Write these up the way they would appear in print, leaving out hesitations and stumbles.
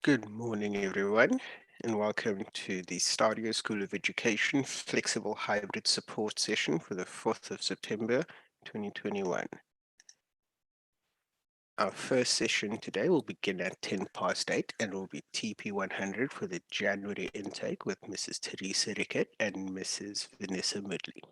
Good morning, everyone, and welcome to the STADIO School of Education Flexible Hybrid Support Session for the 4th of September 2021. Our first session today will begin at 8:10 and will be TP100 for the January intake with Mrs. Teresa Rickett and Mrs. Vanessa Midley.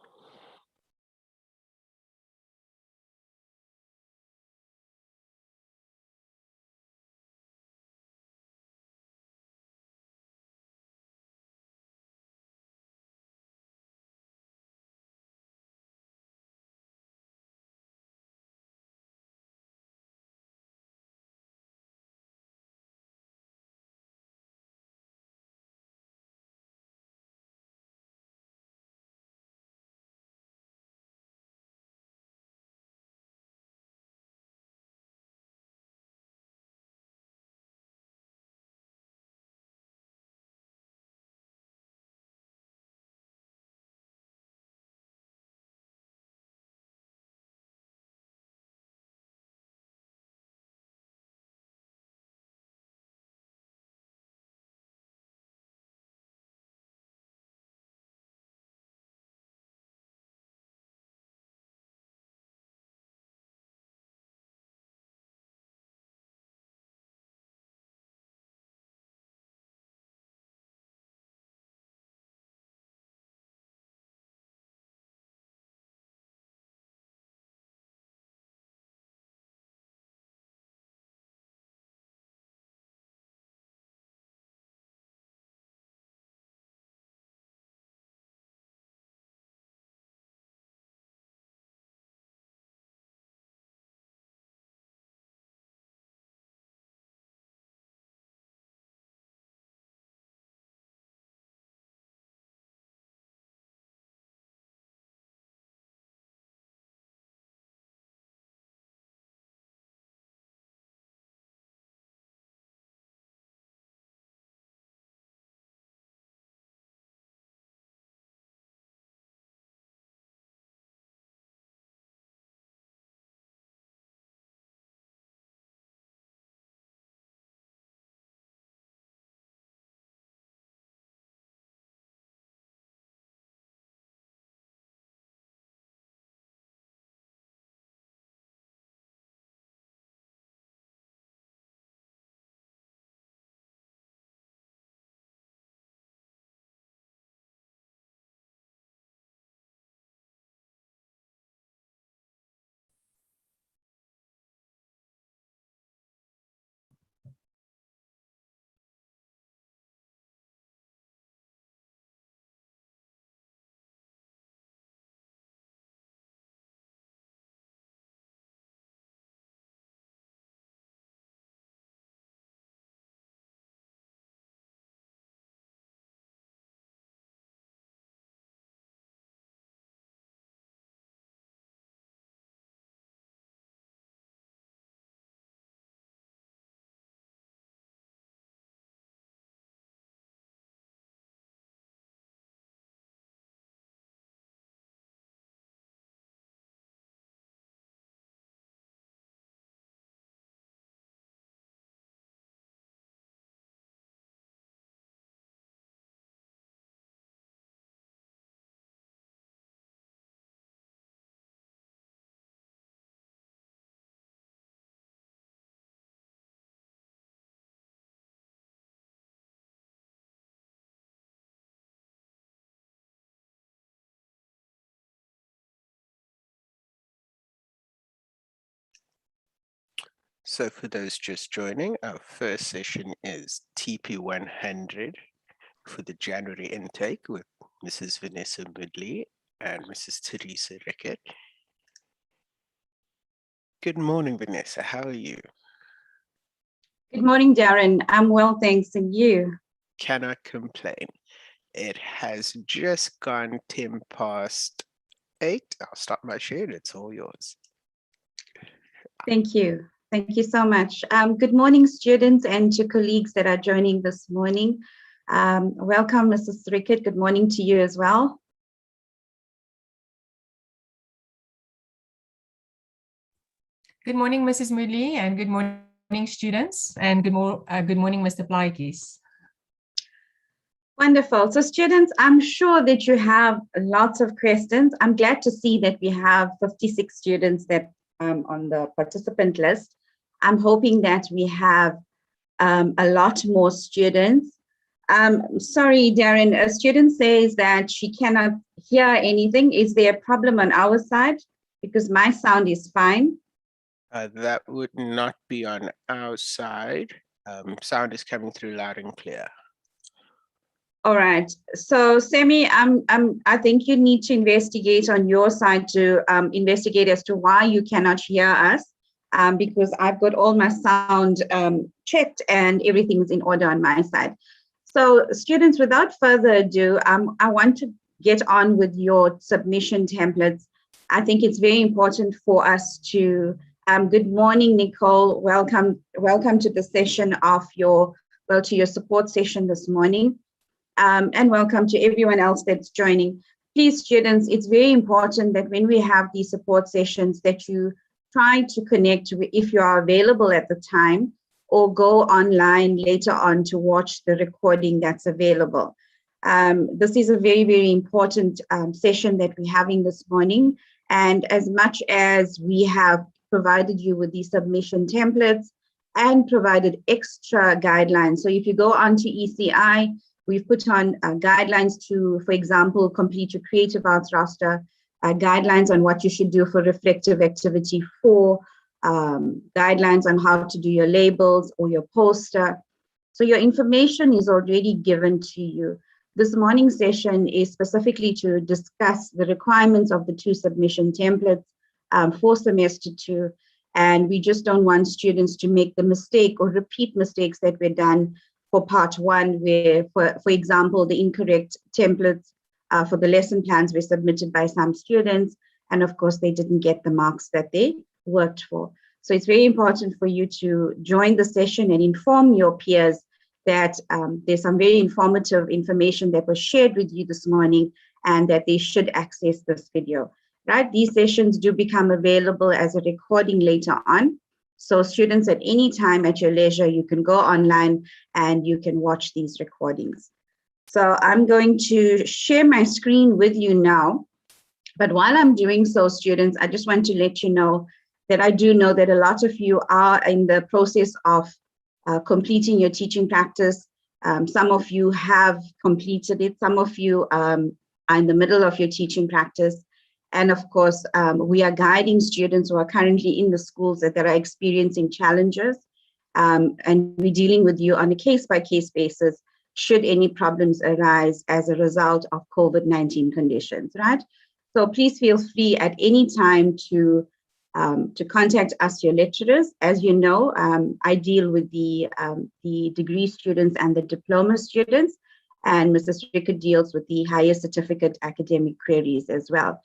So for those just joining, our first session is TP100 for the January intake with Mrs. Vanessa Midley and Mrs. Teresa Rickett. Good morning, Vanessa. How are you? Good morning, Darren. I'm well, thanks. And you? Cannot complain. It has just gone 8:10. I'll stop my share and it's all yours. Thank you. Thank you so much. Good morning, students and to colleagues that are joining this morning. Welcome, Mrs. Rickett. Good morning to you as well. Good morning, Mrs. Moodley, and good morning morning, students, and good morning, Mr. Plaatjes. Wonderful. So students, I'm sure that you have lots of questions. I'm glad to see that we have 56 students that on the participant list. I'm hoping that we have a lot more students. Sorry, Darren, a student says that she cannot hear anything. Is there a problem on our side? Because my sound is fine. That would not be on our side. Sound is coming through loud and clear. All right. So, Semi, I think you need to investigate on your side to investigate as to why you cannot hear us, because I've got all my sound checked and everything's in order on my side. So, students, without further ado, I want to get on with your submission templates. I think it's very important for us to. Good morning, Nicole. Welcome to the session of to your support session this morning. And welcome to everyone else that's joining. Please, students, it's very important that when we have these support sessions that you try to connect if you are available at the time, or go online later on to watch the recording that's available. This is a very, very important session that we're having this morning. And as much as we have provided you with these submission templates and provided extra guidelines. So if you go onto ECI, we've put on guidelines to, for example, complete your creative arts roster, guidelines on what you should do for reflective activity 4, guidelines on how to do your labels or your poster. So your information is already given to you. This morning's session is specifically to discuss the requirements of the 2 submission templates for semester 2. And we just don't want students to make the mistake or repeat mistakes that were done for part 1, where, for example, the incorrect templates for the lesson plans were submitted by some students. And of course, they didn't get the marks that they worked for. So it's very important for you to join the session and inform your peers that there's some very informative information that was shared with you this morning and that they should access this video, right? These sessions do become available as a recording later on. So students, at any time at your leisure, you can go online and you can watch these recordings. So I'm going to share my screen with you now. But while I'm doing so, students, I just want to let you know that I do know that a lot of you are in the process of completing your teaching practice. Some of you have completed it. Some of you are in the middle of your teaching practice. And of course, we are guiding students who are currently in the schools that are experiencing challenges. And we're dealing with you on a case-by-case basis should any problems arise as a result of COVID-19 conditions, right? So please feel free at any time to contact us, your lecturers. As you know, I deal with the degree students and the diploma students, and Mrs. Rickett deals with the higher certificate academic queries as well.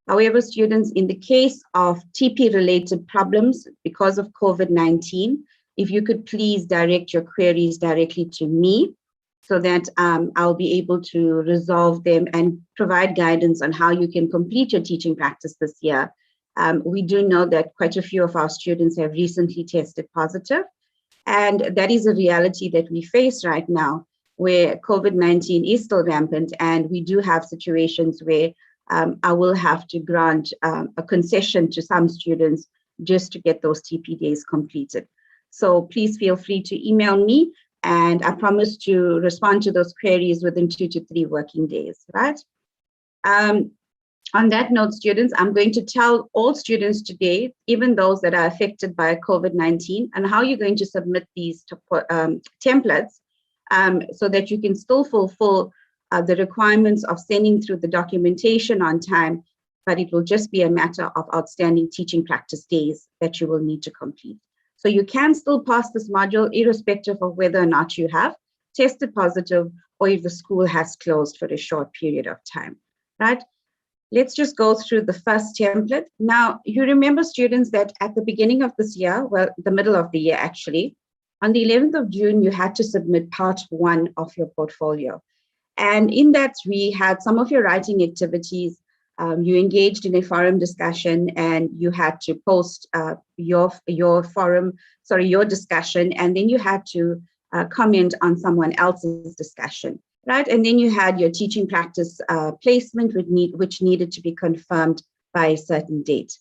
However, students, in the case of TP-related problems because of COVID-19, if you could please direct your queries directly to me so that I'll be able to resolve them and provide guidance on how you can complete your teaching practice this year. We do know that quite a few of our students have recently tested positive, and that is a reality that we face right now, where COVID-19 is still rampant, and we do have situations where I will have to grant a concession to some students just to get those TP days completed. So please feel free to email me, and I promise to respond to those queries within 2 to 3 working days, right? On that note, students, I'm going to tell all students today, even those that are affected by COVID-19, and how you're going to submit these templates so that you can still fulfill the requirements of sending through the documentation on time, but it will just be a matter of outstanding teaching practice days that you will need to complete. So you can still pass this module irrespective of whether or not you have tested positive or if the school has closed for a short period of time, right? Let's just go through the first template. Now, you remember, students, that at the beginning of this year, well, the middle of the year actually, on the 11th of June, you had to submit part 1 of your portfolio. And in that, we had some of your writing activities, You engaged in a forum discussion and you had to post your discussion, and then you had to comment on someone else's discussion, right? And then you had your teaching practice placement which needed to be confirmed by a certain date,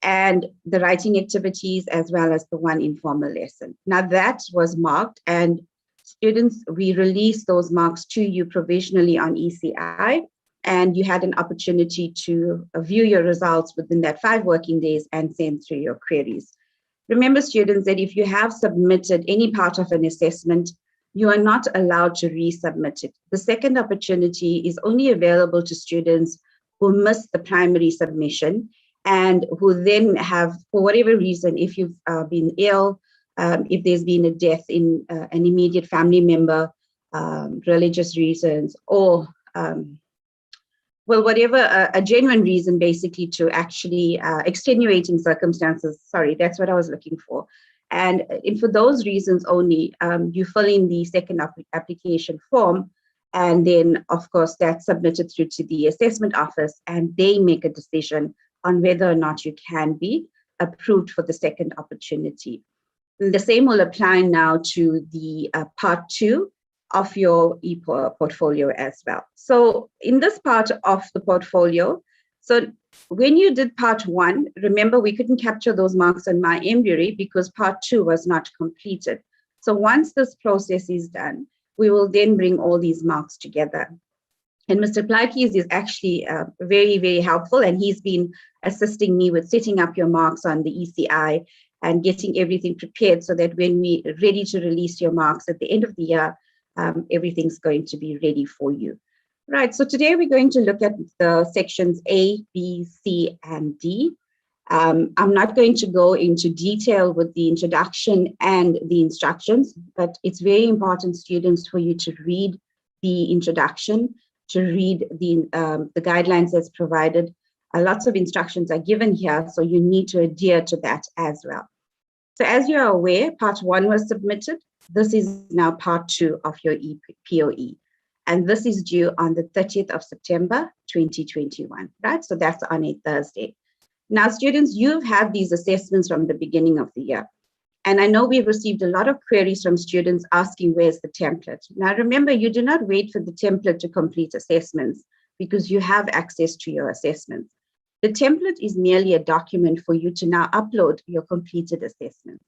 and the writing activities as well as the one informal lesson. Now that was marked, and students, we released those marks to you provisionally on ECI, and you had an opportunity to view your results within that 5 working days and send through your queries. Remember, students, that if you have submitted any part of an assessment, you are not allowed to resubmit it. The second opportunity is only available to students who missed the primary submission and who then have, for whatever reason, if you've been ill, if there's been a death in an immediate family member, religious reasons, or whatever, a genuine reason, basically, to actually extenuating circumstances. Sorry, that's what I was looking for. And for those reasons only, you fill in the second application form, and then, of course, that's submitted through to the assessment office, and they make a decision on whether or not you can be approved for the second opportunity. And the same will apply now to the part 2 of your portfolio as well. So in this part of the portfolio, so when you did part 1, remember, we couldn't capture those marks on my Embury because part 2 was not completed. So once this process is done, we will then bring all these marks together. And Mr. Plaikes is actually very, very helpful, and he's been assisting me with setting up your marks on the ECI and getting everything prepared so that when we're ready to release your marks at the end of the year, everything's going to be ready for you. Right, so today we're going to look at the sections A, B, C, and D. I'm not going to go into detail with the introduction and the instructions, but it's very important, students, for you to read the introduction, to read the guidelines as provided. Lots of instructions are given here, so you need to adhere to that as well. So as you are aware, part 1 was submitted. This is now part 2 of your PoE. And this is due on the 30th of September, 2021, right? So that's on a Thursday. Now, students, you've had these assessments from the beginning of the year. And I know we've received a lot of queries from students asking, where's the template? Now, remember, you do not wait for the template to complete assessments because you have access to your assessments. The template is merely a document for you to now upload your completed assessments.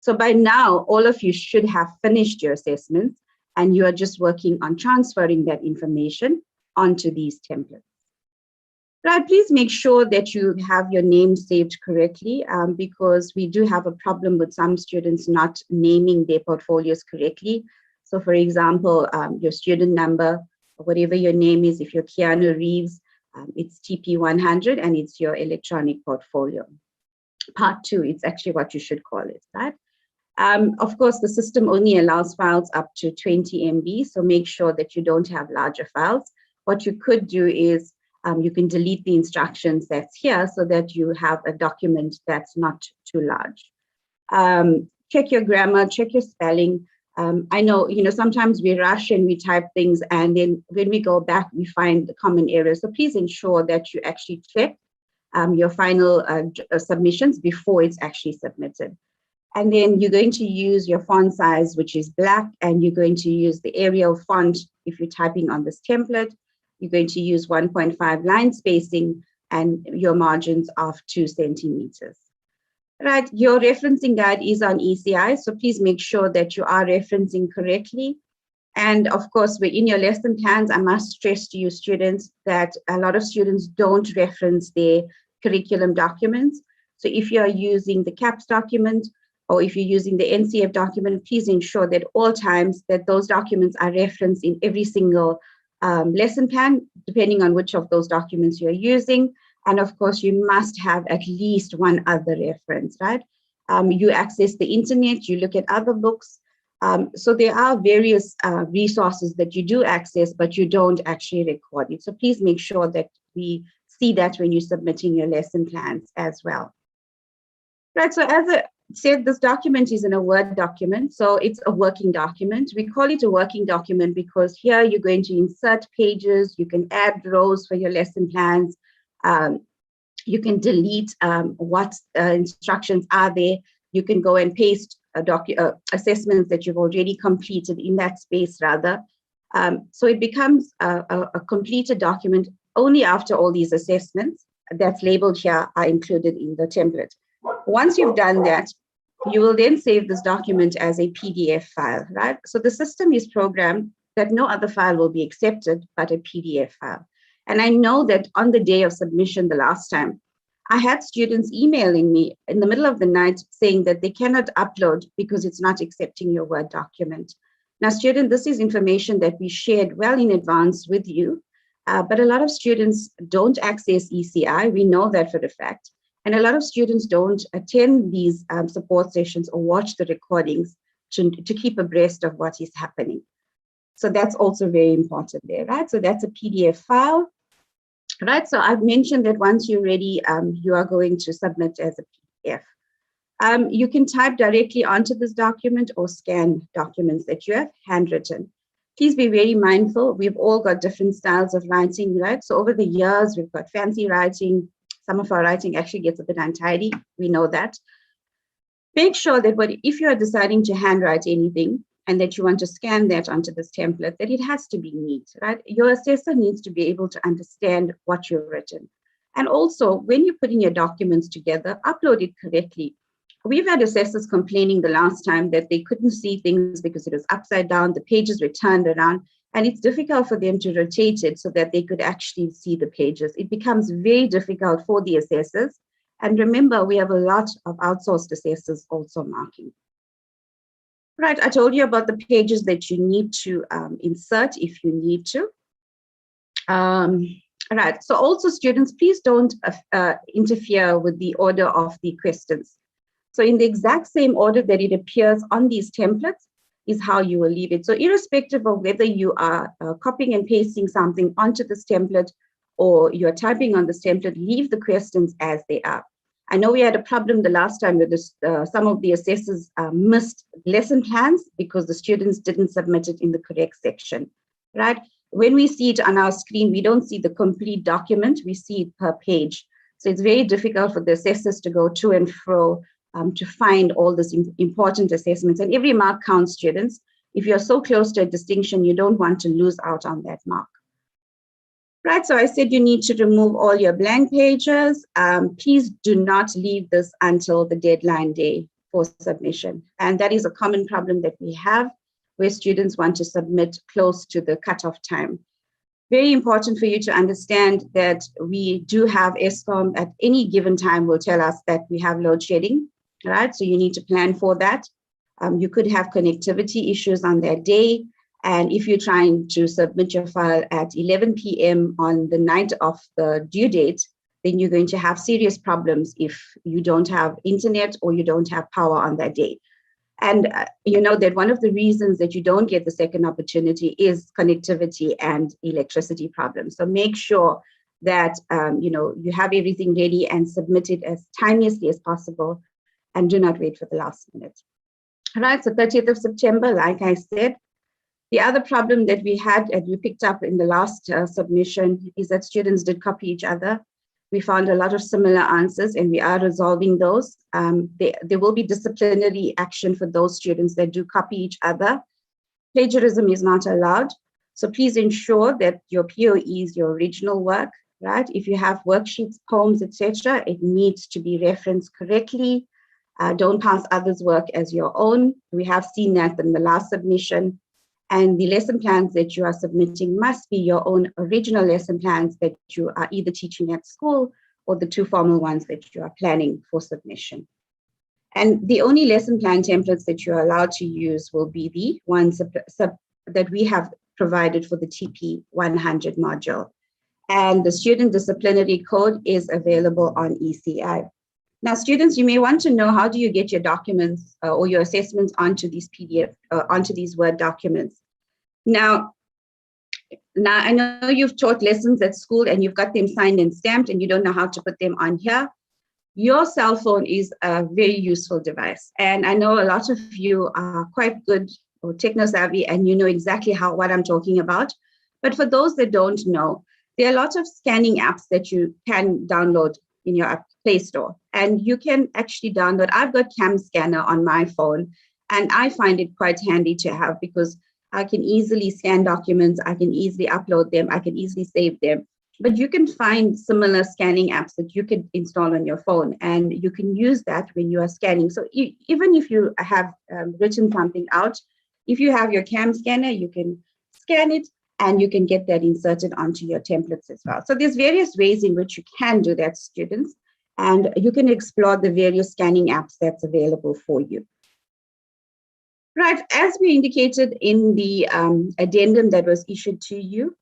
So by now, all of you should have finished your assessments, and you are just working on transferring that information onto these templates. Right, please make sure that you have your name saved correctly, because we do have a problem with some students not naming their portfolios correctly. So for example, your student number, or whatever your name is, if you're Keanu Reeves, it's TP100 and it's your electronic portfolio. Part 2, it's actually what you should call it, right? Of course, the system only allows files up to 20 MB, so make sure that you don't have larger files. What you could do is you can delete the instructions that's here so that you have a document that's not too large. Check your grammar, check your spelling. I know, sometimes we rush and we type things, and then when we go back, we find the common errors. So please ensure that you actually check your final submissions before it's actually submitted. And then you're going to use your font size, which is black, and you're going to use the Arial font if you're typing on this template. You're going to use 1.5 line spacing and your margins of 2 centimeters. Right, your referencing guide is on ECI, so please make sure that you are referencing correctly. And of course, in your lesson plans, I must stress to you students that a lot of students don't reference their curriculum documents. So if you are using the CAPS document, or if you're using the NCF document, please ensure that all times that those documents are referenced in every single lesson plan, depending on which of those documents you're using. And of course, you must have at least one other reference, right? You access the internet, you look at other books. So there are various resources that you do access, but you don't actually record it. So please make sure that we see that when you're submitting your lesson plans as well. Right, so as I said, this document is in a Word document, so it's a working document. We call it a working document because here you're going to insert pages, you can add rows for your lesson plans, You can delete what instructions are there. You can go and paste assessments that you've already completed in that space rather. So it becomes a completed document only after all these assessments that's labeled here are included in the template. Once you've done that, you will then save this document as a PDF file, right? So the system is programmed that no other file will be accepted but a PDF file. And I know that on the day of submission the last time, I had students emailing me in the middle of the night saying that they cannot upload because it's not accepting your Word document. Now, student, this is information that we shared well in advance with you, but a lot of students don't access ECI. We know that for a fact. And a lot of students don't attend these support sessions or watch the recordings to keep abreast of what is happening. So that's also very important there, right? So that's a PDF file, right? So I've mentioned that once you're ready, you are going to submit as a PDF. You can type directly onto this document or scan documents that you have handwritten. Please be very mindful. We've all got different styles of writing, right? So over the years, we've got fancy writing. Some of our writing actually gets a bit untidy. We know that. Make sure that if you are deciding to handwrite anything and that you want to scan that onto this template, that it has to be neat, right? Your assessor needs to be able to understand what you've written. And also, when you're putting your documents together, upload it correctly. We've had assessors complaining the last time that they couldn't see things because it was upside down, the pages were turned around, and it's difficult for them to rotate it so that they could actually see the pages. It becomes very difficult for the assessors. And remember, we have a lot of outsourced assessors also marking. Right, I told you about the pages that you need to insert if you need to. Right, so also students, please don't interfere with the order of the questions. So in the exact same order that it appears on these templates is how you will leave it. So irrespective of whether you are copying and pasting something onto this template or you're typing on this template, leave the questions as they are. I know we had a problem the last time with this, some of the assessors missed lesson plans because the students didn't submit it in the correct section, right? When we see it on our screen, we don't see the complete document, we see it per page. So it's very difficult for the assessors to go to and fro to find all these important assessments. And every mark counts, students. If you're so close to a distinction, you don't want to lose out on that mark. Right, so I said you need to remove all your blank pages. Please do not leave this until the deadline day for submission. And that is a common problem that we have where students want to submit close to the cutoff time. Very important for you to understand that we do have ESCOM at any given time will tell us that we have load shedding, right? So you need to plan for that. You could have connectivity issues on that day. And if you're trying to submit your file at 11 p.m. on the night of the due date, then you're going to have serious problems if you don't have internet or you don't have power on that day. And you know that one of the reasons that you don't get the second opportunity is connectivity and electricity problems. So make sure that you have everything ready and submit it as timeously as possible and do not wait for the last minute. All right, so 30th of September, like I said. The other problem that we had and we picked up in the last submission is that students did copy each other. We found a lot of similar answers and we are resolving those. There will be disciplinary action for those students that do copy each other. Plagiarism is not allowed. So please ensure that your POE is your original work, right? If you have worksheets, poems, etc., it needs to be referenced correctly. Don't pass others' work as your own. We have seen that in the last submission. And the lesson plans that you are submitting must be your own original lesson plans that you are either teaching at school or the two formal ones that you are planning for submission. And the only lesson plan templates that you are allowed to use will be the ones that we have provided for the TP 100 module. And the student disciplinary code is available on ECI. Now, students, you may want to know, how do you get your documents or your assessments onto these onto these Word documents? Now, I know you've taught lessons at school and you've got them signed and stamped and you don't know how to put them on here. Your cell phone is a very useful device. And I know a lot of you are quite good or techno savvy and you know exactly what I'm talking about. But for those that don't know, there are lots of scanning apps that you can download in your Play Store. And you can actually download, I've got Cam Scanner on my phone, and I find it quite handy to have because I can easily scan documents, I can easily upload them, I can easily save them. But you can find similar scanning apps that you can install on your phone, and you can use that when you are scanning. So even if you have written something out, if you have your Cam Scanner, you can scan it and you can get that inserted onto your templates as well. So there's various ways in which you can do that, students, and you can explore the various scanning apps that's available for you. Right, as we indicated in the addendum that was issued to you,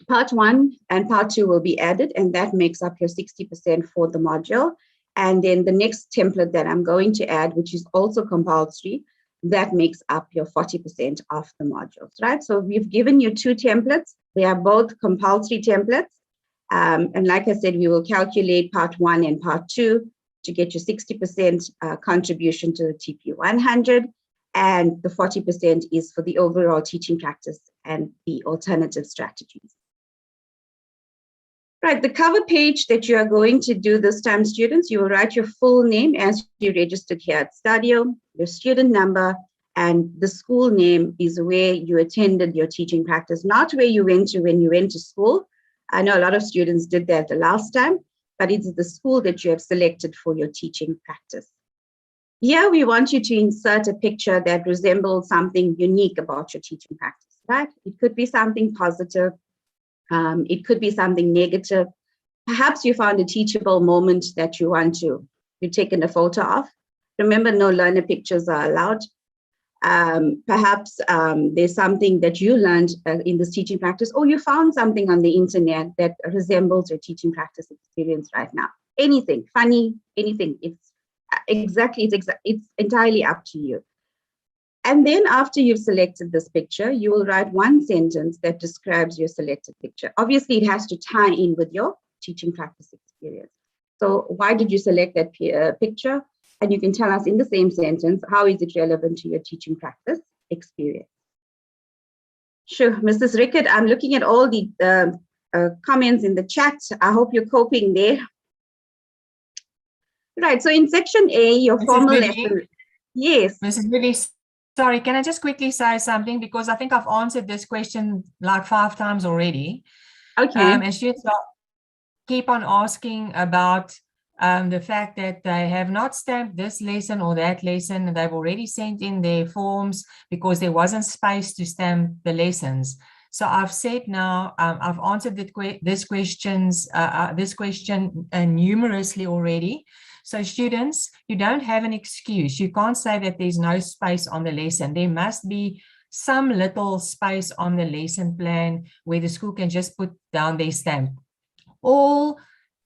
Part 1 and Part 2 will be added, and that makes up your 60% for the module. And then the next template that I'm going to add, which is also compulsory, that makes up your 40% of the modules, right? So we've given you 2 templates. They are both compulsory templates. And like I said, we will calculate Part 1 and Part 2 to get your 60% contribution to the TP 100. And the 40% is for the overall teaching practice and the alternative strategies. Right, the cover page that you are going to do this time, students, you will write your full name as you registered here at STADIO, your student number, and the school name is where you attended your teaching practice, not where you went to when you went to school. I know a lot of students did that the last time, but it's the school that you have selected for your teaching practice. Here, we want you to insert a picture that resembles something unique about your teaching practice, right? It could be something positive. It could be something negative. Perhaps you found a teachable moment that you've taken a photo of. Remember, no learner pictures are allowed. Perhaps there's something that you learned in this teaching practice, or you found something on the internet that resembles your teaching practice experience right now. Anything, funny, anything. It's entirely up to you. And then after you've selected this picture, you will write one sentence that describes your selected picture. Obviously, it has to tie in with your teaching practice experience. So why did you select that picture? And you can tell us in the same sentence, how is it relevant to your teaching practice experience? Sure, Mrs. Rickett, I'm looking at all the comments in the chat. I hope you're coping there. Right, so in section A, your formal lesson. Yes. Mrs. Billy, sorry, can I just quickly say something? Because I think I've answered this question like 5 times already. Okay. And students keep on asking about the fact that they have not stamped this lesson or that lesson, and they've already sent in their forms because there wasn't space to stamp the lessons. So I've said now, I've answered this question numerously already. So students, you don't have an excuse. You can't say that there's no space on the lesson. There must be some little space on the lesson plan where the school can just put down their stamp. All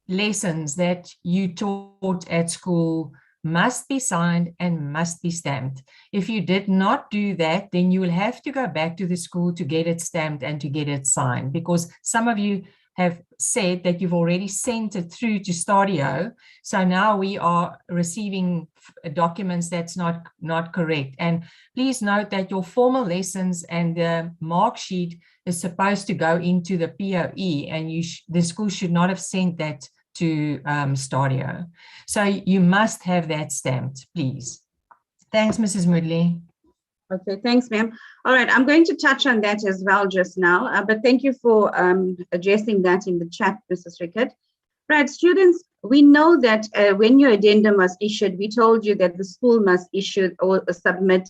lessons that you taught at school must be signed and must be stamped. If you did not do that, then you will have to go back to the school to get it stamped and to get it signed, because some of you have said that you've already sent it through to STADIO. So now we are receiving documents that's not correct. And please note that your formal lessons and the mark sheet is supposed to go into the PoE, and the school should not have sent that to STADIO. So you must have that stamped, please. Thanks, Mrs. Moodley. Okay, thanks, ma'am. All right, I'm going to touch on that as well just now, but thank you for addressing that in the chat, Mrs. Rickett. Right, students, we know that when your addendum was issued, we told you that the school must issue or submit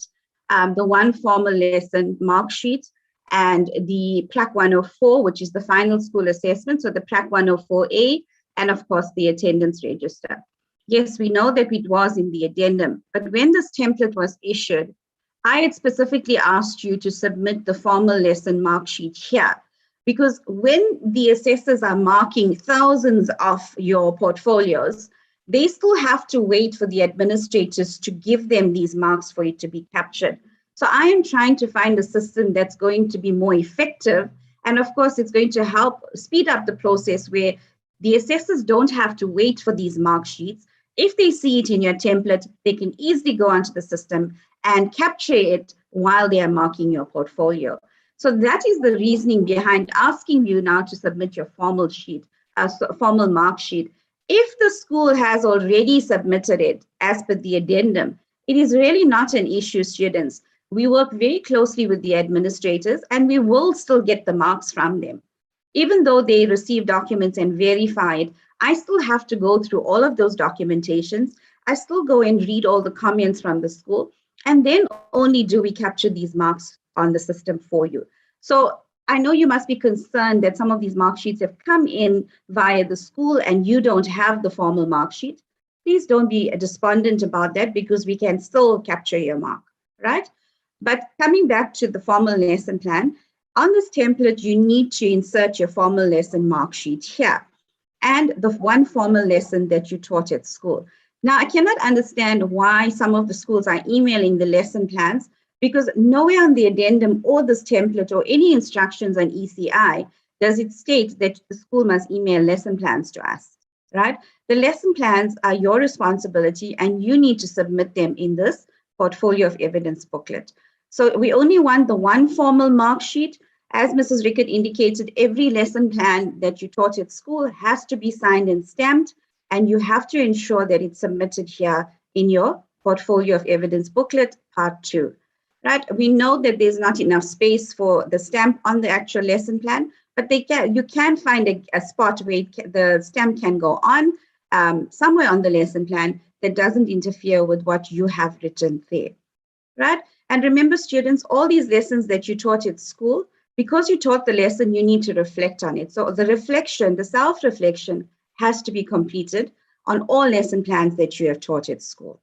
the one formal lesson mark sheet and the PLAC 104, which is the final school assessment, so the PLAC 104A, and of course the attendance register. Yes, we know that it was in the addendum, but when this template was issued, I had specifically asked you to submit the formal lesson mark sheet here, because when the assessors are marking thousands of your portfolios, they still have to wait for the administrators to give them these marks for it to be captured. So I am trying to find a system that's going to be more effective. And of course, it's going to help speed up the process where the assessors don't have to wait for these mark sheets. If they see it in your template, they can easily go onto the system and capture it while they are marking your portfolio. So that is the reasoning behind asking you now to submit your formal sheet, formal mark sheet. If the school has already submitted it as per the addendum, it is really not an issue, students. We work very closely with the administrators and we will still get the marks from them. Even though they receive documents and verify it, I still have to go through all of those documentations. I still go and read all the comments from the school, and then only do we capture these marks on the system for you. So I know you must be concerned that some of these mark sheets have come in via the school and you don't have the formal mark sheet. Please don't be despondent about that, because we can still capture your mark, right? But coming back to the formal lesson plan, on this template, you need to insert your formal lesson mark sheet here and the one formal lesson that you taught at school. Now, I cannot understand why some of the schools are emailing the lesson plans, because nowhere on the addendum or this template or any instructions on ECI does it state that the school must email lesson plans to us, right? The lesson plans are your responsibility and you need to submit them in this portfolio of evidence booklet. So we only want the one formal mark sheet. As Mrs. Rickett indicated, every lesson plan that you taught at school has to be signed and stamped, and you have to ensure that it's submitted here in your portfolio of evidence booklet, part 2. Right? We know that there's not enough space for the stamp on the actual lesson plan, but you can find a spot where the stamp can go on somewhere on the lesson plan that doesn't interfere with what you have written there. Right? And remember, students, all these lessons that you taught at school, because you taught the lesson, you need to reflect on it. So the reflection, the self-reflection has to be completed on all lesson plans that you have taught at school.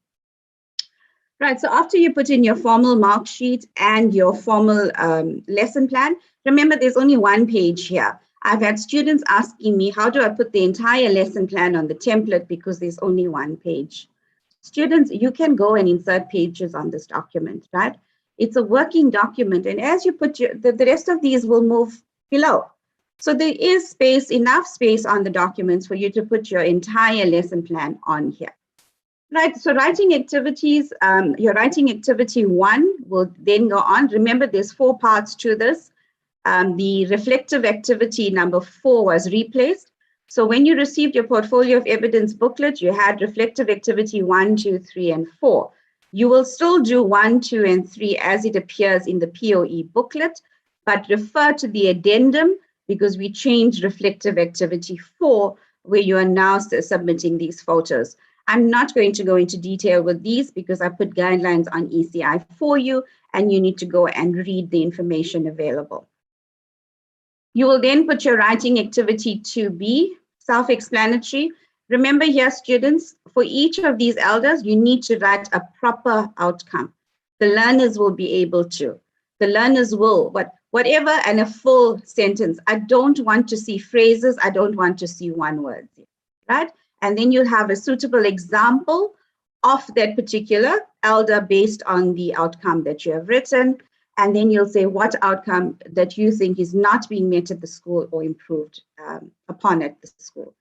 Right, so after you put in your formal mark sheet and your formal lesson plan, remember there's only one page here. I've had students asking me, how do I put the entire lesson plan on the template, because there's only one page. Students, you can go and insert pages on this document, right? It's a working document, and as you put the rest of these will move below. So there is space, enough space on the documents for you to put your entire lesson plan on here. Right, so writing activities, your writing activity 1 will then go on. Remember, there's 4 parts to this. The reflective activity number 4 was replaced. So when you received your portfolio of evidence booklet, you had reflective activity 1, 2, 3, and 4. You will still do 1, 2, and 3 as it appears in the POE booklet, but refer to the addendum, because we changed reflective activity 4, where you are now submitting these photos. I'm not going to go into detail with these because I put guidelines on ECI for you, and you need to go and read the information available. You will then put your writing activity 2B, self-explanatory. Remember here, students, for each of these elders, you need to write a proper outcome. The learners will be able to. The learners will, but whatever, and a full sentence. I don't want to see phrases. I don't want to see one word, right? And then you'll have a suitable example of that particular elder based on the outcome that you have written. And then you'll say what outcome that you think is not being met at the school or improved upon at the school.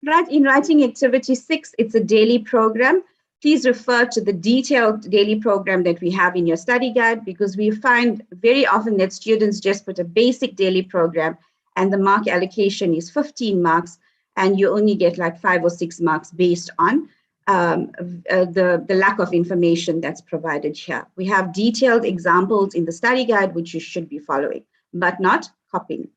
Right, in writing activity 6, it's a daily program. Please refer to the detailed daily program that we have in your study guide, because we find very often that students just put a basic daily program and the mark allocation is 15 marks, and you only get like 5 or 6 marks based on the lack of information that's provided here. We have detailed examples in the study guide, which you should be following, but not copying.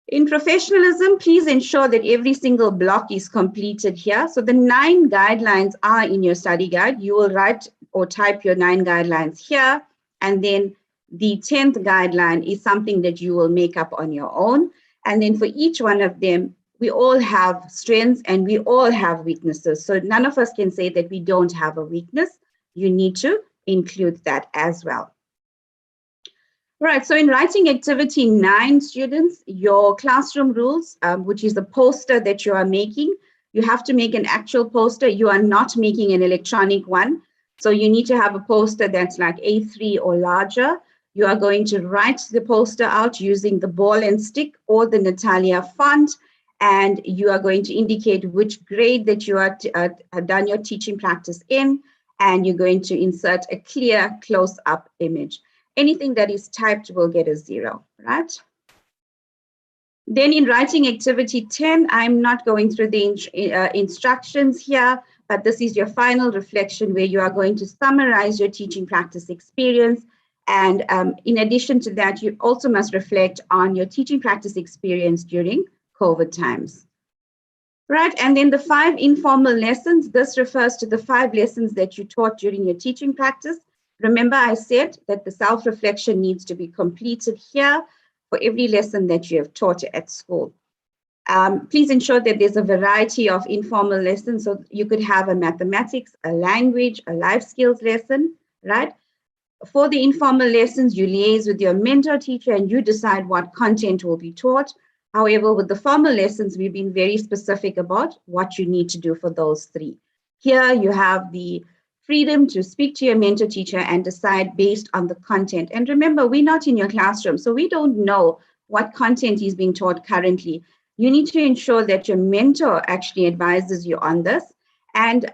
In professionalism, please ensure that every single block is completed here. So the 9 guidelines are in your study guide. You will write or type your 9 guidelines here, and then the 10th guideline is something that you will make up on your own. And then for each one of them, we all have strengths and we all have weaknesses. So none of us can say that we don't have a weakness. You need to include that as well. Right, so in writing activity 9, students, your classroom rules, which is the poster that you are making, you have to make an actual poster. You are not making an electronic one. So you need to have a poster that's like A3 or larger. You are going to write the poster out using the ball and stick or the Natalia font, and you are going to indicate which grade that you have done your teaching practice in, and you're going to insert a clear close-up image. Anything that is typed will get a 0, right? Then in writing activity 10, I'm not going through the instructions here, but this is your final reflection where you are going to summarize your teaching practice experience. And in addition to that, you also must reflect on your teaching practice experience during COVID times. Right, and then the 5 informal lessons, this refers to the 5 lessons that you taught during your teaching practice. Remember, I said that the self-reflection needs to be completed here for every lesson that you have taught at school. Please ensure that there's a variety of informal lessons. So you could have a mathematics, a language, a life skills lesson, right? For the informal lessons, you liaise with your mentor teacher and you decide what content will be taught. However, with the formal lessons, we've been very specific about what you need to do for those 3. Here you have the freedom to speak to your mentor teacher and decide based on the content. And remember, we're not in your classroom, so we don't know what content is being taught currently. You need to ensure that your mentor actually advises you on this. And,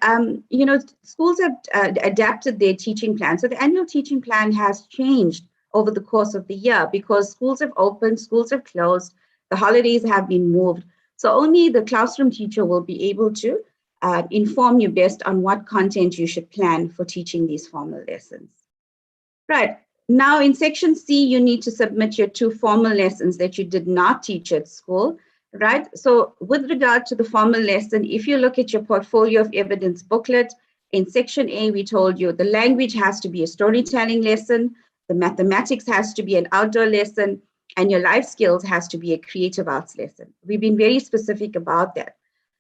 schools have adapted their teaching plan. So the annual teaching plan has changed over the course of the year because schools have opened, schools have closed, the holidays have been moved. So only the classroom teacher will be able to inform you best on what content you should plan for teaching these formal lessons. Right, now in section C, you need to submit your 2 formal lessons that you did not teach at school. Right, so with regard to the formal lesson, if you look at your portfolio of evidence booklet, in section A, we told you the language has to be a storytelling lesson, the mathematics has to be an outdoor lesson, and your life skills has to be a creative arts lesson. We've been very specific about that.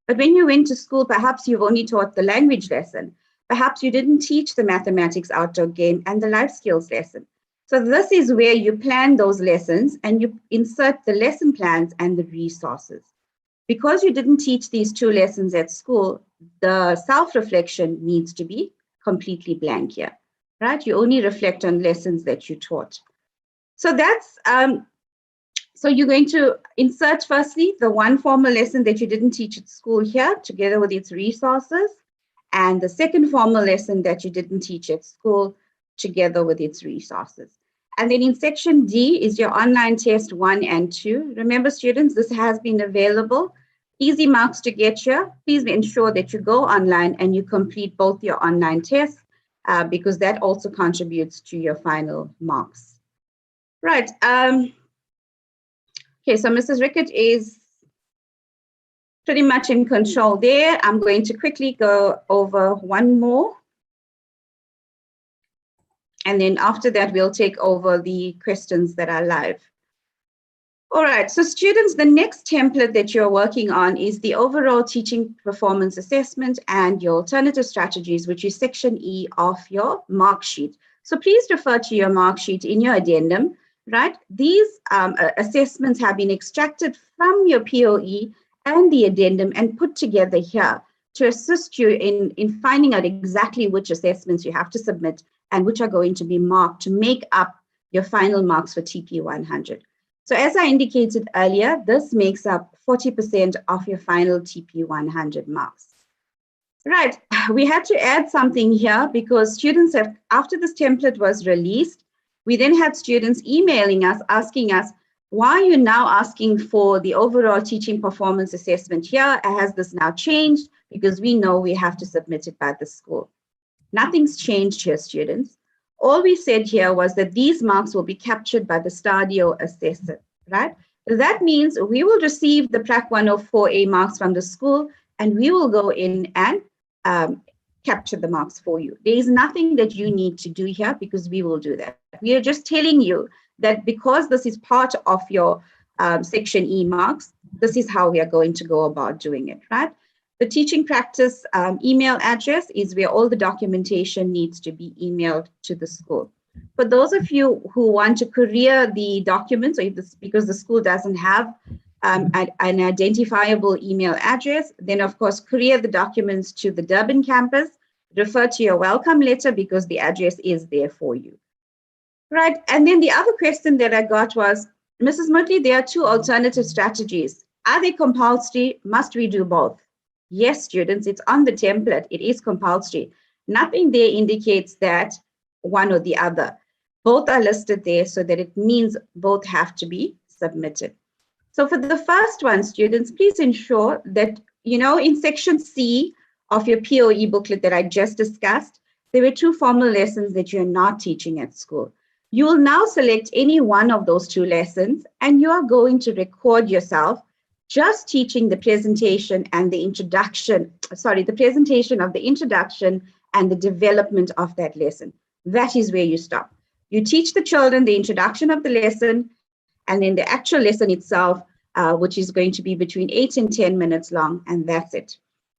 But when you went to school, perhaps you've only taught the language lesson. Perhaps you didn't teach the mathematics outdoor game and the life skills lesson. So this is where you plan those lessons and you insert the lesson plans and the resources. Because you didn't teach these 2 lessons at school, the self-reflection needs to be completely blank here, right? You only reflect on lessons that you taught. So that's, so you're going to insert firstly the 1 formal lesson that you didn't teach at school here together with its resources, and the 2nd formal lesson that you didn't teach at school together with its resources. And then in section D is your online test 1 and 2. Remember, students, this has been available. Easy marks to get here. Please ensure that you go online and you complete both your online tests because that also contributes to your final marks. Right. Okay, so Mrs. Rickett is pretty much in control there. I'm going to quickly go over 1 more. And then after that, we'll take over the questions that are live. All right, so students, the next template that you're working on is the overall teaching performance assessment and your alternative strategies, which is section E of your mark sheet. So please refer to your mark sheet in your addendum, right? These assessments have been extracted from your POE and the addendum and put together here to assist you in finding out exactly which assessments you have to submit and which are going to be marked to make up your final marks for TP 100. So as I indicated earlier, this makes up 40% of your final TP 100 marks. Right, we had to add something here because students have, after this template was released, we then had students emailing us, asking us, why are you now asking for the overall teaching performance assessment here? Has this now changed? Because we know we have to submit it by the school. Nothing's changed here, students. All we said here was that these marks will be captured by the STADIO assessor, right? That means we will receive the PRAC 104A marks from the school and we will go in and capture the marks for you. There is nothing that you need to do here because we will do that. We are just telling you that because this is part of your section E marks, this is how we are going to go about doing it, right? The teaching practice email address is where all the documentation needs to be emailed to the school. For those of you who want to courier the documents, or if this, because the school doesn't have an identifiable email address, then of course courier the documents to the Durban campus, refer to your welcome letter because the address is there for you. Right, and then the other question that I got was, Mrs. Motley, there are 2 alternative strategies. Are they compulsory? Must we do both? Yes, students, it's on the template. It is compulsory. Nothing there indicates that one or the other. Both are listed there so that it means both have to be submitted. So for the first one, students, please ensure that, in section C of your PoE booklet that I just discussed, there were 2 formal lessons that you're not teaching at school. You will now select any one of those 2 lessons, and you are going to record yourself just teaching the presentation and the introduction, the presentation of the introduction and the development of that lesson. That is where you stop. You teach the children the introduction of the lesson, and then the actual lesson itself, which is going to be between 8 and 10 minutes long, and that's it.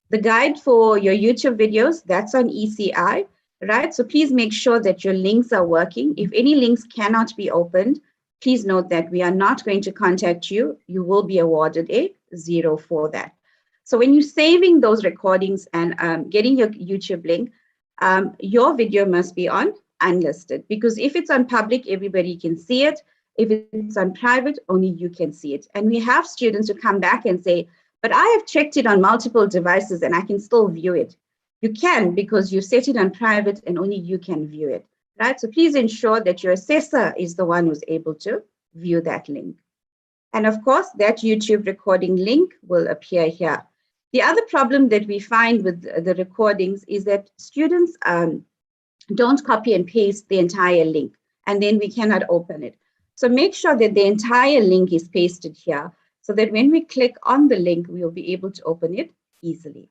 The guide for your YouTube videos, that's on ECI, right? So please make sure that your links are working. If any links cannot be opened, please note that we are not going to contact you. You will be awarded a 0 for that. So when you're saving those recordings and getting your YouTube link, your video must be on unlisted, because if it's on public, everybody can see it. If it's on private, only you can see it. And we have students who come back and say, but I have checked it on multiple devices and I can still view it. You can, because you set it on private and only you can view it, right? So please ensure that your assessor is the one who's able to view that link. And of course, that YouTube recording link will appear here. The other problem that we find with the recordings is that students don't copy and paste the entire link, and then we cannot open it. So make sure that the entire link is pasted here, so that when we click on the link, we will be able to open it easily.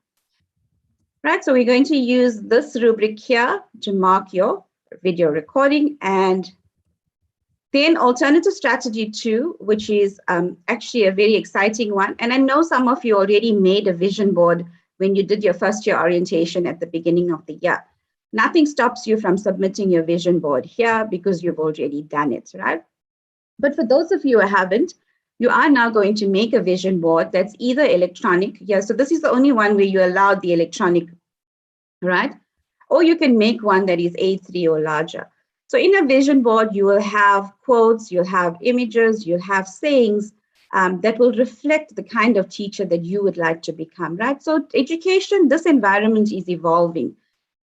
Right, so we're going to use this rubric here to mark your video recording, and then alternative strategy 2, which is actually a very exciting one. And I know some of you already made a vision board when you did your first year orientation at the beginning of the year. Nothing stops you from submitting your vision board here because you've already done it, right? But for those of you who haven't, you are now going to make a vision board that's either electronic. Yeah, so this is the only one where you allow the electronic, right? Or you can make one that is A3 or larger. So in a vision board, you will have quotes, you'll have images, you'll have sayings that will reflect the kind of teacher that you would like to become, right? So education, this environment is evolving.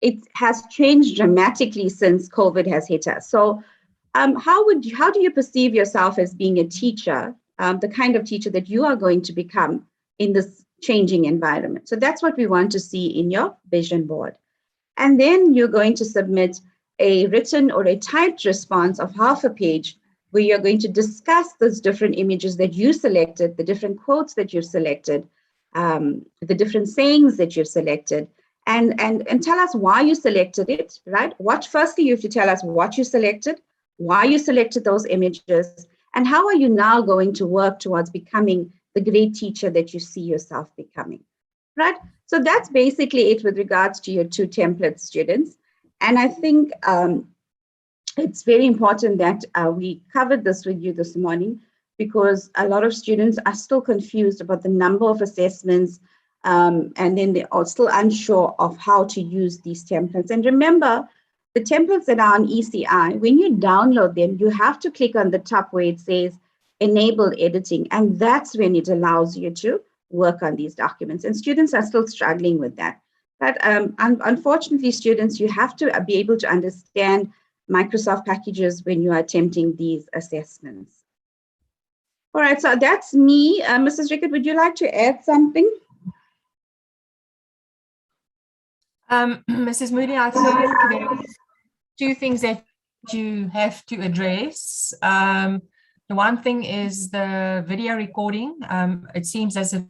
It has changed dramatically since COVID has hit us. So how do you perceive yourself as being a teacher, the kind of teacher that you are going to become in this changing environment? So that's what we want to see in your vision board. And then you're going to submit a written or a typed response of half a page where you're going to discuss those different images that you selected, the different quotes that you've selected, the different sayings that you've selected, and tell us why you selected it, right? Firstly, you have to tell us what you selected, why you selected those images, and how are you now going to work towards becoming the great teacher that you see yourself becoming, right? So that's basically it with regards to your 2 templates, students. And I think it's very important that we covered this with you this morning, because a lot of students are still confused about the number of assessments, and then they are still unsure of how to use these templates. And remember, the templates that are on ECI, when you download them, you have to click on the top where it says enable editing, and that's when it allows you to work on these documents. And students are still struggling with that. But unfortunately, students, you have to be able to understand Microsoft packages when you are attempting these assessments. All right, so that's me. Mrs. Rickett, would you like to add something? Mrs. Moody, I think there's 2 things that you have to address. The one thing is the video recording. It seems as if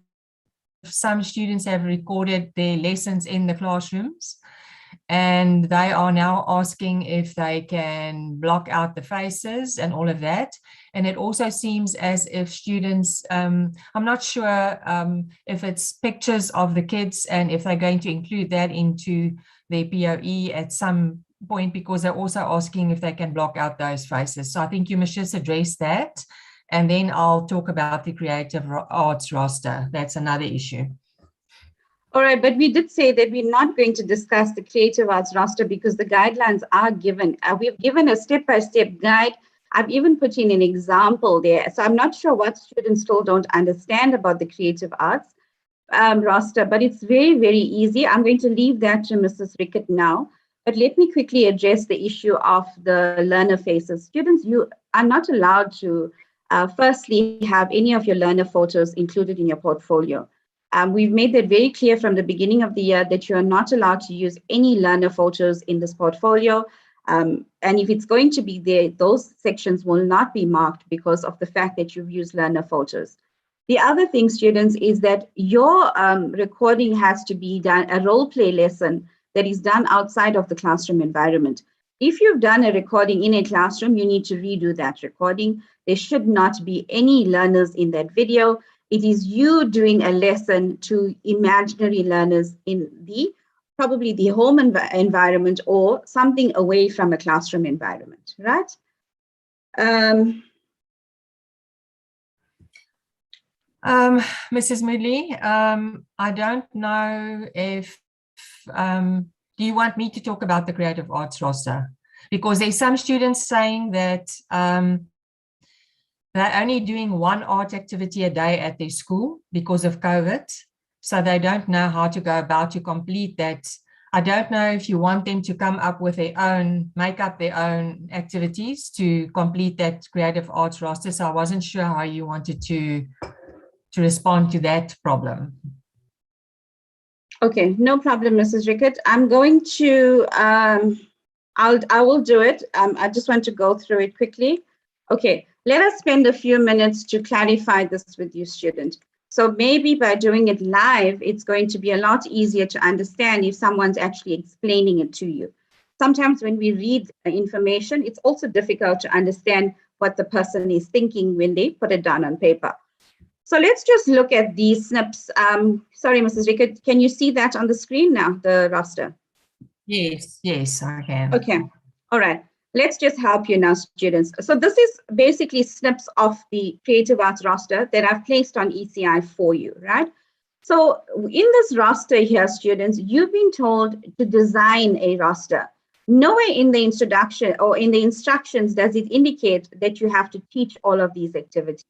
some students have recorded their lessons in the classrooms, and they are now asking if they can block out the faces and all of that. And it also seems as if students, I'm not sure if it's pictures of the kids and if they're going to include that into their PoE at some point, because they're also asking if they can block out those faces. So I think you must just address that. And then I'll talk about the creative arts roster. That's another issue. All right, but we did say that we're not going to discuss the creative arts roster because the guidelines are given. We've given a step-by-step guide. I've even put in an example there. So I'm not sure what students still don't understand about the creative arts roster, but it's very, very easy. I'm going to leave that to Mrs. Rickett now. But let me quickly address the issue of the learner faces. Students, you are not allowed to firstly have any of your learner photos included in your portfolio. We've made that very clear from the beginning of the year that you are not allowed to use any learner photos in this portfolio. And if it's going to be there, those sections will not be marked because of the fact that you've used learner photos. The other thing, students, is that your recording has to be done, a role play lesson that is done outside of the classroom environment. If you've done a recording in a classroom, you need to redo that recording. There should not be any learners in that video. It is you doing a lesson to imaginary learners in probably the home environment or something away from a classroom environment, right? Mrs. Moodley, I don't know if, do you want me to talk about the creative arts roster? Because there's some students saying that they're only doing one art activity a day at their school because of COVID. So they don't know how to go about to complete that. I don't know if you want them to come up with their own, make up their own activities to complete that creative arts roster. So I wasn't sure how you wanted to respond to that problem. Okay, no problem, Mrs. Rickett. I'm going to, I will do it. I just want to go through it quickly. Okay, let us spend a few minutes to clarify this with you, student. So maybe by doing it live, it's going to be a lot easier to understand if someone's actually explaining it to you. Sometimes when we read information, it's also difficult to understand what the person is thinking when they put it down on paper. So let's just look at these snips. Sorry, Mrs. Rickett, can you see that on the screen now, the roster? Yes, yes, I can. Okay, all right. Let's just help you now, students. So this is basically snips of the creative arts roster that I've placed on ECI for you, right? So in this roster here, students, you've been told to design a roster. Nowhere in the introduction or in the instructions does it indicate that you have to teach all of these activities,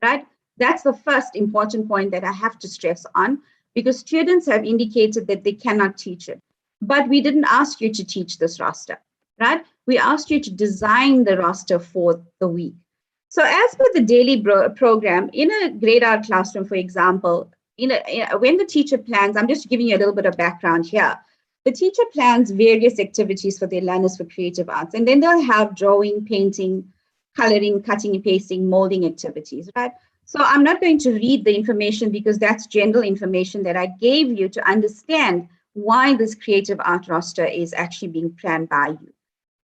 right? That's the first important point that I have to stress on, because students have indicated that they cannot teach it. But we didn't ask you to teach this roster, right? We asked you to design the roster for the week. So as per the daily program, in a grade R classroom, for example, when the teacher plans, I'm just giving you a little bit of background here. The teacher plans various activities for their learners for creative arts, and then they'll have drawing, painting, coloring, cutting and pasting, molding activities, right? So I'm not going to read the information because that's general information that I gave you to understand why this creative art roster is actually being planned by you.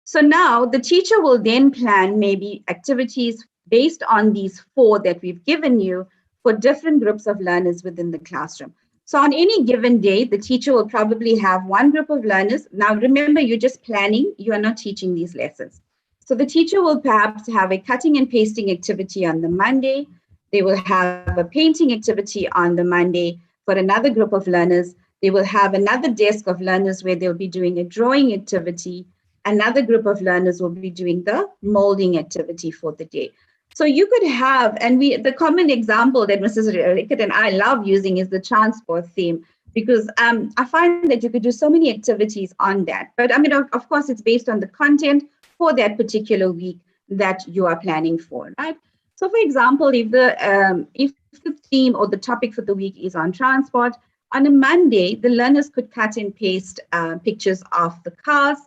So now the teacher will then plan maybe activities based on these 4 that we've given you for different groups of learners within the classroom. So on any given day, the teacher will probably have one group of learners. Now, remember, you're just planning. You are not teaching these lessons. So the teacher will perhaps have a cutting and pasting activity on the Monday. They will have a painting activity on the Monday for another group of learners. They will have another desk of learners where they'll be doing a drawing activity. Another group of learners will be doing the molding activity for the day. So you could have, and the common example that Mrs. Rickett and I love using is the transport theme, because I find that you could do so many activities on that. But I mean, of course, it's based on the content for that particular week that you are planning for, right? So for example, if the theme or the topic for the week is on transport, on a Monday, the learners could cut and paste pictures of the cars.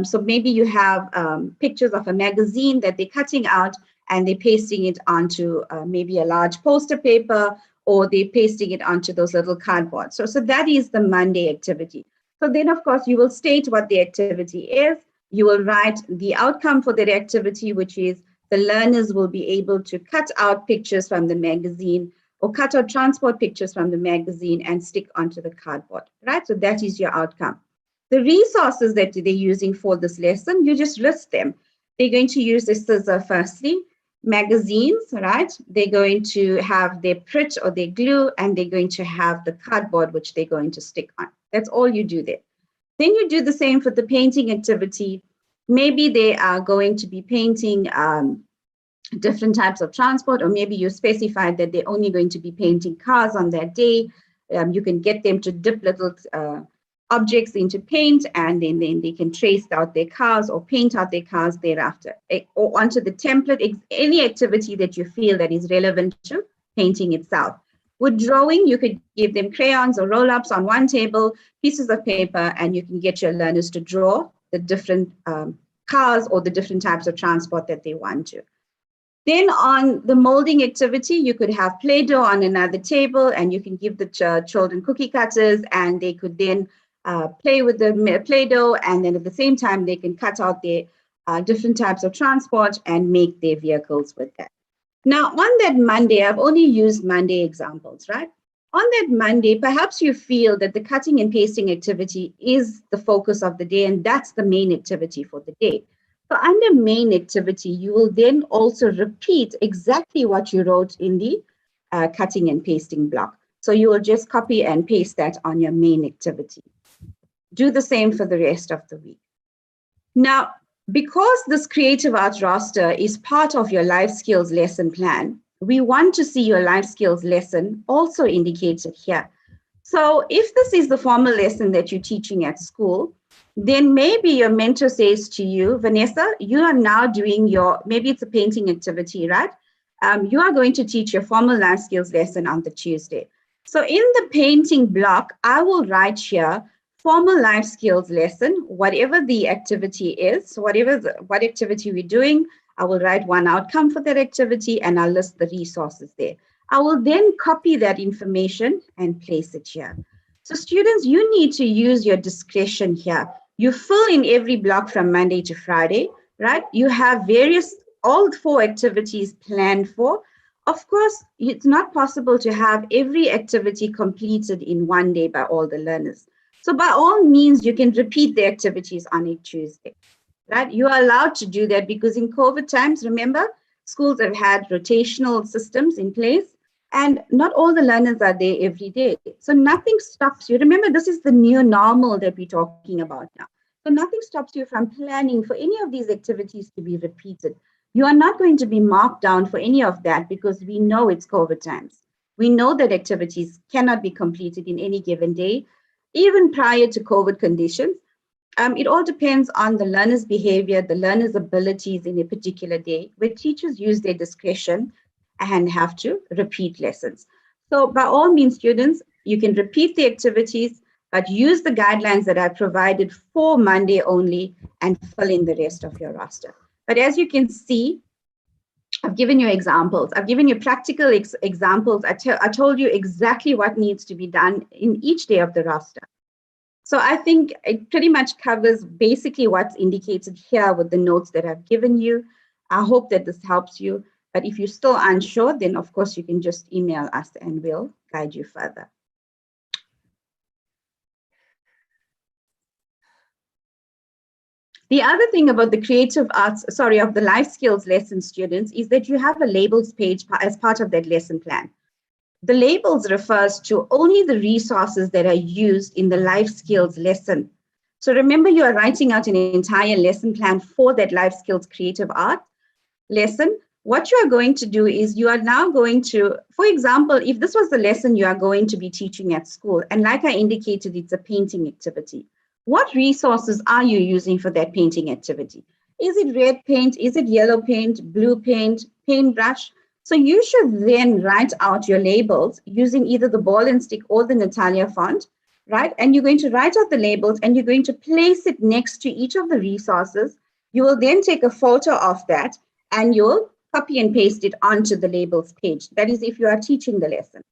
So maybe you have pictures of a magazine that they're cutting out and they're pasting it onto maybe a large poster paper, or they're pasting it onto those little cardboard. So that is the Monday activity. So then, of course, you will state what the activity is. You will write the outcome for that activity, which is the learners will be able to cut out pictures from the magazine or cut out transport pictures from the magazine and stick onto the cardboard, right? So that is your outcome. The resources that they're using for this lesson, you just list them. They're going to use the scissor firstly, magazines, right? They're going to have their Pritt or their glue, and they're going to have the cardboard, which they're going to stick on. That's all you do there. Then you do the same for the painting activity. Maybe they are going to be painting different types of transport, or maybe you specified that they're only going to be painting cars on that day. You can get them to dip little objects into paint, and then they can trace out their cars or paint out their cars thereafter, or onto the template, any activity that you feel that is relevant to painting itself. With drawing, you could give them crayons or roll-ups on one table, pieces of paper, and you can get your learners to draw the different cars or the different types of transport that they want to. Then on the molding activity, you could have Play-Doh on another table, and you can give the children cookie cutters, and they could then play with the Play-Doh, and then at the same time, they can cut out their different types of transport and make their vehicles with that. Now, on that Monday, I've only used Monday examples, right? On that Monday, perhaps you feel that the cutting and pasting activity is the focus of the day, and that's the main activity for the day. So under main activity, you will then also repeat exactly what you wrote in the cutting and pasting block. So you will just copy and paste that on your main activity. Do the same for the rest of the week. Now, because this creative arts roster is part of your life skills lesson plan, we want to see your life skills lesson also indicated here. So if this is the formal lesson that you're teaching at school, then maybe your mentor says to you, Vanessa, you are now doing maybe it's a painting activity, right? You are going to teach your formal life skills lesson on the Tuesday. So in the painting block, I will write here, formal life skills lesson, whatever the activity is, so what activity we're doing, I will write one outcome for that activity and I'll list the resources there. I will then copy that information and place it here. So students, you need to use your discretion here. You fill in every block from Monday to Friday, right? You have all 4 activities planned for. Of course, it's not possible to have every activity completed in one day by all the learners. So by all means, you can repeat the activities on a Tuesday, right? You are allowed to do that because in COVID times, remember, schools have had rotational systems in place and not all the learners are there every day. So nothing stops you. Remember, this is the new normal that we're talking about now. So nothing stops you from planning for any of these activities to be repeated. You are not going to be marked down for any of that because we know it's COVID times. We know that activities cannot be completed in any given day, even prior to COVID conditions. It all depends on the learner's behavior, the learner's abilities in a particular day, where teachers use their discretion and have to repeat lessons. So by all means, students, you can repeat the activities, but use the guidelines that I provided for Monday only and fill in the rest of your roster. But as you can see, I've given you examples. I've given you practical examples. I told you exactly what needs to be done in each day of the roster. So I think it pretty much covers basically what's indicated here with the notes that I've given you. I hope that this helps you. But if you're still unsure, then of course you can just email us and we'll guide you further. The other thing about the creative arts, of the life skills lesson, students, is that you have a labels page as part of that lesson plan. The labels refers to only the resources that are used in the life skills lesson. So remember, you are writing out an entire lesson plan for that life skills creative art lesson. What you are going to do is you are now going to, for example, if this was the lesson you are going to be teaching at school, and like I indicated, it's a painting activity. What resources are you using for that painting activity? Is it red paint? Is it yellow paint, blue paint, paintbrush? So you should then write out your labels using either the ball and stick or the Natalia font, right? And you're going to write out the labels and you're going to place it next to each of the resources. You will then take a photo of that and you'll copy and paste it onto the labels page. That is if you are teaching the lesson.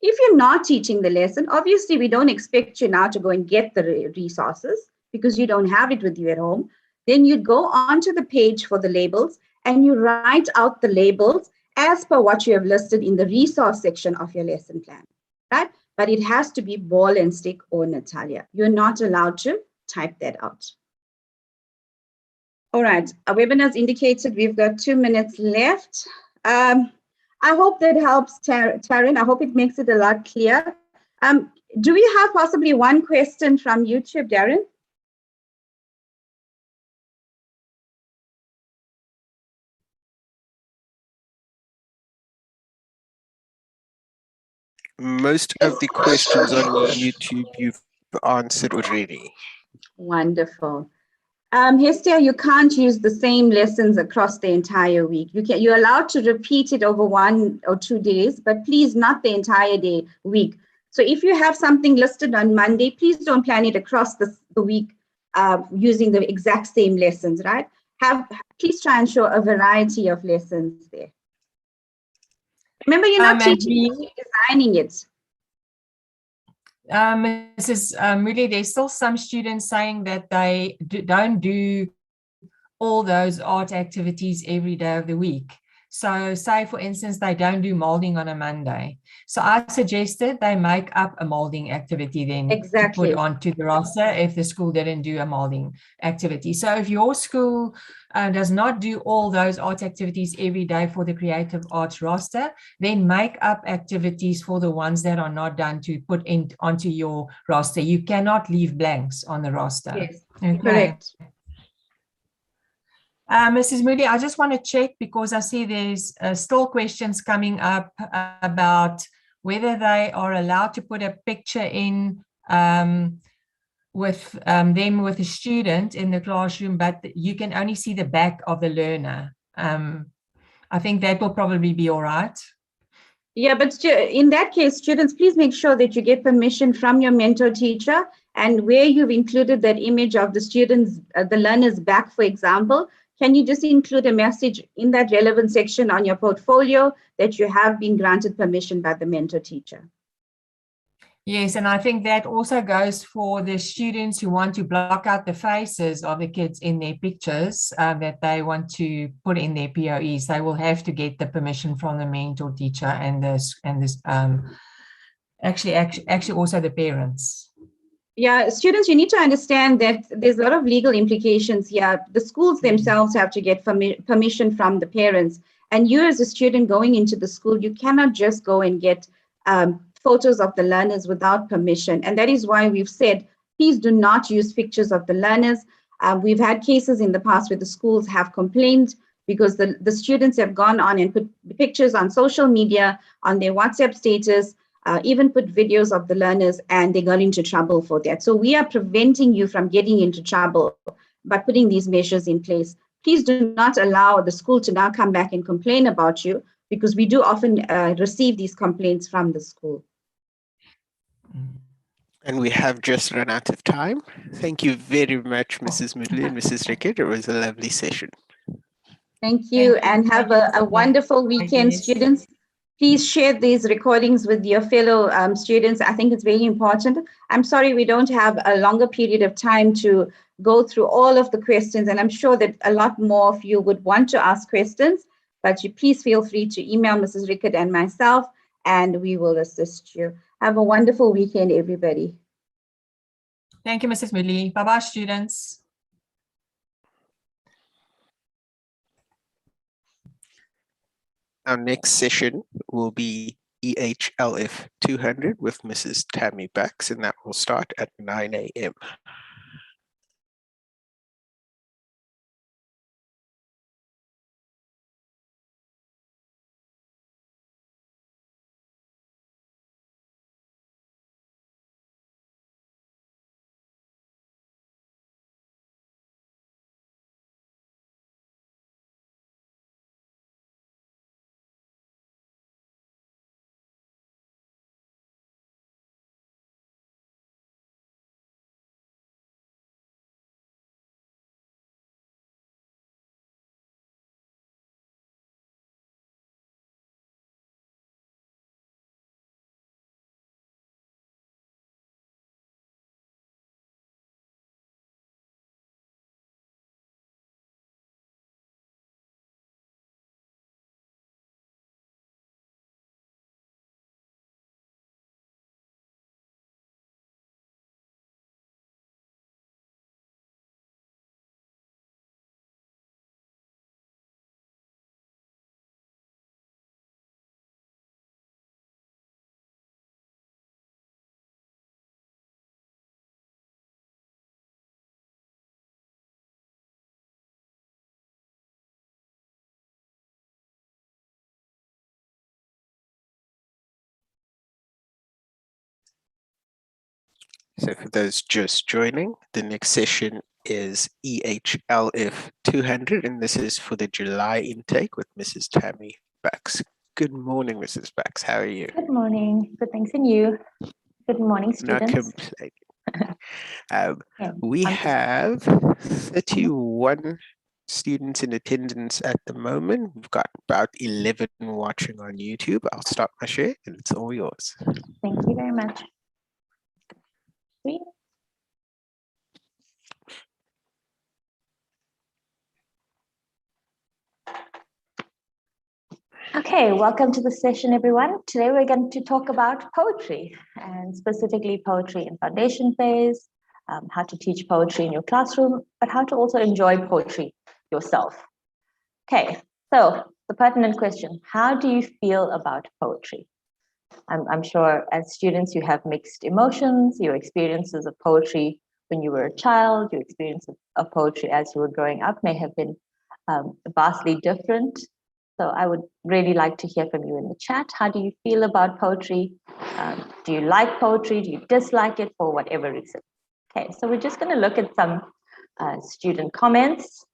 If you're not teaching the lesson, obviously we don't expect you now to go and get the resources because you don't have it with you at home. Then you go onto the page for the labels and you write out the labels as per what you have listed in the resource section of your lesson plan, right? But it has to be ball and stick or Natalia. You're not allowed to type that out. All right, our webinar's indicated we've got 2 minutes left. I hope that helps, Taryn. I hope it makes it a lot clearer. Do we have possibly one question from YouTube, Darren? Most of the questions on YouTube you've answered already. Wonderful. Hestia, you can't use the same lessons across the entire week. You're allowed to repeat it over 1 or 2 days, but please not the entire week. So if you have something listed on Monday, please don't plan it across the week using the exact same lessons, right? Please try and show a variety of lessons there. Remember, you're not teaching, you're designing it. Mrs. Moody, there's still some students saying that they don't do all those art activities every day of the week. So say, for instance, they don't do molding on a Monday. So I suggested they make up a molding activity then to put onto the roster if the school didn't do a molding activity. So if your school does not do all those art activities every day for the creative arts roster, then make up activities for the ones that are not done to put onto your roster. You cannot leave blanks on the roster. Yes, okay. Correct. Mrs. Moody, I just want to check because I see there's still questions coming up about whether they are allowed to put a picture in with them with a student in the classroom, but you can only see the back of the learner. I think that will probably be all right. Yeah, but in that case, students, please make sure that you get permission from your mentor teacher, and where you've included that image of the students, the learner's back, for example, can you just include a message in that relevant section on your portfolio that you have been granted permission by the mentor teacher? Yes, and I think that also goes for the students who want to block out the faces of the kids in their pictures that they want to put in their POEs. They will have to get the permission from the mentor teacher and actually also the parents. Yeah, students, you need to understand that there's a lot of legal implications here. The schools themselves have to get permission from the parents. And you as a student going into the school, you cannot just go and get photos of the learners without permission. And that is why we've said, please do not use pictures of the learners. We've had cases in the past where the schools have complained because the students have gone on and put pictures on social media, on their WhatsApp status, even put videos of the learners, and they got into trouble for that. So we are preventing you from getting into trouble by putting these measures in place. Please do not allow the school to now come back and complain about you, because we do often receive these complaints from the school. And we have just run out of time. Thank you very much, Mrs. Moodley and Mrs. Rickett. It was a lovely session. Thank you, and have a wonderful weekend, students. Please share these recordings with your fellow students. I think it's very important. I'm sorry we don't have a longer period of time to go through all of the questions, and I'm sure that a lot more of you would want to ask questions, but you please feel free to email Mrs. Rickett and myself, and we will assist you. Have a wonderful weekend, everybody. Thank you, Mrs. Moodley. Bye-bye, students. Our next session will be EHLF 200 with Mrs. Tammy Bax, and that will start at 9 a.m. So for those just joining, the next session is EHLF 200, and this is for the July intake with Mrs. Tammy Bax. Good morning, Mrs. Bax. How are you? Good morning. Good, thanks. And you? Good morning, Not students. complaining. Yeah, We I'm just- have 31 students in attendance at the moment. We've got about 11 watching on YouTube. I'll stop my share and it's all yours. Thank you very much. Okay, welcome to the session, everyone. Today we're going to talk about poetry, and specifically poetry in foundation phase, how to teach poetry in your classroom, but how to also enjoy poetry yourself. Okay, so the pertinent question, how do you feel about poetry? I'm sure as students you have mixed emotions, your experiences of poetry when you were a child, your experience of poetry as you were growing up may have been vastly different. So I would really like to hear from you in the chat. How do you feel about poetry? Do you like poetry? Do you dislike it for whatever reason? Okay, so we're just going to look at some student comments.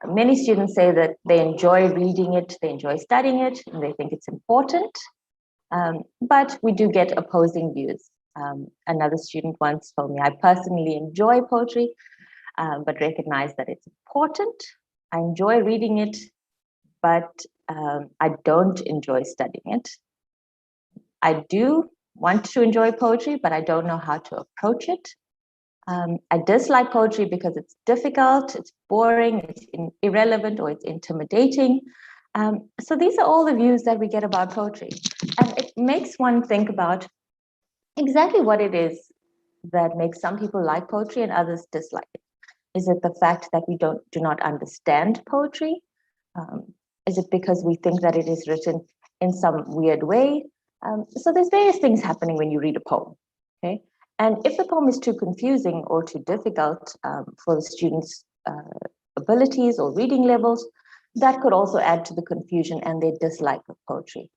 Many students say that they enjoy reading it, they enjoy studying it, and they think it's important. But we do get opposing views. Another student once told me, I personally enjoy poetry, but recognize that it's important. I enjoy reading it, but I don't enjoy studying it. I do want to enjoy poetry, but I don't know how to approach it. I dislike poetry because it's difficult, it's boring, it's irrelevant, or it's intimidating. So these are all the views that we get about poetry. And it makes one think about exactly what it is that makes some people like poetry and others dislike it. Is it the fact that we do not understand poetry? Is it because we think that it is written in some weird way? So there's various things happening when you read a poem, okay? And if the poem is too confusing or too difficult for the students' abilities or reading levels, that could also add to the confusion and their dislike of poetry.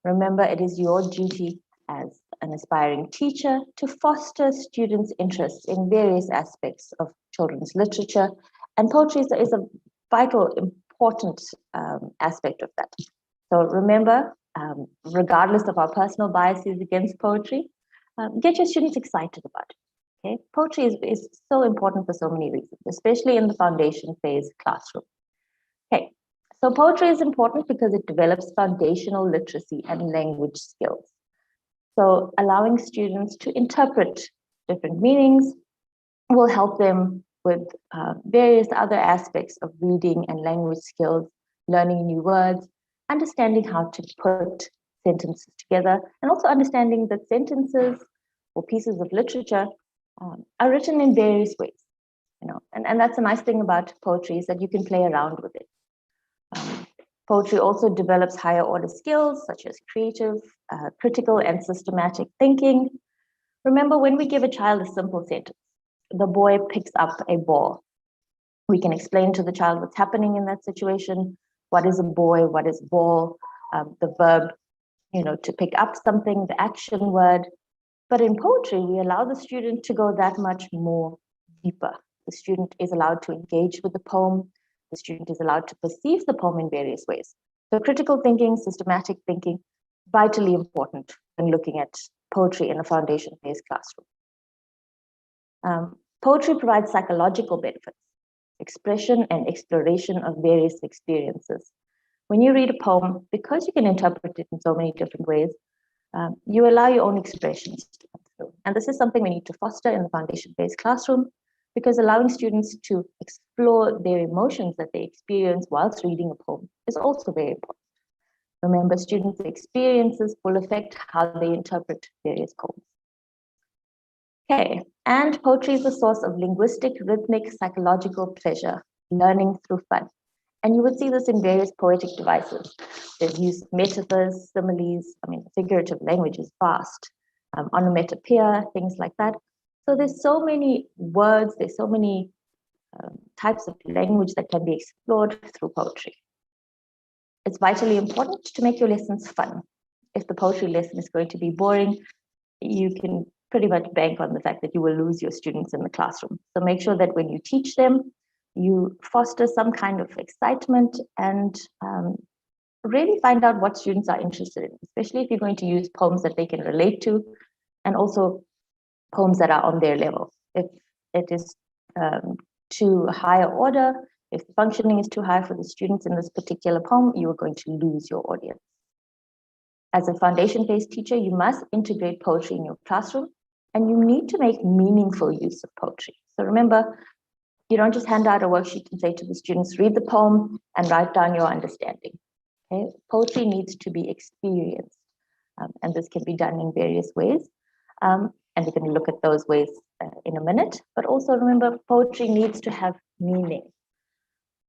Remember, it is your duty as an aspiring teacher to foster students' interests in various aspects of children's literature, and poetry is a vital, important aspect of that. So remember, regardless of our personal biases against poetry, get your students excited about it. Okay, poetry is so important for so many reasons, especially in the foundation phase classroom. Okay, so poetry is important because it develops foundational literacy and language skills. So allowing students to interpret different meanings will help them with various other aspects of reading and language skills, learning new words, understanding how to put sentences together, and also understanding that sentences or pieces of literature are written in various ways. And that's a nice thing about poetry, is that you can play around with it. Poetry also develops higher order skills such as creative, critical, and systematic thinking. Remember, when we give a child a simple sentence, the boy picks up a ball. We can explain to the child what's happening in that situation. What is a boy? What is ball? The verb, to pick up something, the action word. But in poetry, we allow the student to go that much more deeper. The student is allowed to engage with the poem. The student is allowed to perceive the poem in various ways. So critical thinking, systematic thinking, vitally important when looking at poetry in a foundation phase classroom. Poetry provides psychological benefits, expression and exploration of various experiences. When you read a poem, because you can interpret it in so many different ways, you allow your own expressions to come through. And this is something we need to foster in the foundation phase classroom, because allowing students to explore their emotions that they experience whilst reading a poem is also very important. Remember, students' experiences will affect how they interpret various poems. Okay, and poetry is a source of linguistic, rhythmic, psychological pleasure, learning through fun. And you would see this in various poetic devices. There's use of metaphors, similes. Figurative language is vast. Onomatopoeia, things like that. So there's so many words, there's so many types of language that can be explored through poetry. It's vitally important to make your lessons fun. If the poetry lesson is going to be boring, you can pretty much bank on the fact that you will lose your students in the classroom. So make sure that when you teach them, you foster some kind of excitement and really find out what students are interested in, especially if you're going to use poems that they can relate to, and also poems that are on their level. If it is too higher order, if the functioning is too high for the students in this particular poem, you are going to lose your audience. As a foundation-based teacher, you must integrate poetry in your classroom, and you need to make meaningful use of poetry. So remember, you don't just hand out a worksheet and say to the students, read the poem and write down your understanding. Okay? Poetry needs to be experienced, and this can be done in various ways. And we're going to look at those ways in a minute. But also remember, poetry needs to have meaning.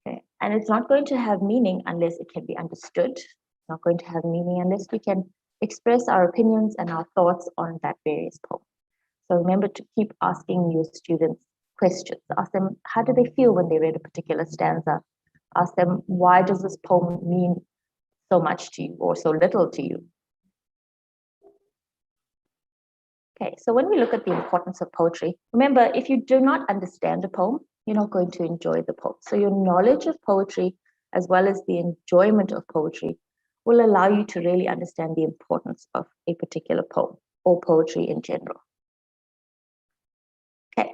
Okay? And it's not going to have meaning unless it can be understood. It's not going to have meaning unless we can express our opinions and our thoughts on that various poem. So remember to keep asking your students questions. Ask them, how do they feel when they read a particular stanza? Ask them, why does this poem mean so much to you or so little to you? Okay, so when we look at the importance of poetry, remember, if you do not understand a poem, you're not going to enjoy the poem. So your knowledge of poetry, as well as the enjoyment of poetry, will allow you to really understand the importance of a particular poem or poetry in general. Okay,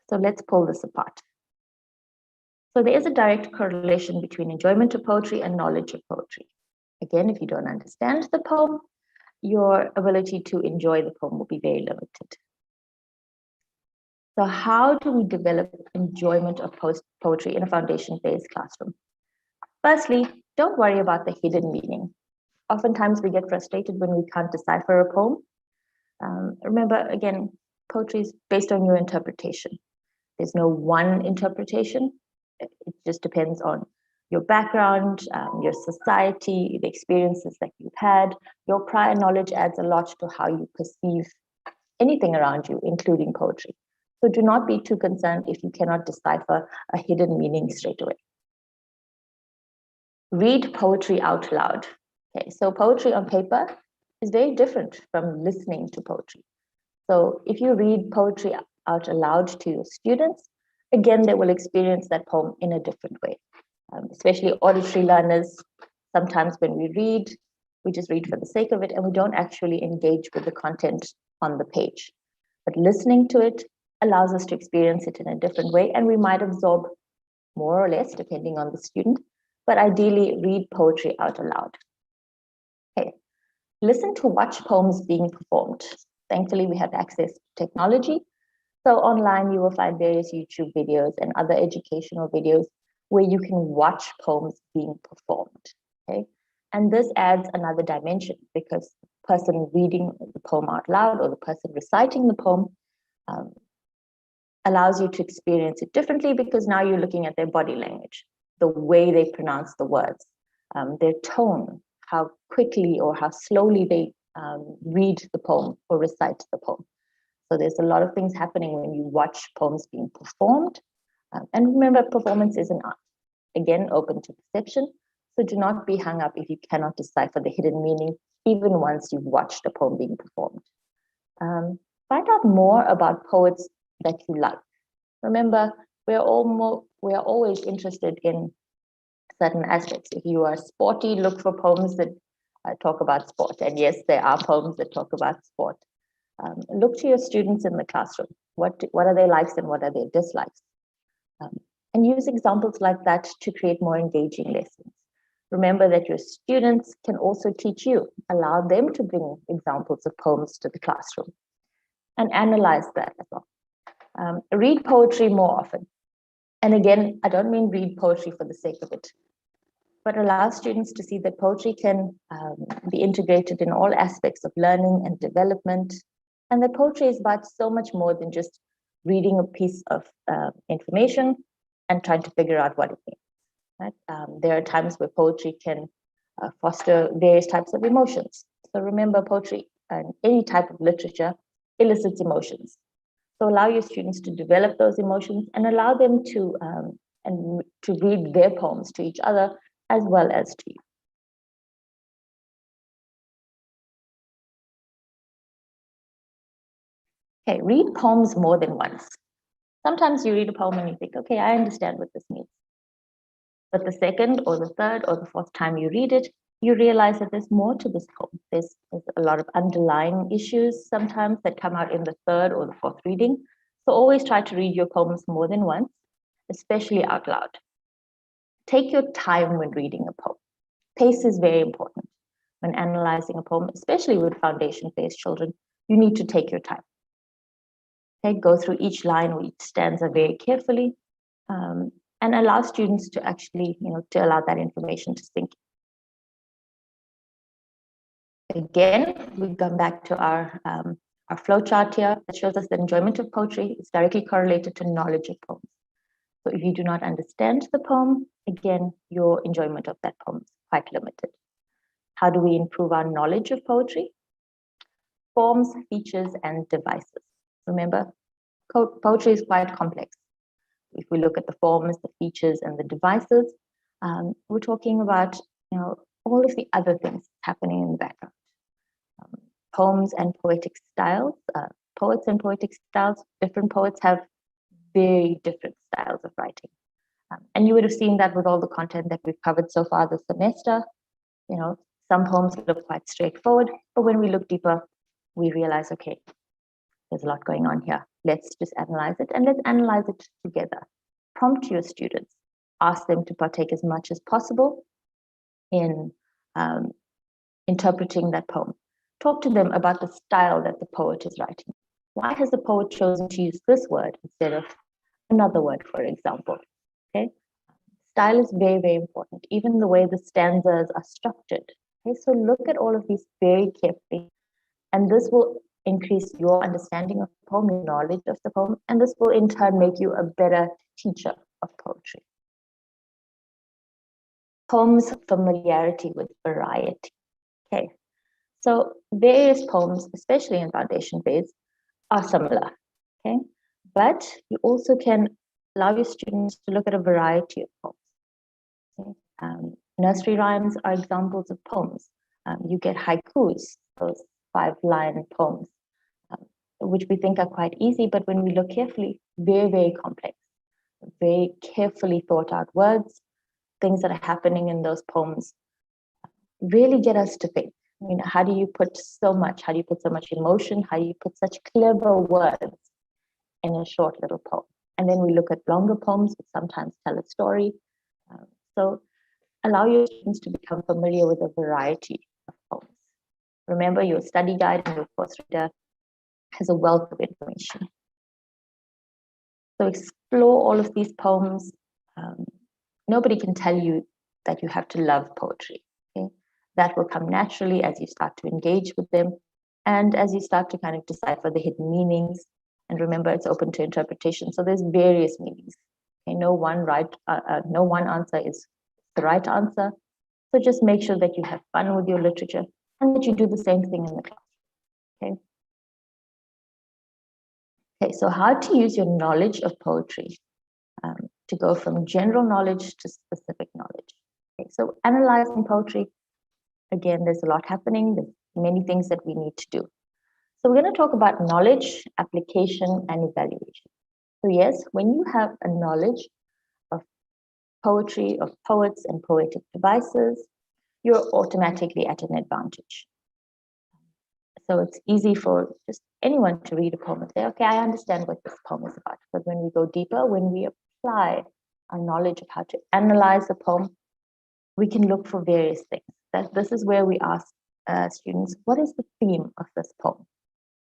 so let's pull this apart. So there is a direct correlation between enjoyment of poetry and knowledge of poetry. Again, if you don't understand the poem, your ability to enjoy the poem will be very limited. So how do we develop enjoyment of poetry in a foundation-based classroom? Firstly, don't worry about the hidden meaning. Oftentimes we get frustrated when we can't decipher a poem. Remember, again, poetry is based on your interpretation. There's no one interpretation. It just depends on your background, your society, the experiences that you've had. Your prior knowledge adds a lot to how you perceive anything around you, including poetry. So do not be too concerned if you cannot decipher a hidden meaning straight away. Read poetry out loud. Okay, so poetry on paper is very different from listening to poetry. So if you read poetry out aloud to your students, again, they will experience that poem in a different way. Especially auditory learners, sometimes when we read, we just read for the sake of it and we don't actually engage with the content on the page. But listening to it allows us to experience it in a different way, and we might absorb more or less depending on the student, but ideally read poetry out aloud. Okay, listen to watch poems being performed. Thankfully, we have access to technology. So online, you will find various YouTube videos and other educational videos where you can watch poems being performed, okay? And this adds another dimension because the person reading the poem out loud or the person reciting the poem allows you to experience it differently because now you're looking at their body language, the way they pronounce the words, their tone, how quickly or how slowly they read the poem or recite the poem. So there's a lot of things happening when you watch poems being performed. And remember, performance is an art, again, open to perception. So do not be hung up if you cannot decipher the hidden meaning, even once you've watched a poem being performed. Find out more about poets that you like. Remember, we are always interested in certain aspects. If you are sporty, look for poems that talk about sport. And yes, there are poems that talk about sport. Look to your students in the classroom. What are their likes and what are their dislikes? And use examples like that to create more engaging lessons. Remember that your students can also teach you. Allow them to bring examples of poems to the classroom and analyze that as well. Read poetry more often. And again, I don't mean read poetry for the sake of it, but allow students to see that poetry can be integrated in all aspects of learning and development. And that poetry is about so much more than just reading a piece of information and trying to figure out what it means. Right? There are times where poetry can foster various types of emotions. So remember, poetry and any type of literature elicits emotions. So allow your students to develop those emotions and allow them to read their poems to each other as well as to you. Okay, read poems more than once. Sometimes you read a poem and you think, okay, I understand what this means. But the second or the third or the fourth time you read it, you realize that there's more to this poem. There's a lot of underlying issues sometimes that come out in the third or the fourth reading. So always try to read your poems more than once, especially out loud. Take your time when reading a poem. Pace is very important. When analyzing a poem, especially with foundation-phase children, you need to take your time. Okay, go through each line or each stanza very carefully, and allow students to actually, to allow that information to sink in. Again, we come back to our flow chart here that shows us that enjoyment of poetry is directly correlated to knowledge of poems. So if you do not understand the poem, again, your enjoyment of that poem is quite limited. How do we improve our knowledge of poetry? Forms, features, and devices. Remember, poetry is quite complex. If we look at the forms, the features, and the devices, we're talking about all of the other things happening in the background. Poems and poetic styles. Poets and poetic styles. Different poets have very different styles of writing, and you would have seen that with all the content that we've covered so far this semester. Some poems look quite straightforward, but when we look deeper, we realize, okay, there's a lot going on here. Let's just analyze it, and let's analyze it together. Prompt your students. Ask them to partake as much as possible in interpreting that poem. Talk to them about the style that the poet is writing. Why has the poet chosen to use this word instead of another word, for example? Okay, style is very, very important. Even the way the stanzas are structured. Okay, so look at all of these very carefully, and this will increase your understanding of the poem, your knowledge of the poem, and this will in turn make you a better teacher of poetry. Poems, familiarity with variety. Okay, so various poems, especially in foundation phase, are similar. Okay, but you also can allow your students to look at a variety of poems. Okay? Nursery rhymes are examples of poems. You get haikus, those 5-line poems, which we think are quite easy, but when we look carefully, very, very complex, very carefully thought out words, things that are happening in those poems really get us to think. How do you put so much emotion? How do you put such clever words in a short little poem? And then we look at longer poems, which sometimes tell a story. So allow your students to become familiar with a variety of poems. Remember, your study guide and your course reader has a wealth of information. So explore all of these poems. Nobody can tell you that you have to love poetry. Okay? That will come naturally as you start to engage with them and as you start to kind of decipher the hidden meanings. And remember, it's open to interpretation. So there's various meanings. Okay? No one answer is the right answer. So just make sure that you have fun with your literature and that you do the same thing in the class. Okay. Okay, so how to use your knowledge of poetry to go from general knowledge to specific knowledge. Okay, so analyzing poetry, again, there's a lot happening. There's many things that we need to do. So we're going to talk about knowledge, application, and evaluation. So yes, when you have a knowledge of poetry, of poets and poetic devices, you're automatically at an advantage. So it's easy for just anyone to read a poem and say, okay, I understand what this poem is about. But when we go deeper, when we apply our knowledge of how to analyze a poem, we can look for various things. This is where we ask students, what is the theme of this poem?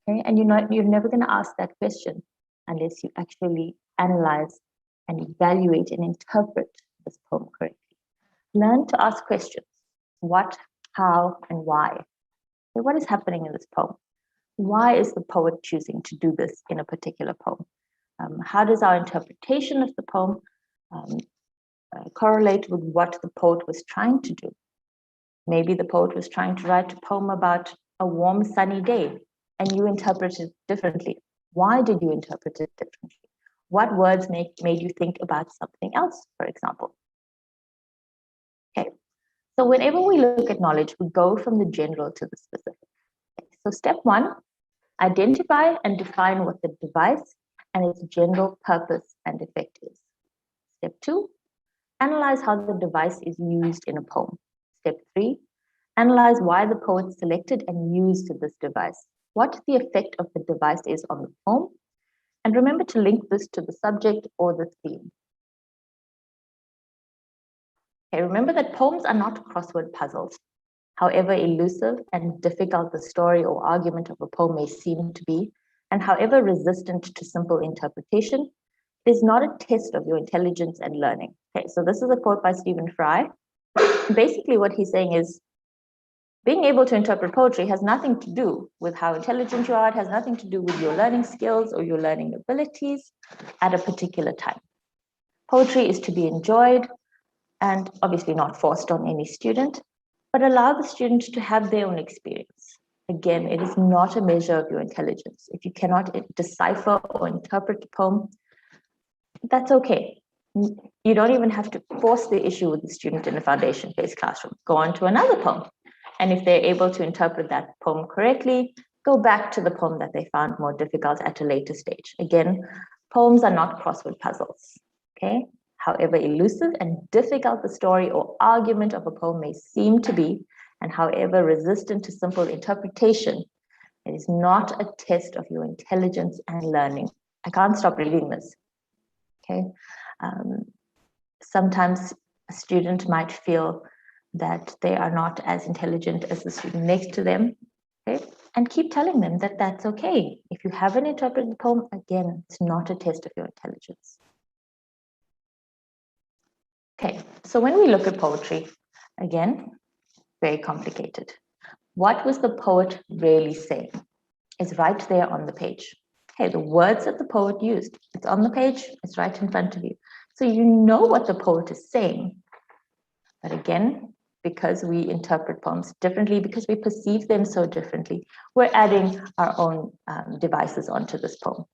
Okay? And you're never going to ask that question unless you actually analyze and evaluate and interpret this poem correctly. Learn to ask questions. What, how, and why? Okay, what is happening in this poem? Why is the poet choosing to do this in a particular poem? How does our interpretation of the poem correlate with what the poet was trying to do? Maybe the poet was trying to write a poem about a warm, sunny day, and you interpreted it differently. Why did you interpret it differently? What words made you think about something else, for example? Okay, so whenever we look at knowledge, we go from the general to the specific. Okay, so step one, Identify and define what the device and its general purpose and effect is. Step 2, analyze how the device is used in a poem. Step 3, analyze why the poet selected and used this device, what the effect of the device is on the poem, and remember to link this to the subject or the theme. Okay, remember that poems are not crossword puzzles. However elusive and difficult the story or argument of a poem may seem to be, and however resistant to simple interpretation, it is not a test of your intelligence and learning. Okay, so this is a quote by Stephen Fry. Basically, what he's saying is, being able to interpret poetry has nothing to do with how intelligent you are. It has nothing to do with your learning skills or your learning abilities at a particular time. Poetry is to be enjoyed and obviously not forced on any student, but allow the student to have their own experience. Again, it is not a measure of your intelligence. If you cannot decipher or interpret a poem, that's okay. You don't even have to force the issue with the student in a foundation-based classroom. Go on to another poem. And if they're able to interpret that poem correctly, go back to the poem that they found more difficult at a later stage. Again, poems are not crossword puzzles, okay? However elusive and difficult the story or argument of a poem may seem to be, and however resistant to simple interpretation, it is not a test of your intelligence and learning. I can't stop reading this, okay? Sometimes a student might feel that they are not as intelligent as the student next to them, okay? And keep telling them that that's okay. If you haven't interpreted the poem, again, it's not a test of your intelligence. Okay, so when we look at poetry, again, very complicated. What was the poet really saying? It's right there on the page. Okay, the words that the poet used, it's on the page, it's right in front of you. So you know what the poet is saying. But again, because we interpret poems differently, because we perceive them so differently, we're adding our own devices onto this poem.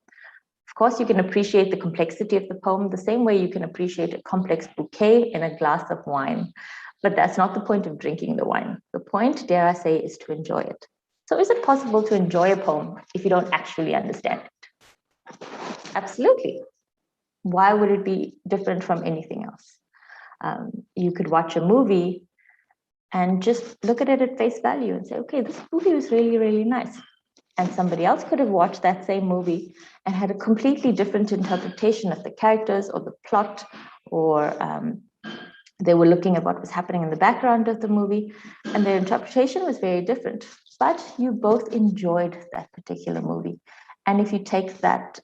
Of course, you can appreciate the complexity of the poem the same way you can appreciate a complex bouquet in a glass of wine, but that's not the point of drinking the wine. The point, dare I say, is to enjoy it. So is it possible to enjoy a poem if you don't actually understand it? Absolutely. Why would it be different from anything else? You could watch a movie and just look at it at face value and say, okay, this movie was really, really nice. And somebody else could have watched that same movie and had a completely different interpretation of the characters or the plot, or they were looking at what was happening in the background of the movie, and their interpretation was very different. But you both enjoyed that particular movie. And if you take that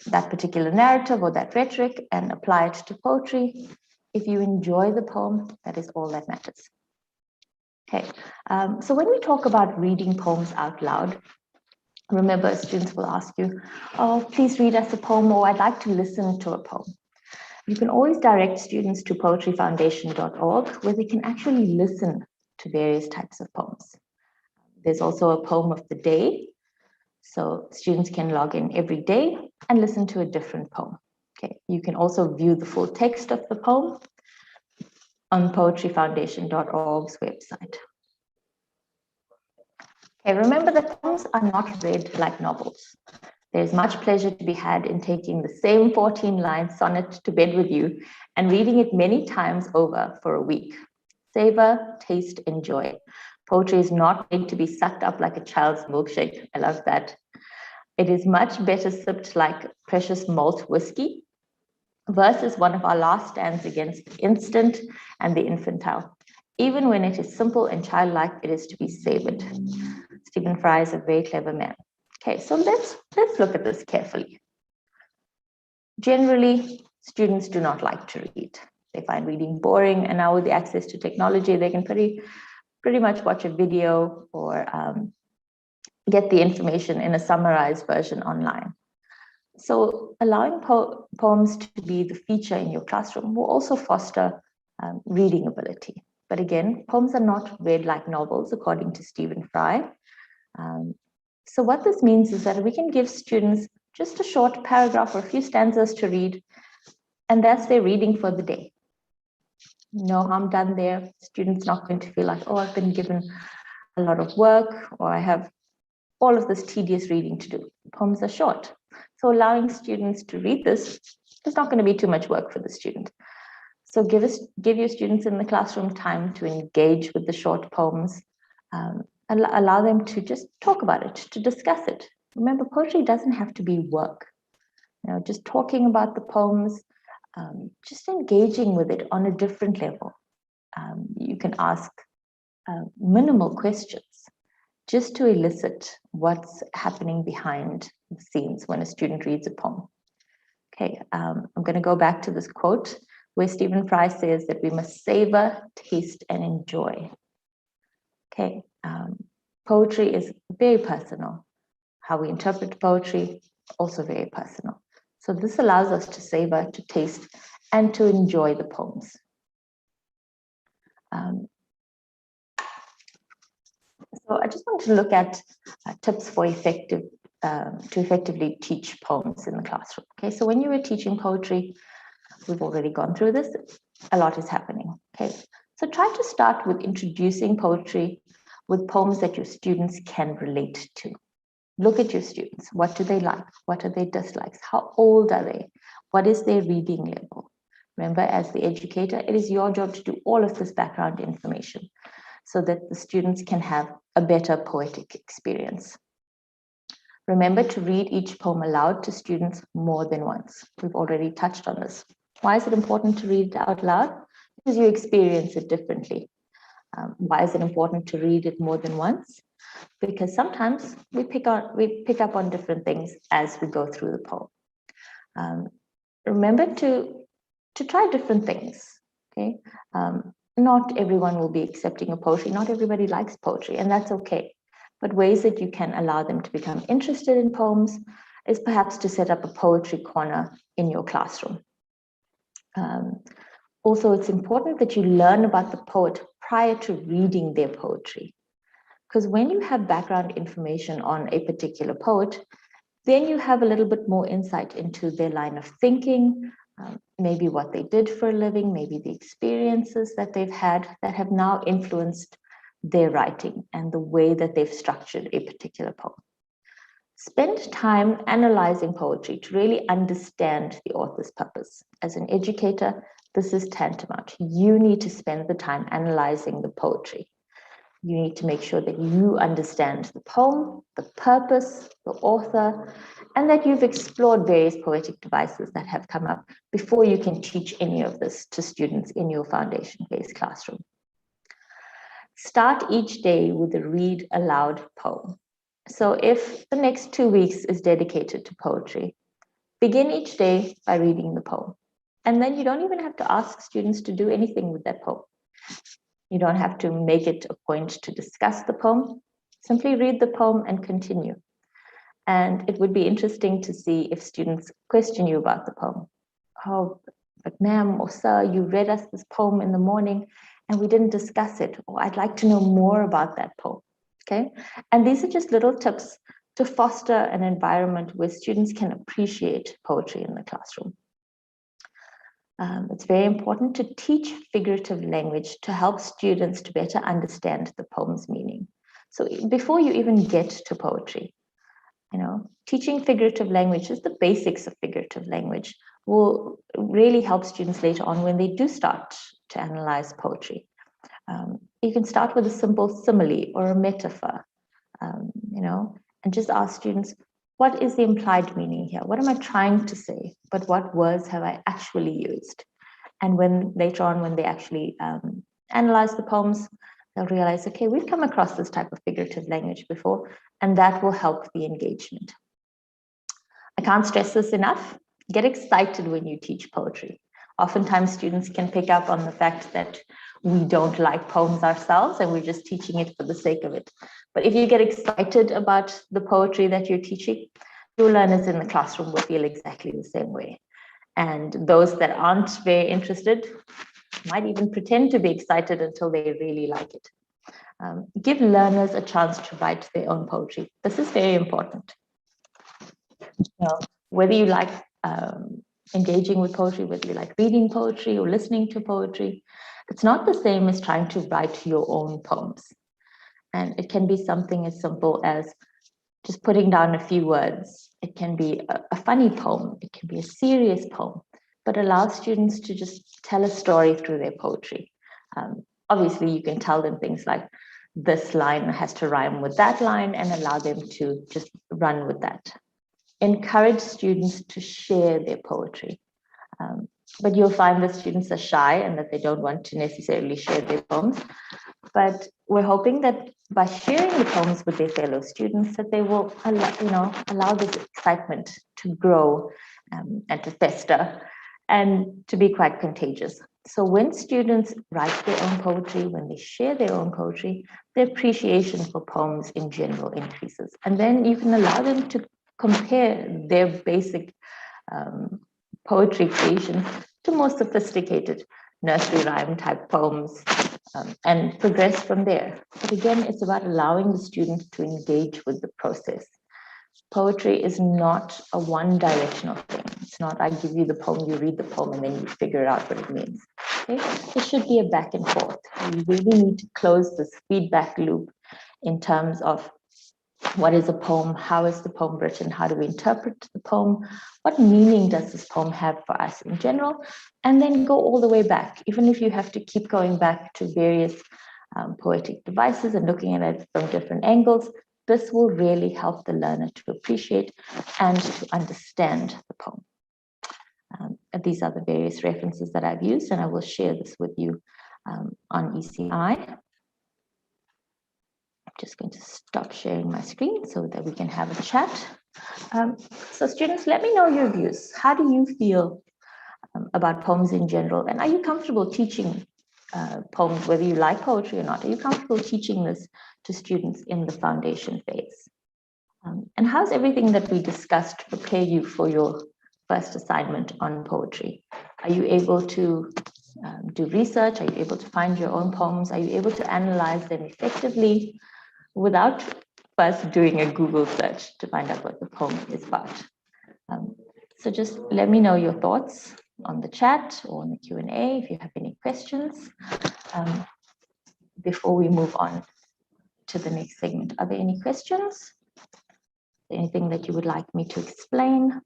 that particular narrative or that rhetoric and apply it to poetry, if you enjoy the poem, that is all that matters. Okay, so when we talk about reading poems out loud, remember, students will ask you, oh, please read us a poem, or I'd like to listen to a poem. You can always direct students to poetryfoundation.org, where they can actually listen to various types of poems. There's also a poem of the day, so students can log in every day and listen to a different poem. Okay, you can also view the full text of the poem on poetryfoundation.org's website. Okay, remember that poems are not read like novels. There's much pleasure to be had in taking the same 14-line sonnet to bed with you and reading it many times over for a week. Savor, taste, enjoy. Poetry is not made to be sucked up like a child's milkshake. I love that. It is much better sipped like precious malt whiskey. Verse is one of our last stands against the instant and the infantile. Even when it is simple and childlike, it is to be savored. Stephen Fry is a very clever man. Okay, so let's look at this carefully. Generally, students do not like to read. They find reading boring, and now with the access to technology, they can pretty much watch a video or get the information in a summarized version online. So allowing poems to be the feature in your classroom will also foster reading ability. But again, poems are not read like novels, according to Stephen Fry. So what this means is that we can give students just a short paragraph or a few stanzas to read, and that's their reading for the day. No harm done there. Students not going to feel like, oh, I've been given a lot of work, or I have all of this tedious reading to do. Poems are short. So allowing students to read this is not going to be too much work for the student. So give your students in the classroom time to engage with the short poems, allow them to just talk about it, to discuss it. Remember, poetry doesn't have to be work. You know, just talking about the poems, just engaging with it on a different level. You can ask minimal questions just to elicit what's happening behind the scenes when a student reads a poem. Okay, I'm going to go back to this quote where Stephen Fry says that we must savor, taste, and enjoy. Okay, poetry is very personal. How we interpret poetry, also very personal. So this allows us to savor, to taste, and to enjoy the poems. So I just want to look at tips for to effectively teach poems in the classroom. Okay, so when you are teaching poetry, we've already gone through this, a lot is happening. Okay, so try to start with introducing poetry with poems that your students can relate to. Look at your students. What do they like? What are their dislikes? How old are they? What is their reading level? Remember, as the educator, it is your job to do all of this background information so that the students can have a better poetic experience. Remember to read each poem aloud to students more than once. We've already touched on this. Why is it important to read it out loud? Because you experience it differently. Why is it important to read it more than once? Because sometimes we pick up on different things as we go through the poem. Remember to try different things. Okay, not everyone will be accepting of poetry. Not everybody likes poetry, and that's okay. But ways that you can allow them to become interested in poems is perhaps to set up a poetry corner in your classroom. Also, it's important that you learn about the poet prior to reading their poetry. Because when you have background information on a particular poet, then you have a little bit more insight into their line of thinking, maybe what they did for a living, maybe the experiences that they've had that have now influenced their writing and the way that they've structured a particular poem. Spend time analyzing poetry to really understand the author's purpose. As an educator, this is tantamount. You need to spend the time analyzing the poetry. You need to make sure that you understand the poem, the purpose, the author, and that you've explored various poetic devices that have come up before you can teach any of this to students in your foundation-based classroom. Start each day with a read aloud poem. So if the next 2 weeks is dedicated to poetry, begin each day by reading the poem. And then you don't even have to ask students to do anything with that poem. You don't have to make it a point to discuss the poem. Simply read the poem and continue. And it would be interesting to see if students question you about the poem. Oh, but ma'am or sir, you read us this poem in the morning and we didn't discuss it. Or I'd like to know more about that poem. Okay. And these are just little tips to foster an environment where students can appreciate poetry in the classroom. It's very important to teach figurative language to help students to better understand the poem's meaning. So before you even get to poetry, teaching figurative language is the basics of figurative language will really help students later on when they do start to analyze poetry. You can start with a simple simile or a metaphor, and just ask students, what is the implied meaning here? What am I trying to say? But what words have I actually used? And when later on, when they actually analyze the poems, they'll realize, okay, we've come across this type of figurative language before, and that will help the engagement. I can't stress this enough. Get excited when you teach poetry. Oftentimes students can pick up on the fact that we don't like poems ourselves and we're just teaching it for the sake of it. But if you get excited about the poetry that you're teaching, your learners in the classroom will feel exactly the same way. And those that aren't very interested might even pretend to be excited until they really like it. Give learners a chance to write their own poetry. This is very important. Whether you like engaging with poetry, whether you like reading poetry or listening to poetry, it's not the same as trying to write your own poems. And it can be something as simple as just putting down a few words. It can be a funny poem, it can be a serious poem, but allow students to just tell a story through their poetry. Obviously, you can tell them things like, this line has to rhyme with that line, and allow them to just run with that. Encourage students to share their poetry. But you'll find that students are shy and that they don't want to necessarily share their poems. But we're hoping that by sharing the poems with their fellow students, that they will allow this excitement to grow and to fester and to be quite contagious. So when students write their own poetry, when they share their own poetry, their appreciation for poems in general increases. And then you can allow them to compare their basic poetry creations to more sophisticated nursery rhyme type poems and progress from there. But again, it's about allowing the student to engage with the process. Poetry is not a one-directional thing. It's not I give you the poem, you read the poem, and then you figure out what it means. Okay? It should be a back and forth. You really need to close this feedback loop in terms of what is a poem, how is the poem written, how do we interpret the poem, what meaning does this poem have for us in general, and then go all the way back, even if you have to keep going back to various poetic devices and looking at it from different angles. This will really help the learner to appreciate and to understand the poem. These are the various references that I've used, and I will share this with you on ECI. Just going to stop sharing my screen so that we can have a chat. So students, let me know your views. How do you feel about poems in general? And are you comfortable teaching poems, whether you like poetry or not? Are you comfortable teaching this to students in the foundation phase? And how's everything that we discussed prepare you for your first assignment on poetry? Are you able to do research? Are you able to find your own poems? Are you able to analyze them effectively without first doing a Google search to find out what the poem is about? So just let me know your thoughts on the chat or on the Q&A if you have any questions before we move on to the next segment. Are there any questions? Anything that you would like me to explain?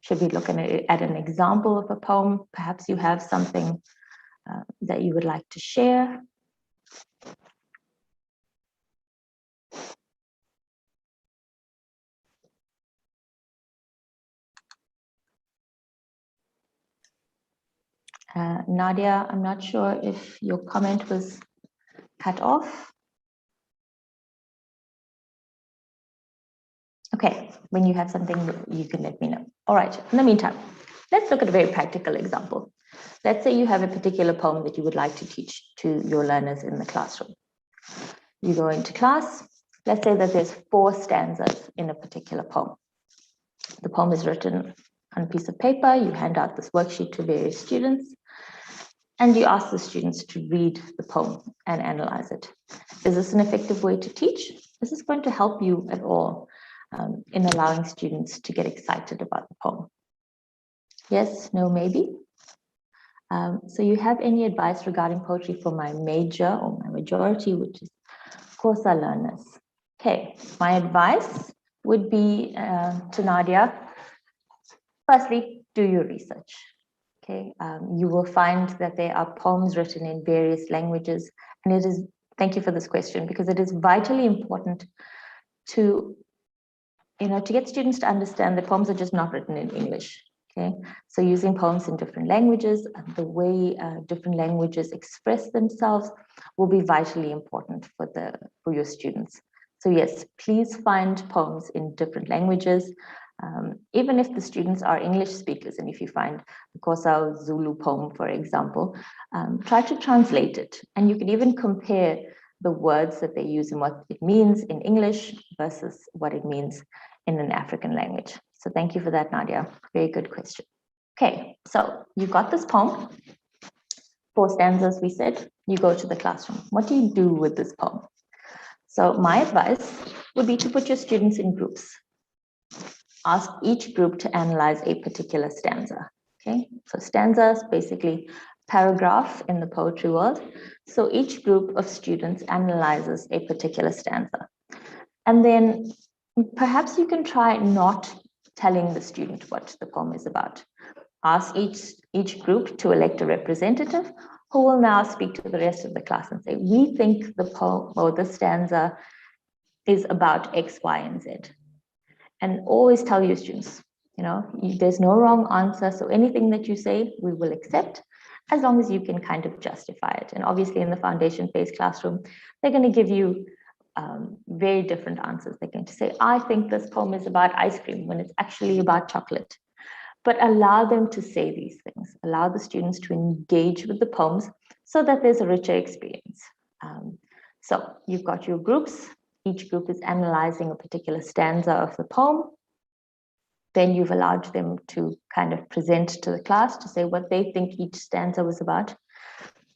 Should we look at an example of a poem? Perhaps you have something that you would like to share. Nadia, I'm not sure if your comment was cut off. Okay, when you have something, you can let me know. All right, in the meantime, let's look at a very practical example. Let's say you have a particular poem that you would like to teach to your learners in the classroom. You go into class. Let's say that there's 4 stanzas in a particular poem. The poem is written on a piece of paper. You hand out this worksheet to various students, and you ask the students to read the poem and analyze it. Is this an effective way to teach? Is this going to help you at all in allowing students to get excited about the poem? Yes, no, maybe. So you have any advice regarding poetry for my major or my majority, which is, of course, our learners? Okay, my advice would be to Nadia, firstly, do your research. Okay, you will find that there are poems written in various languages, and it is, thank you for this question, because it is vitally important to get students to understand that poems are just not written in English. Okay, so using poems in different languages and the way different languages express themselves will be vitally important for your students. So yes, please find poems in different languages. Even if the students are English speakers, and if you find the Xhosa Zulu poem, for example, try to translate it. And you can even compare the words that they use and what it means in English versus what it means in an African language. So thank you for that, Nadia. Very good question. Okay, so you got this poem, 4 stanzas, we said. You go to the classroom. What do you do with this poem? So my advice would be to put your students in groups. Ask each group to analyze a particular stanza. Okay, so stanzas basically paragraph in the poetry world. So each group of students analyzes a particular stanza. And then perhaps you can try not telling the student what the poem is about. Ask each group to elect a representative who will now speak to the rest of the class and say, we think the poem or the stanza is about X, Y, and Z. And always tell your students, there's no wrong answer. So anything that you say, we will accept, as long as you can kind of justify it. And obviously in the foundation phase classroom, they're going to give you very different answers. They're going to say, I think this poem is about ice cream when it's actually about chocolate. But allow them to say these things. Allow the students to engage with the poems so that there's a richer experience. So you've got your groups. Each group is analyzing a particular stanza of the poem. Then you've allowed them to kind of present to the class to say what they think each stanza was about.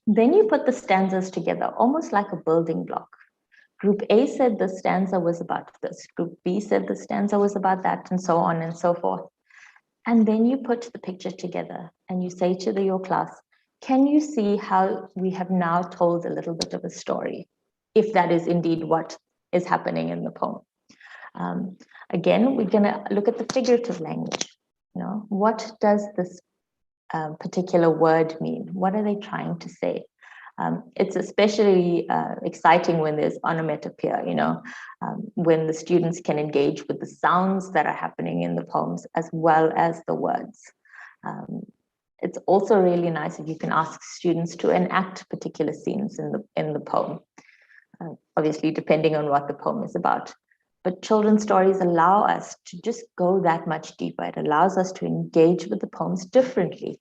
Then you put the stanzas together, almost like a building block. Group A said the stanza was about this. Group B said the stanza was about that, and so on and so forth. And then you put the picture together and you say to your class, can you see how we have now told a little bit of a story, if that is indeed what is happening in the poem? Again, we're going to look at the figurative language. What does this particular word mean? What are they trying to say? It's especially exciting when there's onomatopoeia, when the students can engage with the sounds that are happening in the poems as well as the words. It's also really nice if you can ask students to enact particular scenes in the poem, obviously depending on what the poem is about. But children's stories allow us to just go that much deeper. It allows us to engage with the poems differently.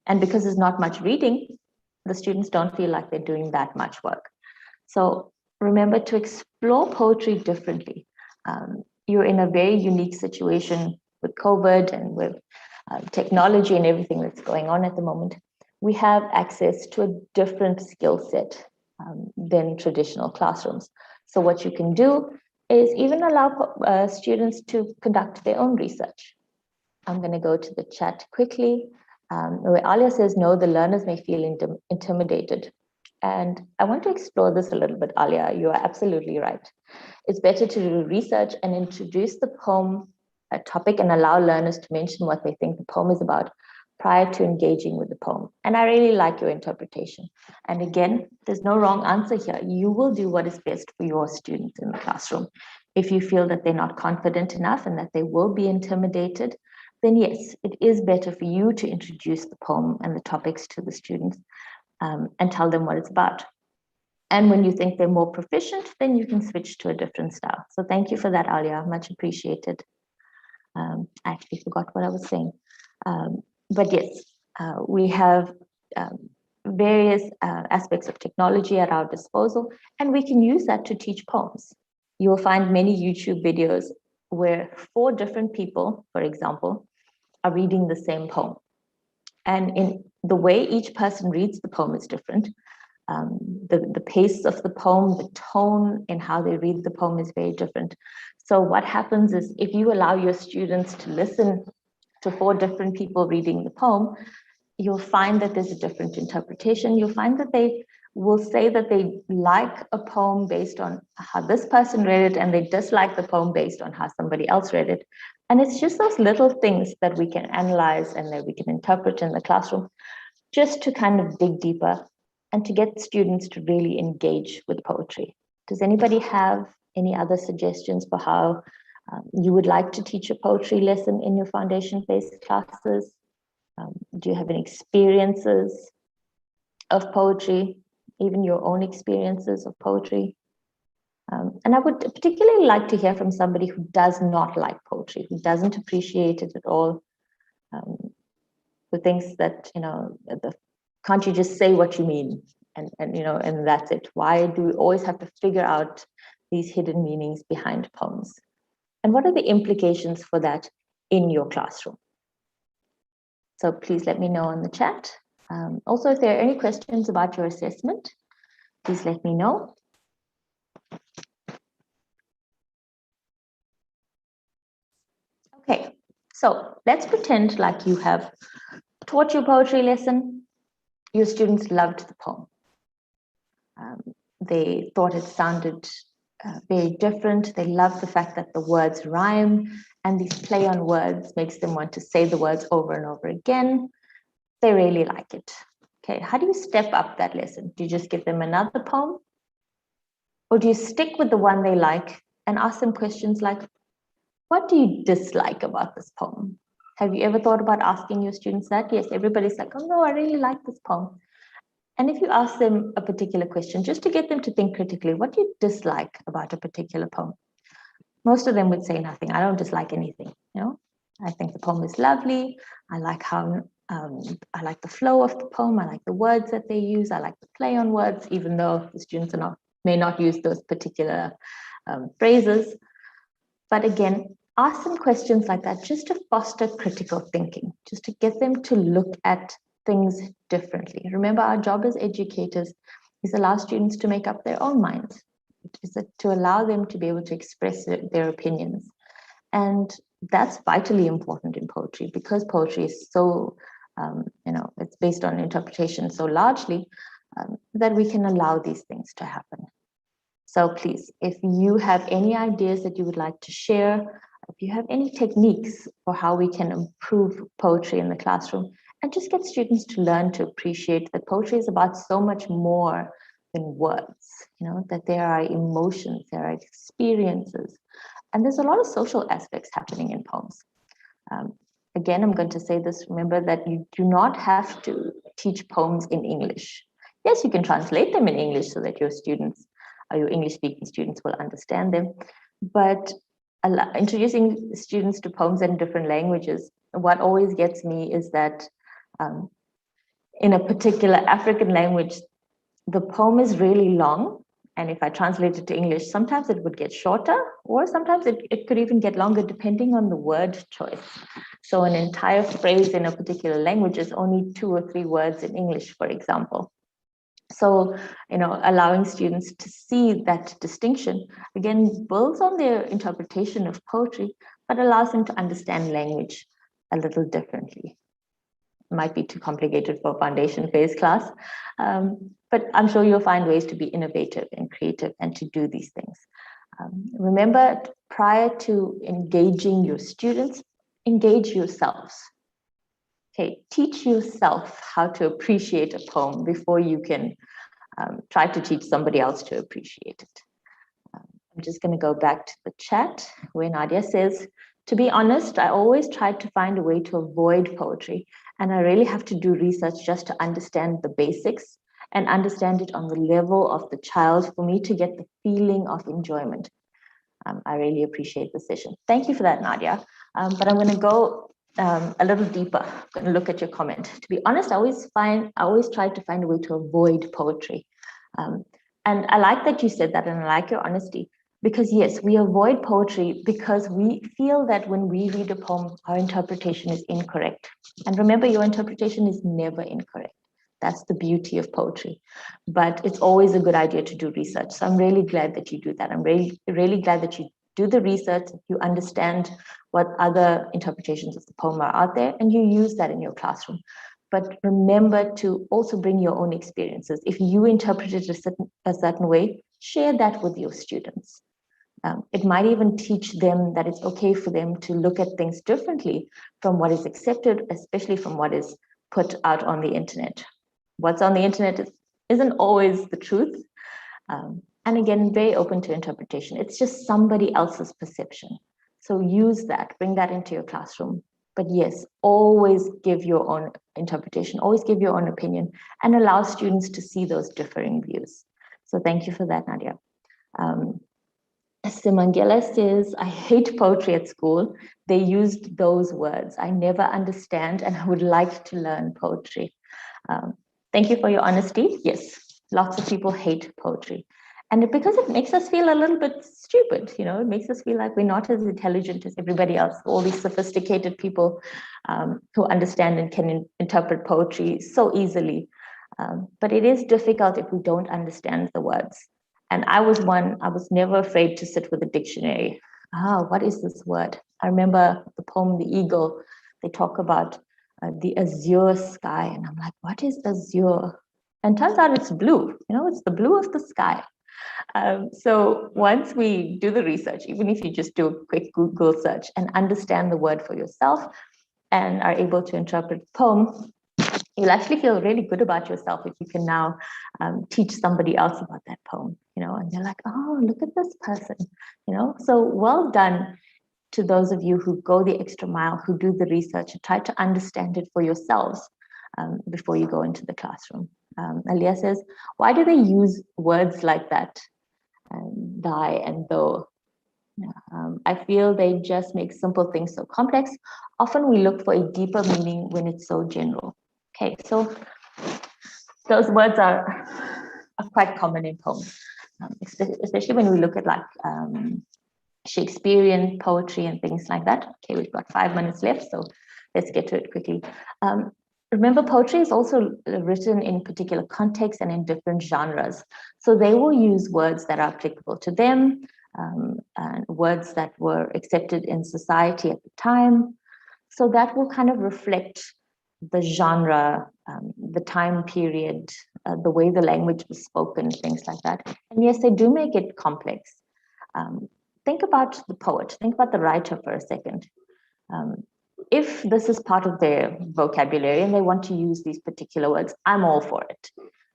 And because there's not much reading, the students don't feel like they're doing that much work. So remember to explore poetry differently. You're in a very unique situation with COVID and with technology and everything that's going on at the moment. We have access to a different skill set than traditional classrooms. So what you can do is even allow students to conduct their own research. I'm going to go to the chat quickly. Where Alia says, no, the learners may feel intimidated. And I want to explore this a little bit, Alia. You are absolutely right. It's better to do research and introduce the poem topic and allow learners to mention what they think the poem is about prior to engaging with the poem. And I really like your interpretation. And again, there's no wrong answer here. You will do what is best for your students in the classroom. If you feel that they're not confident enough and that they will be intimidated, then yes, it is better for you to introduce the poem and the topics to the students and tell them what it's about. And when you think they're more proficient, then you can switch to a different style. So thank you for that, Alia, much appreciated. I actually forgot what I was saying. But yes, we have various aspects of technology at our disposal, and we can use that to teach poems. You will find many YouTube videos where 4 different people, for example, are reading the same poem. And in the way each person reads the poem is different. The pace of the poem, the tone in how they read the poem is very different. So what happens is if you allow your students to listen to 4 different people reading the poem, you'll find that there's a different interpretation. You'll find that they will say that they like a poem based on how this person read it, and they dislike the poem based on how somebody else read it. And it's just those little things that we can analyze and that we can interpret in the classroom just to kind of dig deeper and to get students to really engage with poetry. Does anybody have any other suggestions for how you would like to teach a poetry lesson in your foundation-based classes? Do you have any experiences of poetry, even your own experiences of poetry? And I would particularly like to hear from somebody who does not like poetry, who doesn't appreciate it at all, who thinks that, can't you just say what you mean? And that's it. Why do we always have to figure out these hidden meanings behind poems? And what are the implications for that in your classroom? So please let me know in the chat. Also, if there are any questions about your assessment, please let me know. Okay, so let's pretend like you have taught your poetry lesson. Your students loved the poem. They thought it sounded very different. They love the fact that the words rhyme, and these play on words makes them want to say the words over and over again. They really like it. Okay, how do you step up that lesson? Do you just give them another poem? Or do you stick with the one they like and ask them questions like, what do you dislike about this poem? Have you ever thought about asking your students that? Yes, everybody's like, oh no, I really like this poem. And if you ask them a particular question, just to get them to think critically, what do you dislike about a particular poem? Most of them would say nothing. I don't dislike anything. You know, I think the poem is lovely. I like how I like the flow of the poem. I like the words that they use. I like the play on words, even though the students may not use those particular phrases. But again, ask them questions like that just to foster critical thinking, just to get them to look at things differently. Remember, our job as educators is allow students to make up their own minds. It is to allow them to be able to express their opinions. And that's vitally important in poetry, because poetry is so, it's based on interpretation so largely that we can allow these things to happen. So please, if you have any ideas that you would like to share, if you have any techniques for how we can improve poetry in the classroom, and just get students to learn to appreciate that poetry is about so much more than words, that there are emotions, there are experiences, and there's a lot of social aspects happening in poems. Again, I'm going to say this, remember that you do not have to teach poems in English. Yes, you can translate them in English so that your students, or your English-speaking students, will understand them, but introducing students to poems in different languages, what always gets me is that in a particular African language, the poem is really long, and if I translate it to English, sometimes it would get shorter, or sometimes it could even get longer depending on the word choice. So an entire phrase in a particular language is only 2 or 3 words in English, for example. So, allowing students to see that distinction, again, builds on their interpretation of poetry, but allows them to understand language a little differently. It might be too complicated for a foundation phase class, but I'm sure you'll find ways to be innovative and creative and to do these things. Remember, prior to engaging your students, engage yourselves. Okay, teach yourself how to appreciate a poem before you can try to teach somebody else to appreciate it. I'm just going to go back to the chat where Nadia says, to be honest, I always tried to find a way to avoid poetry, and I really have to do research just to understand the basics and understand it on the level of the child for me to get the feeling of enjoyment. I really appreciate the session. Thank you for that, Nadia. But I'm going to go a little deeper. I'm going to look at your comment. To be honest, I always try to find a way to avoid poetry. And I like that you said that, and I like your honesty, because yes, we avoid poetry because we feel that when we read a poem, our interpretation is incorrect. And remember, your interpretation is never incorrect. That's the beauty of poetry. But it's always a good idea to do research. So I'm really glad that you do that. I'm really, really glad that you do the research, you understand what other interpretations of the poem are out there, and you use that in your classroom. But remember to also bring your own experiences. If you interpret it a certain way, share that with your students. It might even teach them that it's okay for them to look at things differently from what is accepted, especially from what is put out on the internet. What's on the internet isn't always the truth. And again, very open to interpretation. It's just somebody else's perception. So use that, bring that into your classroom. But yes, always give your own interpretation, always give your own opinion, and allow students to see those differing views. So thank you for that, Nadia. Simangela says, I hate poetry at school. They used those words. I never understand, and I would like to learn poetry. Thank you for your honesty. Yes, lots of people hate poetry. And because it makes us feel a little bit stupid, it makes us feel like we're not as intelligent as everybody else, all these sophisticated people who understand and can interpret poetry so easily. But it is difficult if we don't understand the words. And I was never afraid to sit with a dictionary. What is this word? I remember the poem, The Eagle, they talk about the azure sky. And I'm like, what is azure? And turns out it's blue, it's the blue of the sky. So once we do the research, even if you just do a quick Google search and understand the word for yourself and are able to interpret the poem, you'll actually feel really good about yourself if you can now teach somebody else about that poem, and they're like, oh, look at this person, So well done to those of you who go the extra mile, who do the research and try to understand it for yourselves before you go into the classroom. Alia says, why do they use words like that? Die and though. I feel they just make simple things so complex. Often we look for a deeper meaning when it's so general. Okay, so those words are quite common in poems, especially when we look at like Shakespearean poetry and things like that. Okay, we've got 5 minutes left, so let's get to it quickly. Remember, poetry is also written in particular contexts and in different genres. So they will use words that are applicable to them, and words that were accepted in society at the time. So that will kind of reflect the genre, the time period, the way the language was spoken, things like that. And yes, they do make it complex. Think about the poet, think about the writer for a second. If this is part of their vocabulary and they want to use these particular words, I'm all for it.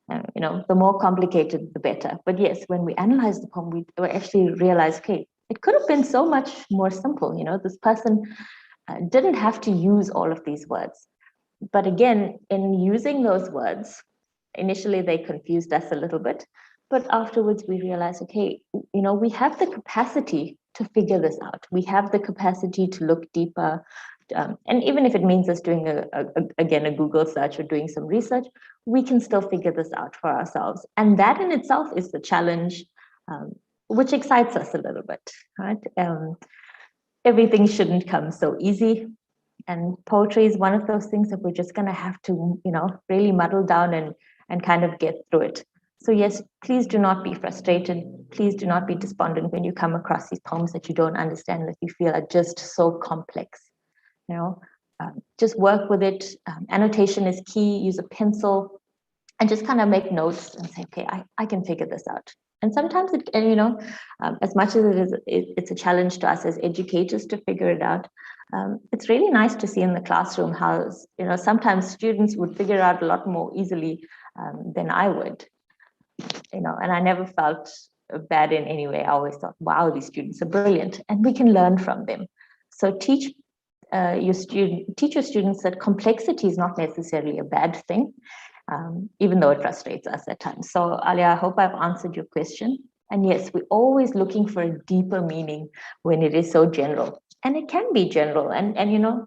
The more complicated, the better. But yes, when we analyze the poem, we actually realize, okay, it could have been so much more simple. This person didn't have to use all of these words. But again, in using those words, initially they confused us a little bit, but afterwards we realized, okay, we have the capacity to figure this out. We have the capacity to look deeper. And even if it means us doing again a Google search or doing some research, we can still figure this out for ourselves. And that in itself is the challenge, which excites us a little bit, right? Everything shouldn't come so easy. And poetry is one of those things that we're just going to have to, really muddle down and kind of get through it. So yes, please do not be frustrated. Please do not be despondent when you come across these poems that you don't understand, that you feel are just so complex. Just work with it. Annotation is key. Use a pencil and just kind of make notes and say, okay, I can figure this out. And sometimes as much as it's a challenge to us as educators to figure it out, it's really nice to see in the classroom how, sometimes students would figure out a lot more easily than I would, and I never felt bad in any way. I always thought, wow, these students are brilliant and we can learn from them. So teach your students that complexity is not necessarily a bad thing, even though it frustrates us at times. So Alia, I hope I've answered your question. And yes, we're always looking for a deeper meaning when it is so general. And it can be general, and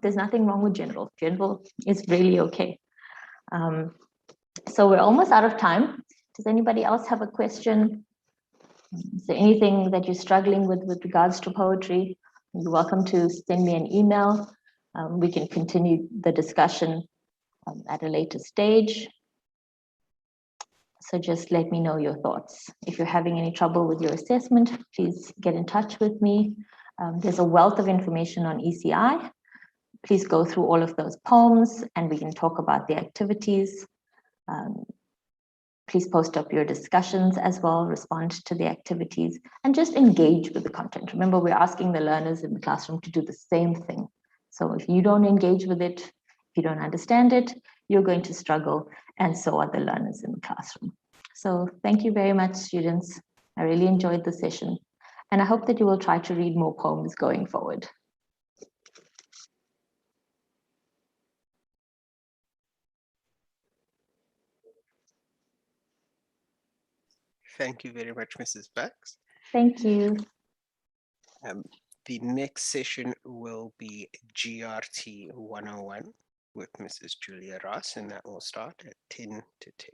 there's nothing wrong with general. General is really okay. So we're almost out of time. Does anybody else have a question? Is there anything that you're struggling with regards to poetry? You're welcome to send me an email. We can continue the discussion at a later stage. So just let me know your thoughts. If you're having any trouble with your assessment, please get in touch with me. There's a wealth of information on ECI. Please go through all of those poems and we can talk about the activities. Please post up your discussions as well, respond to the activities, and just engage with the content. Remember, we're asking the learners in the classroom to do the same thing. So if you don't engage with it, if you don't understand it, you're going to struggle, and so are the learners in the classroom. So thank you very much, students. I really enjoyed the session, and I hope that you will try to read more poems going forward. Thank you very much, Mrs. Bucks. Thank you. The next session will be GRT 101 with Mrs. Julia Ross, and that will start at 10 to 10.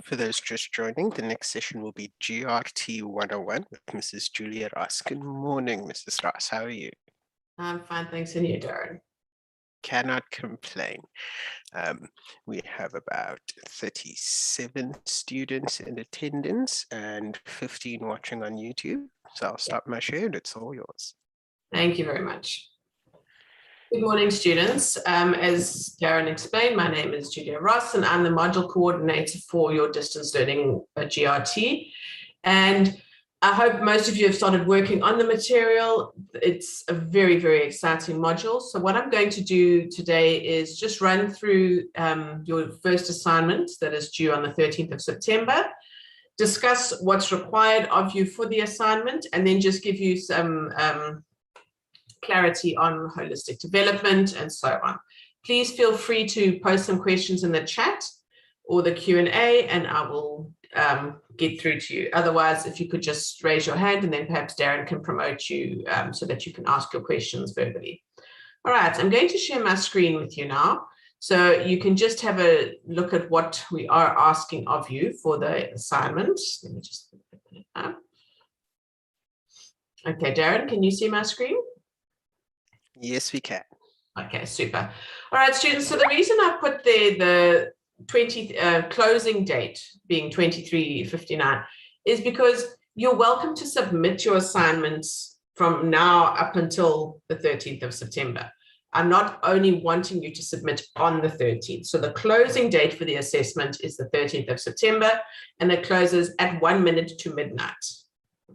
For those just joining, the next session will be GRT 101 with Mrs. Julia Ross. Good morning, Mrs. Ross. How are you? I'm fine, thanks. And you, Darren? Cannot complain. We have about 37 students in attendance and 15 watching on YouTube. So I'll stop my share and it's all yours. Thank you very much. Good morning, students. As Darren explained, my name is Julia Ross and I'm the module coordinator for your distance learning GRT. And I hope most of you have started working on the material. It's a very, very exciting module. So what I'm going to do today is just run through your first assignment that is due on the 13th of September, discuss what's required of you for the assignment, and then just give you some clarity on holistic development and so on. Please feel free to post some questions in the chat or the Q&A and I will get through to you. Otherwise, if you could just raise your hand and then perhaps Darren can promote you so that you can ask your questions verbally. All right, I'm going to share my screen with you now. So you can just have a look at what we are asking of you for the assignment. Let me just open it up. Okay, Darren, can you see my screen? Yes, we can. Okay, super. All right, students, so the reason I put there the closing date being 23:59 is because you're welcome to submit your assignments from now up until the 13th of September. I'm not only wanting you to submit on the 13th. So the closing date for the assessment is the 13th of September and it closes at 1 minute to midnight.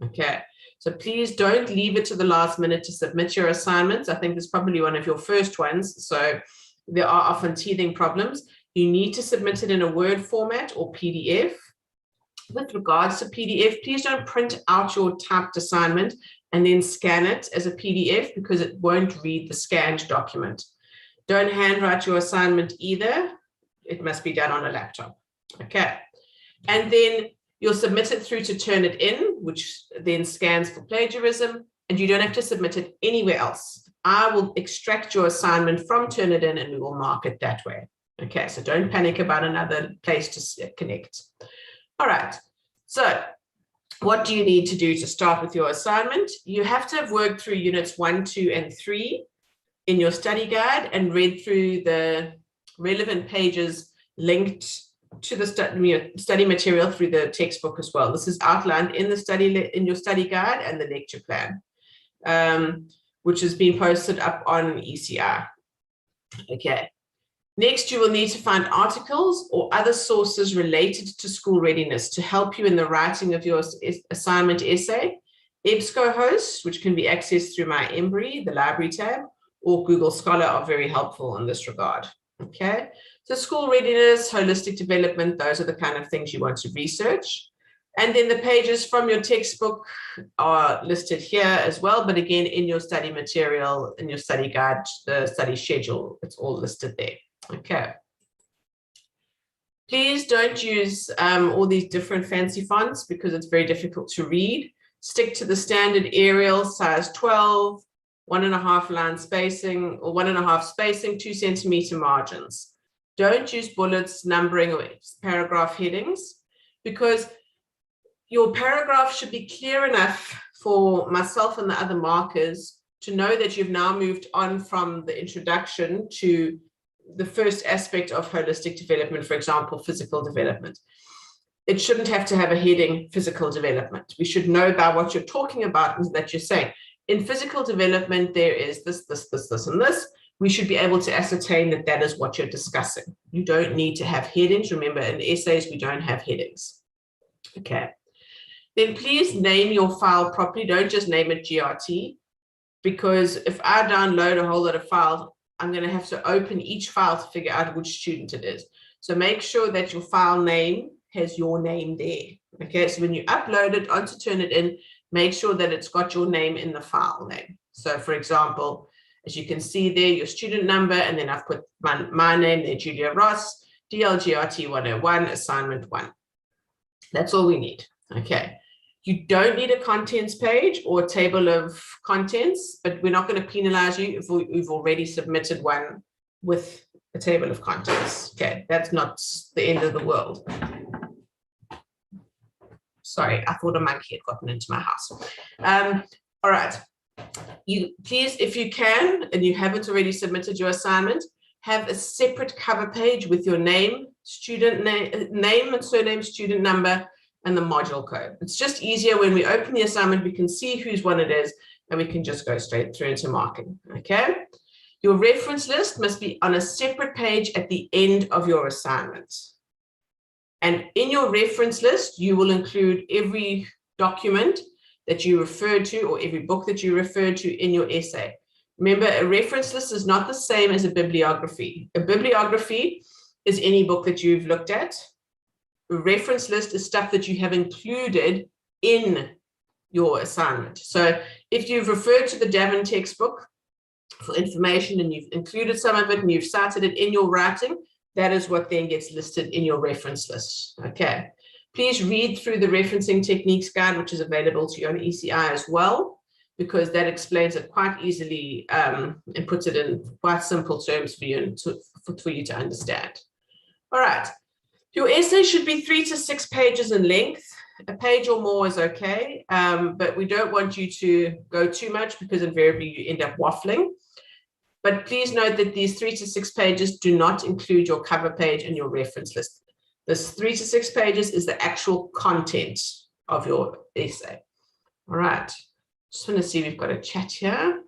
Okay. So please don't leave it to the last minute to submit your assignments. I think this is probably one of your first ones. So there are often teething problems. You need to submit it in a Word format or PDF. With regards to PDF, please don't print out your typed assignment and then scan it as a PDF because it won't read the scanned document. Don't handwrite your assignment either. It must be done on a laptop. Okay. And then you'll submit it through to Turnitin, which then scans for plagiarism, and you don't have to submit it anywhere else. I will extract your assignment from Turnitin and we will mark it that way. Okay, so don't panic about another place to connect. All right, so what do you need to do to start with your assignment? You have to have worked through units 1, 2, and 3 in your study guide and read through the relevant pages linked to the study material through the textbook as well. This is outlined in the in your study guide and the lecture plan, which has been posted up on ECR. Okay. Next, you will need to find articles or other sources related to school readiness to help you in the writing of your assignment essay. EBSCOhost, which can be accessed through my Embry, the library tab, or Google Scholar are very helpful in this regard. Okay, so school readiness, holistic development, those are the kind of things you want to research. And then the pages from your textbook are listed here as well, but again, in your study material, in your study guide, the study schedule, it's all listed there. Okay. Please don't use all these different fancy fonts because it's very difficult to read. Stick to the standard Arial size 12, 1.5 line spacing or 1.5 spacing, 2 centimeter margins. Don't use bullets, numbering, or paragraph headings because your paragraph should be clear enough for myself and the other markers to know that you've now moved on from the introduction to the first aspect of holistic development, for example, physical development. It shouldn't have to have a heading, physical development. We should know about what you're talking about and that you're saying. In physical development, there is this, and this. We should be able to ascertain that that is what you're discussing. You don't need to have headings. Remember, in essays, we don't have headings. Okay. Then please name your file properly. Don't just name it GRT, because if I download a whole lot of files, I'm going to have to open each file to figure out which student it is. So make sure that your file name has your name there. Okay, so when you upload it onto Turnitin, make sure that it's got your name in the file name. So for example, as you can see there, your student number, and then I've put my name there, Julia Ross, DLGRT 101, assignment 1. That's all we need. Okay. You don't need a contents page or a table of contents, but we're not going to penalize you if we've already submitted one with a table of contents. Okay, that's not the end of the world. Sorry, I thought a monkey had gotten into my house. All right. You please, if you can, and you haven't already submitted your assignment, have a separate cover page with your name, student name and surname, student number, and the module code. It's just easier when we open the assignment, we can see whose one it is, and we can just go straight through into marking, okay? Your reference list must be on a separate page at the end of your assignment. And in your reference list, you will include every document that you referred to or every book that you referred to in your essay. Remember, a reference list is not the same as a bibliography. A bibliography is any book that you've looked at. A reference list is stuff that you have included in your assignment. So if you've referred to the Davin textbook for information and you've included some of it and you've cited it in your writing, that is what then gets listed in your reference list. Okay. Please read through the referencing techniques guide, which is available to you on ECI as well, because that explains it quite easily and puts it in quite simple terms for you and for you to understand. All right. Your essay should be 3 to 6 pages in length. A page or more is okay, but we don't want you to go too much because invariably you end up waffling. But please note that these 3 to 6 pages do not include your cover page and your reference list. This 3 to 6 pages is the actual content of your essay. All right. Just want to see, we've got a chat here.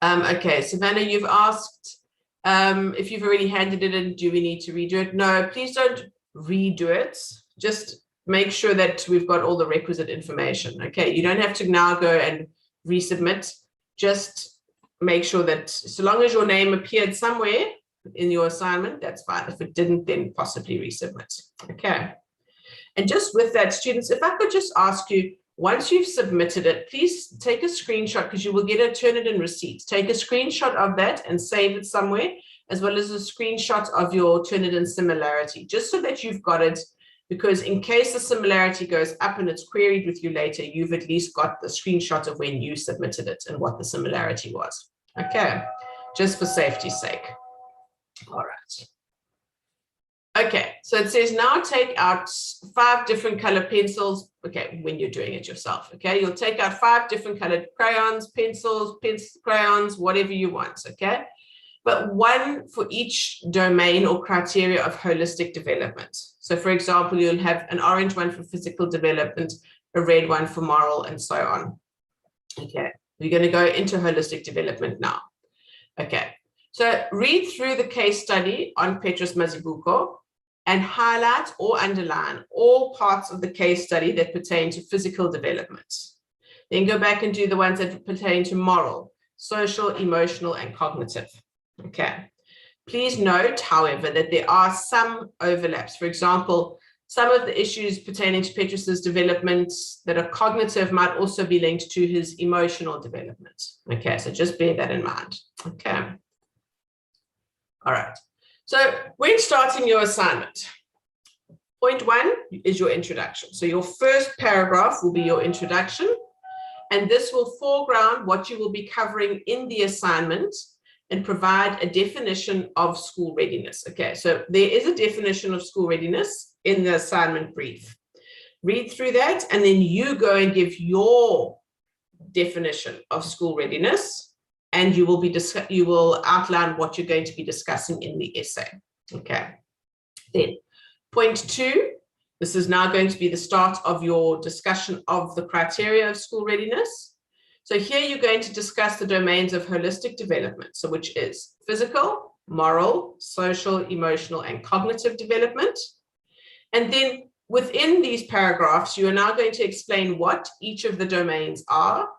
Okay, Savannah, you've asked if you've already handed it in, do we need to redo it? No, please don't redo it. Just make sure that we've got all the requisite information. Okay, you don't have to now go and resubmit. Just make sure that so long as your name appeared somewhere in your assignment, that's fine. If it didn't, then possibly resubmit. Okay. And just with that, students, if I could just ask you, once you've submitted it, please take a screenshot because you will get a Turnitin receipt. Take a screenshot of that and save it somewhere, as well as a screenshot of your Turnitin similarity, just so that you've got it, because in case the similarity goes up and it's queried with you later, you've at least got the screenshot of when you submitted it and what the similarity was. Okay, just for safety's sake. All right. Okay, so it says now take out 5 different color pencils. Okay, when you're doing it yourself. Okay, you'll take out 5 different colored crayons, pencils, crayons, whatever you want. Okay, but 1 for each domain or criteria of holistic development. So, for example, you'll have an orange one for physical development, a red one for moral, and so on. Okay, we're going to go into holistic development now. Okay, so read through the case study on Petrus Mazibuko and highlight or underline all parts of the case study that pertain to physical development. Then go back and do the ones that pertain to moral, social, emotional, and cognitive. Okay. Please note, however, that there are some overlaps. For example, some of the issues pertaining to Petrus's development that are cognitive might also be linked to his emotional development. Okay, so just bear that in mind. Okay. All right. So when starting your assignment, point 1 is your introduction. So your first paragraph will be your introduction, and this will foreground what you will be covering in the assignment and provide a definition of school readiness. Okay, so there is a definition of school readiness in the assignment brief. Read through that, and then you go and give your definition of school readiness, and you will outline what you're going to be discussing in the essay. Okay. Then point 2, this is now going to be the start of your discussion of the criteria of school readiness. So here you're going to discuss the domains of holistic development, so which is physical, moral, social, emotional, and cognitive development. And then within these paragraphs, you are now going to explain what each of the domains are,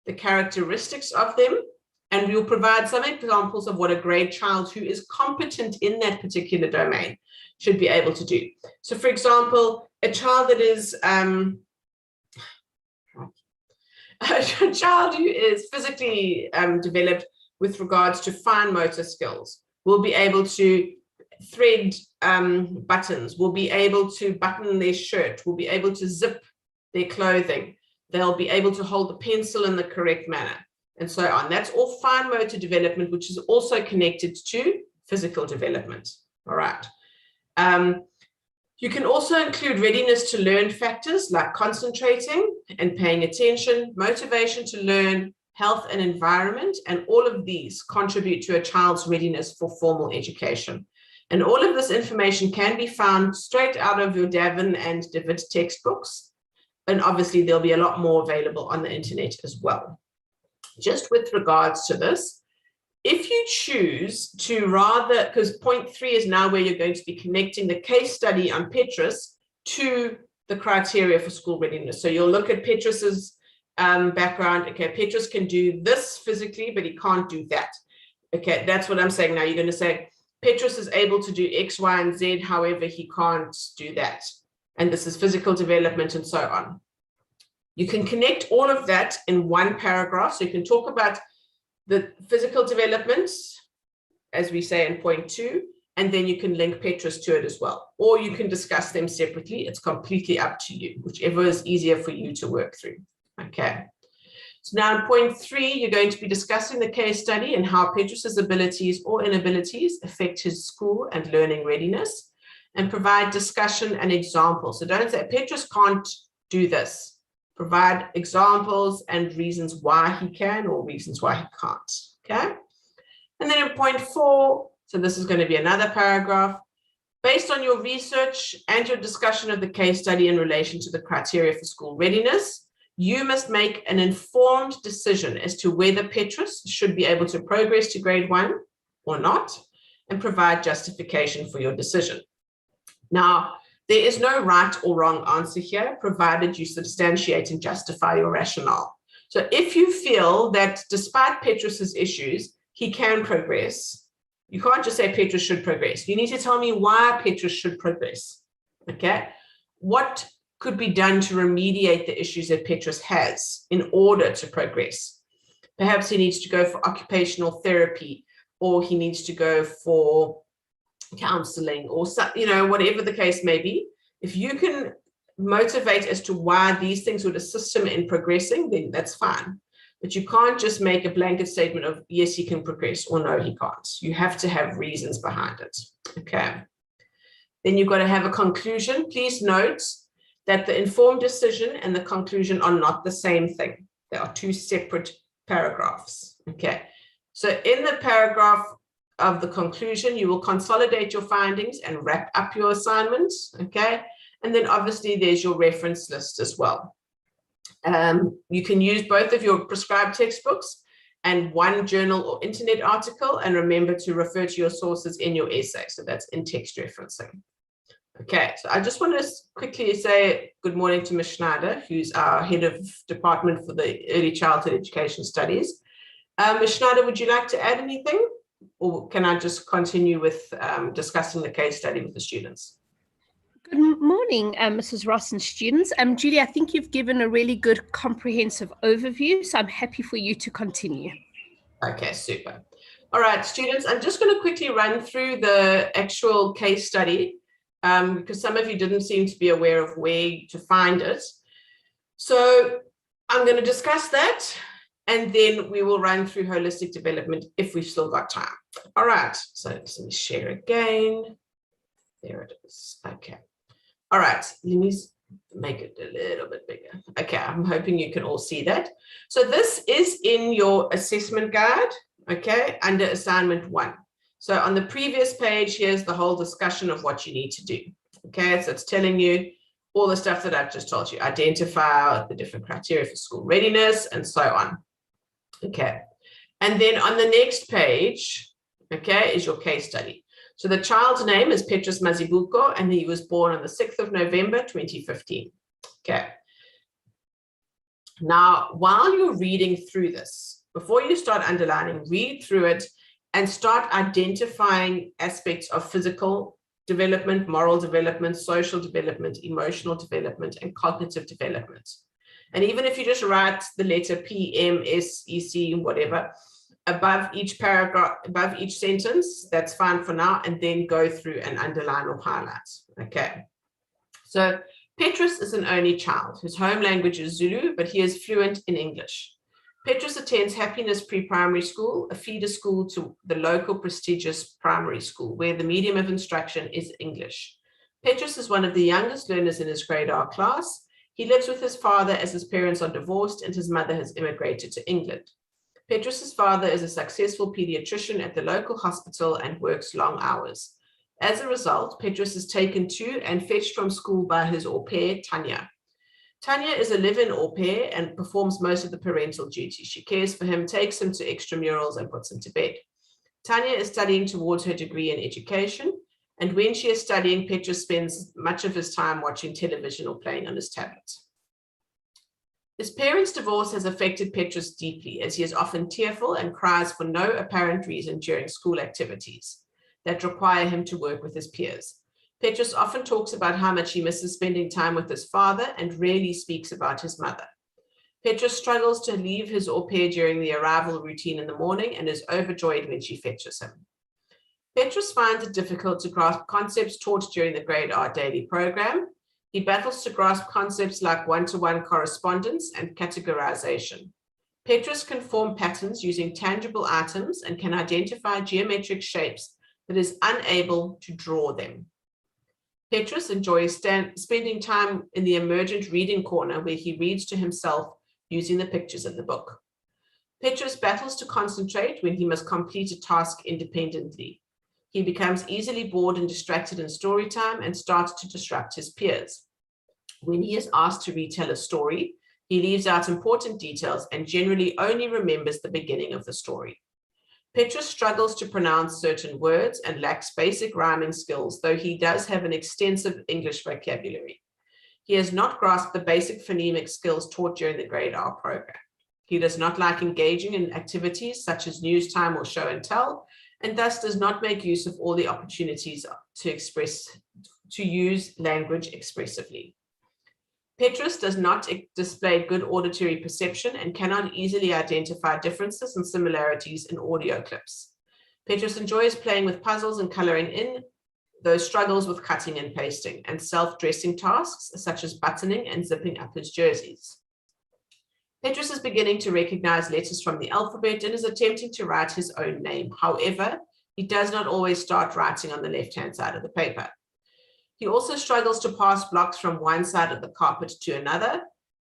the characteristics of them, and we will provide some examples of what a grade child who is competent in that particular domain should be able to do. So, for example, a child that is a child who is physically developed with regards to fine motor skills will be able to thread buttons, will be able to button their shirt, will be able to zip their clothing. They'll be able to hold the pencil in the correct manner, and so on. That's all fine motor development, which is also connected to physical development. All right. You can also include readiness to learn factors like concentrating and paying attention, motivation to learn, health and environment, and all of these contribute to a child's readiness for formal education. And all of this information can be found straight out of your Davin and David textbooks. And obviously there'll be a lot more available on the internet as well. Just with regards to this, if you choose to rather, because point 3 is now where you're going to be connecting the case study on Petrus to the criteria for school readiness. So you'll look at Petrus's background. Okay, Petrus can do this physically, but he can't do that. Okay, that's what I'm saying now. You're going to say, Petrus is able to do X, Y, and Z, however, he can't do that. And this is physical development and so on. You can connect all of that in one paragraph. So you can talk about the physical development, as we say in point 2, and then you can link Petrus to it as well. Or you can discuss them separately. It's completely up to you, whichever is easier for you to work through. Okay. So now in point 3, you're going to be discussing the case study and how Petrus's abilities or inabilities affect his school and learning readiness, and provide discussion and examples. So don't say Petrus can't do this. Provide examples and reasons why he can or reasons why he can't. Okay. And then in point 4, so this is going to be another paragraph. Based on your research and your discussion of the case study in relation to the criteria for school readiness, you must make an informed decision as to whether Petrus should be able to progress to grade 1 or not, and provide justification for your decision. Now, there is no right or wrong answer here, provided you substantiate and justify your rationale. So if you feel that despite Petrus's issues, he can progress, you can't just say Petrus should progress. You need to tell me why Petrus should progress. Okay? What could be done to remediate the issues that Petrus has in order to progress? Perhaps he needs to go for occupational therapy, or he needs to go for counseling, or whatever the case may be. If you can motivate as to why these things would assist him in progressing, then that's fine. But you can't just make a blanket statement of yes, he can progress, or no, he can't. You have to have reasons behind it. Okay. Then you've got to have a conclusion. Please note that the informed decision and the conclusion are not the same thing. They are 2 separate paragraphs. Okay. So in the paragraph of the conclusion, you will consolidate your findings and wrap up your assignments. Okay. And then obviously there's your reference list as well. You can use both of your prescribed textbooks and one journal or internet article, and remember to refer to your sources in your essay. So that's in-text referencing. Okay, so I just want to quickly say good morning to Ms. Schneider, who's our head of department for the Early Childhood Education Studies. Ms. Schneider, would you like to add anything? Or can I just continue with discussing the case study with the students? Good morning, Mrs. Ross and students. Julie, I think you've given a really good comprehensive overview, so I'm happy for you to continue. Okay, super. All right, students, I'm just going to quickly run through the actual case study because some of you didn't seem to be aware of where to find it. So I'm going to discuss that, and then we will run through holistic development if we've still got time. All right, so let me share again. There it is. Okay. All right, let me make it a little bit bigger. Okay, I'm hoping you can all see that. So this is in your assessment guide, okay, under assignment 1. So on the previous page, here's the whole discussion of what you need to do. Okay, so it's telling you all the stuff that I've just told you, identify the different criteria for school readiness and so on. Okay, and then on the next page, okay, is your case study. So the child's name is Petrus Mazibuko, and he was born on the 6th of November, 2015. Okay. Now, while you're reading through this, before you start underlining, read through it and start identifying aspects of physical development, moral development, social development, emotional development, and cognitive development. And even if you just write the letter P, M, S, E, C, whatever, above each paragraph, above each sentence, that's fine for now, and then go through and underline or highlight. Okay. So Petrus is an only child whose home language is Zulu, but he is fluent in English. Petrus attends Happiness Pre-Primary School, a feeder school to the local prestigious primary school, where the medium of instruction is English. Petrus is one of the youngest learners in his grade R class. He lives with his father as his parents are divorced and his mother has immigrated to England. Petrus's father is a successful pediatrician at the local hospital and works long hours. As a result, Petrus is taken to and fetched from school by his au pair, Tanya. Tanya is a live-in au pair and performs most of the parental duties. She cares for him, takes him to extramurals, and puts him to bed. Tanya is studying towards her degree in education, and when she is studying, Petrus spends much of his time watching television or playing on his tablet. His parents' divorce has affected Petrus deeply, as he is often tearful and cries for no apparent reason during school activities that require him to work with his peers. Petrus often talks about how much he misses spending time with his father and rarely speaks about his mother. Petrus struggles to leave his au pair during the arrival routine in the morning and is overjoyed when she fetches him. Petrus finds it difficult to grasp concepts taught during the Grade R daily program. He battles to grasp concepts like one-to-one correspondence and categorization. Petrus can form patterns using tangible items and can identify geometric shapes, but is unable to draw them. Petrus enjoys spending time in the emergent reading corner where he reads to himself using the pictures in the book. Petrus battles to concentrate when he must complete a task independently. He becomes easily bored and distracted in story time and starts to disrupt his peers. When he is asked to retell a story, he leaves out important details and generally only remembers the beginning of the story. Petrus struggles to pronounce certain words and lacks basic rhyming skills, though he does have an extensive English vocabulary. He has not grasped the basic phonemic skills taught during the Grade R program. He does not like engaging in activities such as news time or show and tell, and thus does not make use of all the opportunities to use language expressively. Petrus does not display good auditory perception and cannot easily identify differences and similarities in audio clips. Petrus enjoys playing with puzzles and coloring in, though struggles with cutting and pasting, and self-dressing tasks such as buttoning and zipping up his jerseys. Petrus is beginning to recognize letters from the alphabet and is attempting to write his own name. However, he does not always start writing on the left-hand side of the paper. He also struggles to pass blocks from one side of the carpet to another.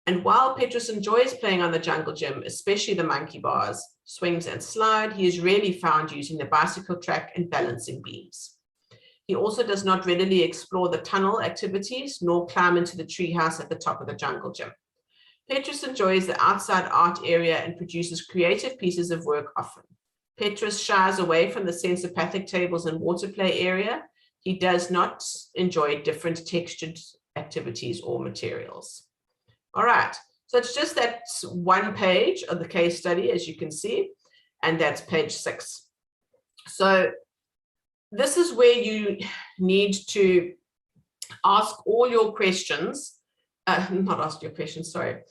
And while Petrus enjoys playing on the jungle gym, especially the monkey bars, swings and slide, he is rarely found using the bicycle track and balancing beams. He also does not readily explore the tunnel activities nor climb into the treehouse at the top of the jungle gym. Petrus enjoys the outside art area and produces creative pieces of work often. Petrus shies away from the sensopathic tables and water play area. He does not enjoy different textured activities or materials. All right, so it's just that one page of the case study, as you can see, and that's page 6. So this is where you need to ask all your questions, not ask your questions, sorry.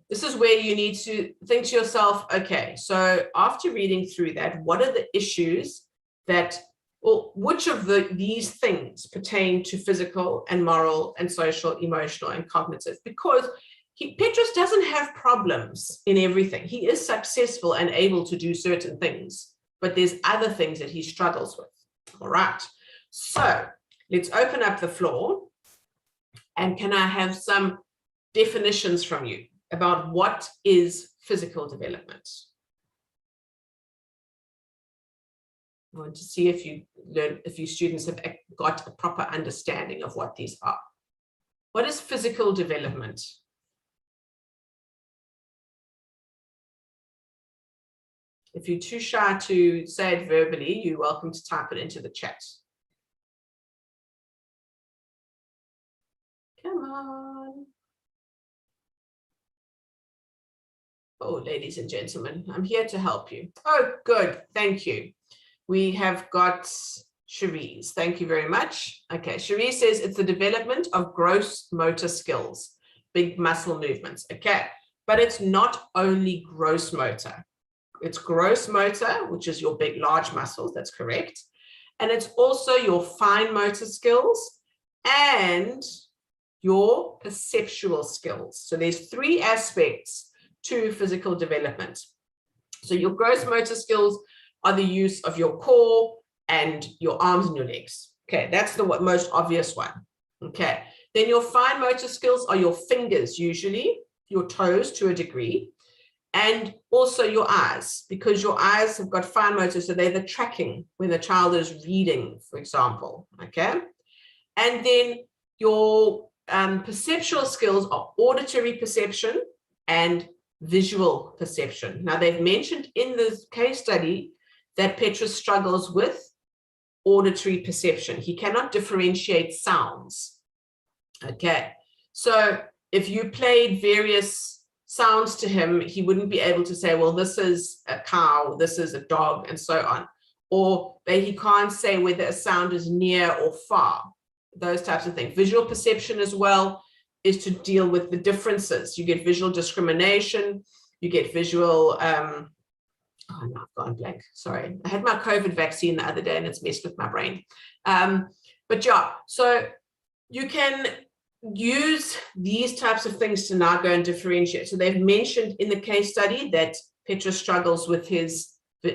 This is where you need to think to yourself, okay, so after reading through that, what are the issues that, well, which of these things pertain to physical and moral and social, emotional and cognitive? Because Petrus doesn't have problems in everything. He is successful and able to do certain things, but there's other things that he struggles with. All right, so let's open up the floor. And can I have some definitions from you about what is physical development? I want to see if you students have got a proper understanding of what these are. What is physical development? If you're too shy to say it verbally, you're welcome to type it into the chat. Come on. Oh, ladies and gentlemen, I'm here to help you. Oh, good. Thank you. We have got Cherise. Thank you very much. Okay, Cherise says it's the development of gross motor skills, big muscle movements. Okay, but it's not only gross motor. It's gross motor, which is your big, large muscles. That's correct. And it's also your fine motor skills and your perceptual skills. So there's 3 aspects to physical development. So your gross motor skills are the use of your core and your arms and your legs. Okay, that's the most obvious one. Okay, then your fine motor skills are your fingers, usually, your toes to a degree, and also your eyes, because your eyes have got fine motor, so they're the tracking when the child is reading, for example. Okay, and then your perceptual skills are auditory perception and visual perception. Now, they've mentioned in this case study that Petrus struggles with auditory perception. He cannot differentiate sounds. Okay, so if you played various sounds to him, he wouldn't be able to say, well, this is a cow, this is a dog, and so on. Or he can't say whether a sound is near or far, those types of things. Visual perception as well is to deal with the differences. You get visual discrimination, you get visual, oh no, I've gone blank, sorry. I had my COVID vaccine the other day and it's messed with my brain. But yeah, so you can use these types of things to now go and differentiate. So they've mentioned in the case study that Petrus struggles with his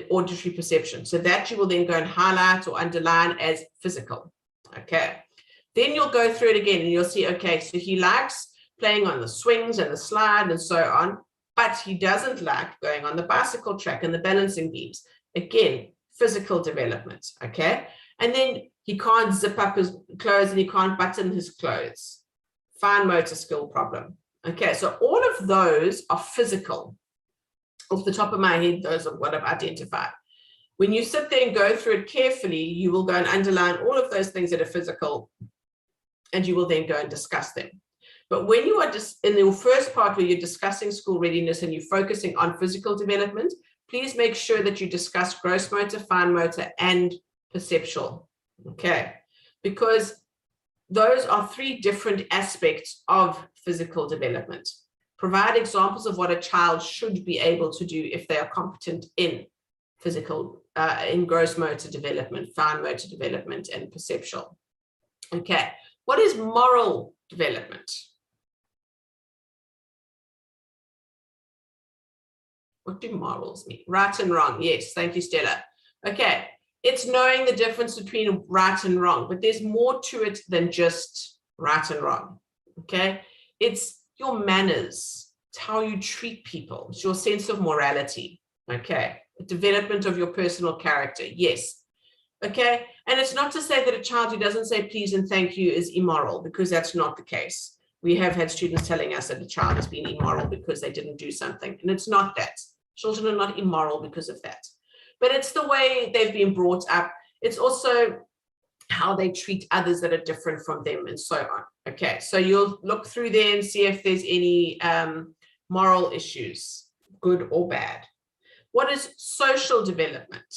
auditory perception. So that you will then go and highlight or underline as physical. Okay. Then you'll go through it again and you'll see, okay, so he likes playing on the swings and the slide and so on, but he doesn't like going on the bicycle track and the balancing beams. Again, physical development, okay? And then he can't zip up his clothes and he can't button his clothes. Fine motor skill problem. Okay, so all of those are physical. Off the top of my head, those are what I've identified. When you sit there and go through it carefully, you will go and underline all of those things that are physical, and you will then go and discuss them. But when you are just in your first part where you're discussing school readiness and you're focusing on physical development, please make sure that you discuss gross motor, fine motor, and perceptual. Okay, because those are three different aspects of physical development. Provide examples of what a child should be able to do if they are competent in physical, in gross motor development, fine motor development, and perceptual. Okay, what is moral development? What do morals mean? Right and wrong. Yes, thank you, Stella. Okay, it's knowing the difference between right and wrong, but there's more to it than just right and wrong. Okay, it's your manners, it's how you treat people, it's your sense of morality. Okay, the development of your personal character. Yes. Okay, and it's not to say that a child who doesn't say please and thank you is immoral, because that's not the case. We have had students telling us that the child has been immoral because they didn't do something, and it's not that. Children are not immoral because of that. But it's the way they've been brought up. It's also how they treat others that are different from them and so on. Okay, so you'll look through there and see if there's any moral issues, good or bad. What is social development?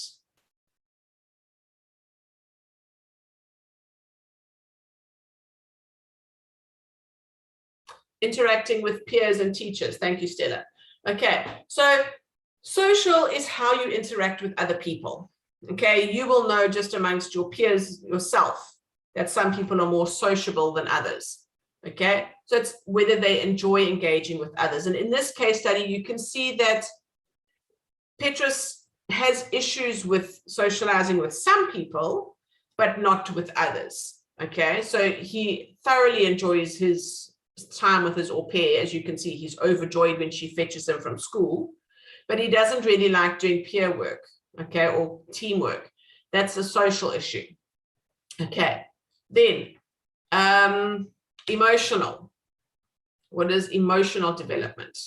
Interacting with peers and teachers. Thank you, Stella. Okay, so social is how you interact with other people. Okay, you will know just amongst your peers yourself that some people are more sociable than others. Okay, so it's whether they enjoy engaging with others. And in this case study, you can see that Petrus has issues with socializing with some people, but not with others. Okay, so he thoroughly enjoys his time with his au pair. As you can see, he's overjoyed when she fetches him from school, but he doesn't really like doing peer work, okay, or teamwork. That's a social issue. Okay, then emotional. What is emotional development?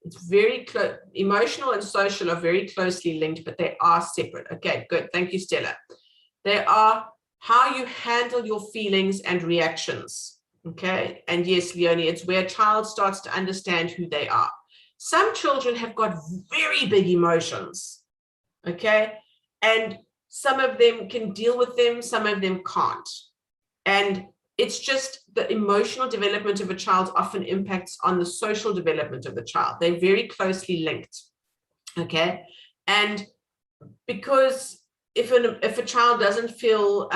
It's very close. Emotional and social are very closely linked, but they are separate. Okay, good. Thank you, Stella. They are how you handle your feelings and reactions. Okay, and yes, Leonie, it's where a child starts to understand who they are. Some children have got very big emotions. Okay, and some of them can deal with them, some of them can't. And it's just the emotional development of a child often impacts on the social development of the child. They're very closely linked, okay? And because if a child doesn't feel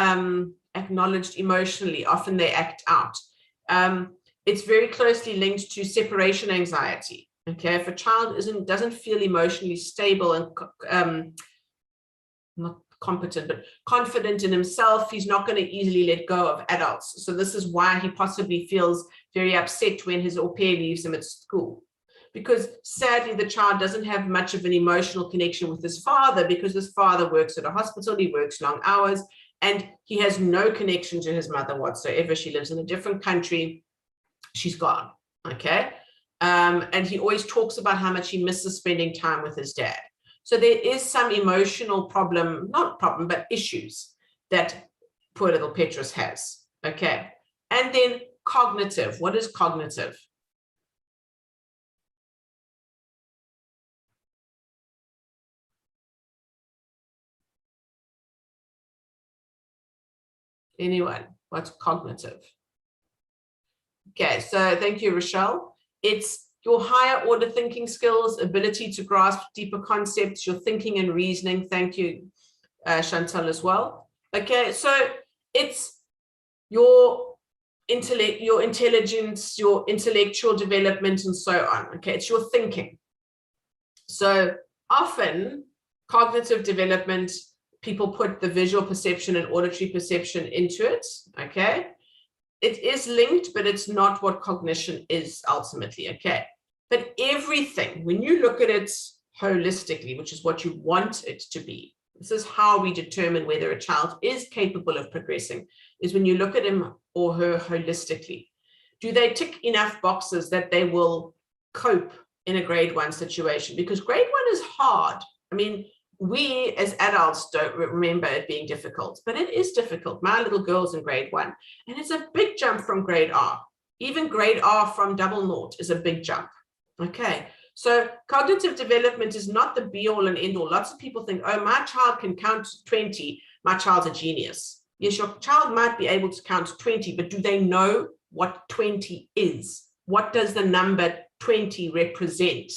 acknowledged emotionally, often they act out. it's very closely linked to separation anxiety. Okay, if a child doesn't feel emotionally stable and not competent, but confident in himself, he's not going to easily let go of adults. So this is why he possibly feels very upset when his au pair leaves him at school. Because sadly, the child doesn't have much of an emotional connection with his father, because his father works at a hospital, he works long hours, and he has no connection to his mother whatsoever. She lives in a different country. She's gone, okay? And he always talks about how much he misses spending time with his dad. So there is some emotional problem, not problem, but issues that poor little Petrus has, okay? And then cognitive. What is cognitive? Anyone? What's cognitive? Okay, so thank you, Rochelle. It's your higher order thinking skills, ability to grasp deeper concepts, your thinking and reasoning. Thank you, Chantal, as well. Okay, so it's your intellect, your intelligence, your intellectual development, and so on. Okay, it's your thinking. So often cognitive development, people put the visual perception and auditory perception into it. Okay, it is linked, but it's not what cognition is ultimately. Okay, but everything, when you look at it holistically, which is what you want it to be, this is how we determine whether a child is capable of progressing, is when you look at him or her holistically. Do they tick enough boxes that they will cope in a grade 1 situation? Because grade 1 is hard. I mean, we as adults don't remember it being difficult, but it is difficult. My little girl's in grade 1, and it's a big jump from grade R. Even grade R from double naught is a big jump. Okay, so cognitive development is not the be all and end all. Lots of people think, oh, my child can count 20, my child's a genius. Yes, your child might be able to count 20, but do they know what 20 is? What does the number 20 represent?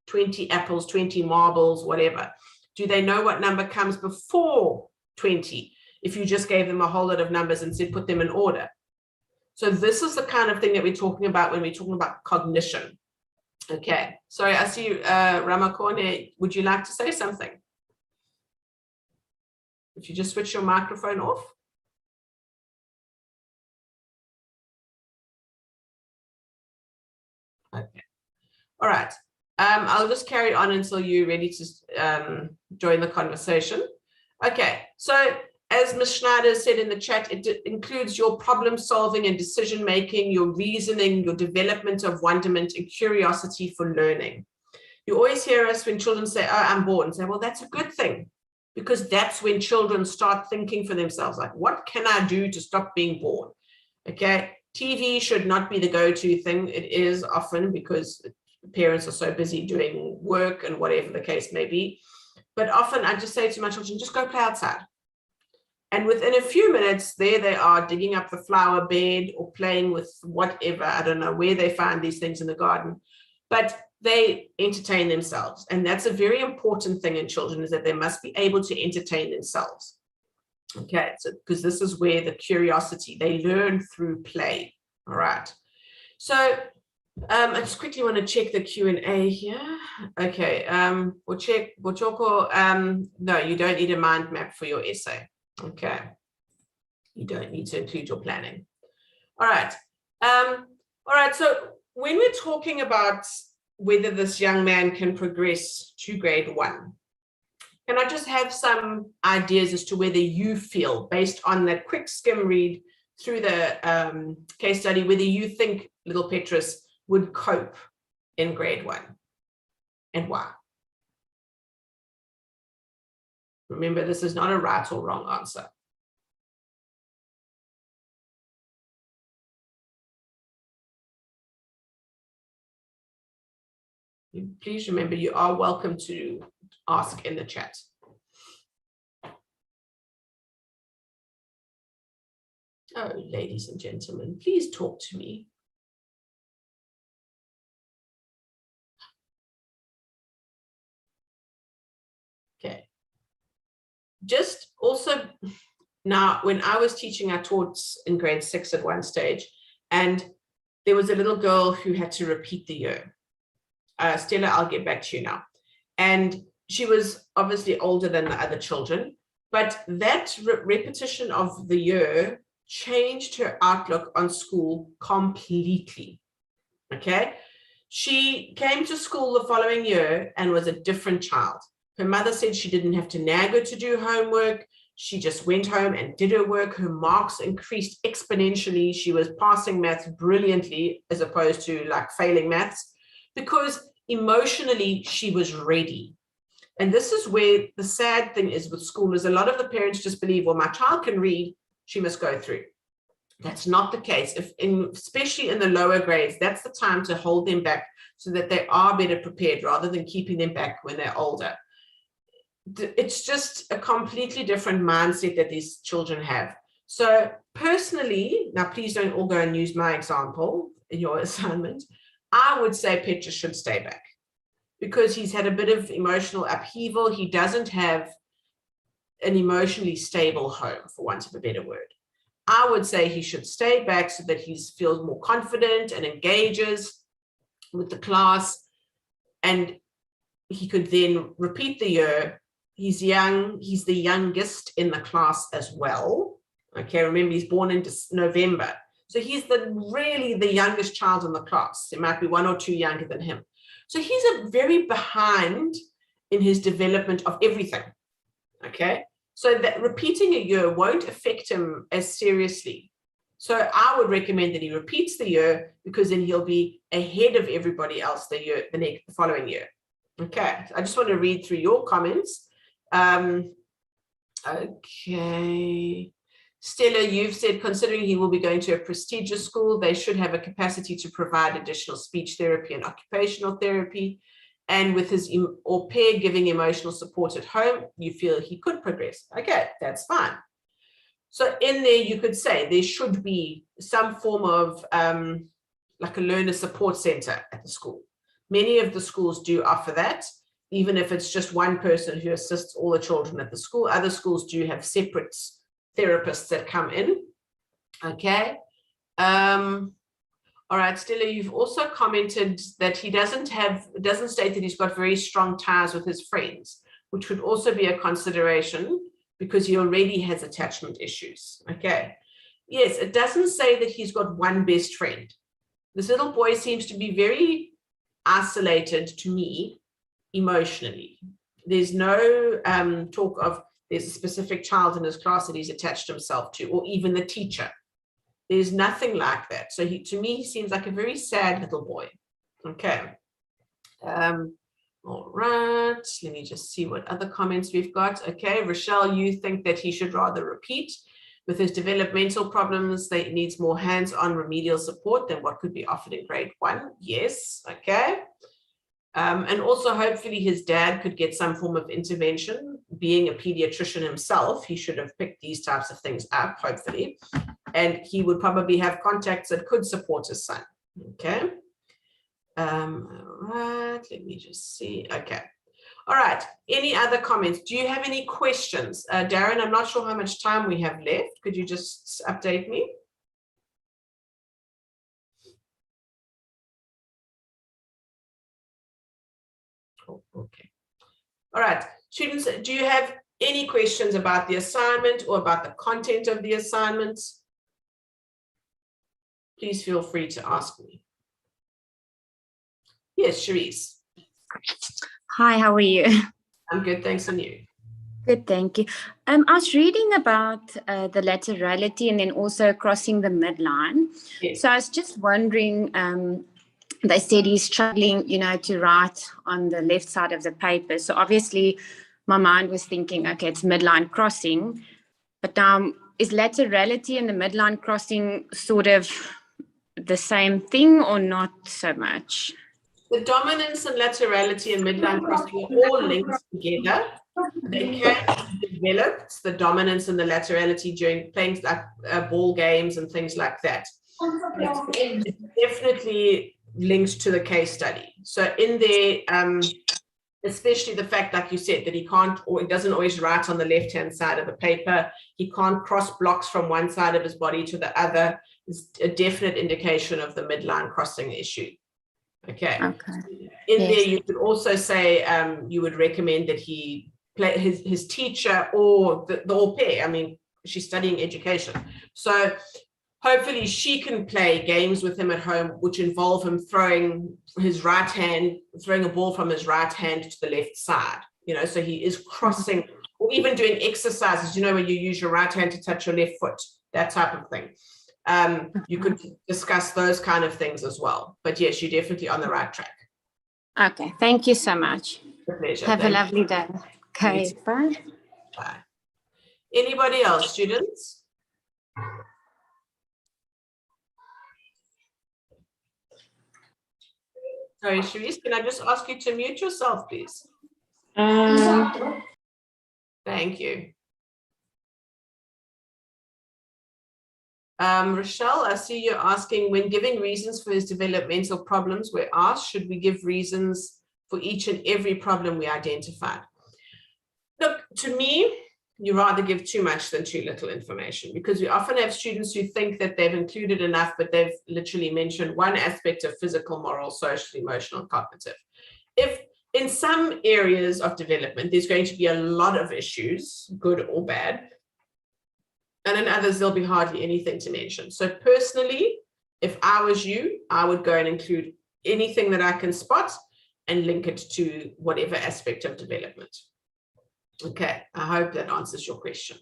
20 apples, 20 marbles, whatever. Do they know what number comes before 20? If you just gave them a whole lot of numbers and said, put them in order. So this is the kind of thing that we're talking about when we're talking about cognition. Okay, sorry, I see you, Ramakone, would you like to say something? If you just switch your microphone off. Okay, all right. I'll just carry on until you're ready to join the conversation. Okay, so as Ms. Schneider said in the chat, it includes your problem solving and decision making, your reasoning, your development of wonderment and curiosity for learning. You always hear us when children say, oh, I'm bored, and say, well, that's a good thing, because that's when children start thinking for themselves, like, what can I do to stop being bored? Okay, TV should not be the go-to thing. It is often, because parents are so busy doing work and whatever the case may be. But often I just say to my children, just go play outside. And within a few minutes, there they are digging up the flower bed or playing with whatever. I don't know where they find these things in the garden, but they entertain themselves. And that's a very important thing in children, is that they must be able to entertain themselves. Okay, so because this is where the curiosity, they learn through play. All right. So I just quickly want to check the Q&A here. Okay, we'll check, no, you don't need a mind map for your essay. Okay, you don't need to include your planning. All right, so when we're talking about whether this young man can progress to grade 1, can I just have some ideas as to whether you feel, based on that quick skim read through the case study, whether you think little Petrus would cope in grade 1, and why? Remember, this is not a right or wrong answer. Please remember, you are welcome to ask in the chat. Oh, ladies and gentlemen, please talk to me. Okay. Just also, now, when I was teaching, I taught in grade 6 at one stage, and there was a little girl who had to repeat the year. Stella, I'll get back to you now. And she was obviously older than the other children, but that repetition of the year changed her outlook on school completely. Okay. She came to school the following year and was a different child. Her mother said she didn't have to nag her to do homework. She just went home and did her work. Her marks increased exponentially. She was passing maths brilliantly as opposed to like failing maths, because emotionally she was ready. And this is where the sad thing is with school, is a lot of the parents just believe, well, my child can read, she must go through. That's not the case. Especially in the lower grades, that's the time to hold them back so that they are better prepared rather than keeping them back when they're older. It's just a completely different mindset that these children have. So personally, now please don't all go and use my example in your assignment, I would say Petra should stay back because he's had a bit of emotional upheaval. He doesn't have an emotionally stable home, for want of a better word. I would say he should stay back so that he feels more confident and engages with the class, and he could then repeat the year. He's young, he's the youngest in the class as well. Okay, remember he's born in November. So he's really the youngest child in the class. There might be one or two younger than him. So he's very behind in his development of everything. Okay, so that repeating a year won't affect him as seriously. So I would recommend that he repeats the year, because then he'll be ahead of everybody else the following year. Okay, I just want to read through your comments. Okay. Stella, you've said, considering he will be going to a prestigious school, they should have a capacity to provide additional speech therapy and occupational therapy. And with his au pair giving emotional support at home, you feel he could progress. Okay, that's fine. So in there, you could say there should be some form of like a learner support center at the school. Many of the schools do offer that, even if it's just one person who assists all the children at the school. Other schools do have separate therapists that come in. Okay. All right, Stella, you've also commented that he doesn't state that he's got very strong ties with his friends, which would also be a consideration because he already has attachment issues. Okay. Yes, it doesn't say that he's got one best friend. This little boy seems to be very isolated to me emotionally. There's no talk of there's a specific child in his class that he's attached himself to, or even the teacher. There's nothing like that. So to me, he seems like a very sad little boy. Okay. All right. Let me just see what other comments we've got. Okay. Rochelle, you think that he should rather repeat. With his developmental problems, they needs more hands-on remedial support than what could be offered in grade 1. Yes. Okay. And also, hopefully, his dad could get some form of intervention. Being a pediatrician himself, he should have picked these types of things up, hopefully. And he would probably have contacts that could support his son. Okay. All right. Let me just see. Okay. All right. Any other comments? Do you have any questions? Darren, I'm not sure how much time we have left. Could you just update me? Oh, okay. All right. Students, do you have any questions about the assignment or about the content of the assignment? Please feel free to ask me. Yes, Cherise. Hi, how are you? I'm good, thanks, and you? Good, thank you. I was reading about the laterality and then also crossing the midline. Yes. So I was just wondering, they said he's struggling, to write on the left side of the paper. So obviously my mind was thinking, okay, it's midline crossing, but is laterality and the midline crossing sort of the same thing or not so much? The dominance and laterality and midline crossing are all linked together. They can be developed, the dominance and the laterality, during playing like ball games and things like that. It's definitely linked to the case study. So in there, especially the fact, like you said, that he can't, or he doesn't always write on the left-hand side of the paper. He can't cross blocks from one side of his body to the other. is a definite indication of the midline crossing issue. Okay. Okay. In Yes. there, you could also say you would recommend that he play his teacher or the au pair. I mean, she's studying education. So hopefully she can play games with him at home, which involve him throwing a ball from his right hand to the left side, you know, so he is crossing, or even doing exercises, you know, where you use your right hand to touch your left foot, that type of thing. You could discuss those kind of things as well. But yes, you're definitely on the right track. Okay, thank you so much. A pleasure. Have a Thank lovely day. Okay, too. bye. Bye. Anybody else, students? Sorry, Sharice, can I just ask you to mute yourself, please? Thank you. Rochelle, I see you're asking, when giving reasons for his developmental problems, we're asked, should we give reasons for each and every problem we identified? Look, to me, you rather give too much than too little information, because we often have students who think that they've included enough, but they've literally mentioned one aspect of physical, moral, social, emotional, cognitive. If in some areas of development, there's going to be a lot of issues, good or bad, and in others, there'll be hardly anything to mention. So personally, if I was you, I would go and include anything that I can spot and link it to whatever aspect of development. Okay, I hope that answers your question.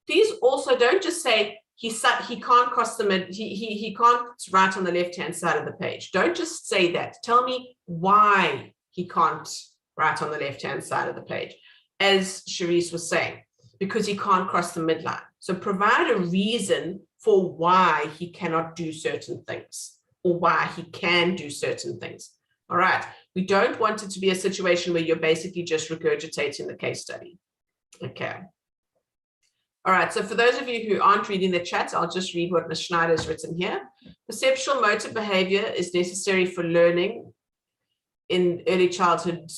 Please also don't just say he can't cross the mid, he can't write on the left-hand side of the page. Don't just say that. Tell me why he can't write on the left-hand side of the page. As Sharice was saying, because he can't cross the midline. So provide a reason for why he cannot do certain things, or why he can do certain things. All right. We don't want it to be a situation where you're basically just regurgitating the case study. Okay. All right. So for those of you who aren't reading the chat, I'll just read what Ms. Schneider has written here. Perceptual motor behavior is necessary for learning in early childhood.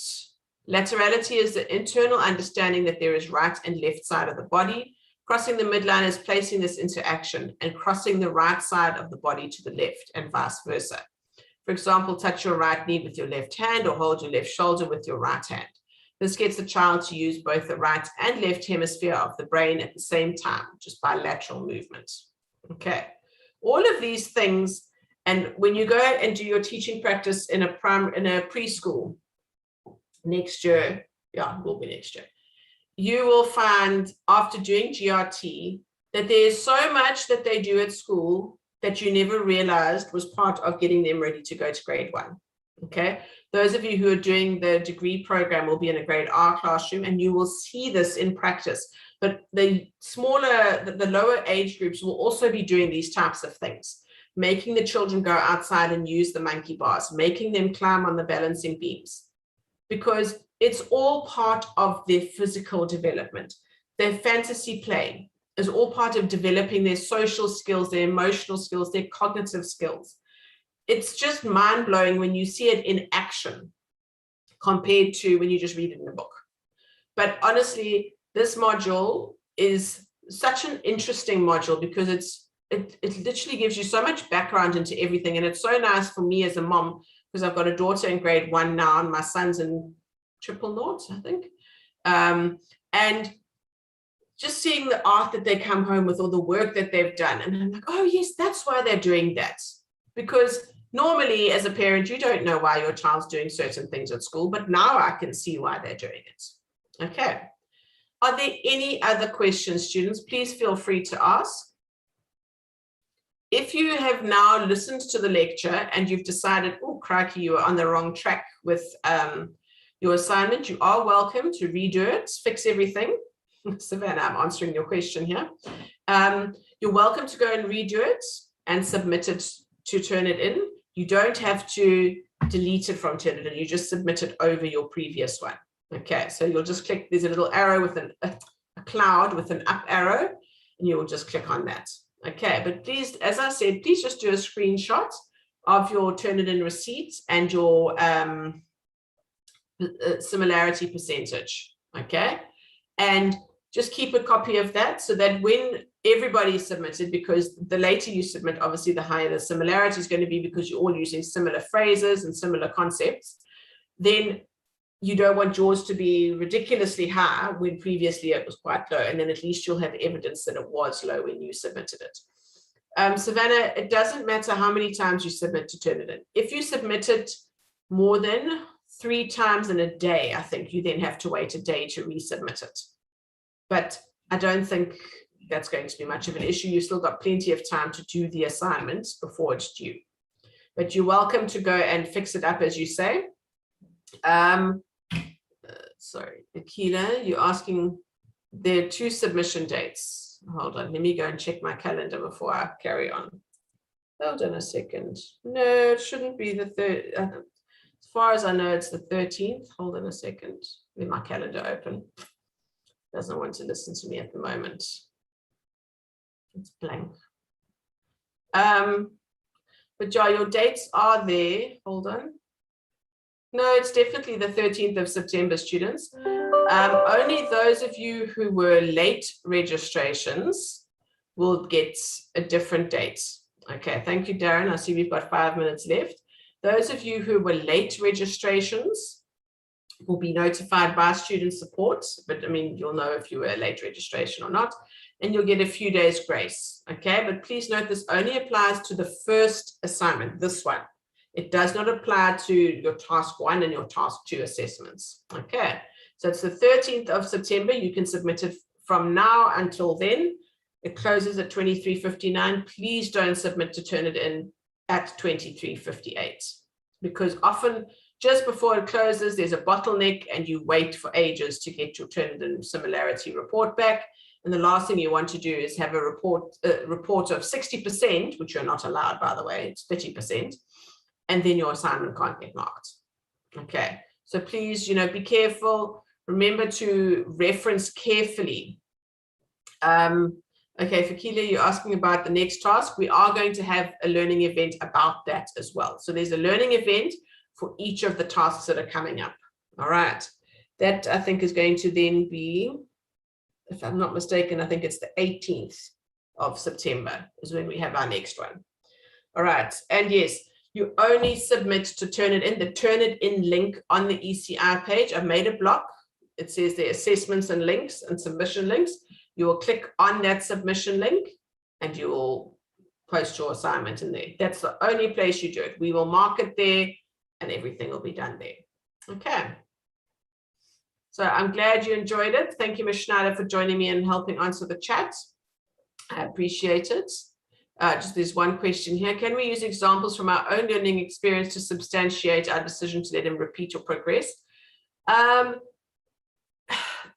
Laterality is the internal understanding that there is right and left side of the body. Crossing the midline is placing this into action and crossing the right side of the body to the left and vice versa. For example, touch your right knee with your left hand or hold your left shoulder with your right hand. This gets the child to use both the right and left hemisphere of the brain at the same time, just by lateral movement. Okay, all of these things, and when you go and do your teaching practice in a preschool next year, yeah, it will be next year, you will find after doing GRT that there's so much that they do at school that you never realized was part of getting them ready to go to grade 1. Okay, those of you who are doing the degree program will be in a grade R classroom, and you will see this in practice. But the smaller, the lower age groups will also be doing these types of things, making the children go outside and use the monkey bars, making them climb on the balancing beams, because it's all part of their physical development. Their fantasy play is all part of developing their social skills, their emotional skills, their cognitive skills. It's just mind-blowing when you see it in action compared to when you just read it in a book. But honestly, this module is such an interesting module because it literally gives you so much background into everything. And it's so nice for me as a mom, because I've got a daughter in grade 1 now and my son's in 000, I think. And just seeing the art that they come home with, or the work that they've done. And I'm like, oh yes, that's why they're doing that. Because normally as a parent, you don't know why your child's doing certain things at school, but now I can see why they're doing it. Okay. Are there any other questions, students? Please feel free to ask. If you have now listened to the lecture and you've decided, oh, crikey, you are on the wrong track with your assignment, you are welcome to redo it, fix everything. Savannah, I'm answering your question here. You're welcome to go and redo it and submit it to Turnitin. You don't have to delete it from Turnitin. You just submit it over your previous one. Okay, so you'll just click, there's a little arrow with a cloud with an up arrow, and you will just click on that. Okay, but please, as I said, please just do a screenshot of your Turnitin receipts and your similarity percentage. Okay, and just keep a copy of that so that when everybody is submitted, because the later you submit, obviously the higher the similarity is going to be because you're all using similar phrases and similar concepts, then you don't want yours to be ridiculously high when previously it was quite low, and then at least you'll have evidence that it was low when you submitted it. Savannah, it doesn't matter how many times you submit to turn it in. If you submit it more than 3 times in a day, I think you then have to wait a day to resubmit it. But I don't think that's going to be much of an issue. You've still got plenty of time to do the assignments before it's due. But you're welcome to go and fix it up as you say. Sorry, Akila, you're asking, there are 2 submission dates. Hold on, let me go and check my calendar before I carry on. Hold on a second. No, it shouldn't be the 3rd. As far as I know, it's the 13th. Hold on a second. Let my calendar open. Doesn't want to listen to me at the moment. It's blank. But yeah, your dates are there. Hold on. No, it's definitely the 13th of September, students. Only those of you who were late registrations will get a different date. Okay, thank you, Darren. I see we've got 5 minutes left. Those of you who were late registrations will be notified by student support, but I mean, you'll know if you were a late registration or not, and you'll get a few days grace. Okay, but please note this only applies to the first assignment, this one. It does not apply to your task 1 and your task 2 assessments. Okay, so it's the 13th of September. You can submit it from now until then. It closes at 23:59. Please don't submit to turn it in at 23:58, because often just before it closes, there's a bottleneck and you wait for ages to get your turn it in similarity report back. And the last thing you want to do is have a report of 60%, which you're not allowed, by the way, it's 30%. And then your assignment can't get marked. Okay, so please, be careful. Remember to reference carefully. Okay, Fakila, you're asking about the next task. We are going to have a learning event about that as well. So there's a learning event for each of the tasks that are coming up. All right, that I think is going to then be, if I'm not mistaken, I think it's the 18th of September is when we have our next one. All right, and yes, you only submit to turn it in. The turn it in link on the ECI page, I've made a block. It says the assessments and links and submission links. You will click on that submission link and you will post your assignment in there. That's the only place you do it. We will mark it there and everything will be done there. Okay. So I'm glad you enjoyed it. Thank you, Ms. Schneider, for joining me and helping answer the chat. I appreciate it. Just there's one question here. Can we use examples from our own learning experience to substantiate our decision to let him repeat or progress?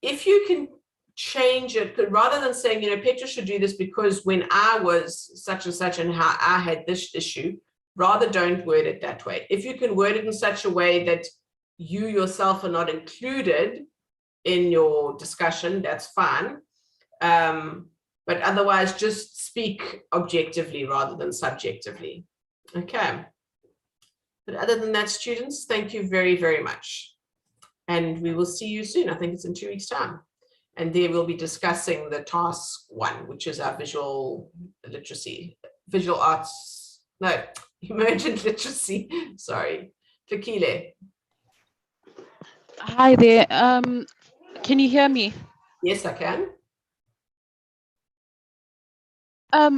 If you can change it, rather than saying, Petra should do this because when I was such and such and how I had this issue, rather don't word it that way. If you can word it in such a way that you yourself are not included in your discussion, that's fine. But otherwise, just speak objectively rather than subjectively. Okay. But other than that, students, thank you very, very much. And we will see you soon. I think it's in 2 weeks' time. And there we'll be discussing the task 1, which is our visual literacy, visual arts, no, emergent literacy, sorry. Fakile. Hi there. Can you hear me? Yes, I can.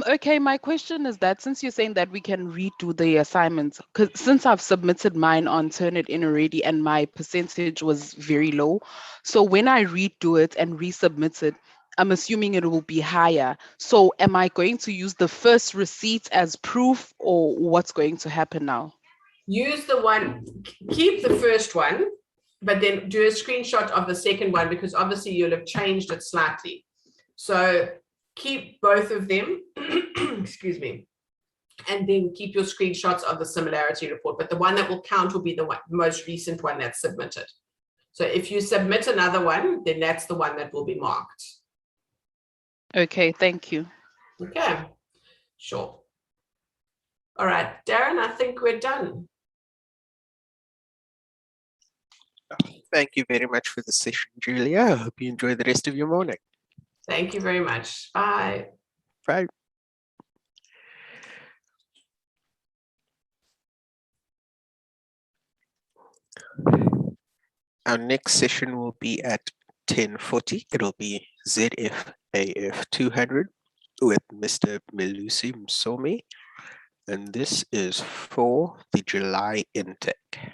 Okay, my question is that since you're saying that we can redo the assignments, because since I've submitted mine on Turnitin already and my percentage was very low, so when I redo it and resubmit it, I'm assuming it will be higher. So am I going to use the first receipt as proof, or what's going to happen now? Use the one, keep the first one, but then do a screenshot of the second one, because obviously you'll have changed it slightly. So keep both of them, excuse me, and then keep your screenshots of the similarity report. But the one that will count will be the most recent one that's submitted. So if you submit another one, then that's the one that will be marked. Okay, thank you. Okay, sure. All right, Darren, I think we're done. Thank you very much for the session, Julia. I hope you enjoy the rest of your morning. Thank you very much. Bye. Right. Our next session will be at 10:40. It'll be ZFAF 200 with Mr. Melusi Msomi, and this is for the July intake.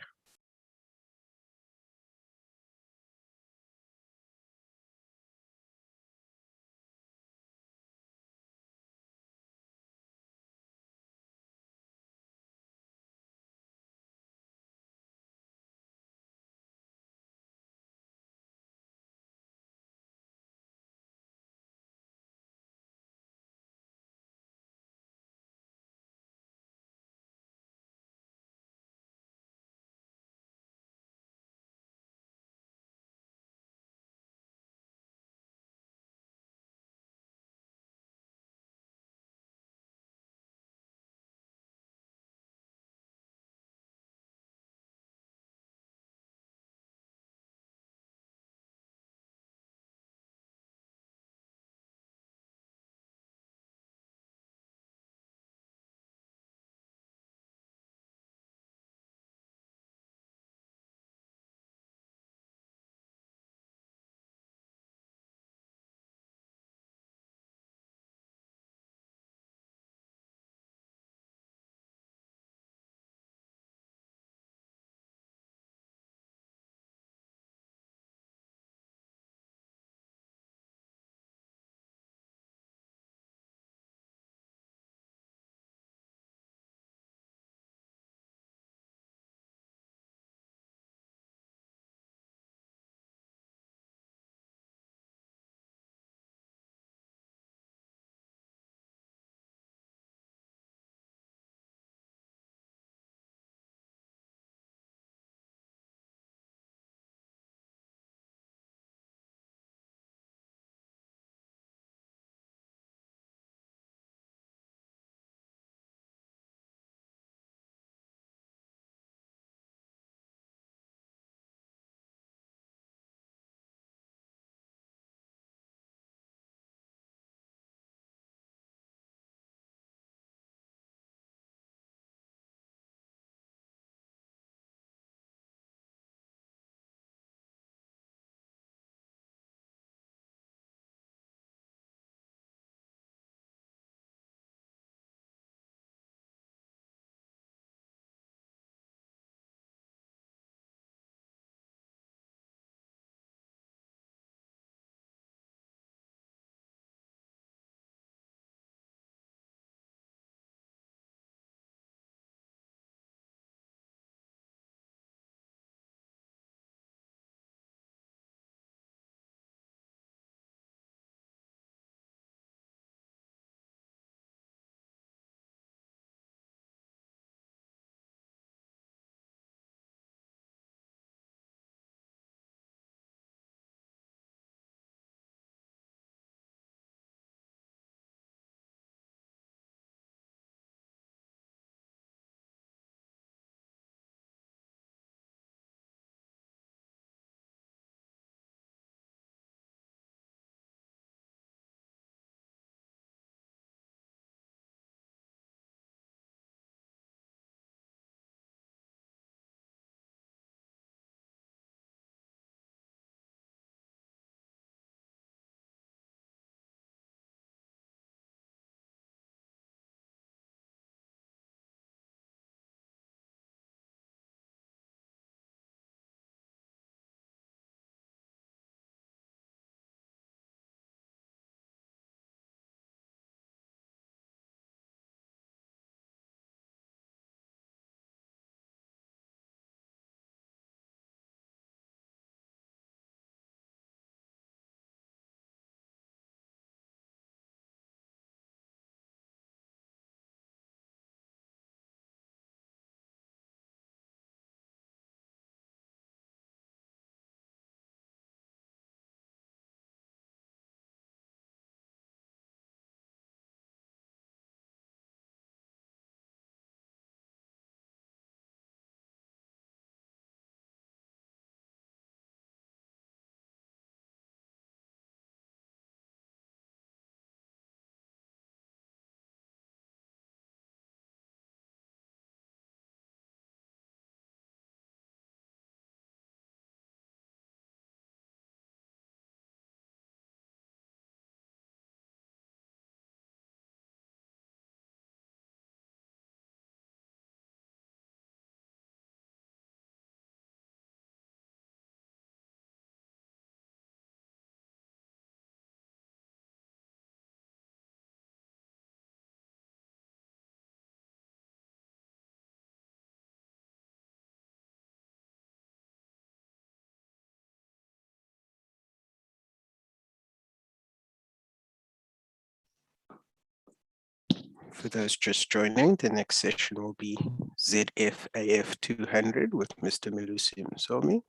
For those just joining, the next session will be ZFAF 200 with Mr. Melusi Msomi,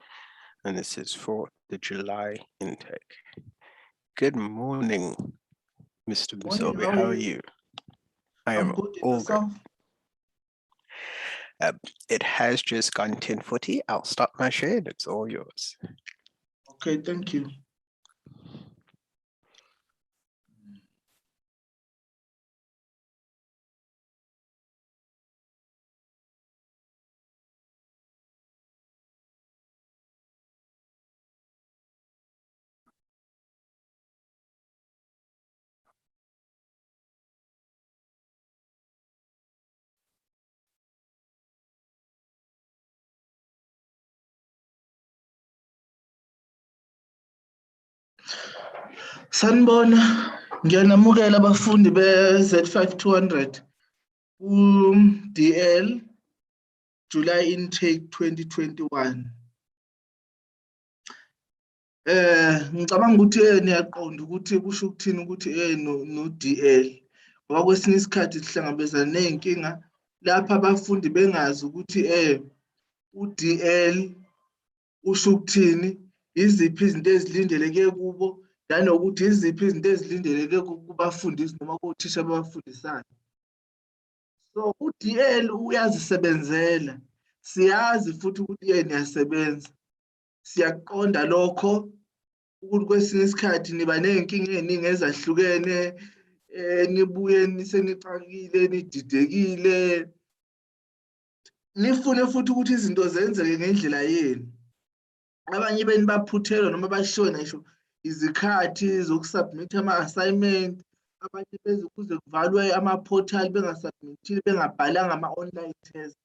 and this is for the July intake. Good morning, Mr. Morning, Msomi. how How are are you? you? I I'm am good. And all good. yourself? It has just gone 10:40. I'll stop my share and it's all yours. Okay, thank you. Sanibona, ngiyanamukela abafundi be-Z5200 DL July intake 2021. Ngicabanga ukuthi niyaqonda ukuthi kusho ukuthini ukuthi no DL ngoba kwesinye isikhathi sihlangabezana ney'nkinga lapha abafundi bengazi ukuthi u-DL usho ukuthini, iziphi izinto ezilindeleke kubo, nanokuthi iziphi izinto ezilindeleke kubafundisi noma kothisha ababafundisayo. So u-DL uyazisebenzela, siyazi futhi ukuthi niyasebenza. Siyakuqonda lokho ukuthi kwesinye isikhathi niba ney'nkinga ey'ningi ezahlukene, nibuye senixakile, nididekile, nifune futhi ukuthi izinto zenzeke ngendlela yenu. Abanye beni baphuthelwa noma bashiwe ngisho izikhathi zokusubmitha ama-assignment, abanye beze kuze kuvalwe ama-portal bengasubmithile, bengabhalanga ama-online test.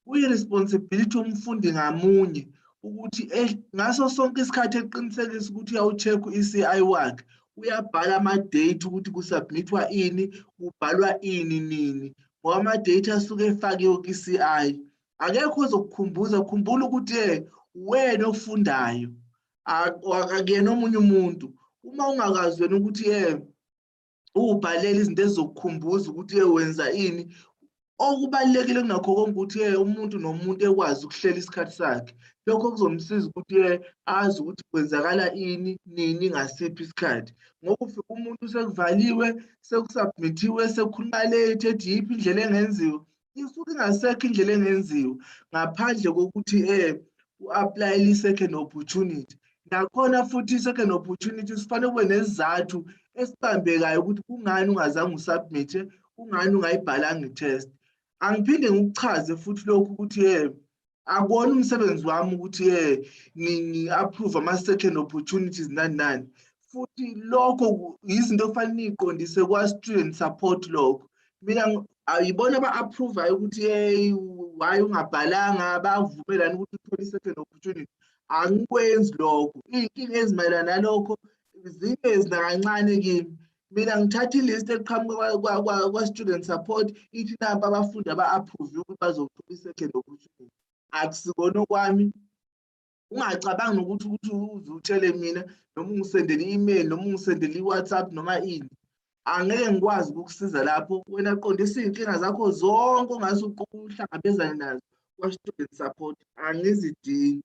Kuyi-responsibility yomfundi ngamunye ukuthi ngaso sonke isikhathi eqinisekisa ukuthi uyawu-check i-CI wakhe, uyabhala ama-date ukuthi kusubmithwa ini, kubhalwa ini nini, ngoba ama-date asuke efakiwe kwi-CI. Akekho ozokukhumbuza, khumbula ukuthi wena ofundayo, akuyena omunye umuntu. Uma ungakwazi wena ukuthi ubhalele izinto ezizokukhumbuza ukuthi wenza ini, okubalulekile kunakho konke ukuthi umuntu nomuntu ekwazi ukuhlela isikhathi sakhe. Lokho kuzomsiza ukuthi azi ukuthi kwenzakala ini nini ngasiphi isikhathi. Ngoba ufika umuntu sekuvaliwe, sekusubmithiwe, sekukhuluma late ethi yiphi indlela engenziwa, isuke ingasekho indlela engenziwa ngaphandle kokuthi u-apply i-second opportunity. Nakhona futhi i-second opportunity sifanele kube nesizathu esibambekayo ukuthi kungani ungazange usubmithe, kungani ungayibhalanga i-test. Angiphinde ngikuchaze futhi lokhu ukuthi akuwona umsebenzi wami ukuthi ngi-approve ama-second opportunities nani nani. Futhi lokho izinto okufanele niyiqondise kwa-student support lokho. Mina ayibona aba-approve-ayo ukuthi why ungabhalanga, bavumelana ukuthi uthole i-second opportunity. Angikwenzi lokho. Iy'nkinga ezimayelana nalokho zinto ezikancane kimi. Mina ngithatha ilist eqhamuka kwa-student support ithi namba abafundi aba-approve ukuthi bazothola i-second opportunity. Akusikona okwami. Ungacabangi nokuthi uze utshele mina noma ungisendele i-email noma ungisendele i-WhatsApp noma ini. Angeke ngikwazi ukukusiza lapho. Wena qondisa iy'nkinga zakho zonke ongase uhlangabezane nazo kwa-student support, angizidingi.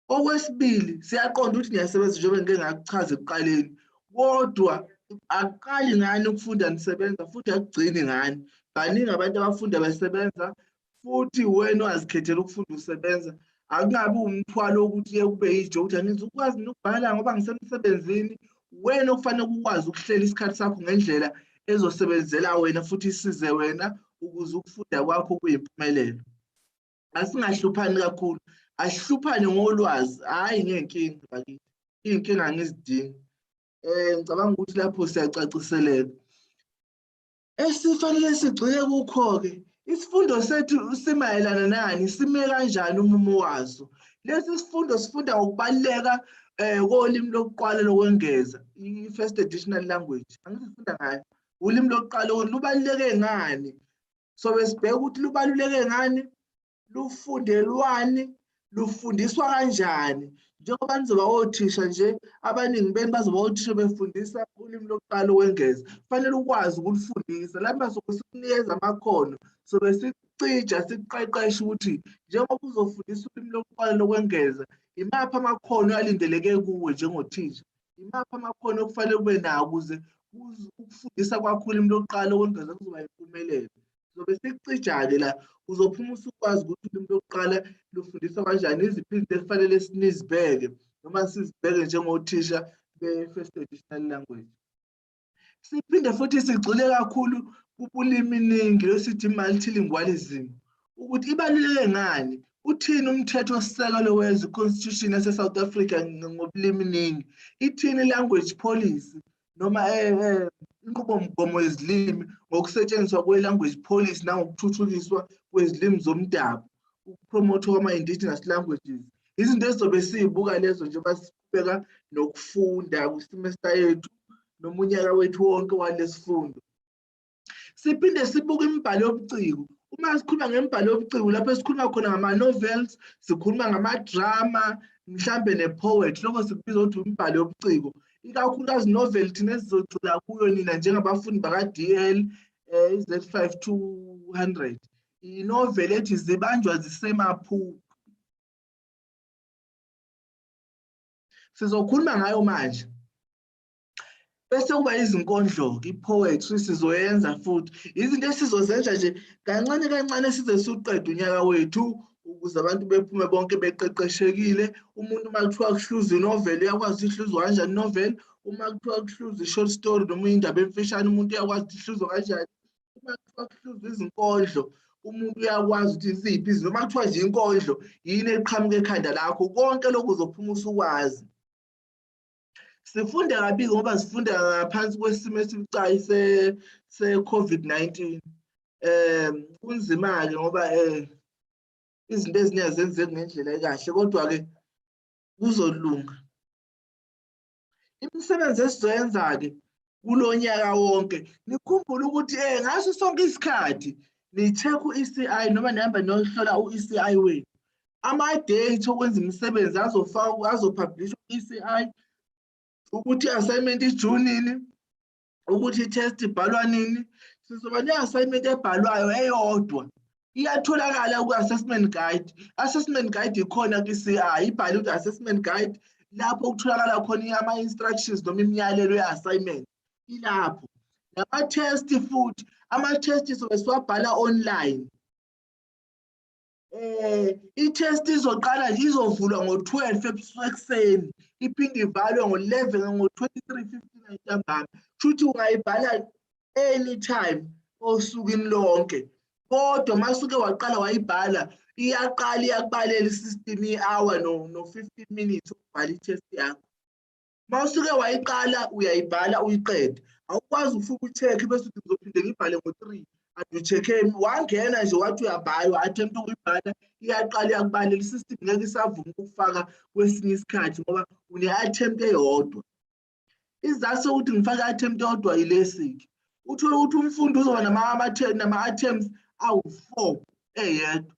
Okwesibili, siyaqonda ukuthi niyasebenza njengoba ngike ngakuchaza ekuqaleni, kodwa akuqali ngani ukufunda nisebenza futhi akugcini ngani. Baningi abantu abafunda besebenza futhi wena wazikhethela ukufunda usebenza. Akungabi umthwalo wokuthi kube yijo ukuthi angizukwazi ukubhala ngoba ngisemsebenzini. Wena okufanele ukwazi ukuhlela isikhathi sakho ngendlela ezosebenzela wena futhi isize wena ukuze ukufunda kwakho kuyimpumelelo. Asingahluphani kakhulu, asihluphane ngolwazi, hhayi ngey'nkinga bakithi. Iy'nkinga angizidingi. Ngicabanga ukuthi lapho siyacaciseleka. Esifanele sigxile kukho-ke, isifundo sethu simayelana nani, sime kanjani umumo waso. Lesi sifundo sifunda ngokubaluleka kolimi lokuqala lokwengeza, i-first additional language. Angisifunda ngayo. Ulimi lokuqala lubaluleke ngani? Sobe sibheka ukuthi lubaluleke ngani, lufundelwani, lufundiswa kanjani njengoba nizoba othisha nje abaningi beni bazoba othisha befundisa ulimi lokuqala ukwengeza kufanele ukwazi ukulifundisa lapha sokusinikeza amakhono sobe sicija siqeqesha ukuthi njengoba uzofundisa ulimi lokuqala lokwengeza imaphi amakhono alindeleke kuwe njengothisha imaphi amakhono okufanele ube nawo ukuze ukufundisa kwakho ulimi lokuqala lokwengeza kuzoba yimpumelelo sobe sicija-ke la uzophuma usukwazi ukuthi ulimi lokuqala lufundiswa kanjani iziphi izinto ekufanele sinizibheke noma sizibheke njengothisha be-first additional language. Siphinde futhi sigxile kakhulu kubuliminingi lesithi multilingualism ukuthi ibaluleke ngani uthini umthetho-sisekelo weze-constitution yase-South Africa ngobuliminingi ithini language policy noma inqubomgomo yezilimi ngokusetshenziswa kwe-language policy nangokuthuthukiswa kwezilimi zomdabu ukupromotha kwama-indigenous languages izinto ezizobe siyibuka lezo njengoba sibheka nokufunda kwisemester yethu noma unyaka wethu wonke walesifundo. Siphinde sibuke imibhalo yobuciko uma sikhuluma ngembhalo yobuciko lapho sikhuluma khona ngama-novels sikhuluma ngama-drama mhlambe ne-poetry lokho sikubiza ukuthi imibhalo yobuciko ikakhulukazi novel thina esizogxila kuyo nina njengabafundi baka-DL Z5200 inovel ethi zibanjwa zisemaphuphu sizokhuluma ngayo manje bese kuba izinkondlo-ke i-poetry sizoyenza futhi izinto esizozenza nje kancane kancane size siwuqede unyaka wethu ukuze abantu bephume bonke beqeqeshekile umuntu uma kuthiwa kuhluza inoveli uyakwazi ihluzwa kanjani inoveli uma kuthiwa kuhluza i-short story noma indaba emfishane umuntu uyakwazi ukuthi ihluzwa kanjani uma kuthiwa kuhluza izinkondlo umuntu uyakwazi ukuthi iziphi izinto noma kuthiwa nje inkondlo yini eqhamuka ekhanda lakho konke lokhu uzophuma usukwazi. Sifunda kabi ngoba sifunda ngaphansi kwesimo esibucayi se-COVID-19 kunzima-ke ngoba izinto eziningi zenzeki ngendlela ekahle kodwa-ke kuzolunga. Imisebenzi esizoyenza-ke kulo nyaka wonke nikhumbule ukuthi ngaso sonke isikhathi ni-check u-ECI noma nihamba niyohlola u-ECI wenu ama-date okwenza imisebenzi azopublishwa ku-ECI ukuthi i-assignment ijune nini ukuthi i-test ibhalwa nini sizoba ne-assignment ebhalwayo eyodwa iyatholakala ku-assessment guide. Assessment guide ikhona ku-ECI ibhaliwe ukuthi assessment guide lapho kutholakala khona ama-instructions noma imiyalelo ye-assignment ilapho nama-test futhi ama-test sobe siwabhala online. I-test izoqala nje izovulwa ngo-12 ekuseni iphinde ivalwe ngo-11 ngo-23:59 ntambama futhi ungayibhala anytime osukwini lonke kodwa masuke waqala wayibhala iyaqala iyakubalela i-system i-hour no-15 minutes ukubhala i-test yakho masuke wayiqala uyayibhala uyiqede awukwazi ufuthi ucheck bese uthi ngizophinde ngibhale ngo-3 adu-check wangena nje wathi uyabhala wa-attempt ukuyibhala iyaqala iyakubalela i-system ngeke isavuma ukufaka kwesinye isikhathi ngoba une-attempt eyodwa. Isizathu sokuthi ngifake i-attempt eyodwa yilesi-ke uthole ukuthi umfundi uzoba nama-attempts awu-4 eyedwa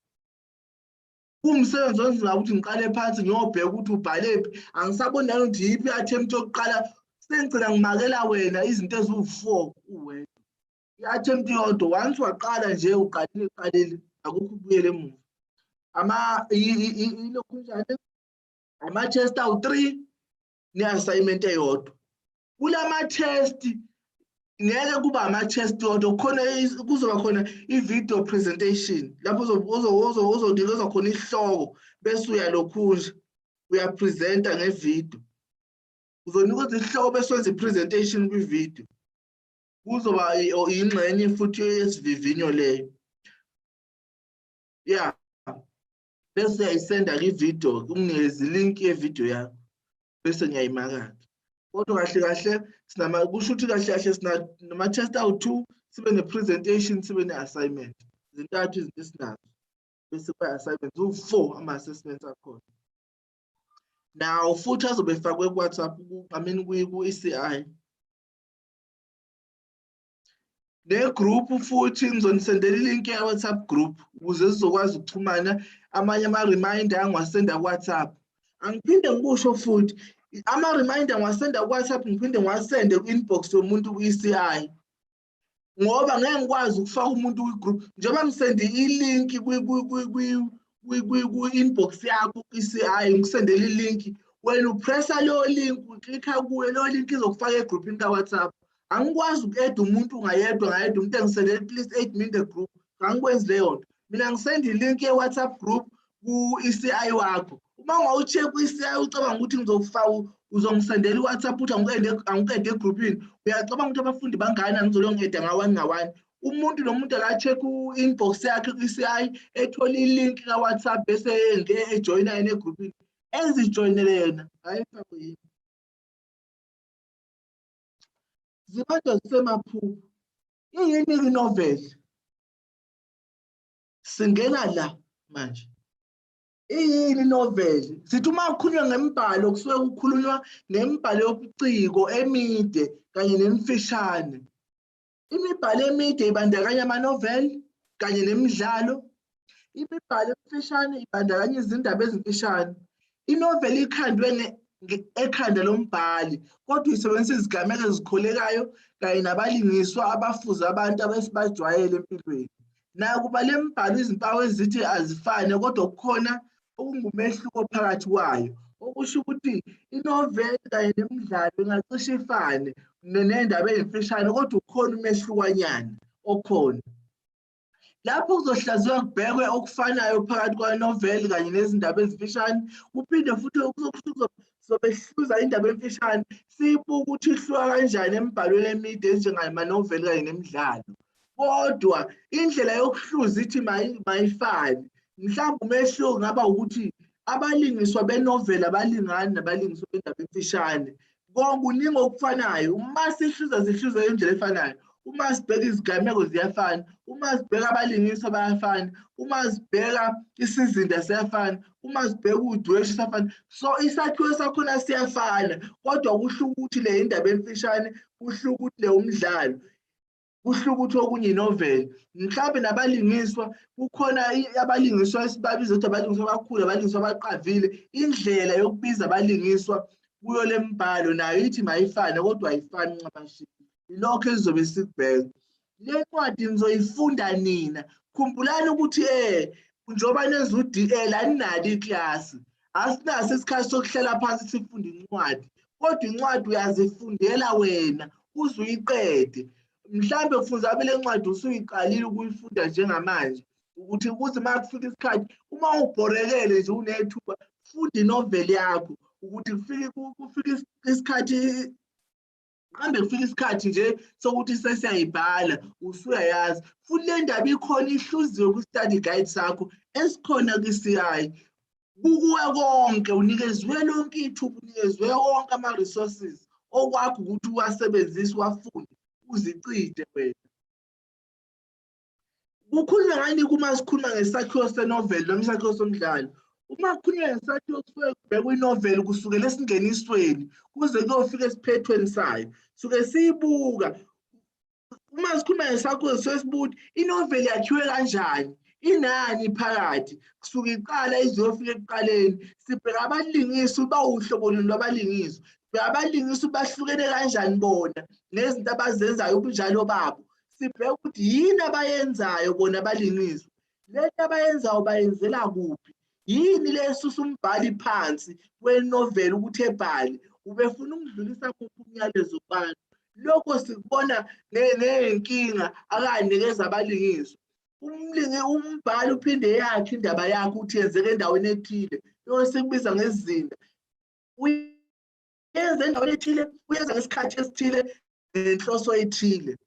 kuwumsebenzi onzima ukuthi ngiqale phansi ngiyobheka ukuthi ubhalephi angisaboni nani ukuthi yiphi i-attempt yokuqala sengigcina ngimakela wena izinto eziwu-4 uwedwa i-attempt yodwa once waqala nje uqalile akukho ubuyele emuva ilokhu njani ama-test awu-3 ne-assignment eyodwa kulama-test ngeke kuba ama-test yodwa kuzoba khona i-video presentation lapho uzonikezwa khona isihloko bese uyalokhunja uyapresenta ngevideo uzonikezwa isihloko bese wenza i-presentation kwi-video kuzoba ingxenye futhi yesivivinyo leyo ya bese uyayisenda kwi-video unginikeze ilink ye-video yakho bese ngiyayimakatha kodwa kahle kahle kusho ukuthi kahle kahle sinama-test awu-2 sibe ne-presentation sibe ne-assignment zintathu izinto esinazo bese kwa-assignment u-4 ama-assessments akhona nawo futhi azobe efakwe ku-WhatsApp ku-ECI negroup futhi ngizonisendela ilink ye-WhatsApp group ukuze sizokwazi ukuxhumana amanye ama-reminder angiwasenda ku-WhatsApp. Angiphinde ngikusho futhi ama-reminder ngiwasenda ku-WhatsApp ngiphinde ngiwasende ku-inbox yomuntu ku-ECI ngoba ngeke ngikwazi ukufaka umuntu kwi-group njengoba ngisende ilink ku-inbox yakho ku-ECI ngisendela ilink wena upressa leyo link uklikha kuyo leyo link izokufaka egroupini ka-WhatsApp. Angikwazi uku-add umuntu ngayedwa umuntu engisendele at least 8 in the group. Angikwenzi leyo nto. Mina ngisenda ilink ye-WhatsApp group ku-ECI wakho. Uma ungawucheck ku-ECI ucabanga ukuthi ngizokufaka uzongisendela i-WhatsApp uthi angikede egroupini. Uyacabanga ukuthi abafundi bangani angizolo ngi-add nga-1 nga-1. Umuntu nomuntu aka-check ku-inbox yakhe ku-ECI ethola ilink ka-WhatsApp bese ejoyina yena egroupini. Ezijoyinele yena hayi mfako yini. Zibanjwa zisemaphupho. Iyini i-novel? Singena la manje. Iyini i-novel? Sithi uma kukhulunywa ngembhalo kusuke kukhulunywa ngembhalo yobuciko emide kanye nemifishane. Imibhalo emide ibandakanya ama-novel kanye nemidlalo. Imibhalo emifishane ibandakanya izindaba ezimfishane. I-novel ikhandwe ekhanda lombhali kodwa uyisebenzisa izigameko ezikholekayo kanye nabalingiswa abafuze abantu abasibajwayele empilweni. Nakuba le mbhalo izimpawu ezithi azifane kodwa kukhona okungumehluko phakathi kwayo. Okusho ukuthi i-novel kanye nemidlalo ingacishe ifane nendaba ezimfishane kodwa ukhona umehlukanyana okhona. Lapho kuzohlaziywa kubhekwe okufanayo phakathi kwa-novel kanye nezindaba ezimfishane kuphinde futhi sobehluza indaba emfishane siyibuka ukuthi ihluka kanjani emibhalweni emide ezinjengama-novel kanye nemidlalo. Kodwa indlela yokuhluza ithi mayifane. Mhlawumbe umehluko kungaba ukuthi abalingiswa be-novel abalingani nabalingiswa bendaba emfishane. Kuningi okufanayo. Uma sihluza ngendlela efanayo. Uma sibheka izigameko ziyafana, uma sibheka abalingiswa bayafana, uma sibheka isizinda siyafana, uma sibheka udweshu siyafana. So isakhiwo sakhona siyafana kodwa kusho ukuthi le indaba emfishane, kusho ukuthi le umdlalo, kusho ukuthi okunye i-novel. Mhlawumbe nabalingiswa kukhona abalingiswa esibabiza ukuthi abalingiswa abakhulu, abalingiswa abaqavile. Indlela yokubiza abalingiswa kuyo le mbhalo nayo ithi mayifane kodwa ayifani ncamashi. Ilokho esizobe sikubheka. Le ncwadi nizoyifunda nina. Khumbulani ukuthi njengoba nenza u-DL aninalo iklasi. Asinaso isikhathi sokuhlela phansi sifunde incwadi. Kodwa incwadi uyazifundela wena uze uyiqede. Mhlawumbe kufunza abele ncwadi usuyiqalile ukuyifunda njengamanje. Ukuthi kuze uma kufika isikhathi uma ubhorekele nje unethuba funda i-novel yakho ukuthi kufike isikhathi Kambe kufika isikhathi nje sokuthi sesiyayibhala usuyayazi. Futhi le ndaba ikhona ihluziwe ku-study guide sakho esikhona ku-ECI. Kukuwe konke unikezwe lonke ithuba, unikezwe wonke ama-resources okwakho ukuthi uwasebenzise uwafunde uzicide wena. Kukhulunywa ngani kuma sikhuluma ngesakhiwo se-novel noma isakhiwo somdlalo? Uma kukhulunywa ngesakhiwo kusuke kubhekwa i-novel kusukela esingenisweni kuze kuyofika esiphethweni sayo. Suke siyibuka. Uma sikhuluma ngesakhiwo sesibuthi i-novel yakhiwe kanjani? Inani phakathi? Kusuke iqala izofika ekuqaleni. Sibheka abalingisi bawuhlobo lwabalingisi. Abalingisi bahlukene kanjani bona nezinto abazenzayo ubunjalo babo. Sibheka ukuthi yini abayenzayo bona abalingisi. Lento abayenzayo bayenzela kuphi? Yini lesusa umbhali phansi we-novel ukuthi ebhale? Ubefuna ukudlulisa kuphi umyalezo kubantu? Lokho sikubona ney'nkinga akanikeza abalingisi. Umbhali uphinde yakhe indaba yakhe ukuthi yenzeke endaweni ethile. Lokho sikubiza ngesizinda. Uyenza endaweni ethile, uyenza ngesikhathi esithile, ngenhloso ethile.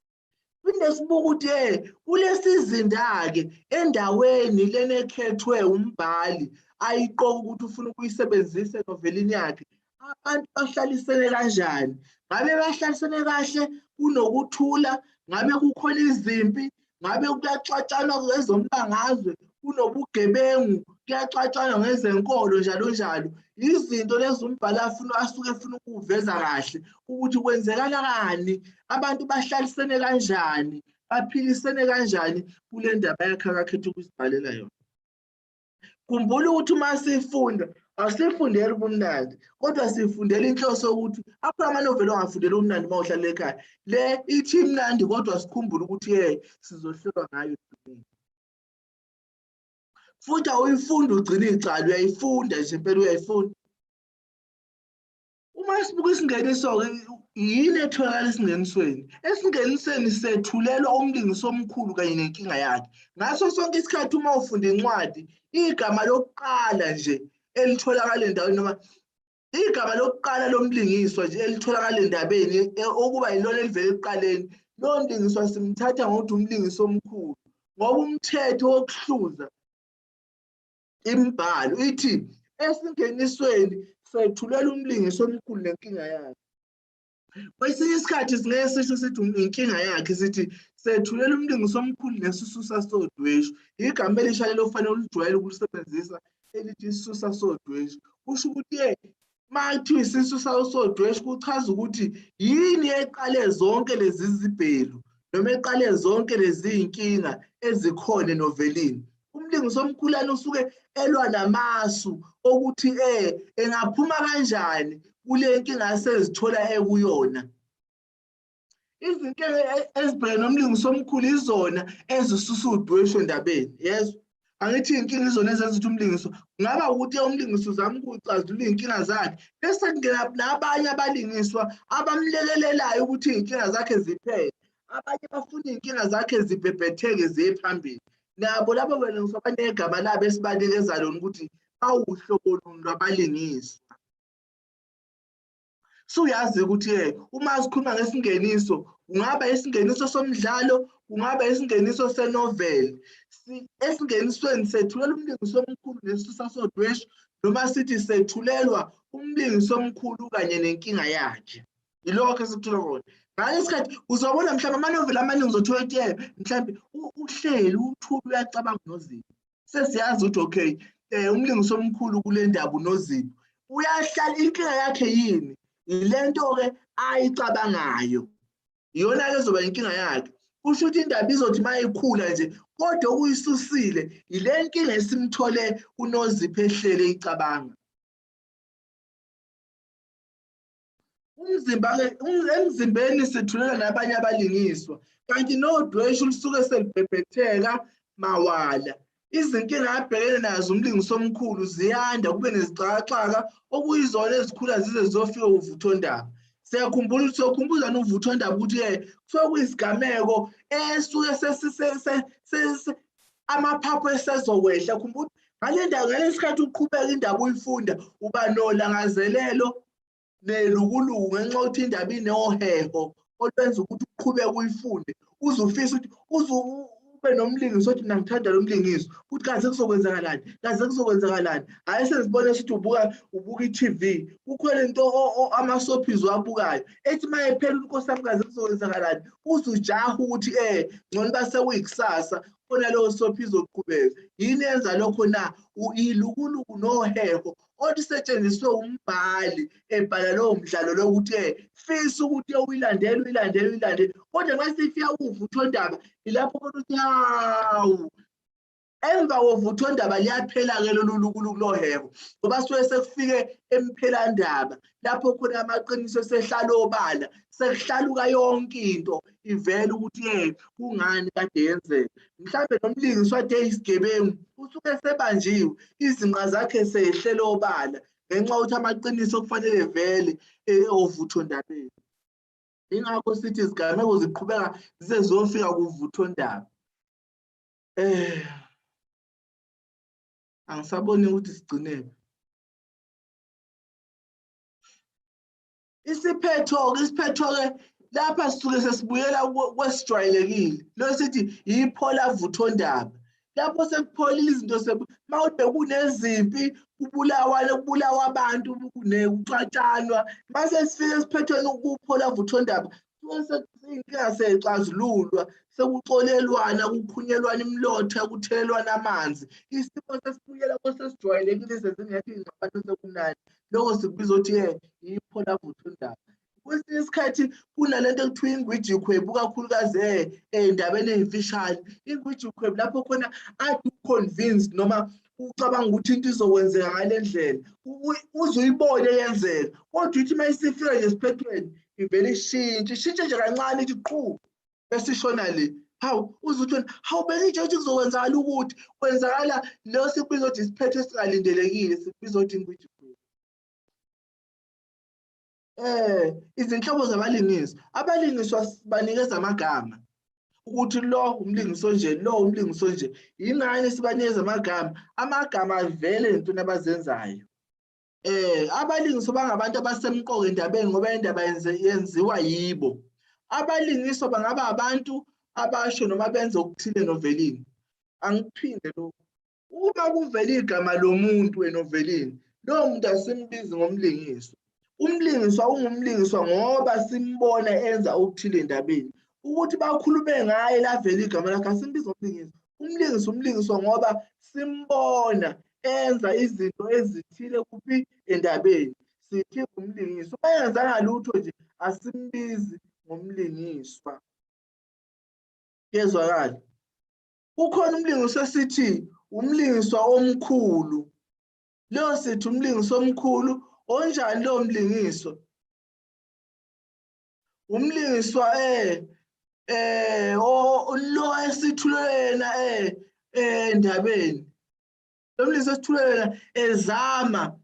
Phinde sibuka ukuthi kulesi zinda-ke endaweni lena ekhethwe umbhali ayiqoka ukuthi ufuna ukuyisebenzisa enovelini yakhe. Abantu bahlalisene kanjani? Ngabe bahlalisene kahle kunokuthula? Ngabe kukhona izimpi? Ngabe kuyaxatshanwa ngezombangazwe? Kunobugebengu? Kuyaxatshanwa ngezenkolo njalo njalo. Izinto lezi umbhali asuke efuna ukuveza kahle ukuthi kwenzekalani, abantu bahlalisene kanjani baphilisene kanjani kule ndaba yakhe akakhetha ukusibhalela yona. Khumbula ukuthi uma sifunda asifundeli ubumnandi kodwa sifundela inhloso yokuthi apho amanoveli ongafundela ubumnandi uma uhlala ekhaya le ithi imnandi kodwa sikhumbule ukuthi sizohlelwa ngayo. Futhi awuyifunda ugcine icala uyayifunda nje impela uyayifunda. Uma sibuka isingeniso-ke yini etholakala esingenisweni? Esingenisweni sethulelwa umlingiso omkhulu kanye nenkinga yakhe. Ngaso sonke isikhathi uma ufunda incwadi, igama lokuqala nje elitholakala endaweni noma igama lokuqala lomlingiswa nje elitholakala endabeni okuba yilona elivela ekuqaleni, lo mlingiswa simthatha ngokuthi umlingiso omkhulu ngoba umthetho wokuhluza imibhalo ithi esingenisweni sethulela umlingiso omkhulu nenkinga yakhe. Kwesinye isikhathi singeke sisho sithi inkinga yakhe sithi sethulela umlingiso omkhulu nesisusa sodweshu. Igama elisha lelo kufanele ulijwayele ukulisebenzisa elithi isisusa sodweshu. Kusho ukuthi mathi isisusa sodweshu kuchaza ukuthi yini eqale zonke lezi zibhelu noma eqale zonke lezi inkinga ezikhona enovelini. Umlingiso omkhulana usuke elwa namasu ukuthi engaphuma kanjani kule nkinga asezithola ekuyona. Izinkinga ezibhekene nomlingiso omkhulu izona ezisusa udweshu endabeni. Yezwa angithi inkinga izona ezenza ukuthi umlingiso kungaba ukuthi umlingiso uzama ukucazulula inkinga zakhe bese kungena nabanye abalingiswa abamlekelelayo ukuthi inkinga zakhe ziphele. Abanye bafuna inkinga zakhe zibhebhetheke ziye phambili. Nabo labo balingiswa banegama labo esibanikeza lona ukuthi bawuhlobo luni lwabalingiswa. Suyazi ukuthi uma sikhuluma ngesingeniso kungaba isingeniso somdlalo, kungaba isingeniso senoveli. Esingenisweni sethulela umlingiso omkhulu nesisusa sodweshu noma sithi sethulelwa umlingiso omkhulu kanye nenkinga yakhe. Yilokho esikuthula khona. Ngale sikhathi uzobona mhlawumbe amanoveli amaningi uzothola ukuthi mhlawumbe uhleli uthula uyacabanga noZipho. Sesiyazi ukuthi umlingiso omkhulu kule ndaba unoZipho. Uyahlala inkinga yakhe yini? Ilento-ke ayicabangayo. Iyona-ke ezoba inkinga yakhe. Kusho ukuthi indaba izothi uma ikhula nje kodwa okuyisusile ile nkinga esimthole unoZipho ehlele icabanga. Emzimbeni sethulela nabanye abalingiswa kanti nodweshu lusuke selibhebhetheka mawala. Izinkinga abhekene nazo umlingiso omkhulu ziyanda kube nezixakaxaka okuyizona ezikhula zize ziyofika uvuthondaba. Siyakhumbuza novuthondaba ukuthi kusuke kuyisigameko esuke amaphaphu esezokwehla. Khumbula ngale sikhathi uqhubeka indaba uyifunda uba nolangazelelo nelukuluku ngenxa yokuthi indaba inoheho olwenza ukuthi uqhubeke uyifunde uze ufise ukuthi ube nomlingiso othi mina ngithanda lo mlingiso ukuthi kaze kuzokwenzakalani, kaze kuzokwenzakalani. Hayi sezibona ukuthi ubuka i-TV kukhona into amasophizi wabukayo ethi uma ephela uNkosi yami kaze kuzokwenzakalani uze ujaha ukuthi ngcono base kuyikusasa khona leyo sophizi oqhubeka. Yini yenza lokho na? Ilukuluku noheho olusetshenziswe umbhali ebhala lowo mdlalo lokuthi fisa ukuthi uyilandele kodwa uma sifika uvuthondaba ilapho kodwa uthi hawu emva kovuthondaba liyaphela-ke lolu lukuluku loheho ngoba suke sekufike emphelandaba lapho khona amaqiniso esehlala obala sekuhlaluka yonke into ivele ukuthi kungani kade yenzeka. Mhlawumbe nomlingiswa ade isigebengu usuke sebanjiwe izinqa zakhe sehlela obala ngenxa yokuthi amaqiniso kufanele vele ovuthondabeni. Ingakho sithi izigameko ziqhubeka zize ziyofika kuvuthondaba. Angisaboni ukuthi sigcinele. Isiphetho-ke lapha sisuke sesibuyela kwesijwayelekile lo sithi yiphola vuthondaba. Lapho sekupholile izinto mawude kunezimpi kubulawa abantu kuxatshanwa mase sifike esiphethweni ukuphola vuthondaba inkinga seyixazululwa sekuxolelwana kukhunyelwana imilotha kuthelelwana amanzi. Isimo sesibuyela kwesesijwayelekile sezingekho iy'ngxabano sekunani. Lokho sikubiza ukuthi yiphola vuthondaba. Kwesinye isikhathi kunalento ekuthiwa ingwiji khwebu kakhulukazi endabeni ey'mfishane. Ingwiji khwebu lapho khona ade u-convinced noma ucabanga ukuthi into izokwenzeka ngale ndlela uze uyibone yenzeka, kodwa ithi uma isifika nje esiphethweni ivele ishintshe nje kancane ithi qhu bese ishona le. Hawu uze uthi hawu benitsho ukuthi kuzokwenzakala ukuthi kwenzakala leyo sikubiza ukuthi isiphetho esingalindelekile, sikubiza ukuthi ingwiji khwebu. Izinhlobo zabalingisi, abalingiswa banikeza amagama ukuthi lo umlingiso nje, lo umlingiso nje. Yingani sibanikeza amagama? Amagama avele entweni abazenzayo. Abalingiswa bangabantu abasemqoka endabeni ngoba indaba yenziwa yibo. Abalingiswa bangaba abantu abasho noma benza okuthile novelini. Angiphinde lokho. Uma kuvela igama lomuntu enovelini, lowo muntu asimbizi ngomlingiswa. Umlingiswa ungumlingiswa ngoba simbona enza okuthile endabeni. Ukuthi bakhulume ngaye lavela igama lakhe asimbizi ngomlingiswa. Umlingiswa ngoba simbona enza izinto ezithile kuphi endabeni, sithi umlingiswa. Uma yenzanga lutho nje asimbizi ngomlingiswa. Kezwakala. Kukhona umlingiswa esithi umlingiswa omkhulu. Leyo sithi umlingiswa omkhulu. Onjani lo mlingiswa? Umlingiswa lo esithulena endabeni. Lo mlingiswa esithulena ezama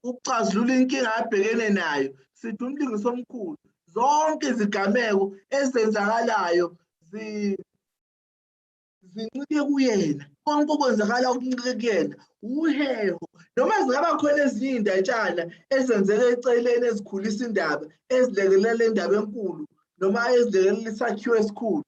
ukuxazulula inkinga abhekene nayo. Sithi umlingiswa omkhulu. Zonke izigameko ezenzakalayo zincike kuyena. Konke okwenzakala okuncike kuyena uheho. Noma zingaba khona ezinye iy'ndatshana ezenzeka eceleni ezikhulisa indaba, ezilekelela indaba enkulu noma ezilekelela isakhiwo esikhulu,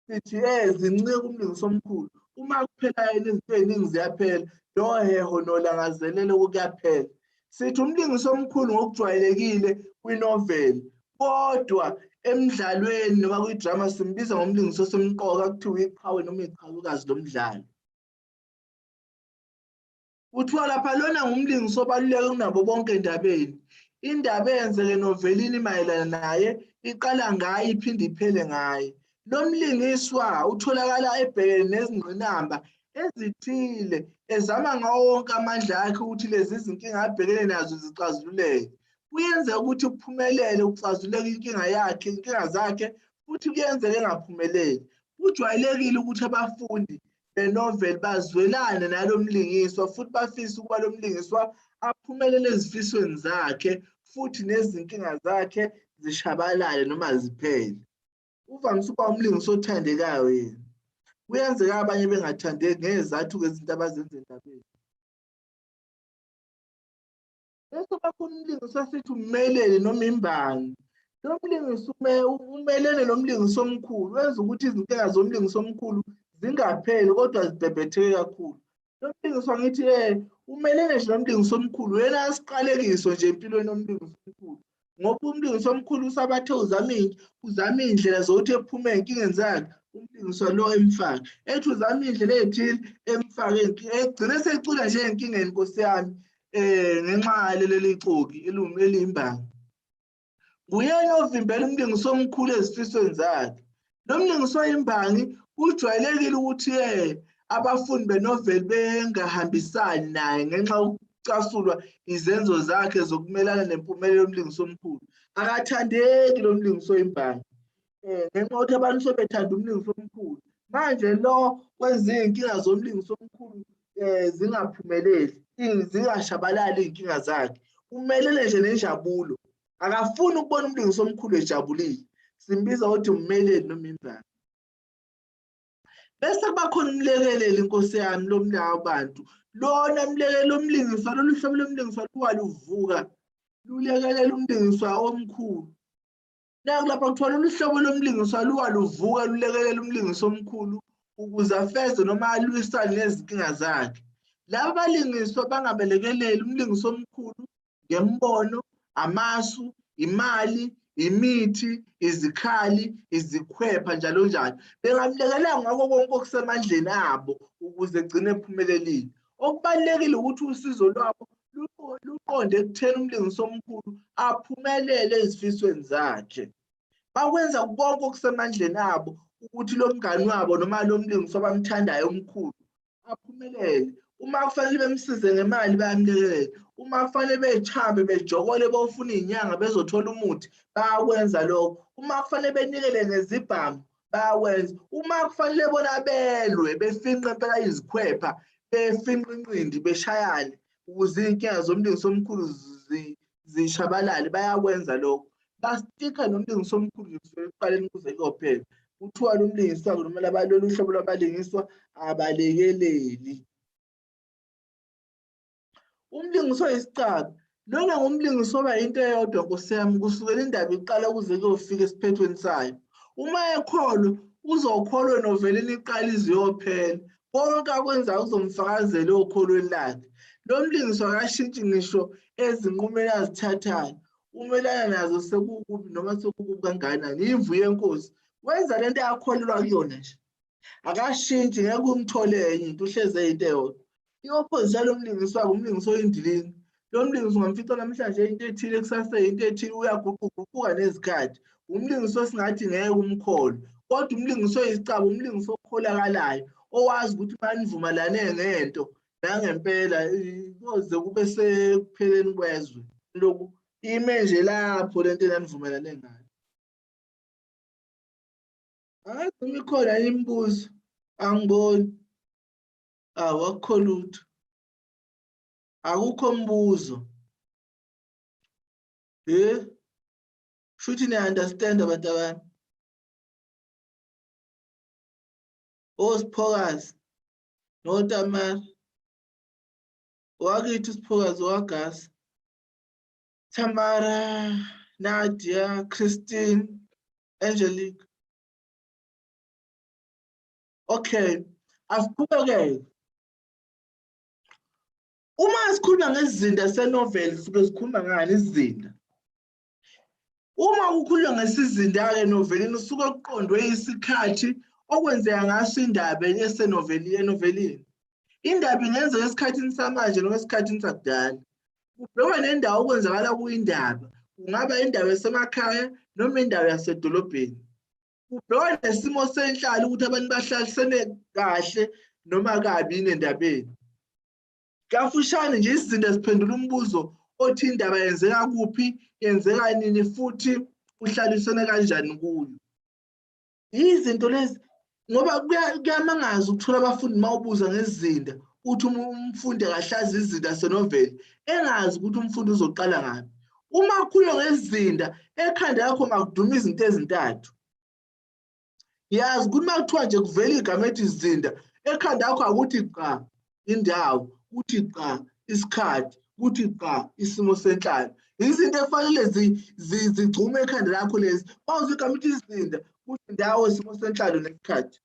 sithi zincike kumlingiswa omkhulu. Uma kuphela yena izinto ey'ningi ziyaphela, lo heho nolangazelelo kuyaphela. Sithi umlingiswa omkhulu ngokujwayelekile kwinoveli, kodwa emdlalweni noma kwidrama simbiza ngomlingiswa osemqoka kuthiwa iqhawe noma iqhawukazi lomdlalo. Kuthiwa lapha lona ngumlingiswa obaluleke kunabo bonke endabeni. Indaba eyenzeke enovelini mayelana naye iqala ngaye iphinde iphele ngaye. Lo mlingiswa utholakala ebhekene nezingqinamba ezithile, ezama ngawo wonke amandla akhe ukuthi lezi zinkinga abhekene nazo zixazululeke. Kuyenzeka ukuthi kuphumelele ukuxazuleka inkinga zakhe, futhi kuyenzeka engaphumeleli. Kujwayelekile ukuthi abafundi benoveli bazwelane nalo mlingiswa futhi bafise ukuba lo mlingiswa aphumelele ezifisweni zakhe futhi nezinkinga zakhe zishabalale noma ziphele. Uvamise ukuba umlingiswa othandekayo yena. Kuyenzeka abanye bengathandeki ngezathu ngezinto abazenza endabeni. Bese bakhona umlingiswa sithi ummeleli noma imbangi. Lo mlingiswa umelene nomlingiswa omkhulu, wenza ukuthi izinkinga zomlingiswa omkhulu zingapheli kodwa zibhebhetheke kakhulu. Lo mlingiswa ngithi umelene nje nomlingiswa omkhulu, yena asiqalekiso nje empilweni yomlingiswa omkhulu. Ngoba umlingiswa omkhulu usabathe uzama iy'ndlela zokuthi ephume ey'nkingeni zakhe, umlingiswa lo emfake. Ethi uzama iy'ndlela ey'thile emfake egcine secula nje ey'nkingeni Nkosi yami ngenxa yaleli ixoki eliyimbangi. Nguyena ovimbela umlingiswa omkhulu ezifisweni zakhe. Lo mlingiswa oyimbangi kujwayelekile ukuthi abafundi benoveli bengahambisani naye ngenxa yokucasulwa izenzo zakhe zokumelana nempumelelo yomlingiswa omkhulu. Akathandeki lo mlingiswa oyimbangi ngenxa yokuthi abantu sebethanda umlingiswa omkhulu. Manje lo kwenza iy'nkinga zomlingiswa omkhulu zingaphumeleli, zingashabalali iy'nkinga zakhe. Umelele nje nenjabulo. Akafuni ukubona umlingiswa omkhulu ejabulile. Simbiza ukuthi ummeleli noma imbangi. Bese kuba khona umlekeleli Nkosi yami lo mlabantu. Lona mlekeleli lomlingiswa, lolu hlobo lomlingiswa luvuka lulekelela umlingiswa omkhulu. Nakulapha kuthiwa lolu hlobo lomlingiswa luvuka lulekelela umlingiswa omkhulu ukuze afeze noma alwisane nezinkinga zakhe. Laba balingiswa bangabelekeleli umlingiswa omkhulu ngembono, amasu, imali, imithi, izikhali, izikhwepha njalo njalo. Bengamlekelela ngako konke okusemandleni abo ukuze egcine ephumelelile. Okubalulekile ukuthi usizo lwabo luqonde ekutheni umlingisi omkhulu aphumelele ezifisweni zakhe. Bakwenza konke okusemandleni abo ukuthi lo mngani wabo noma lo mlingisi abamthandayo omkhulu aphumelele. Uma kufanele bemsize ngemali bayamlekelela, uma kufanele behambe bejokole bofuna izinyanga bezothola umuthi bayakwenza lokho, uma kufanele benikele ngezibhamu bayakwenza, uma kufanele bona belwe befinqe impela izikhwepha befinqe inqindi beshayane ukuze iy'nkinga zomlingisi omkhulu zishabalale bayakwenza lokho. Bastika nomlingisi omkhulu nje kusukela ekuqaleni kuze kuyophela. Kuthiwa lo mlingisi wabo noma lolu hlobo lwabalingiswa abalekeleli. Umlingisi oyisicaba lona ngumlingisi oba into eyodwa Nkosi yami kusukela indaba iqala kuze kuyofika esiphethweni sayo. Uma ekholwa uzokholwa noveleni iqala ize iyophela. Konke akwenzayo uzomfakazela okholweni lakhe. Lo mlingisi akashintshi ngisho ezinqumeni azithathayo. Umelana nazo sekukubi noma sekukubi kangakanani, imvu yenkosi wenza lento yakholelwa kuyona nje. Akashintshi ngeke umthole enye into uhleze into eyodwa. I-opposite yalo mlingisi wabo umlingisi oyindilini. Lo mlingisi ungamfica namhlanje into ethile kusasa into ethile uyaguquguquka nezikhathi. Umlingisi osingathi ngeke umkholwe, kodwa umlingisi oyisicaba umlingisi okholakalayo owazi ukuthi manivumalane ngento nangempela kuze kube sekupheleni kwezwe lokhu ime nje lapho lento enanivumelane ngayo. Angazi uma ikhona imibuzo, angiboni. Awukho lutho. Akukho mbuzo. Shuthi niya-understand abantu abami. Osiphokazi noTamara. Wakithi usiphokazi wagasi. Tamara, Nadia, Christine, Angelique. Okay, asiqhubeke. Uma sikhuluma ngesizinda senoveli sibe sikhuluma ngani isizinda? Uma kukhulunywa ngesizinda enovelini usuke kuqondwe isikhathi okwenzeka ngaso indaba enovelini. Indaba ingenzeka esikhathini samanje noma esikhathini sakudala. Kubhekwa nendawo okwenzakala kuyindaba. Kungaba indaba esemakhaya noma indaba yasedolobheni. Kubhekwa nesimo senhlalo ukuthi abantu bahlalisene kahle noma kabi endabeni. Kafushane nje isizinda siphendula umbuzo othi indaba yenzeka kuphi, yenzeka nini futhi uhlalisene kanjani kuyo. Izinto lezi ngoba kuyamangaza ukuthola abafundi mawubuza ngesizinda uthi umfundi akahlazi izinda senoveli engazi ukuthi umfundi uzoqala ngapi. Uma kukhulunywa ngesizinda ekhanda lakho makuduma izinto ezintathu. Yazi ukuthi makuthiwa nje kuvela igama ethi isizinda ekhanda lakho akuthi qa indawo, kuthi qa isikhathi, kuthi qa isimo senhlalo. Izinto efanele zigcume ekhanda lakho lezi. Mawuzwe igama ethi isizinda kuthi indawo, isimo senhlalo nesikhathi.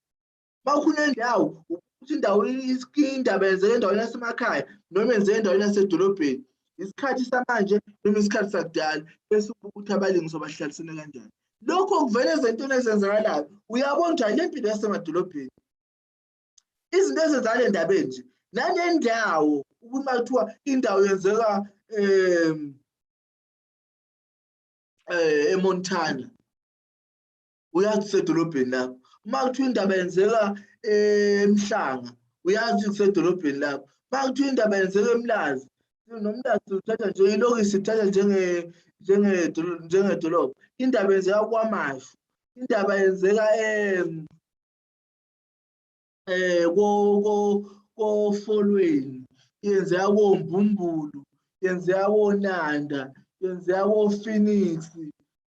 Mawukhulunywa indawo ukuthi indawo indaba yenzeka endaweni yasemakhaya noma yenzeka endaweni yasedolobheni. Isikhathi samanje noma isikhathi sakudala bese ukuthi abalingiswa bahlalisene kanjani. Lokho kuvela ezintweni ezenzakalayo. Uyabona njani le mpilo yasemadolobheni? Izinto ezenzakala endabeni nje nanendawo ukuthi makuthiwa indawo yenzeka eMontana uyazi kusedolobheni lapho. Uma kuthiwa indaba yenzeka eMhlanga uyazi kusedolobheni lapho. Uma kuthiwa indaba yenzeka eMlazi nomlazi uthatha nje ilokisi uthatha njengedolobha. Indaba yenzeka kwaMashu, indaba yenzeka koFolweni, yenzeka koMbumbulu, yenzeka koNanda, yenzeka koPhoenix,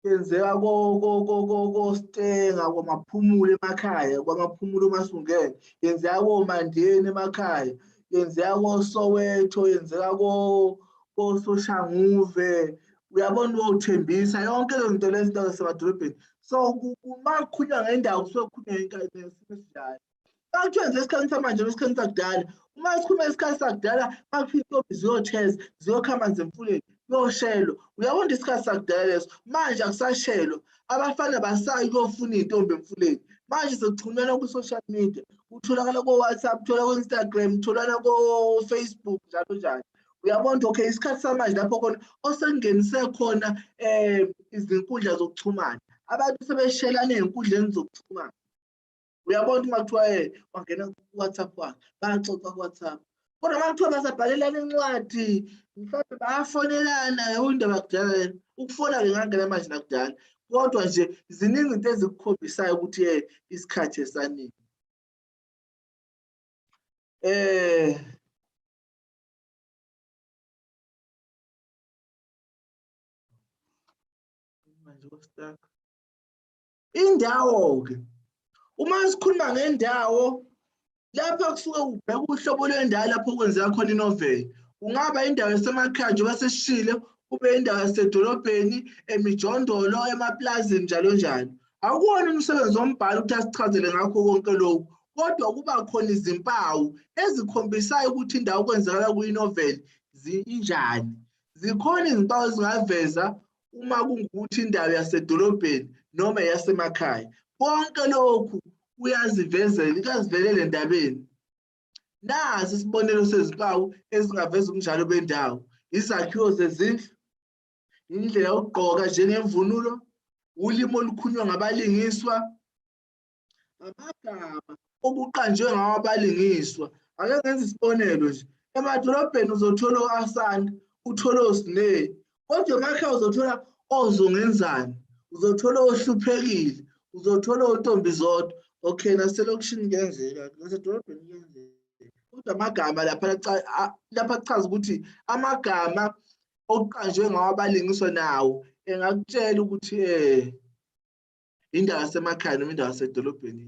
yenzeka koStenga kwamaphumulo emakhaya, kwamaphumulo uMasungene, yenzeka koMandeni emakhaya, yenzeka koSoweto, yenzeka koSoshanguve. Uyabona uthembisa yonke lezo zinto lezi zasemadolobheni. So uma kukhulunywa ngendawo kusuke kukhulunywa ngesimo esinjalo. Makuthiwa nje esikhathini samanje nesikhathini sakudala, uma sikhuluma isikhathi sakudala makufika intombi ziyotheza, ziyokha amanzi emfuleni, kuyoshelo. Uyabona isikhathi sakudala leso. Manje akusashelo. Abafana basayi kuyofuna iy'ntombi emfuleni. Manje sekuxhunyelwa ku-social media. Utholakala ko-WhatsApp, uthola ko-Instagram, utholakala ko-Facebook njalo njalo. Uyabona okay isikhathi samanje lapho khona osengenise khona izinkundla zokuxhumana abantu sebeshelana ezinkundleni zokuxhumana uyabona uma kuthiwa wangena ku-WhatsApp wakhe bayaxoxa ku-WhatsApp kodwa uma kuthiwa basabhalelana incwadi mhlawumbe bayafonelana indaba yakudala ukufona-ke ngangena manje nakudala kodwa nje ziningi izinto ezikukhombisayo ukuthi isikhathi esaningi indawo-ke uma sikhuluma ngendawo lapha kusuke ubheka uhlobo lwendawo lapho kwenzeka khona inoveli kungaba indawo yasemakhaya njengoba sesishilo kube indawo yasedolobheni emijondolo emaplazini njalo njalo akuwona umsebenzi wombhalo ukuthi asichazele ngakho konke lokhu kodwa kuba khona izimpawu ezikhombisayo ukuthi indawo kwenzeka kuyinoveli injani zikhona izimpawu ezingaveza uma kungukuthi indawo yasedolobheni noma yasemakhaya konke lokhu kuyazivelela endabeni nazi isibonelo sezimpawu ezingaveza ubunjalo bendawo izakhiwo zezindlu indlela yokugqoka njengemvunulo ulimi olukhulunywa ngabalingiswa amagama okuqanjwe ngawo abalingiswa ake ngenza isibonelo nje emadolobheni uzothola u-Asanda uthola oSne kodwa emakhaya uzothola ozongenzani uzothola ohluphekile uzothola ontombizodwa okay naselokishini kuyenzeka nasedolobheni kuyenzeka kodwa amagama lapha kuchaza ukuthi amagama okuqanjwe ngawo abalingiswa nawo engakutshela ukuthi indawo yasemakhaya noma indawo yasedolobheni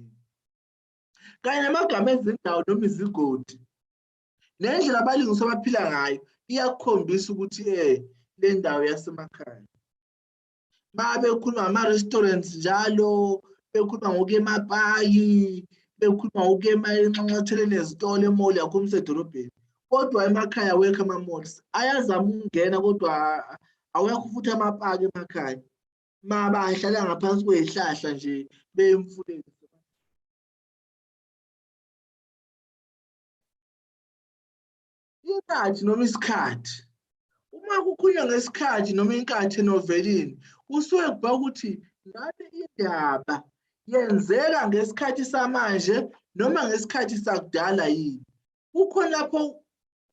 kanye namagama ezindawo noma izigodi nendlela abalingiswa abaphila ngayo iyakhombisa ukuthi le ndawo yasemakhaya bekhuluma ngama-restaurants njalo bekhuluma ngokuya emapaki bekhuluma ngokuya enxanxatheleni ezitolo emall yakhona usedolobheni kodwa emakhaya awekho ama-malls ayazama ukungena kodwa awekho futhi amapaki emakhaya bahlala ngaphansi kwezihlahla nje beyemfuleni inkathi noma isikhathi uma kukhulunywa ngesikhathi noma inkathi enovelini kusuke kubheka ukuthi ngabe indaba yenzeka ngesikhathi samanje noma ngesikhathi sakudala yini kukhona lapho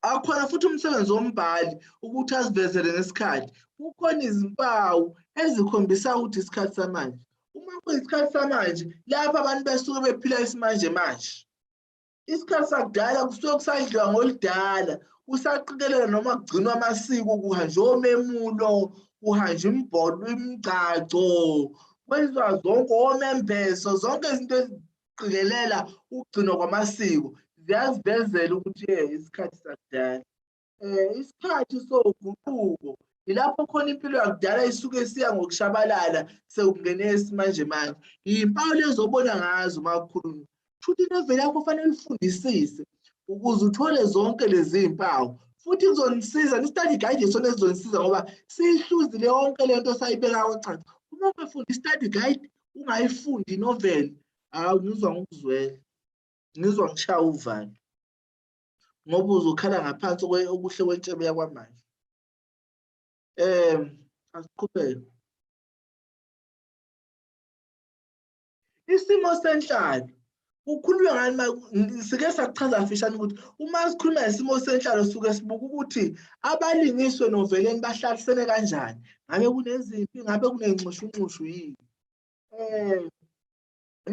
akhona futhi umsebenzi wombhali ukuthi asivezele ngesikhathi kukhona izimpawu ezikhombisa ukuthi isikhathi samanje uma kuyisikhathi samanje lapha abantu besuke bephila isimanje manje isikhathi sakudala kusuke kusadliwa ngoludala kusaqikelela noma kugcinwa amasiko kuhanjwe omemulo kuhanjwe imibholo imigcaco kwenziwa zonke omembeso zonke izinto eziqikelela ukugcinwa kwamasiko ziyazivezela ukuthi isikhathi sakudala isikhathi soguquko ilapho khona impilo yakudala isuke isiya ngokushabalala sekungene isimanje manje izimpawu lezobona ngazo makhulu futhi inoveli yakho fanele ifundisise ukuze uthole zonke lezi zimpawu futhi kuzonisiza ne-study guide yesona ezizonisiza ngoba siyihluzile yonke lento sayibeka ochaza uma ungafunda i-study guide ungayifundi inoveli ngizwa ngokuzwela ngizwa ngishaya uvalo ngoba uzokhala ngaphansi okuhle kwentshebe yakwamanje asiqhubeke isimo senhlalo kukhulunywa ngani sike sakuchaza mfishane ukuthi uma sikhuluma ngesimo senhlalo suke sibuka ukuthi abalingiswe noveleni bahlalisene kanjani ngabe kuneziphi ngabe kunengxushunxushu yini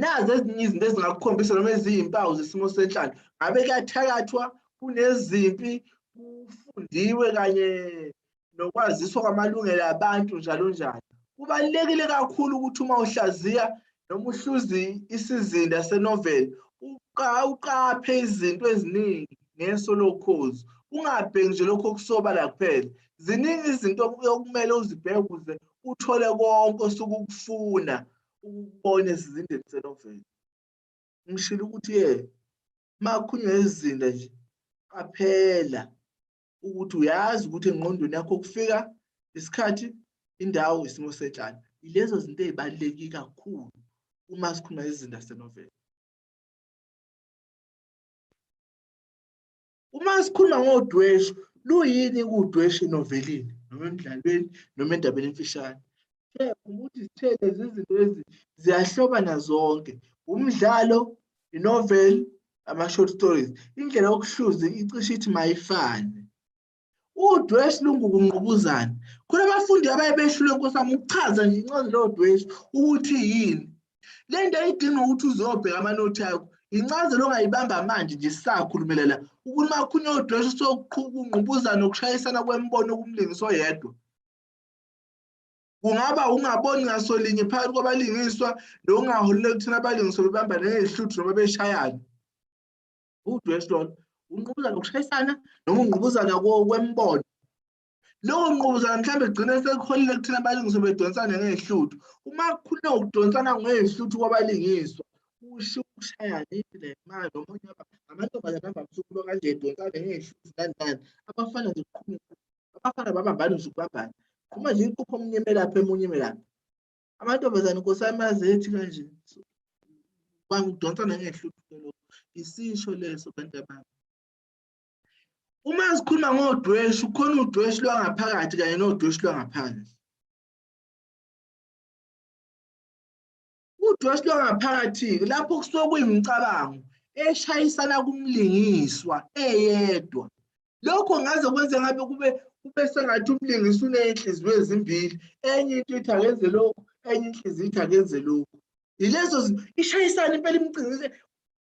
nazi ezinye izinto ezingakukhombisa noma eziyimpawu zesimo senhlalo ngabe kuyathakathwa kunezimpi kufundiwe kanye nokwaziswa kwamalungelo abantu njalo njalo kubalulekile kakhulu ukuthi uma uhlaziya noma uhluzi isizinda senoveli uqaphe izinto eziningi ngeso lokhozi ungabheki nje lokho okusobala kuphela ziningi izinto okumele uzibheke ukuze uthole konke osuke ukufuna ukubona esizindeni senoveli ngishilo ukuthi makukhulunywa izinda nje qaphela ukuthi uyazi ukuthi engqondweni yakho kufika isikhathi indawo isimo senhlalo ilezo zinto ezibaluleke kakhulu uma sikhuluma izinda senoveli uma sikhuluma ngodweshu luyini kudweshe novelini noma emdlalweni noma endabeni emfishane? Ukuthi sithele lezi zinto lezi ziyahlobana zonke, umdlalo, inoveli, ama-short stories. Indlela yokuhluza icishe ithi mayifane. Udweshe lungukungqubuzana. Khona abafundi abaye behlulwe nkosami ukuchaza nje incazelo yodweshe ukuthi yini. Le nto ayidinga ukuthi uzobheka amanothi akho. Incazelo ongayibamba manje nje sisakhulumela la. Ukuthi uma kukhulunywa udweshe sokungqubuzana ukushayisana kwemibono kumlingiswa oyedwa. Kungaba ungaboni ngasolinye phakathi kwabalingiswa nokungaholeli ekutheni abalingiswa bebambane ngezihluthu noma beshayana. Udweshe lolo ungqubuzana ukushayisana noma ungqubuzana kwemibono. Lowo ngqubuzana mhlawumbe egcine sekuholele ekutheni abalingiswa bedonsana ngezihluthu. Uma kukhulunywa ukudonsana ngezihluthu kwabalingiswa, kusho ukushayana le mali nomunye amantombazane avamise kanje edonsana ngezihluthu nani. Abafana nje abafana babambane nje ukubambana. Uma nje inkupho omunye emelapha emunye emelapha. Amantombazane nkosami azethi kanje. Bangidonsana ngezihluthu lo. Isisho leso bantu abami. Uma sikhuluma ngodweshe, ukhona udweshe lwangaphakathi kanye nodweshe lwangaphandle. Udweshe lwangaphakathi lapho kusuke kuyimicabango eshayisana kumlingiswa eyedwa. Lokho ngaze kwenze ngabe kube sengathi umlingisi uney'nhliziyo ezimbili, enye into ithi akenze lokhu, enye inhliziyo ithi akenze lokhu. Yilezo ishayisana impela imcinise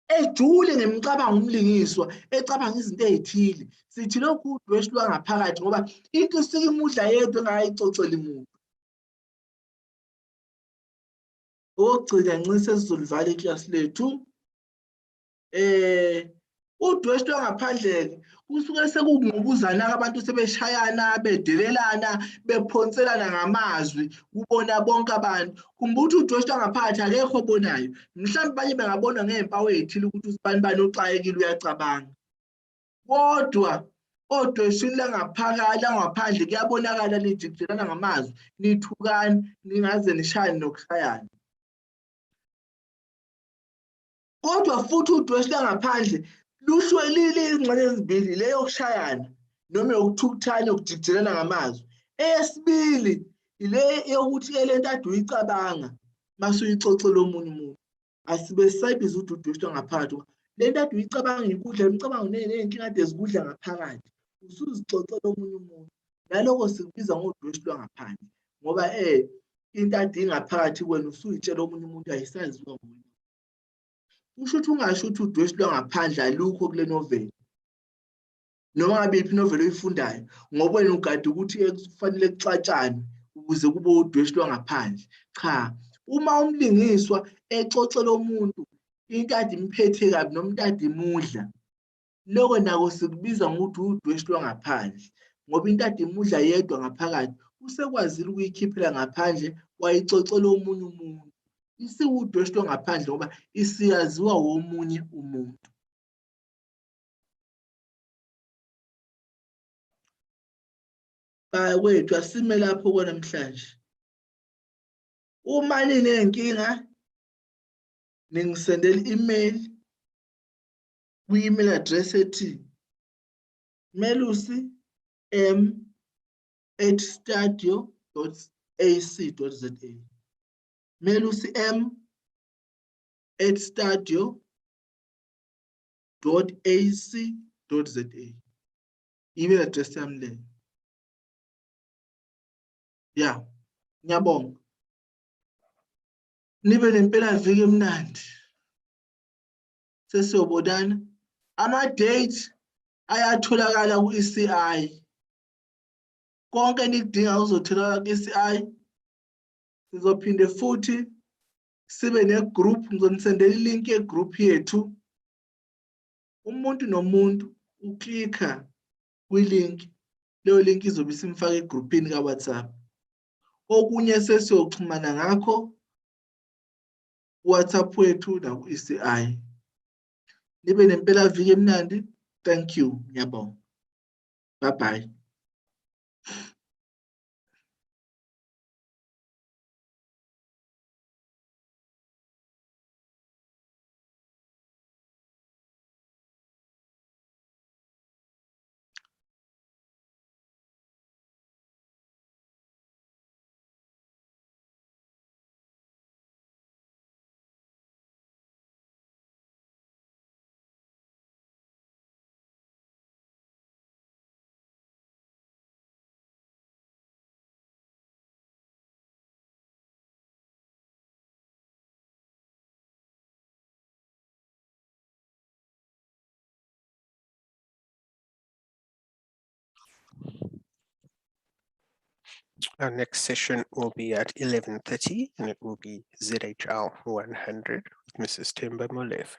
ejule ngemicabango umlingiswa ecabanga izinto ezithile. Sithi lokhu udweshe lwangaphakathi ngoba into isuke imudla yedwa engayicocela umuntu. Okugcina ncinise sizolivala ikilasi lethu. Udweshe lwangaphandle kusuke sekungqubuzana abantu sebeshayana, bedelelana, bephonselana ngamazwi kubona bonke abantu. Khumbula ukuthi udweshe lwangaphakathi akekho obonayo. Mhlawumbe abanye bengabona ngezimpawu ezithile ukuthi usibani uxakekile uyacabanga. Kodwa odweshini langaphandle kuyabonakala nijikijelana ngamazwi, nithukana, ningaze nishayane nokushayana. Kodwa futhi udweshe langaphandle luhlwelile izingxenye ezibili, le yokushayana noma yokuthukuthana yokujikijelana ngamazwi. Eyesibili ile yokuthi lento ade uyicabanga mase uyixoxela omunye umuntu. Asibe sisayibiza ukuthi udweshe lwangaphakathi. Lento ade uyicabanga ikudla imicabango ney'nkinga ade zikudla ngaphakathi. Usuzixoxela omunye umuntu. Naloko sikubiza ngodweshe lwangaphandle ngoba into ade ingaphakathi kwena usuyitshela omunye umuntu ayisaziwa nguye. Kusho ukuthi ungasho ukuthi udweshe lwangaphandle alukho kule noveli. Noma ngabe iphi inoveli oyifundayo ngoba wena ugade ukuthi kufanele kuxatshane ukuze kube udweshe lwangaphandle. Cha, uma umlingiswa exoxela umuntu into ade imphethe kabi noma into ade imudla, loko nako sikubiza ngokuthi udweshe lwangaphandle ngoba into ade imudla yedwa ngaphakathi usekwazile ukuyikhiphela ngaphandle wayixoxela omunye umuntu. Isiwudweshe lwangaphandle ngoba isiyaziwa womunye umuntu. Kwethu asime lapho kwanamhlanje. Uma ninenkinga ningisendela i-email kwi-email address ethi melusi@stadio.ac.za. melusi@stadio.ac.za. Email address yami le. Ya, ngiyabonga. Nibe nempelaviki emnandi. Sesiyobonana. Ama-date ayatholakala ku-ECI. Konke nikudinga uzotholakala ku-ECI. Sizophinde futhi sibe ne-group, ngizonisendela i-link ye-group yethu. Umuntu nomuntu uklikha kwi-link, leyo link izobe isimfaka egroupini ka-WhatsApp. Okunye sesiyoxhumana ngakho WhatsApp wethu naku-ECI. Nibe nempelaviki emnandi. Thank you. Ngiyabonga. Bye bye. Our next session will be at 11:30 and it will be ZHL 100 with Mrs. Temba Molefe.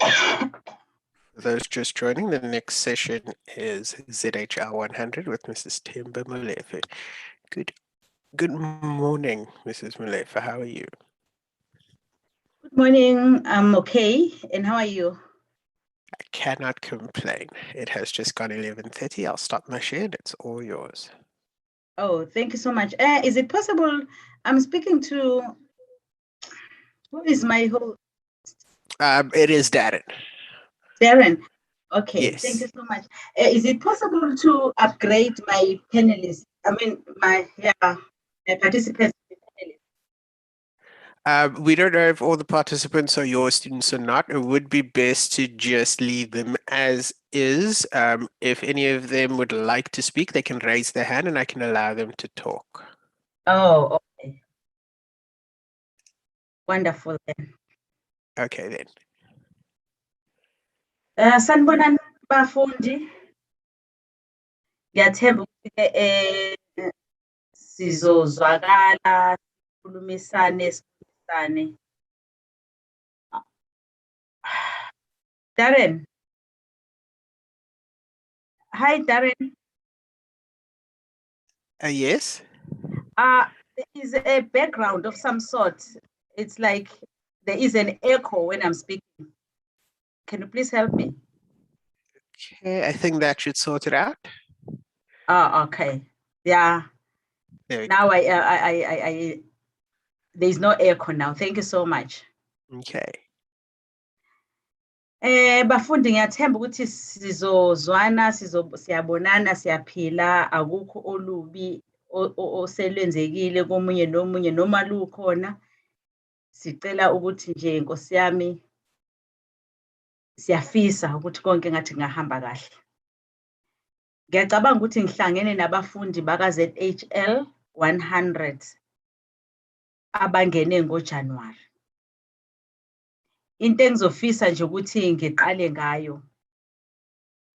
For those just joining, the next session is ZHR 100 with Mrs. Themba Molefe. Good morning, Mrs. Molefe. How are you? Good morning. I'm okay. And how are you? I cannot complain. It has just gone 11:30. I'll stop my share. It's all yours. Oh, thank you so much. Is it possible I'm speaking to, who is my host? It is Darren. Darren. Okay, thank Yes. you so much. Is it possible to upgrade my panelists? I mean, my participants. We don't know if all the participants are your students or not. It would be best to just leave them as is. If any of them would like to speak, they can raise their hand and I can allow them to talk. Oh, okay. Wonderful then. Okay then. Sanibonani bafundi. Ngiyathemba ukuthi sizozwakala, sikhulumisane. Darren. Hi, Darren. Yes. There is a background of some sort. It's like there is an echo when I'm speaking. Can you please help me? Okay, I think that should sort it out. Oh, okay. Yeah. There we go. Now there's no echo now. Thank you so much. Okay. Bafundi ngiyathemba ukuthi sizozwana, siyabonana, siyaphila, akukho olubi oselwenzekile komunye nomunye noma lukhona. Sicela ukuthi nje Nkosi yami siyafisa ukuthi konke ngathi ngahamba kahle. Ngiyacabanga ukuthi ngihlangene nabafundi baka ZHL 100 abangene ngoJanuwari. Into engizofisa nje ukuthi ngiqale ngayo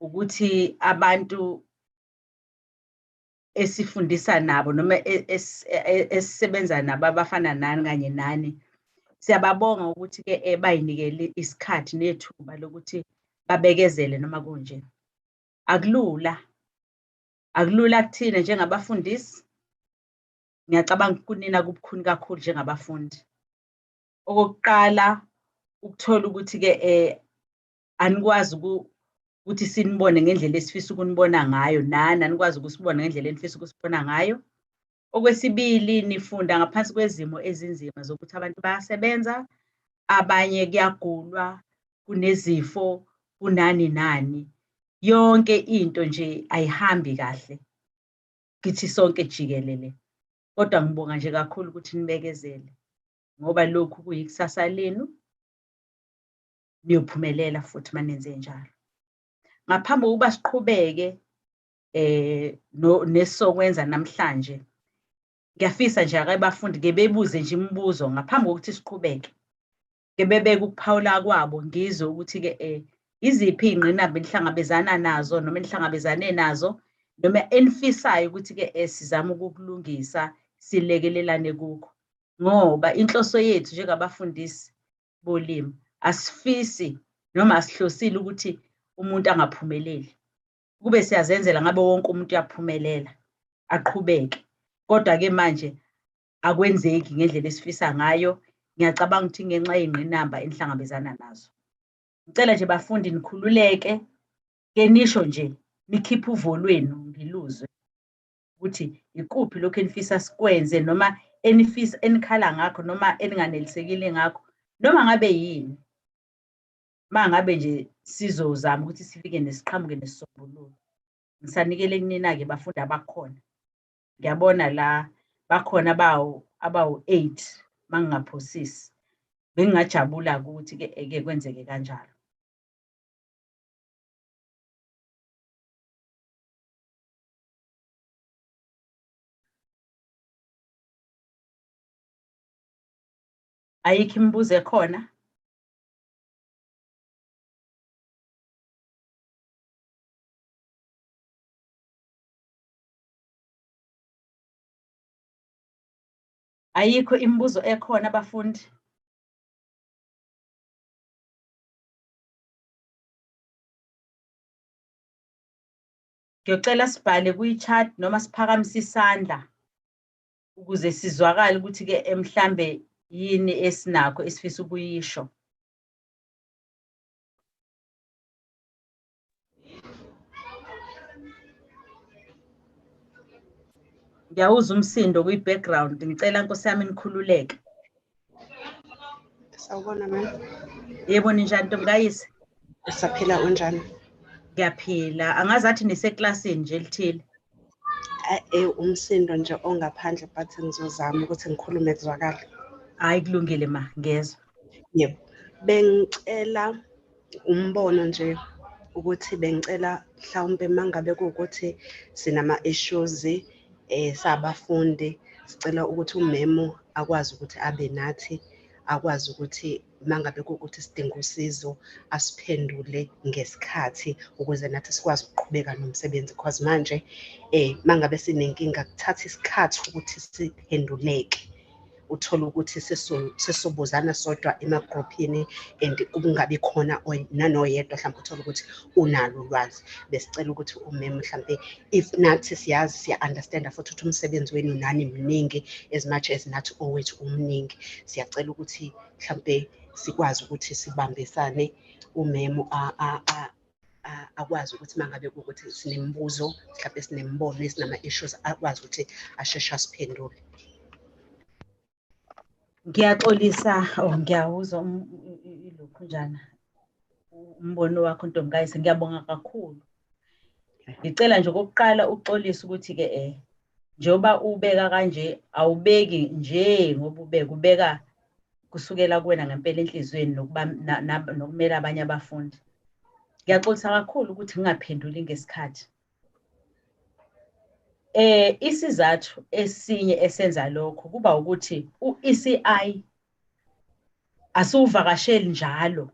ukuthi abantu esifundisa nabo noma esisebenza nabo abafana nani kanye nani, siyababonga ukuthi ke bayinikele isikhathi nethuba lokuthi babekezele noma kunje. Akulula kuthina njengabafundisi. Ngiyacabanga kunina kubukhuni kakhulu njengabafundi. Okokuqala ukuthola ukuthi ke anikwazi ukuthi sinibone ngendlela esifisa ukunibona ngayo, nani anikwazi ukusibona ngendlela enifisa ukusibona ngayo. Okwesibili, nifunda ngaphansi kwezimo ezinzima zokuthi abantu bayasebenza, abanye kuyagulwa, kunezifo, kunani. Yonke into nje ayihambi kahle kithi sonke jikelele. Kodwa ngibonga nje kakhulu ukuthi nibekezele ngoba lokhu kuyikusasa lenu, niyophumelela futhi manenze njalo. Ngaphambi kokuba siqhubeke nesokwenza namhlanje, ngiyafisa nje abafundi ke bebuze nje imibuzo ngaphambi kokuthi siqhubeke. Ke bebeka ukuphawula kwabo ngizwe ukuthi ke iziphi iy'ngqinamba enihlangabezana nazo noma enihlangabezane nazo noma enifisayo ukuthi ke sizame ukukulungisa, silekelelane kukho. Ngoba inhloso yethu njengabafundisi bolimi asifisi noma asihlosile ukuthi umuntu angaphumeleli. Kube siyazenzela ngabe wonke umuntu uyaphumelela, aqhubeke. Kodwa ke manje akwenzeki ngendlela esifisa ngayo. Ngiyacabanga ukuthi ngenxa yey'ngqinamba enihlangabezana nazo. Ngicela nje bafundi nikhululeke, ke nisho nje nikhiphe uvo lwenu ngiluzwe ukuthi ikuphi lokhu enifisa sikwenze noma enikhala ngakho noma eninganelisekile ngakho noma ngabe yini. Mangabe nje sizozama ukuthi sifike nesiqhamuke nesisombululo. Ngisanikele kunina-ke bafundi abakhona. Ngiyabona la bakhona abawu-8 mangingaphosisi. Bengingajabula ukuthi ke kwenzeke kanjalo. Ayikho imibuzo ekhona? Ayikho imibuzo ekhona bafundi? Ngiyocela sibhale kwi-chat noma siphakamise isandla ukuze sizwakale ukuthi-ke mhlambe yini esinakho esifisa ukuyisho. Ngiyawuzwa umsindo kwi-background. Ngicela Nkosi yami nikhululeke. Sawubona mama. Yebo ninjani Ntombokayise? Usaphila unjani? Ngiyaphila. Angazi athi niseklasini nje elithile. Umsindo nje ongaphandle but ngizozama ukuthi ngikhulume kuzwakala. Hayi kulungile ma, ngezwe. Yebo. Bengicela umbono nje ukuthi bengicela mhlawumbe mangabe kuwukuthi sinama issues sabafundi sicela ukuthi umemo akwazi ukuthi abe nathi, akwazi ukuthi mangabe kuwukuthi sidinga usizo asiphendule ngesikhathi ukuze nathi sikwazi ukuqhubeka nomsebenzi because manje mangabe sinenkinga kuthatha isikhathi ukuthi siphenduleke. Uthola ukuthi sesobuzana sodwa emagroupini and kungabi khona nanoyedwa mhlawumbe uthola ukuthi unalo ulwazi. Besicela ukuthi umeme mhlawumbe if nathi siyazi siya-understanda futhi ukuthi umsebenzi wenu nani mningi as much as nathi owethu umningi. Siyacela ukuthi mhlawumbe sikwazi ukuthi sibambisane umemo akwazi ukuthi mangabe kuwukuthi sinembuzo mhlawumbe sinembono esinama-issues akwazi ukuthi asheshe asiphendule. Ngiyaxolisa, ngiyawuzwa ilokhu njana umbono wakho Ntombokayise, ngiyabonga kakhulu. Ngicela nje okokuqala uxolisa ukuthi-ke njengoba ubeka kanje awubeki nje ngoba ubeka kusukela kuwena ngempela enhlizweni nokumela abanye abafundi. Ngiyaxolisa kakhulu ukuthi ngingaphenduli ngesikhathi. Isizathu esinye esenza lokho kuba ukuthi u-ECI asiwuvakasheli njalo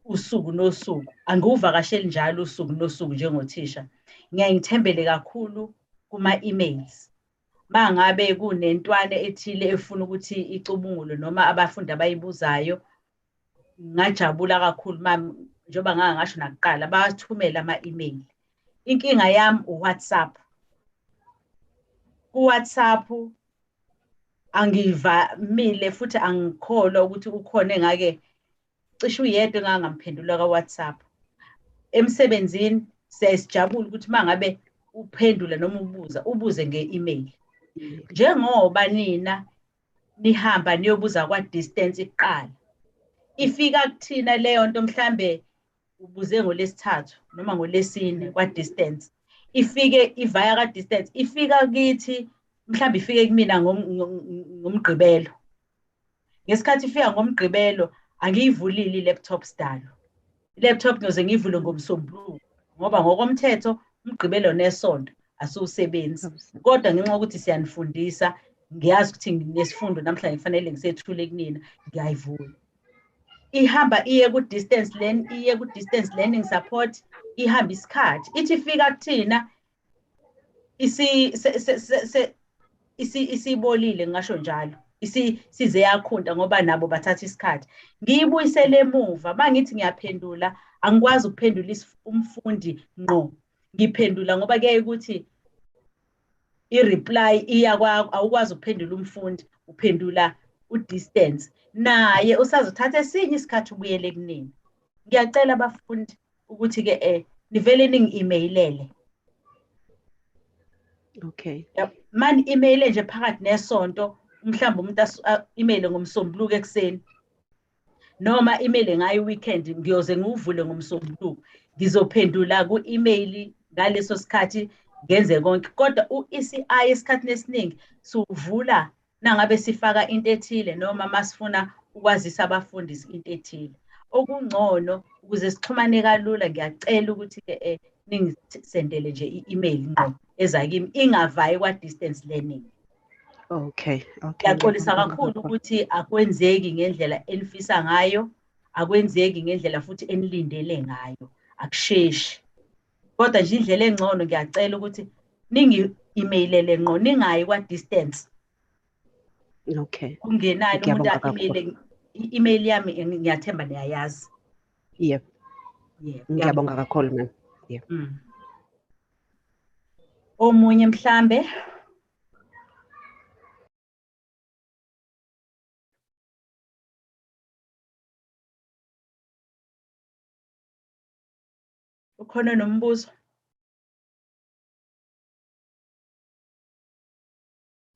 usuku nosuku, angiwuvakasheli njalo usuku nosuku njengothisha. Ngiyaye ngithembele kakhulu kuma-emails. Mangabe kunentwana ethile efuna ukuthi icubungulwe noma abafundi abayibuzayo, ngajabula kakhulu mami njengoba ngasho nakuqala bathumela ama-email. Inkinga yami uWhatsApp. Ku-WhatsApp angivamile futhi angikholwa ukuthi ukhona engake cishe uyedwa engangamphendula ka-WhatsApp. Emsebenzini siyasijabula ukuthi mangabe uphendula noma ubuze nge-email. Njengoba nina nihamba niyobuza kwa-distance kuqala, ifika kuthina leyo nto mhlambe ubuze ngoLesithathu noma ngoLesine kwa-distance, ifike ivaya ka-distance, ifika kithi mhlambe ifike kumina ngomgqibelo. Ngesikhathi ifika ngomgqibelo angiyivulile i-laptop STADIO. I-laptop ngiyoze ngiyivule ngoMsombuluko ngoba ngokomthetho umgqibelo nesonto asiwusebenzi. Kodwa ngenxa yokuthi siyanifundisa, ngiyazi ukuthi nginesifundo namhlanje kufanele ngisethule kunina, ngiyayivula. Ihamba iye ku-distance learning support, ihamba isikhathi. Ithi ifika kuthina isibolile ngisho njalo. Size yakhunta ngoba nabo bathatha isikhathi. Ngiyibuyisele emuva, mangithi ngiyaphendula, angikwazi ukuphendula umfundi ngqo. Ngiphendula ngoba kuyaye ukuthi i-reply awukwazi ukuphendula umfundi, uphendula u-distance. Naye usazothatha esinye isikhathi ubuyele kunina. Ngiyacela abafundi ukuthi-ke nivele ningi-emailele. Okay. Mani email nje phakathi nesonto, mhlawumbe umuntu email ngoMsombuluko ekuseni noma email ngayo weekend, ngiyoze ngiwuvule ngoMsombuluko, ngizophendula ku-email ngaleso sikhathi ngenze konke. Kodwa u-ECI esikhathini esiningi siwuvula nangabe sifaka into ethile noma masifuna ukwazisa abafundi into ethile. Okungcono ukuze sixhumane kalula, ngiyacela ukuthi-ke ningisendele nje i-email ngqo eza kimi, ingavayi kwa-distance learning. Okay. Ngiyaxolisa kakhulu ukuthi akwenzeki ngendlela enifisa ngayo, akwenzeki ngendlela futhi enilindele ngayo, akusheshi. Kodwa nje indlela engcono ngiyacela ukuthi ningi-emailele ngqo, ningayi kwa-distance. Okay. Kungenani umuntu i-email yami ngiyathemba niyayazi. Yep. Ngiyabonga kakhulu mama. Yep. Omunye mhlambe. Ukhona nombuzo?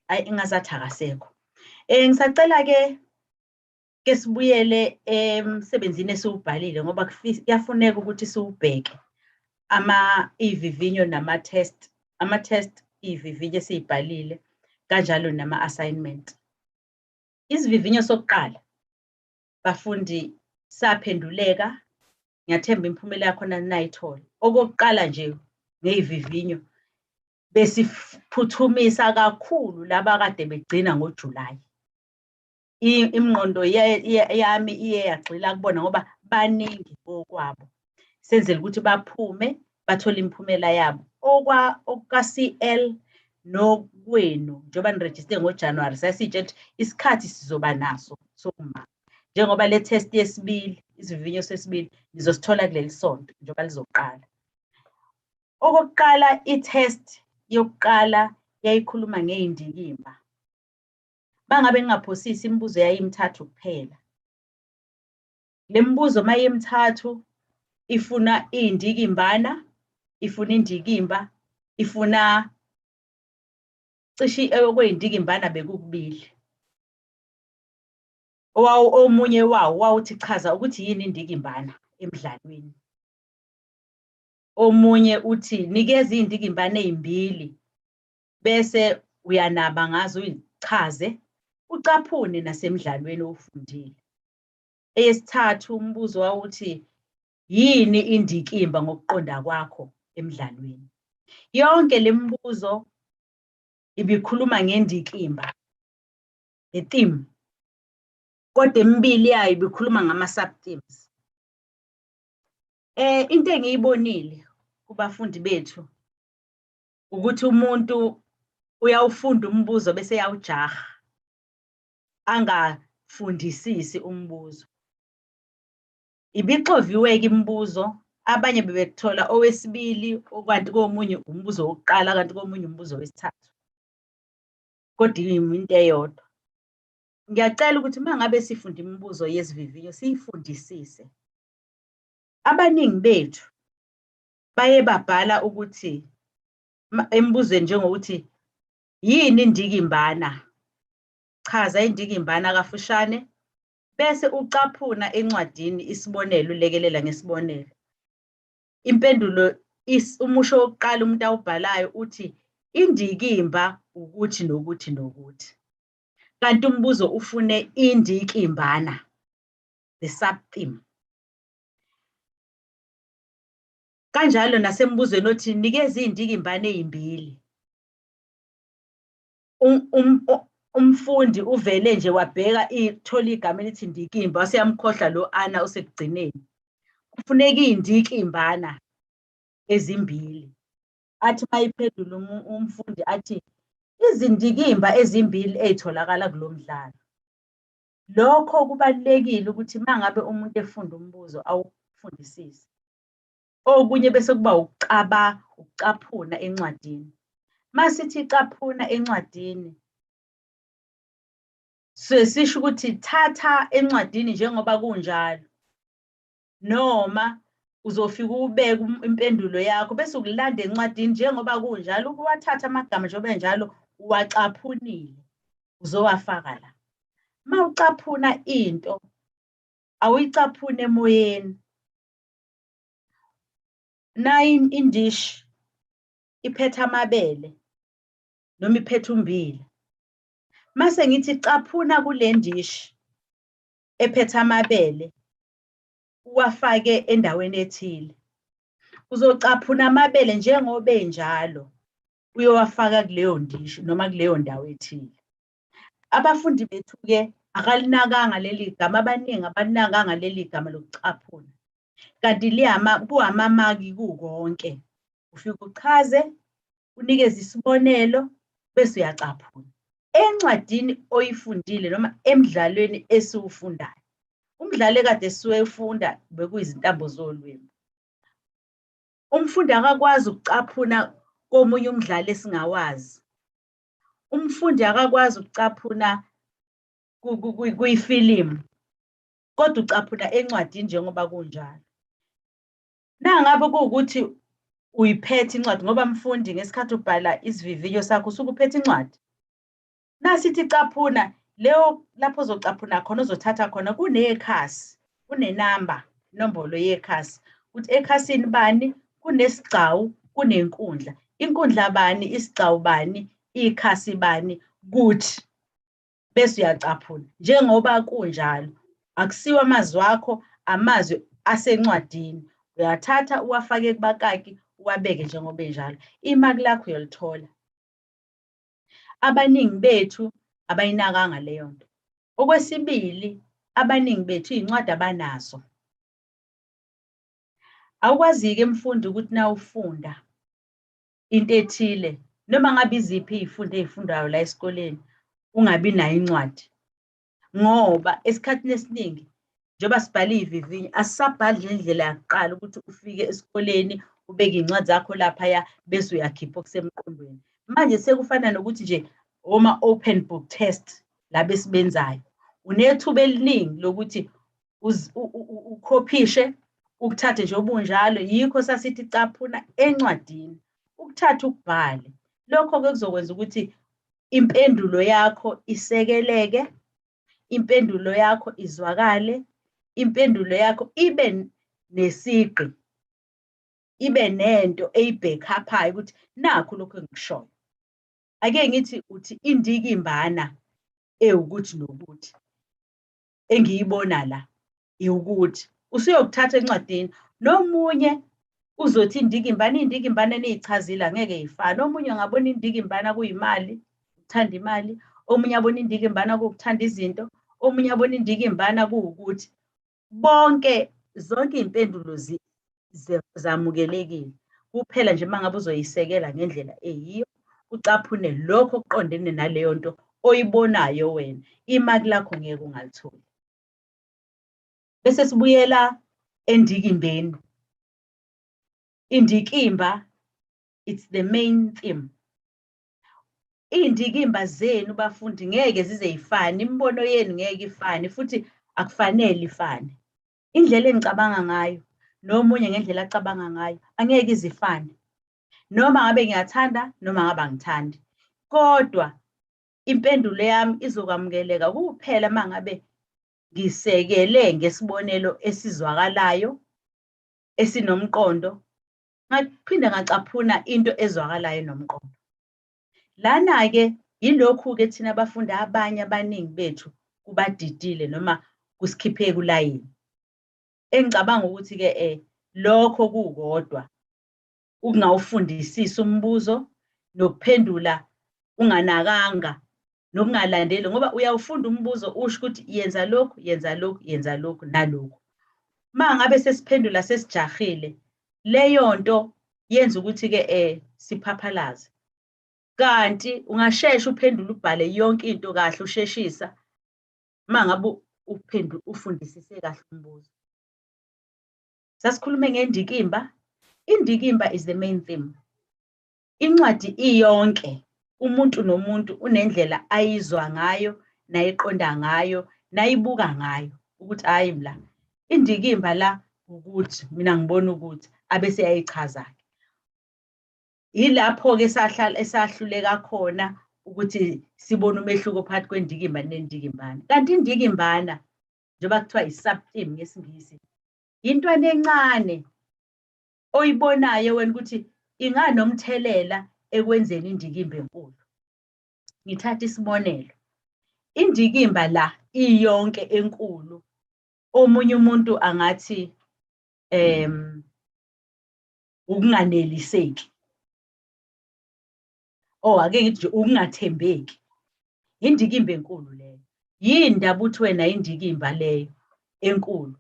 Ayi ingazathi akasekho. Ngisacela ke sibuyele emsebenzini esiwubhalile ngoba kuyafuneka ukuthi siwubheke ivivinyo ama-test ivivinyo esiyibhalile kanjalo nama-assignment. Isivivinyo sokuqala bafundi saphenduleka, ngiyathemba imiphumela yakhona ninayithola. Okokuqala nje ngeyivivinyo besiphuthumisa kakhulu laba kade begcina ngoJulayi. Imingqondo yami iye yagxila kubona ngoba baningi okwabo. Senzele ukuthi baphume bathole imiphumela yabo. Okuka-CL nokwenu njengoba nirejiste ngoJanuwari sasitshe ukuthi isikhathi sizoba naso sokuma. Njengoba le test yesibili, isivivinyo sesibili nizosithola kuleli sonto njengoba lizoqala. Okokuqala i-test yokuqala yayikhuluma ngey'ndikimba. Bangabe ngingaphosisi imibuzo yayimithathu kuphela. Le mibuzo mayimithathu ifuna iy'ndikimbana, ifuna indikimba, ifuna cishe okwey'ndikimbana bekukubili. Omunye wawo wawuthi chaza ukuthi yini indikimbana emdlalweni. Omunye uthi nikeza iy'ndikimbana ey'mbili bese uyanaba ngazo uyichaze ucaphune nasemidlalweni owufundile. Eyesithathu umbuzo wawuthi yini indikimba ngokuqonda kwakho emidlalweni. Yonke le mibuzo ibikhuluma ngendikimba, i-theme, kodwa emibili yayo ibikhuluma ngama-sub-themes. Into engiyibonile kubafundi bethu ukuthi umuntu uyawufunda umbuzo bese yawujaha angafundisisi umbuzo. Ibixoviwe-ke imibuzo, abanye bebekuthola owesibili okwanti komunye umbuzo wokuqala kanti komunye umbuzo wesithathu. Kodwa into eyodwa. Ngiyacela ukuthi mangabe sifunda imibuzo yesivivinyo siyifundisise. Abaningi bethu baye babhala ukuthi embuzweni njengokuthi yini indikimbana? Chaza indikimbana kafushane bese ucaphuna encwadini isibonelo ulekelela ngesibonelo. Impendulo umusho wokuqala umuntu awubhalayo uthi indikimba ukuthi nokuthi nokuthi. Kanti umbuzo ufune indikimbana, the sub-theme. Kanjalo nasembuzweni othi nikeza iy'ndikimbane ey'mbili. Umfundi uvele nje wabheka ithola igama elithi indikimba waseyamkhohlwa lo ana osekugcineni. Kufuneka iy'ndikimbana ezimbili. Athi mayiphendula umfundi athi izindikimba ezimbili ey'tholakala kulo mdlalo. Lokho kubalulekile ukuthi mangabe umuntu efunda umbuzo awufundisise. Okunye bese kuba ukucaphuna encwadini. Masithi caphuna encwadini sisho ukuthi thatha encwadini njengoba kunjalo noma uzofika ubeke impendulo yakho bese ukulanda encwadini njengoba kunjalo ukuwathatha amagama njengoba njalo uwacaphunile uzowafaka la. Mawucaphuna into awuyicaphune emoyeni. Nayi indishi iphethe amabele noma iphethe umbila. Mase ngithi caphuna kule ndishi ephethe amabele uwafake endaweni ethile. Uzocaphuna amabele njengoba enjalo uyowafaka kuleyo ndishi noma kuleyo ndawo ethile. Abafundi bethu-ke akalinakanga leli gama, abaningi abalinakanga leli gama lokucaphuna. Kanti kuwamamaki kukonke. Ufike uchaze, unikeze isibonelo bese uyacaphuna. Encwadini oyifundile noma emdlalweni esiwufundayo. Umdlalo ekade siwufunda bekuyizintambo zolwebu. Umfundi akakwazi ukucaphuna komunye umdlalo esingawazi. Umfundi akakwazi ukucaphuna kuyifilimu, kodwa ucaphuna encwadini njengoba kunjalo. Nangabe kuwukuthi uyiphethe incwadi ngoba mfundi ngesikhathi ubhala isivivinyo sakho usuke uphethe incwadi. Nasithi caphuna lapho ozocaphuna khona uzothatha khona kunekhasi, kunenamba, inombolo yekhasi. Ukuthi ekhasini bani kunesigcawu, kunenkundla. Inkundla bani, isigcawu bani, ikhasi bani, kuthi bese uyacaphuna. Njengoba kunjalo, akusiwa amazwi wakho, amazwi asencwadini. Uyathatha uwafake kubakaki, uwabeke njengoba enjalo. Imaki lakho uyalithola. Abaningi bethu abayinakanga leyo nto. Okwesibili, abaningi bethu iy'ncwadi abanazo. Awukwazi-ke mfundi ukuthi na ufunda into ethile, noma ngabe iziphi iy'fundo ey'fundayo la esikoleni, ungabi nayo incwadi. Ngoba esikhathini esiningi, njengoba sibhala iy'vivinyo, asisabhali ngendlela yakuqala ukuthi ufike esikoleni, ubeke iy'ncwadi zakho laphaya, bese uyakhipha okusemqondweni. Manje sekufana nokuthi nje open book test laba esibenzayo. Unethuba eliningi lokuthi ukhophishe, ukuthathe nje obunjalo. Yikho sasithi caphuna encwadini, ukuthatha ukubhale. Lokho-ke kuzokwenza ukuthi impendulo yakho isekeleke, impendulo yakho izwakale, impendulo yakho ibe nesigqi, ibe nento eyibhekhaphayo ukuthi nakho lokho engikushoyo. Ake ngithi uthi indikimbana ewukuthi nokuthi engiyibona la iwukuthi usuyokuthatha encwadini. Nomunye uzothi indikimbana niyichazile angeke yifane. Omunye angabona indikimbana kuyimali, ukuthanda imali. Omunye abona indikimbana kuwukuthanda izinto. Omunye abona indikimbana kuwukuthi. Zonke iy'mpendulo zamukelekile. Kuphela nje mangabe uzoyisekela ngendlela eyiyo, ucaphune lokho okuqondene naleyo nto oyibonayo wena. Imaki lakho ngeke ungalithola. Bese sibuyela endikimbeni. Indikimba, it's the main theme. Iy'ndikimba zenu bafundi ngeke zize yifane, imibono yenu ngeke ifane, futhi akufanele ifane. Indlela engicabanga ngayo, nomunye ngendlela acabanga ngayo, angeke izifane. Noma ngabe ngiyathanda, noma ngabe angithandi. Kodwa impendulo yami izokwamukeleka kuphela mangabe ngisekele ngesibonelo esizwakalayo, esinomqondo, ngaphinde ngacaphuna into ezwakalayo nomqondo. Lana-ke yilokhu-ke thina abafundi abanye abaningi bethu kubadidile noma kusikhiphe kulayini. Engicabanga ukuthi-ke lokho kukodwa ukungawufundisisi umbuzo nokuphendula unganakanga nokungalandeli, ngoba uyawufunda umbuzo usho ukuthi yenza lokhu, yenza lokhu, yenza lokhu nalokhu. Uma ngabe sesiphendula sesijahile, leyo nto yenza ukuthi-ke siphaphalaze. Kanti ungashesha uphendule ubhale yonke into kahle usheshisa uma ngabe ufundisise kahle umbuzo. Sasikhulume ngendikimba. Indikimba is the main theme. Incwadi iyonke, umuntu nomuntu unendlela ayizwa ngayo, nayiqonda ngayo, nayibuka ngayo ukuthi hayi la indikimba la ukuthi mina ngibona ukuthi abese yayichaza-ke. Yilapho-ke esahluleka khona ukuthi sibone umehluko phakathi kwendikimba nendikimbana. Kanti indikimbana, njengoba kuthiwa i-sub-theme ngesingisi, intwana encane oyibonayo wena ukuthi inganomthelela ekwenzeni indikimba enkulu. Ngithatha isibonelo. Indikimba la iyonke enkulu. Omunye umuntu angathi ukunganeliseki. Ake ngithi nje ukungathembeki. Indikimba enkulu leyo. Yini ndaba uthi wena indikimba leyo enkulu?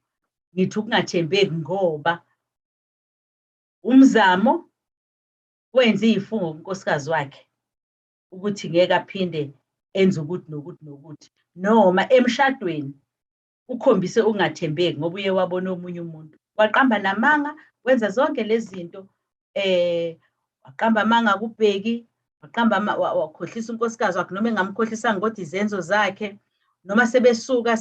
Ngithi ukungathembeki ngoba umzamo wenza iy'fungo kunkosikazi wakhe ukuthi ngeke aphinde enze ukuthi nokuthi nokuthi, noma emshadweni ukhombise ukungathembeki ngoba uye wabona omunye umuntu, waqamba namanga, wenza zonke lezi zinto, waqamba amanga kubheki, waqamba wakhohlisa unkosikazi wakhe noma engamkhohlisanga kodwa izenzo zakhe, noma sebesuka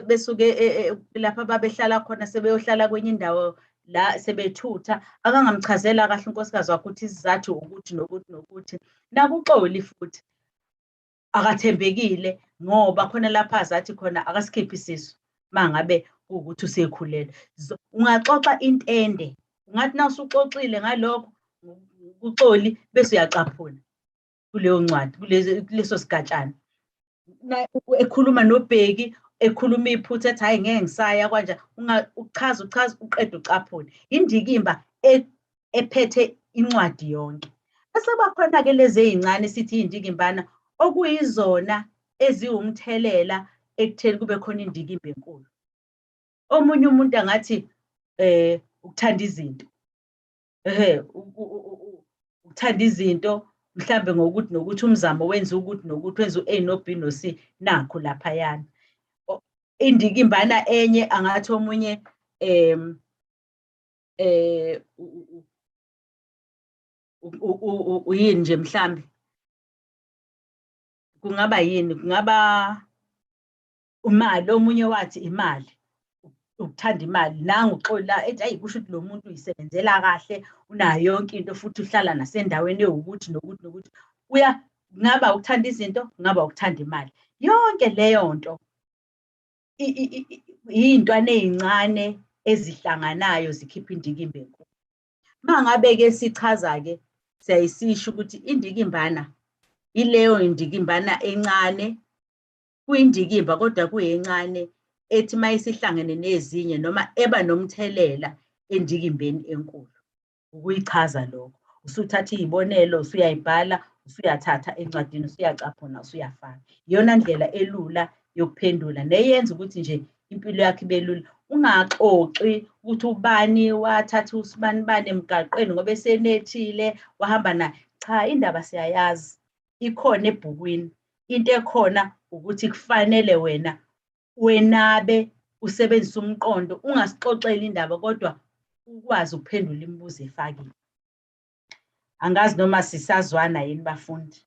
besuke lapha babehlala khona sebeyohlala kwenye indawo la sebethutha, akangamchazela kahle unkosikazi wakhe ukuthi isizathu ukuthi nokuthi nokuthi. Nakuxoli futhi akathembekile ngoba khona lapha azathi khona akasikhiphi isisu mangabe kuwukuthi usekhulelwe. Ungaxoxa intende, ungathi nawusuxoxile ngalokho kuxoli bese uyacaphuna kuleyo ncwadi, kuleso sigatshana. Ekhuluma nobheki, ekhuluma iphutha ethi hayi ngeke ngisaya kwanja, uchaza uqeda ucaphune. Indikimba ephethe incwadi yonke. Bese bakhona-ke lezi ey'ncane sithi iy'ndikimbana okuyizona eziwumthelela ekutheni kube khona indikimba enkulu. Omunye umuntu angathi ukuthanda izinto, ukuthanda izinto mhlambe ngokuthi nokuthi umzamo wenza ukuthi nokuthi wenza u-A no B no C, nakho laphayana. Indikimbana enye angathi omunye yini nje mhlambe kungaba yini, kungaba imali, omunye wathi imali, ukuthanda imali. Nangu uxoli la ethi hayi kusho ukuthi lo muntu uyisebenzela kahle, unayo yonke into futhi uhlala nasendaweni ewukuthi nokuthi nokuthi. Kungaba ukuthanda izinto, kungaba ukuthanda imali. Yonke leyo nto iy'ntwana ey'ncane ezihlanganayo zikhipha indikimba enkulu. Mangabe-ke sichaza-ke siyayisisho ukuthi indikimbana ileyo indikimbana encane, kuyindikimba kodwa kuyencane ethi mayisihlangene nezinye noma eba nomthelela endikimbeni enkulu. Ukuyichaza lokho, usuthatha iy'bonelo, usuyayibhala, usuyathatha encwadini, usuyacaphuna, usuyafaka. Iyona ndlela elula yokuphendula neyenza ukuthi nje impilo yakho ibe lula. Ungaxoxi ukuthi ubani wathatha usibani bani emgaqweni ngoba esenethile wahamba naye. Cha, indaba siyayazi, ikhona ebhukwini. Into ekhona ukuthi kufanele wena wenabe usebenzise umqondo, ungasixoxeli indaba kodwa ukwazi ukuphendula imibuzo efakiwe. Angazi noma sisazwana yini bafundi.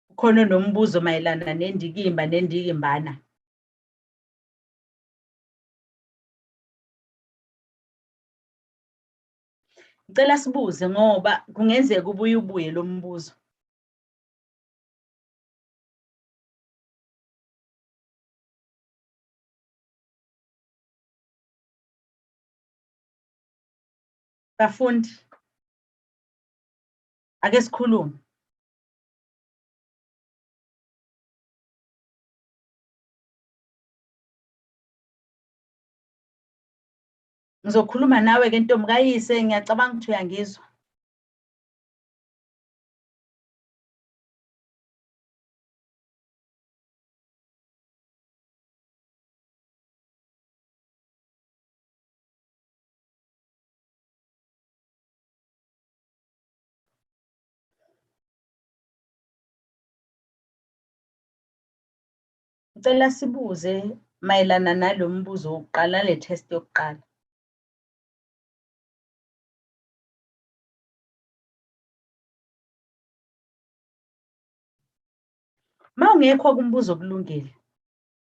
Ukhona nombuzo mayelana nendikimba nendikimbana? Ngicela sibuze ngoba kungenzeka ubuye lo mbuzo. Bafundi, ake sikhulume. Ngizokhuluma nawe-ke ntombi kayise, ngiyacabanga ukuthi uyangizwa. Ngicela sibuze mayelana nalo mbuzo wokuqala, nale test yokuqala. Ma ungekho kumbuzo okulungile,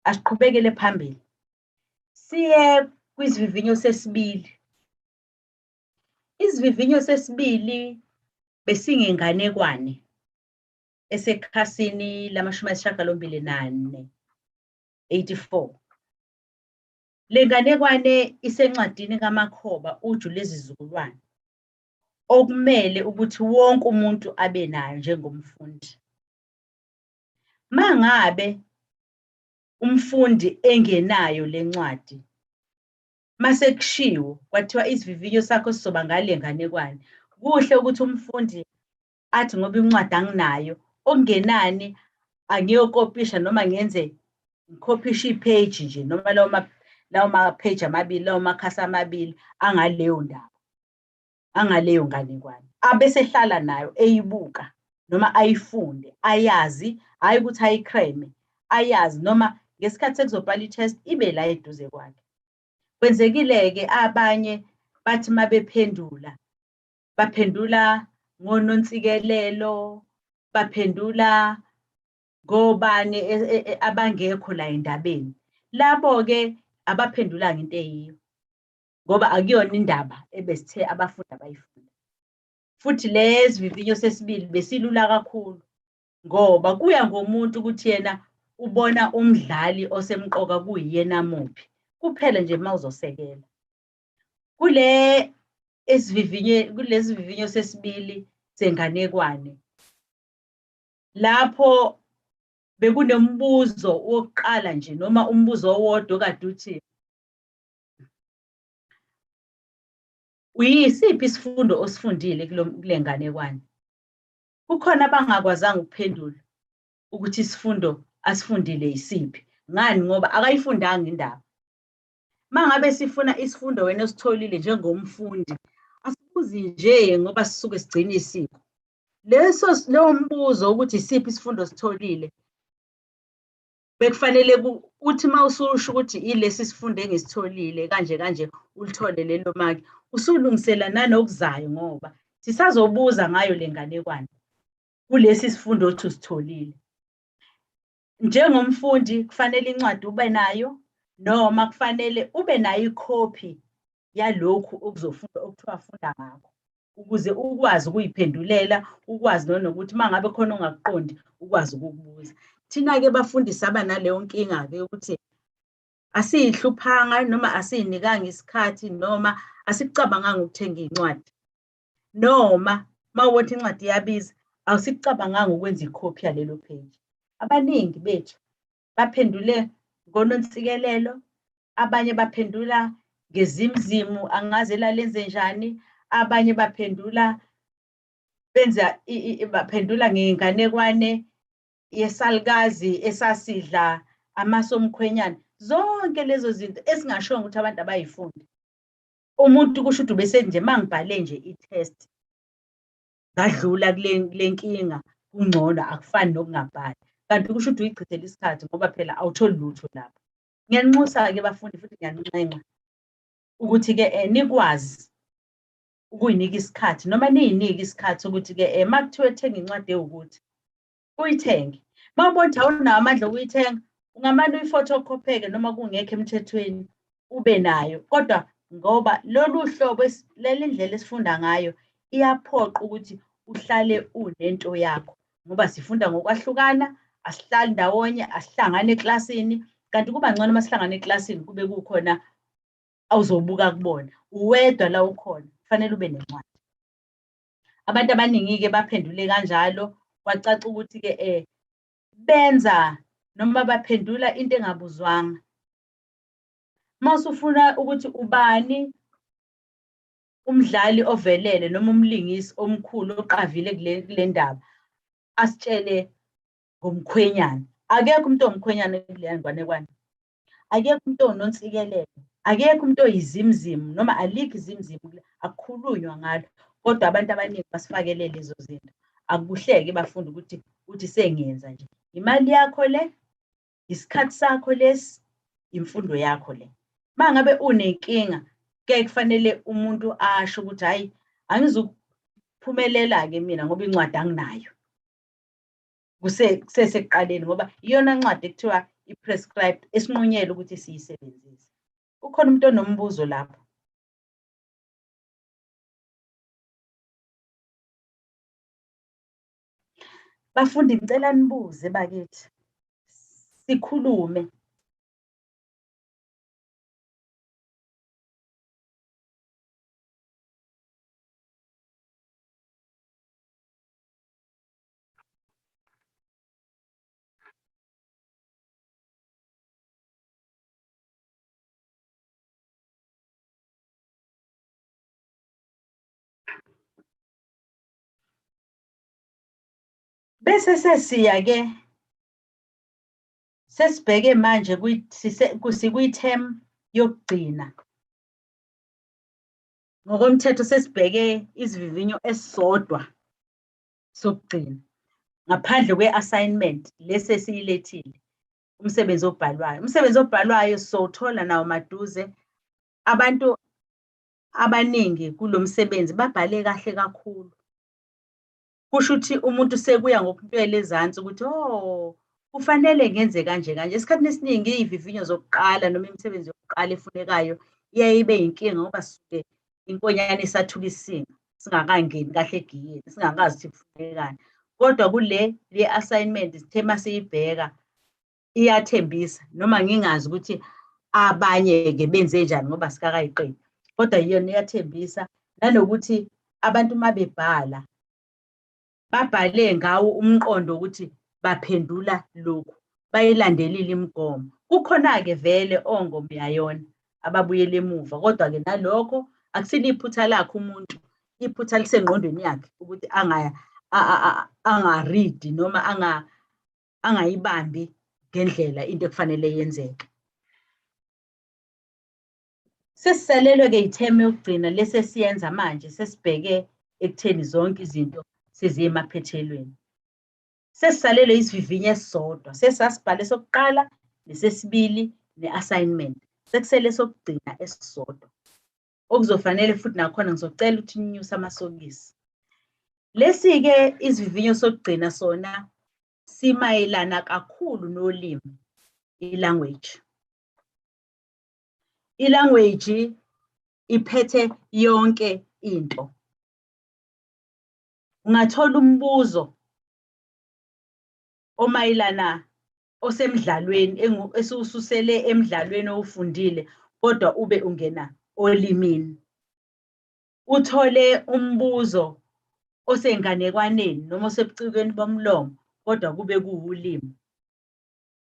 asiqhubekele phambili. Siye kwisivivinyo sesibili. Isivivinyo sesibili besingenganekwane esekhasini lama-84. 84. Le nganekwane isencwadini kaMakhoba uju lwezizukulwane okumele ukuthi wonke umuntu abe nayo njengomfundi. Mangabe umfundi engenayo le ncwadi, mase kushiwo kwathiwa isivivinyo sakho sizoba ngale nganekwane, kuhle ukuthi umfundi athi ngoba incwadi anginayo, okungenani angiyokopisha noma ngenze ngikhopishe ipheji nje noma lawo mapheji amabili, lawo makhasi amabili angaleyo ndaba, angaleyo nganekwane. Abese hlala nayo eyibuka noma ayifunde, ayazi, hhayi ukuthi ayikhreme, ayazi noma ngesikhathi sekuzobhala i-test ibe la eduze kwakhe. Kwenzekile-ke abanye bathi mabephendula, baphendula ngonontsikelelo, baphendula ngobani abangekho la endabeni. Labo-ke abaphendulanga into eyiyo, ngoba akuyona indaba ebesithe abafundi abayifunda. Futhi lesivivinyo sesibili besilula kakhulu, ngoba kuya ngomuntu ukuthi yena ubona umdlali osemqoka kuyiyena muphi, kuphela nje mawuzosekela. Kulesi vivinyo sesibili senganekwane, lapho bekunombuzo wokuqala nje noma umbuzo owodwa okade uthi, uyisiphi isifundo osifundile kule nganekwane? Kukhona abangakwazanga ukuphendula ukuthi isifundo asifundile yisiphi. Ngani? Ngoba akayifundanga indaba. Mangabe sifuna isifundo wena ositholile njengomfundi, asibuzi nje ngoba sisuke sigcina isiko. Lowo mbuzo ukuthi isiphi isifundo ositholile, bekufanele uthi mawususho ukuthi ilesi sifundo engisitholile kanje kanje, ulithole lelo maki, usulungisela nanokuzayo, ngoba sisazobuza ngayo le nganekwane kulesi sifundo othi usitholile. Njengomfundi kufanele incwadi ube nayo, noma kufanele ube nayo ikhophi yalokhu okuzofunda, okuthiwa funda ngakho, ukuze ukwazi ukuyiphendulela, ukwazi nokuthi mangabe khona ongakuqondi ukwazi ukukubuza. Thina-ke bafundisi abanaleyo nkinga-ke ukuthi asiyihluphanga noma asiyinikanga isikhathi noma asikucabanganga ukuthenga iy'ncwadi, noma mawuthi incwadi iyabiza awusikucabanganga ukwenza ikhophi yalelo page. Abaningi bethu baphendule ngonontsikelelo, abanye baphendula ngezimzimu, angazi lalenze njani, abanye baphendula baphendula ngenganekwane yesalukazi esasidla amasomkhwenyana. Zonke lezo zinto esingashongo ukuthi abantu abayifundi. Umuntu kusho ukuthi bese nje mangibhale nje i-test ngadlula kule nkinga kungcono, akufani nokungabhali. Kanti kusho ukuthi uyichithela isikhathi ngoba phela awutholi lutho lapho. Ngiyaninxusa-ke bafundi futhi ngiyaninxenxa ukuthi-ke nikwazi ukuyinika isikhathi noma niyinike isikhathi sokuthi-ke makuthiwe thenga incwadi ewukuthi uyithenge. Mawubona ukuthi awunawo amandla okuyithenga, ungamane uyifotokopheke noma kungekho emthethweni ube nayo. Kodwa ngoba lolu hlobo leli ndlela esifunda ngayo iyaphoqa ukuthi uhlale unento yakho, ngoba sifunda ngokwahlukana, asihlali ndawonye, asihlangane eklasini. Kanti kuba ngcono uma sihlangane eklasini kube kukhona awuzobuka kubona, uwedwa la ukhona, kufanele ube nencwadi. Abantu abaningi-ke baphendule kanjalo, kwacaca ukuthi-ke benza noma baphendula into engabuzwanga. Masufuna ukuthi ubani umdlali ovelele noma umlingisi omkhulu oqavile kule ndaba, asitshele ngomkhwenyana. Akekho umuntu owumkhwenyana kuleya nganekwane, akekho umuntu owunontsikelelo, akekho umuntu oyizimzimu noma alikho izimzimu, akukhulunywa ngalo. Kodwa abantu abaningi basifakele lezo zinto. Akukuhleke bafundi ukuthi uthi sengiyenza nje, imali yakho le, isikhathi sakho lesi, imfundo yakho le. Mangabe unenkinga kuyaye kufanele umuntu asho ukuthi hayi, angizukuphumelela-ke mina ngoba incwadi anginayo. Kusesekuqaleni ngoba iyona ncwadi ekuthiwa i-prescribed esinqunyelwe ukuthi siyisebenzise. Ukhona umuntu onombuzo lapho? Bafundi ngicela nibuze bakithi, sikhulume. Bese sesiya-ke sesibheke manje sikwi-term yokugcina. Ngokomthetho sesibheke isivivinyo esisodwa sokugcina ngaphandle kwe-assignment lesi esiyilethile, umsebenzi obhalwayo. Umsebenzi obhalwayo sizowuthola nawo maduze abantu abaningi kulo msebenzi babhale kahle kakhulu. Kusho ukuthi umuntu sekuya ngokuntwela ezansi ukuthi kufanele ngenze kanje kanje. Esikhathini esiningi iy'vivinyo zokuqala noma imisebenzi yokuqala efunekayo iyaye ibe yinkinga ngoba sisuke inkonyane isathula isinga singakangeni kahle egiyeni, singakazi ukuthi kufunekani. Kodwa le assignment sithe masiyibheka iyathembisa noma ngingazi ukuthi abanye-ke benze njani ngoba sikakayiqedi, kodwa yona iyathembisa. Nanokuthi abantu uma bebhala babhale ngawo umqondo wokuthi baphendula lokhu, bayilandelile imigomo. Kukhona-ke vele ongomyayona ababuyela emuva, kodwa-ke nalokho akusilo iphutha lakhe umuntu, iphutha lisengqondweni yakhe ukuthi angaridi noma angayibambi ngendlela into ekufanele yenzeke. Sesisalelwe-ke ithemu yokugcina lesi siyenza manje, sesibheke ekutheni zonke izinto seziye emaphethelweni. Sesisalelwe isivivinyo esisodwa, sesasibhale sokuqala, nesesibili, ne-assignment. Sekusele sokugcina esisodwa. Okuzofanele futhi nakhona ngizocela ukuthi ninyuse amasokisi. Lesi-ke isivivinyo sokugcina sona simayelana kakhulu nolimi, i-language. I-language iphethe yonke into. Ungathola umbuzo omayelana osemdlalweni esususele emdlalweni owufundile kodwa ube ungena olimini. Uthole umbuzo osenganekwaneni noma osebucikweni bomlomo kodwa kube kuwulimi.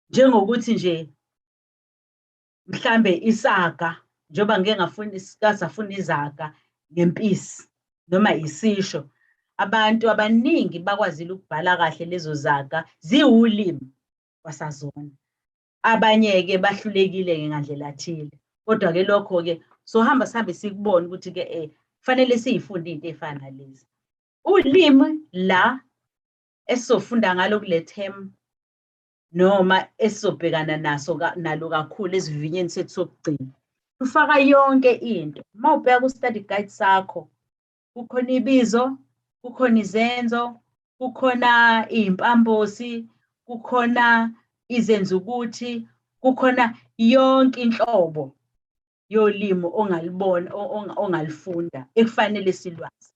Njengokuthi nje mhlambe isaga, njengoba ngeke ngasafuna izaga ngempisi noma isisho. Abantu abaningi bakwazile ukubhala kahle lezo zaga ziwulimi wasazona. Abanye-ke bahlulekile-ke ngandlela thile. Kodwa-ke lokho-ke sohamba sihambe sikubona ukuthi-ke kufanele siyifunde into ey'fana nalezi. Ulimi la esizofunda ngalo kule themu noma esizobhekana nalo kakhulu esivivinyeni sethu sokugcina. Kufaka yonke into. Uma ubheka ku-study guide sakho, kukhona ibizo, kukhona izenzo, kukhona iy'mpambosi, kukhona izenza ukuthi, kukhona yonke inhlobo yolimi ongalibona, ongalifunda ekufanele silwazi.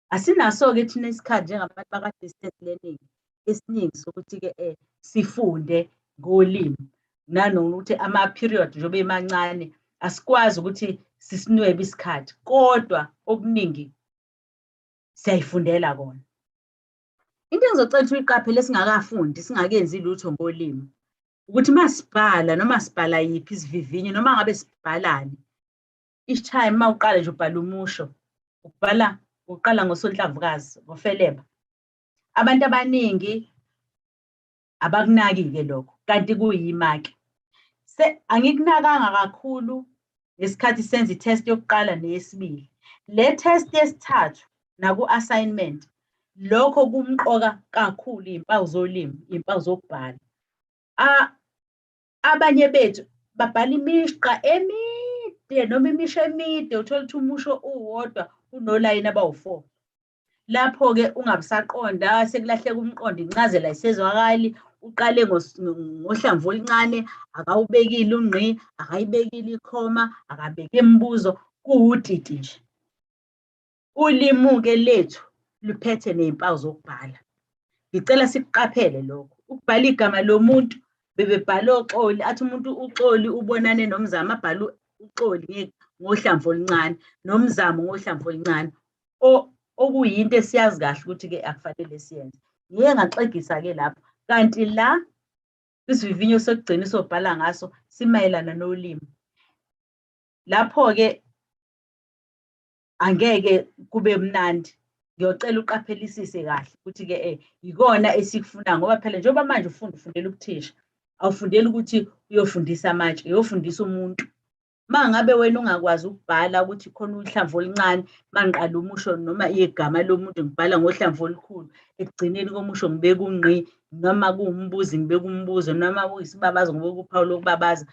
Asinaso-ke thina isikhathi njengabantu baka-distance learning esiningi sokuthi-ke sifunde ngolimi, nanokuthi ama-period njengoba emancane asikwazi ukuthi sisinwebe isikhathi, kodwa okuningi siyayifundela kona. Into engizocela ukuthi uyiqaphele singakafundi, singakenzi lutho ngolimi, ukuthi masibhala noma sibhala yiphi isivivinyo noma ngabe sibhalani, each time uma uqala nje ubhala umusho, uqala ngosonhlamvukazi, ngofeleba. Abantu abaningi abakunaki-ke lokho, kanti kuyima-ke. Angikunakanga kakhulu ngesikhathi senza i-test yokuqala neyesibili. Le test yesithathu naku-assignment, lokho kumqoka kakhulu iy'mpawu zolimi, iy'mpawu zokubhala. Abanye bethu babhala imishqa emide noma imisho emide, uthola ukuthi umusho uwodwa unolayini abawu-4. Lapho-ke ungabe usaqonda, sekulahleka umqondo, incazelo ayisezwakali, uqale ngohlamvu oluncane, akawubekile ungqi, akayibekile ikhoma, akabeke imibuzo, kuwudidi nje. Ulimi-ke lethu luphethe ney'mpawu zokubhala. Ngicela sikuqaphele lokho. Ukubhala igama lomuntu, bebebhala oxoli, athi umuntu uxoli ubonane nomzamo, abhala uxoli ngohlamvu oluncane, nomzamo ngohlamvu oluncane. Okuyinto esiyazi kahle ukuthi-ke akufanele siyenze. Ngike ngaxegisa-ke lapho, kanti la isivivinyo sokugcina sobhala ngaso simayelana nolimi. Lapho-ke angeke kube mnandi. Ngiyocela uqaphelisise kahle ukuthi-ke yikona esikufunayo ngoba phela njengoba manje ufundela ubuthisha, awufundeli ukuthi uyofundisa amatshe, uyofundisa umuntu. Uma ngabe wena ungakwazi ukubhala ukuthi khona uhlamvu oluncane, mangiqala umusho noma igama lomuntu ngibhala ngohlamvu olukhulu, ekugcineni komusho ngibeka ungqi, noma kuwumbuzi ngibeka umbuzo, noma kuyisibabazo ngibeka uphawu lokubabaza,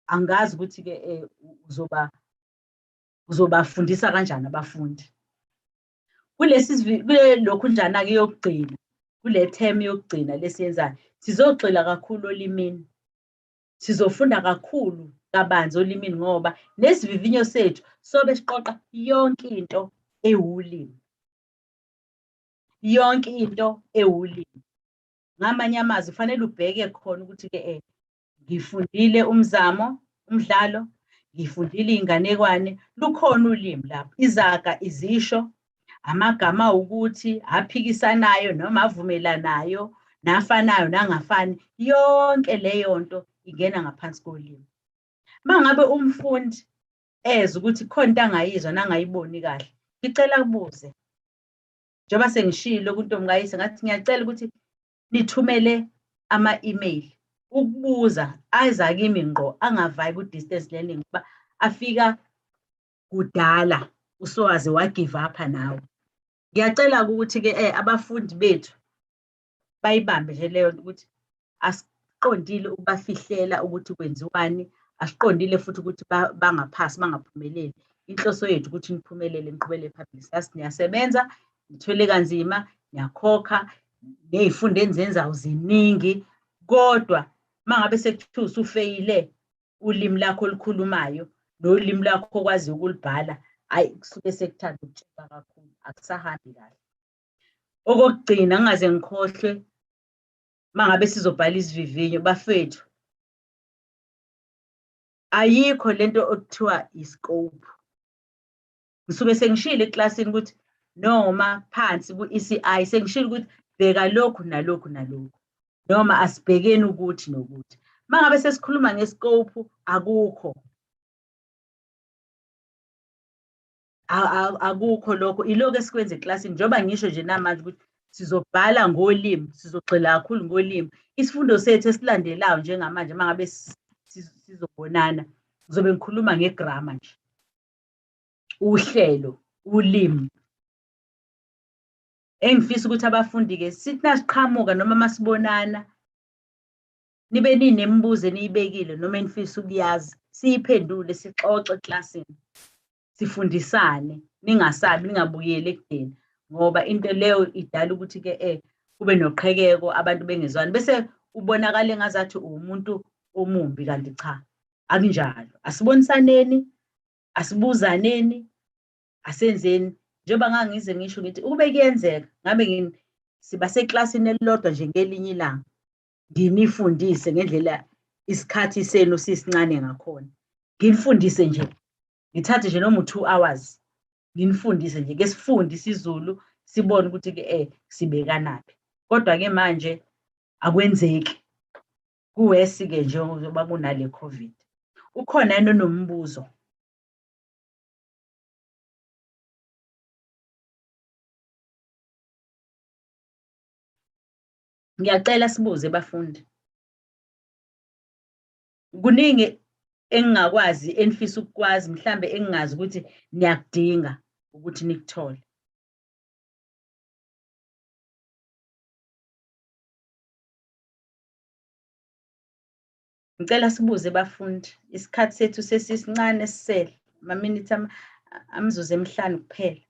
angazi ukuthi-ke uzoba uzobafundisa kanjani abafundi. Kulokhu njana-ke yokugcina, kule term yokugcina lesiyenzayo, sizogxila kakhulu olimini. Sizofunda kakhulu kabanzi olimini ngoba nesivivinyo sethu sobe siqoqa yonke into ewulimi. Yonke into ewulimi. Ngamanye amazwi kufanele ubheke khona ukuthi-ke ngifundile umzamo, umdlalo, ngifundile iy'nganekwane, lukhona ulimi lapho, izaga, izisho, amagama ukuthi aphikisanayo noma avumelanayo, nafanayo nangafani, yonke leyo nto ingena ngaphansi kolimi. Uma ngabe umfundi eza ukuthi khona into angayizwa nangayiboni kahle, ngicela kubuze. Njengoba sengishilo kuntombokayise ngathi ngiyacela ukuthi nithumele ama-email ukubuza aza kimi ngqo angavayi ku-distance learning kuba afika kudala usowaze wagive upha nawe. Ngiyacela-ke ukuthi-ke abafundi bethu bayibambe nje leyo nto ukuthi asiqondile ukubafihlela ukuthi kwenziwani, asiqondile futhi ukuthi bangaphasi bangaphumeleli. Inhloso yethu ukuthi niphumelele niqhubele phambili. Sazi niyasebenza, nithwele kanzima, niyakhokha, ney'fundo enizenzayo ziningi, kodwa uma ngabe sekuthiwa usufeyile ulimi lakho olukhulumayo nolimi lakho okwaziyo ukulibhala, hhayi kusuke sekuthanda ukutsheka kakhulu, akusahambi kahle. Okokugcina ngingaze ngikhohlwe, uma ngabe sizobhala isivivinyo, bafethu, ayikho lento okuthiwa i-scope. Ngisuke sengishilo eklasini ukuthi noma phansi ku-ECI sengishilo ukuthi bheka lokhu nalokhu nalokhu, noma asibhekeni ukuthi nokuthi. Uma ngabe sesikhuluma nge-scope, akukho. Akukho lokho, ilokhu esikwenza eklasini, njengoba ngisho nje namanje ukuthi sizobhala ngolimi, sizogxila kakhulu ngolimi. Isifundo sethu esilandelayo njengamanje, uma ngabe sizobonana, ngizobe ngikhuluma ngegrama nje, uhlelo, ulimi. Engifisa ukuthi abafundi-ke sithi nasiqhamuka noma masibonana, nibe ninemibuzo eniyibekile noma enifisa ukuyazi, siyiphendule, sixoxe eklasini, sifundisane, ningasabi, ningabuyeli ekudeni, ngoba into leyo idala ukuthi-ke kube noqhekeko, abantu bengezwani, bese ubonakala engazathi uwumuntu omumbi, kanti cha, akunjalo. Asibonisaneni, asibuzaneni, asenzeni. Njengoba ngangize ngisho ngithi ukube kuyenzeka ngabe siba seklasini elilodwa nje ngelinye ilanga, nginifundise ngendlela isikhathi senu sisincane ngakhona, nginifundise nje, ngithathe nje noma u-2 hours, nginifundise nje, ke sifunde isiZulu, sibone ukuthi-ke sibekanaphi. Kodwa-ke manje akwenzeki, kuwesi-ke njengoba kunale COVID. Ukhona yini onombuzo? Ngiyacela sibuze bafundi. Kuningi engingakwazi enifisa ukukwazi, mhlambe engingazi ukuthi niyakudinga ukuthi nikuthole. Ngicela sibuze bafundi, isikhathi sethu sesisincane sisele, amaminithi amzuzu emihlanu kuphela.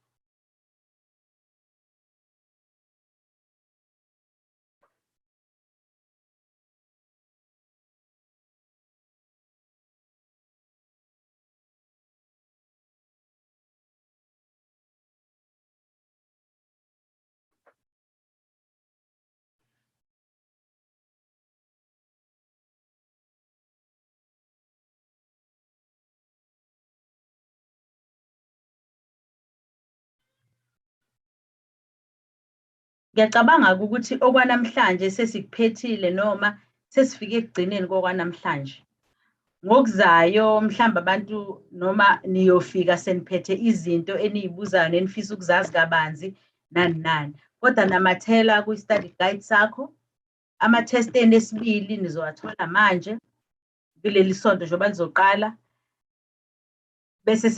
Ngiyacabanga-ke ukuthi okwanamhlanje sesikuphethile noma sesifike ekugcineni kokwanamhlanje. Ngokuzayo mhlawumbe abantu noma niyofika seniphethe izinto eniy'buzayo nenifisa ukuzazi kabanzi nani nani. Kodwa namathela kwi-study guide sakho, ama-test enu esibili nizowathola manje kuleli sonto njengoba lizoqala, bese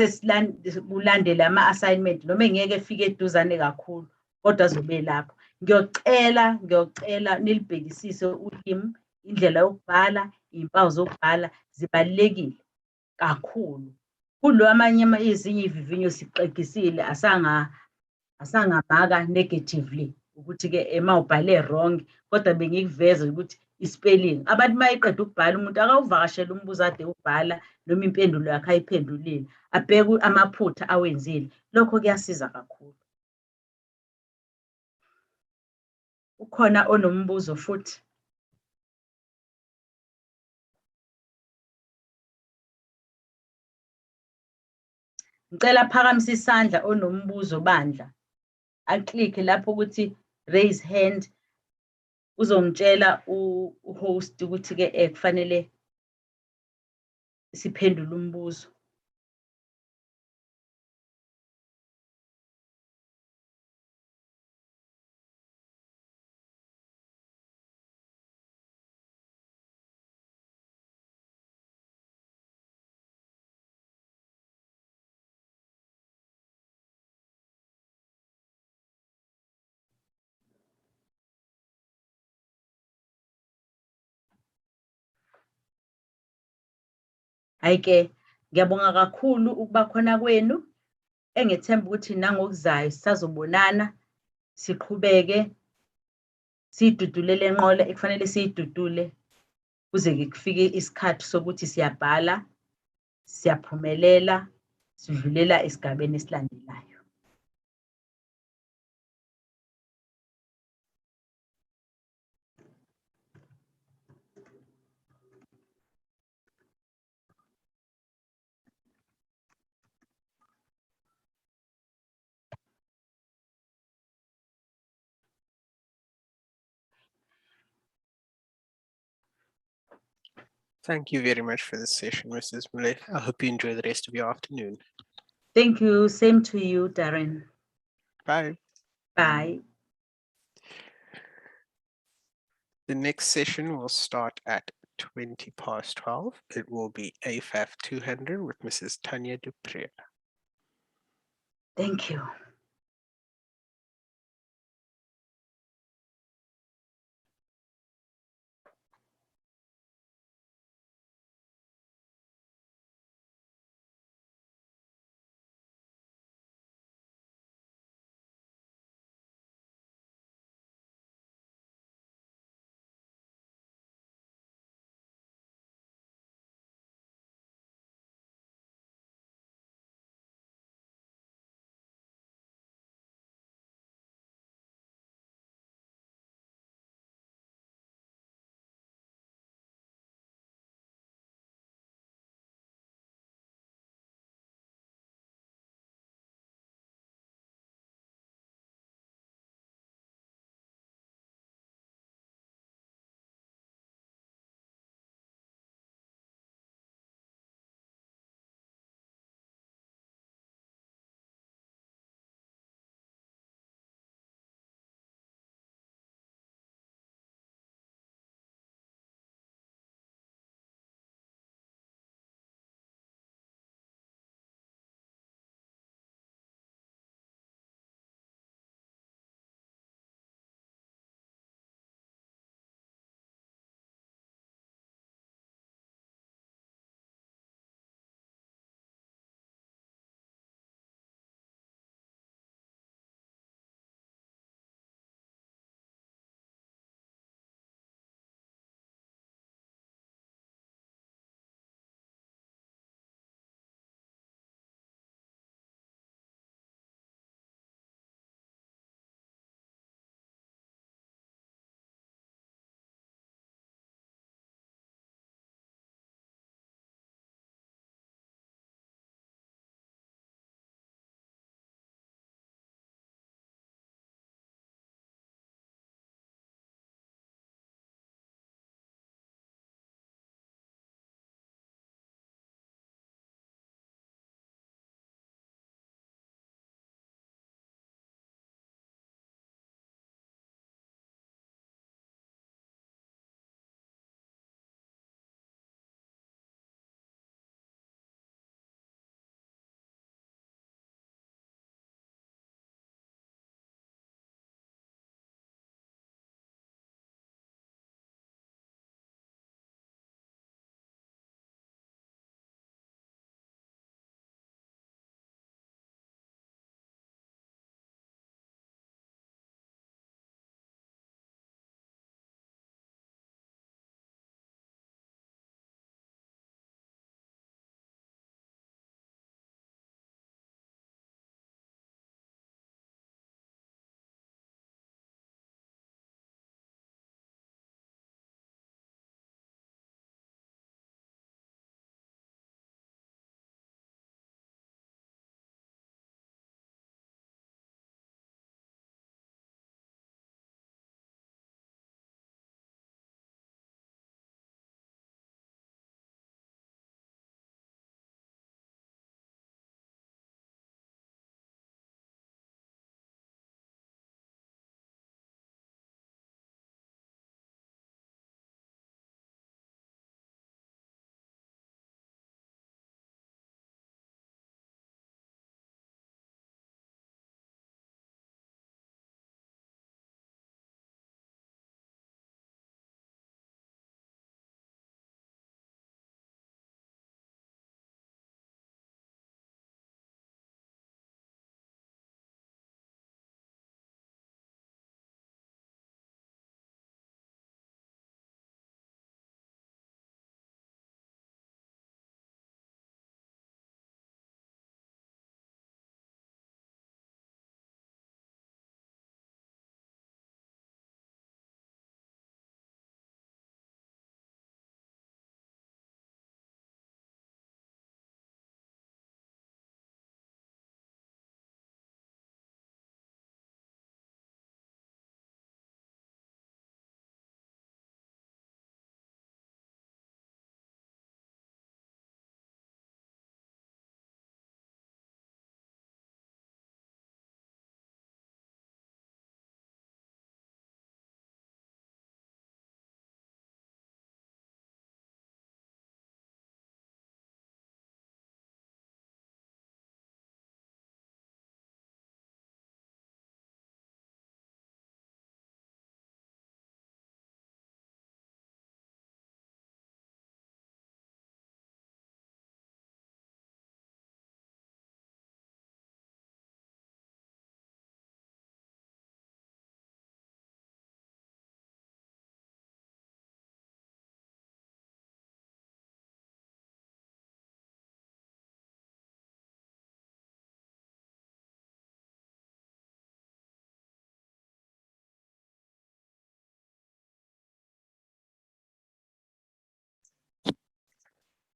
kulandele ama-assignment noma engeke efike eduzane kakhulu, kodwa azobe lapho. Ngiyocela nilibhekisise ulimi, indlela yokubhala, iy'mpawu zokubhala zibalulekile kakhulu. kulo amanye ezinye ivivinyo sixegisile asangamaka negatively ukuthi-ke ema ubhale wrong kodwa bengikuveza ukuthi i-spelling. Abantu uma eqeda ukubhala umuntu akawuvakashela umbuzo ade ubhala noma impendulo yakhe ayiphendulile, abheke amaphutha awenzile. Lokho kuyasiza kakhulu. Ukhona onombuzo futhi? Ngicela phakamise isandla onombuzo bandla. Aklikhe lapho ukuthi raise hand, uzomtshela u-host ukuthi-ke kufanele siphendule umbuzo. Hhayi-ke, ngiyabonga kakhulu ukuba khona kwenu. Engethemba ukuthi nangokuzayo sisazobonana, siqhubeke, siyidudule le nqola ekufanele siyidudule kuze-ke kufike isikhathi sokuthi siyabhala, siyaphumelela, sidlulela esigabeni esilandelayo. Thank you very much for this session, Mrs. Mule. I hope you enjoy the rest of your afternoon. Thank you. Same to you, Darren. Bye. Bye. The next session will start at 12:20. It will be AFAF 200 with Mrs. Tanya Dupré. Thank you.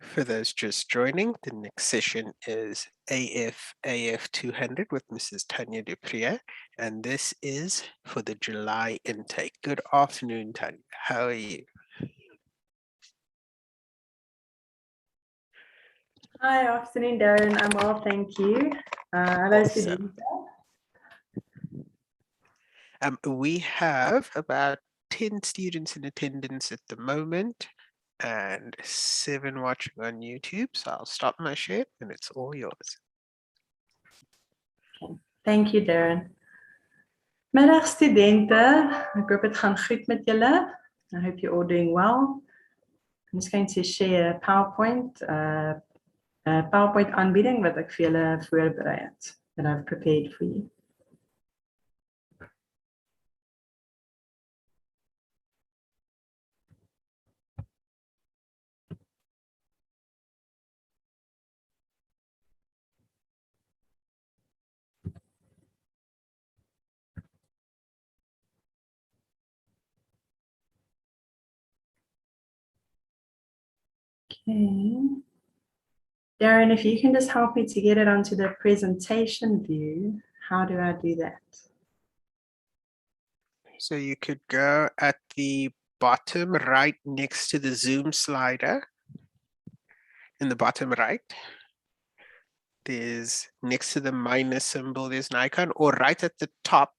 For those just joining, the next session is AF 200 with Mrs. Tanya Duprier, and this is for the July intake. Good afternoon, Tanya. How are you? Hi, afternoon, Darren. I'm well, thank you. Hello, Awesome. We have about 10 students in attendance at the moment and 7 watching on YouTube. So I'll stop my share and it's all yours. Thank you, Darren. Middag studenten. Ek hoop dit gaan goed met julle. I hope you're all doing well. I'm just going to share a PowerPoint aanbieding wat ek vir julle voorberei het, that I've prepared for you. Okay. Darren, if you can just help me to get it onto the presentation view, how do I do that? So you could go at the bottom right next to the Zoom slider. In the bottom right, there's next to the minus symbol, there's an icon, or right at the top,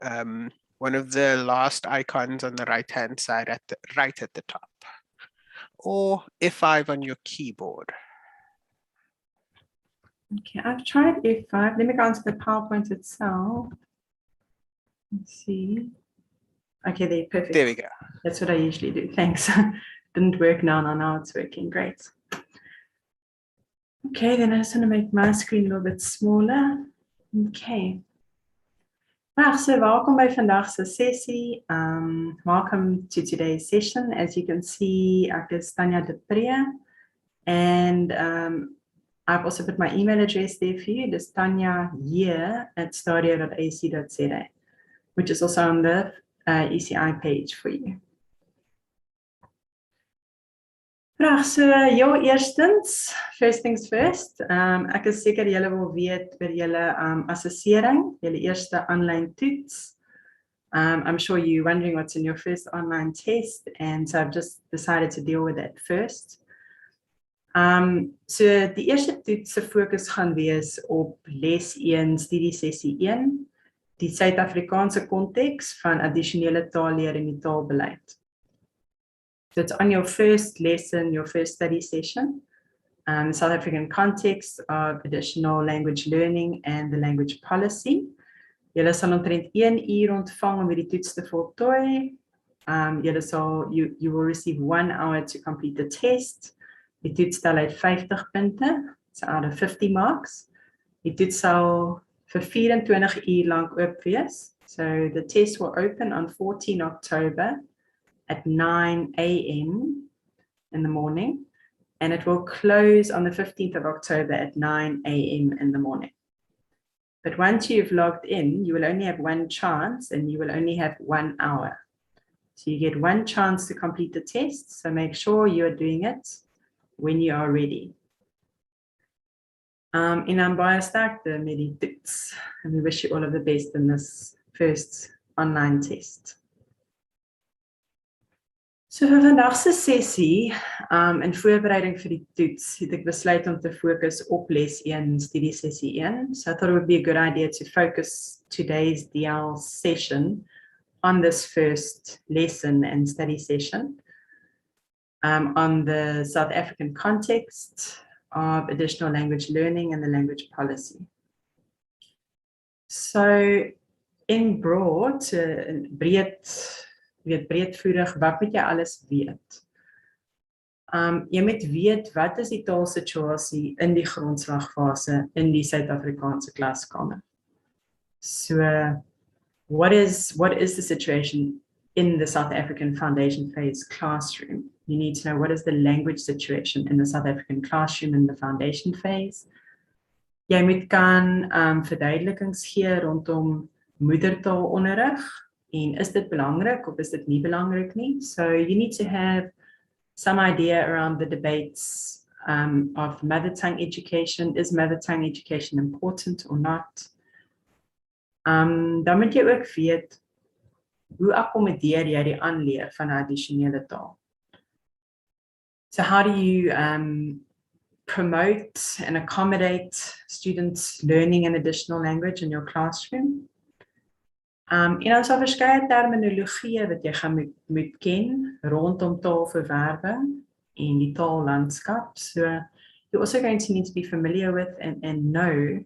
one of the last icons on the right-hand side, right at the top, or F5 on your keyboard. Okay, I've tried F5. Let me go onto the PowerPoint itself. Let's see. Okay, there, perfect. There we go. That's what I usually do. Thanks. Didn't work now it's working. Great. Okay, then I just want to make my screen a little bit smaller. Okay. Well, so welkom by vandag se sessie. Welcome to today's session. As you can see, ek is Tanya Duprier, and I've also put my email address there for you. It is tanya@stadio.ac.za, which is also on the ECI page for you. Right, so heel eerstens, first things first, ek is seker julle wil weet oor julle assessering, julle eerste online toets. I'm sure you're wondering what's in your first online test, and so I've just decided to deal with that first. So die eerste toets se fokus gaan wees op les 1, studie sessie 1, die Suid-Afrikaanse konteks van addisionele taalleer en die taalbeleid. So it's on your first lesson, your first study session, the South African context of additional language learning and the language policy. Julle sal omtrent 1 uur ontvang om hierdie toets te voltooi. You will receive 1 hour to complete the test. Die toets tel uit 50 punte, it's out of 50 marks. Die toets sal vir 24 uur lank oop wees. So the test will open on 14 October at 9 a.m. in the morning, and it will close on the 15th of October at 9 a.m. in the morning. But once you've logged in, you will only have 1 chance and you will only have 1 hour. So you get 1 chance to complete the test, so make sure you are doing it when you are ready. En dan baie sterkte met die toets, and we wish you all of the best in this first online test. So vir vandag se sessie, in voorbereiding vir die toets, het ek besluit om te fokus op les 1, studie sessie 1. So I thought it would be a good idea to focus today's DL session on this first lesson and study session, on the South African context of additional language learning and the language policy. So in broad, breedvoerig, wat moet jy alles weet? Jy moet weet wat is die taalsituasie in die grondslagfase in die Suid-Afrikaanse klaskamer. So what is the situation in the South African foundation phase classroom? You need to know what is the language situation in the South African classroom in the foundation phase. Jy moet kan verduidelikings gee rondom moedertaalonderrig. En is dit belangrik of is dit nie belangrik nie? So you need to have some idea around the debates of mother tongue education. Is mother tongue education important or not? Dan moet jy ook weet, hoe akkommodeer jy die aanleer van 'n addisionele taal? So how do you promote and accommodate students learning an additional language in your classroom? En ons het verskeie terminologie wat jy gaan moet ken rondom taalverwerwing en die taallandskap. So you're also going to need to be familiar with and know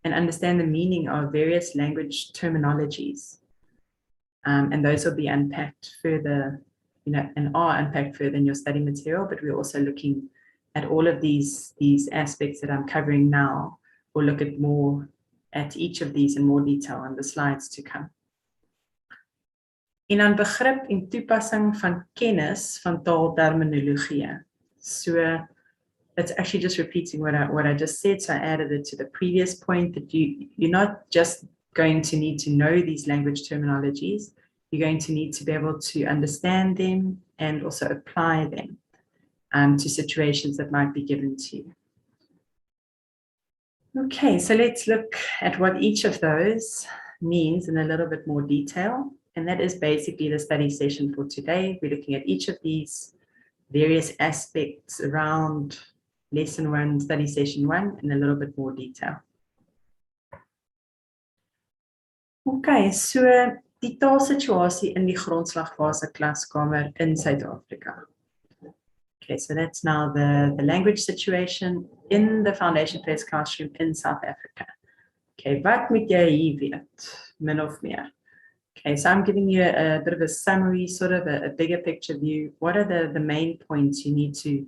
and understand the meaning of various language terminologies. And those will be unpacked further, and are unpacked further in your study material, but we're also looking at all of these aspects that I'm covering now. We'll look at each of these in more detail in the slides to come. En dan begrip en toepassing van kennis van taalterminologie. So it's actually just repeating what I just said. So I added it to the previous point that you're not just going to need to know these language terminologies. You're going to need to be able to understand them and also apply them to situations that might be given to you. Okay, so let's look at what each of those means in a little bit more detail. And that is basically the study session for today. We're looking at each of these various aspects around lesson 1, study session 1 in a little bit more detail. Okay, so die taalsituasie in die grondslagfase klaskamer in Suid-Afrika. Okay, so that's now the language situation in the foundation phase classroom in South Africa. Okay, wat moet jy hier weet, min of meer? Okay, so I'm giving you a bit of a summary, sort of a bigger picture view. What are the main points you need to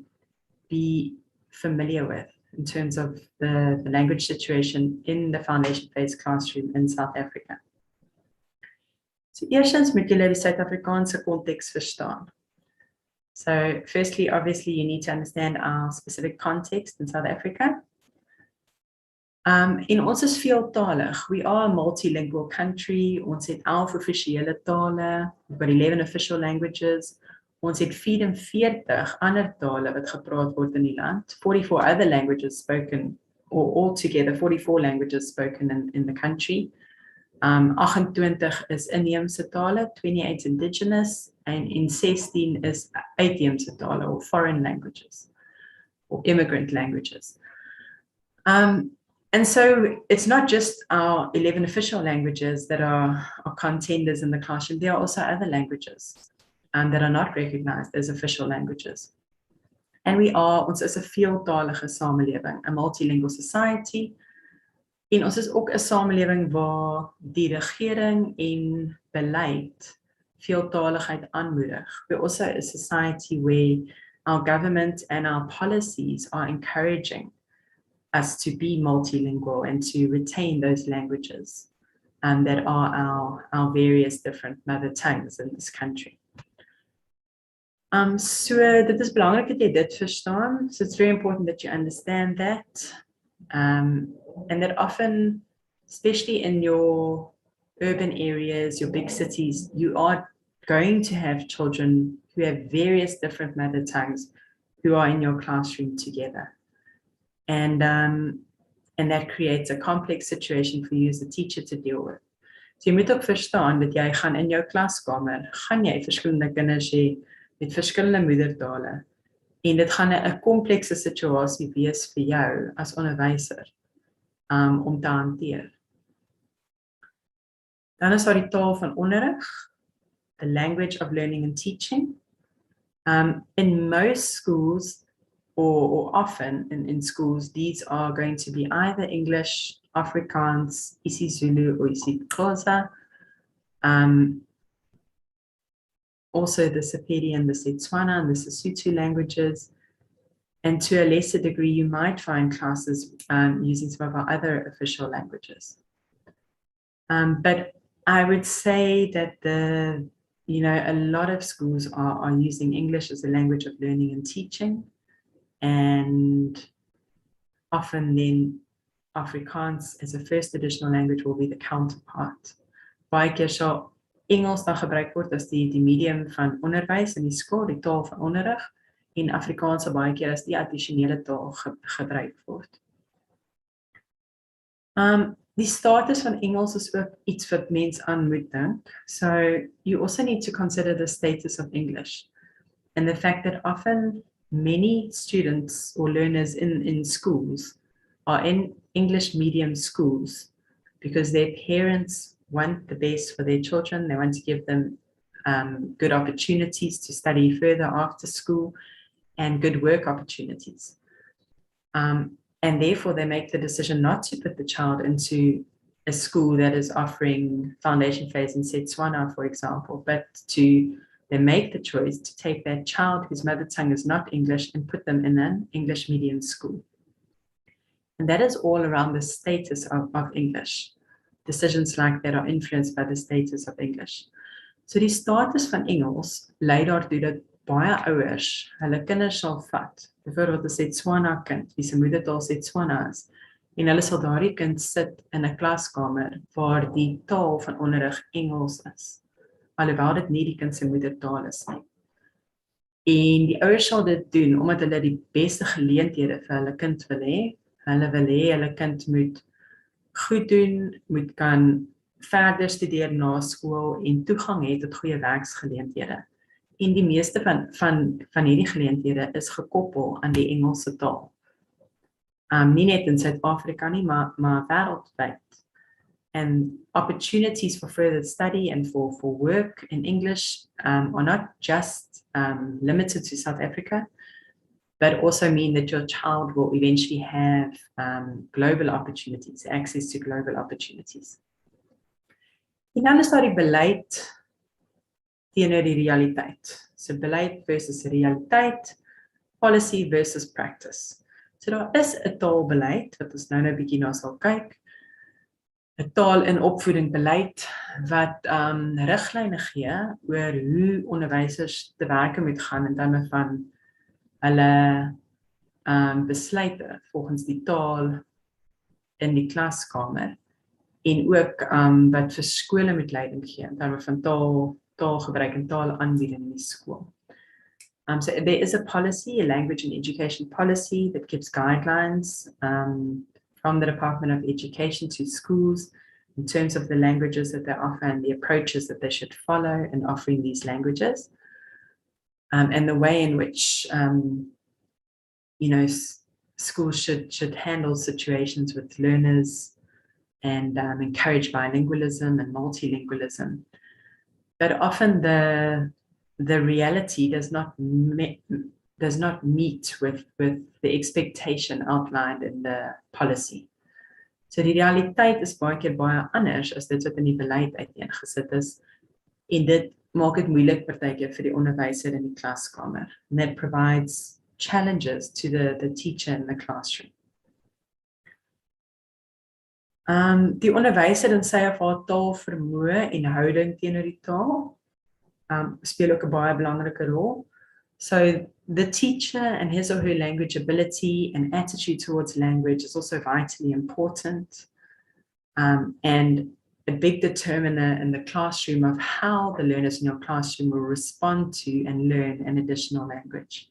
be familiar with in terms of the language situation in the foundation phase classroom in South Africa? So eerstens moet julle die Suid-Afrikaanse konteks verstaan. So firstly, obviously, you need to understand our specific context in South Africa. En ons is veeltalig. We are a multilingual country. Ons het 11 offisiële tale. We've got 11 official languages. Ons het 44 ander tale wat gepraat word in die land. 44 other languages spoken, or altogether 44 languages spoken in the country. 28 is inheemse tale, 28 indigenous, and 16 is uitheemse tale, or foreign languages, or immigrant languages. And so it's not just our 11 official languages that are contenders in the classroom. There are also other languages that are not recognized as official languages. And ons is 'n veeltalige samelewing, a multilingual society. En ons is ook 'n samelewing waar die regering en beleid veeltaligheid aanmoedig. We're also a society where our government and our policies are encouraging us to be multilingual and to retain those languages that are our various different mother tongues in this country. So dit is belangrik dat jy dit verstaan. So it's very important that you understand that. And that often, especially in your urban areas, your big cities, you are going to have children who have various different mother tongues who are in your classroom together. And that creates a complex situation for you as a teacher to deal with. So jy moet ook verstaan dat jy gaan in jou klaskamer, gaan jy verskillende kinders hê met verskillende moedertale. En dit gaan 'n komplekse situasie wees vir jou as onderwyser om te hanteer. Dan is daar die taal van onderrig, the language of learning and teaching. In most schools, or often in schools, these are going to be either English, Afrikaans, isiZulu, or isiXhosa. Also the Sepedi and the Setswana and the Sesotho languages. And to a lesser degree, you might find classes using some of our other official languages. But I would say that a lot of schools are using English as a language of learning and teaching. And often then Afrikaans as a first additional language will be the counterpart. Baie keer sal Engels dan gebruik word as die medium van onderwys in die skool, die taal van onderrig. en Afrikaans baie keer as die addisionele taal gebruik word. Die status van Engels is ook iets wat mens aan moet dink. So you also need to consider the status of English and the fact that often many students or learners in schools are in English medium schools because their parents want the best for their children. They want to give them good opportunities to study further after school and good work opportunities. And therefore, they make the decision not to put the child into a school that is offering foundation phase in Setswana, for example, but they make the choice to take that child whose mother tongue is not English and put them in an English medium school. And that is all around the status of English. Decisions like that are influenced by the status of English. So die status van Engels lei daartoe dat baie ouers hulle kinders sal vat, byvoorbeeld 'n Setswana kind wie se moedertaal Setswana is, en hulle sal daardie kind sit in 'n klaskamer waar die taal van onderrig Engels is, alhoewel dit nie die kind se moedertaal is nie. En die ouers sal dit doen omdat hulle die beste geleenthede vir hulle kind wil hê. Hulle wil hê hulle kind moet goed doen, moet kan verder studeer na skool en toegang het tot goeie werksgeleenthede. En die meeste van hierdie geleenthede is gekoppel aan die Engelse taal. Nie net in Suid-Afrika nie, maar wêreldwyd. And opportunities for further study and for work in English are not just limited to South Africa, but also mean that your child will eventually have global opportunities, access to global opportunities. En dan is daar die beleid teenoor die realiteit. So beleid versus realiteit, policy versus practice. So daar is 'n taalbeleid wat ons nou 'n bietjie na sal kyk. 'n Taal- en opvoedingbeleid wat riglyne gee oor hoe onderwysers te werke moet gaan in terme van hulle besluite volgens die taal in die klaskamer en ook wat vir skole moet leiding gee in terme van taalgebruik en taalaanbieding in die skool. So there is a policy, a language and education policy that gives guidelines from the Department of Education to schools in terms of the languages that they offer and the approaches that they should follow in offering these languages. And the way in which schools should handle situations with learners and encourage bilingualism and multilingualism. But often the reality does not meet with the expectation outlined in the policy. So die realiteit is baie keer baie anders as dit wat in die beleid uiteengesit is, en dit maak dit moeilik partykeer vir die onderwyser in die klaskamer. And that provides challenges to the teacher in the classroom. Die onderwyser in sy of haar taalvermoë en houding teenoor die taal speel ook 'n baie belangrike rol. So the teacher and his or her language ability and attitude towards language is also vitally important, and a big determiner in the classroom of how the learners in your classroom will respond to and learn an additional language.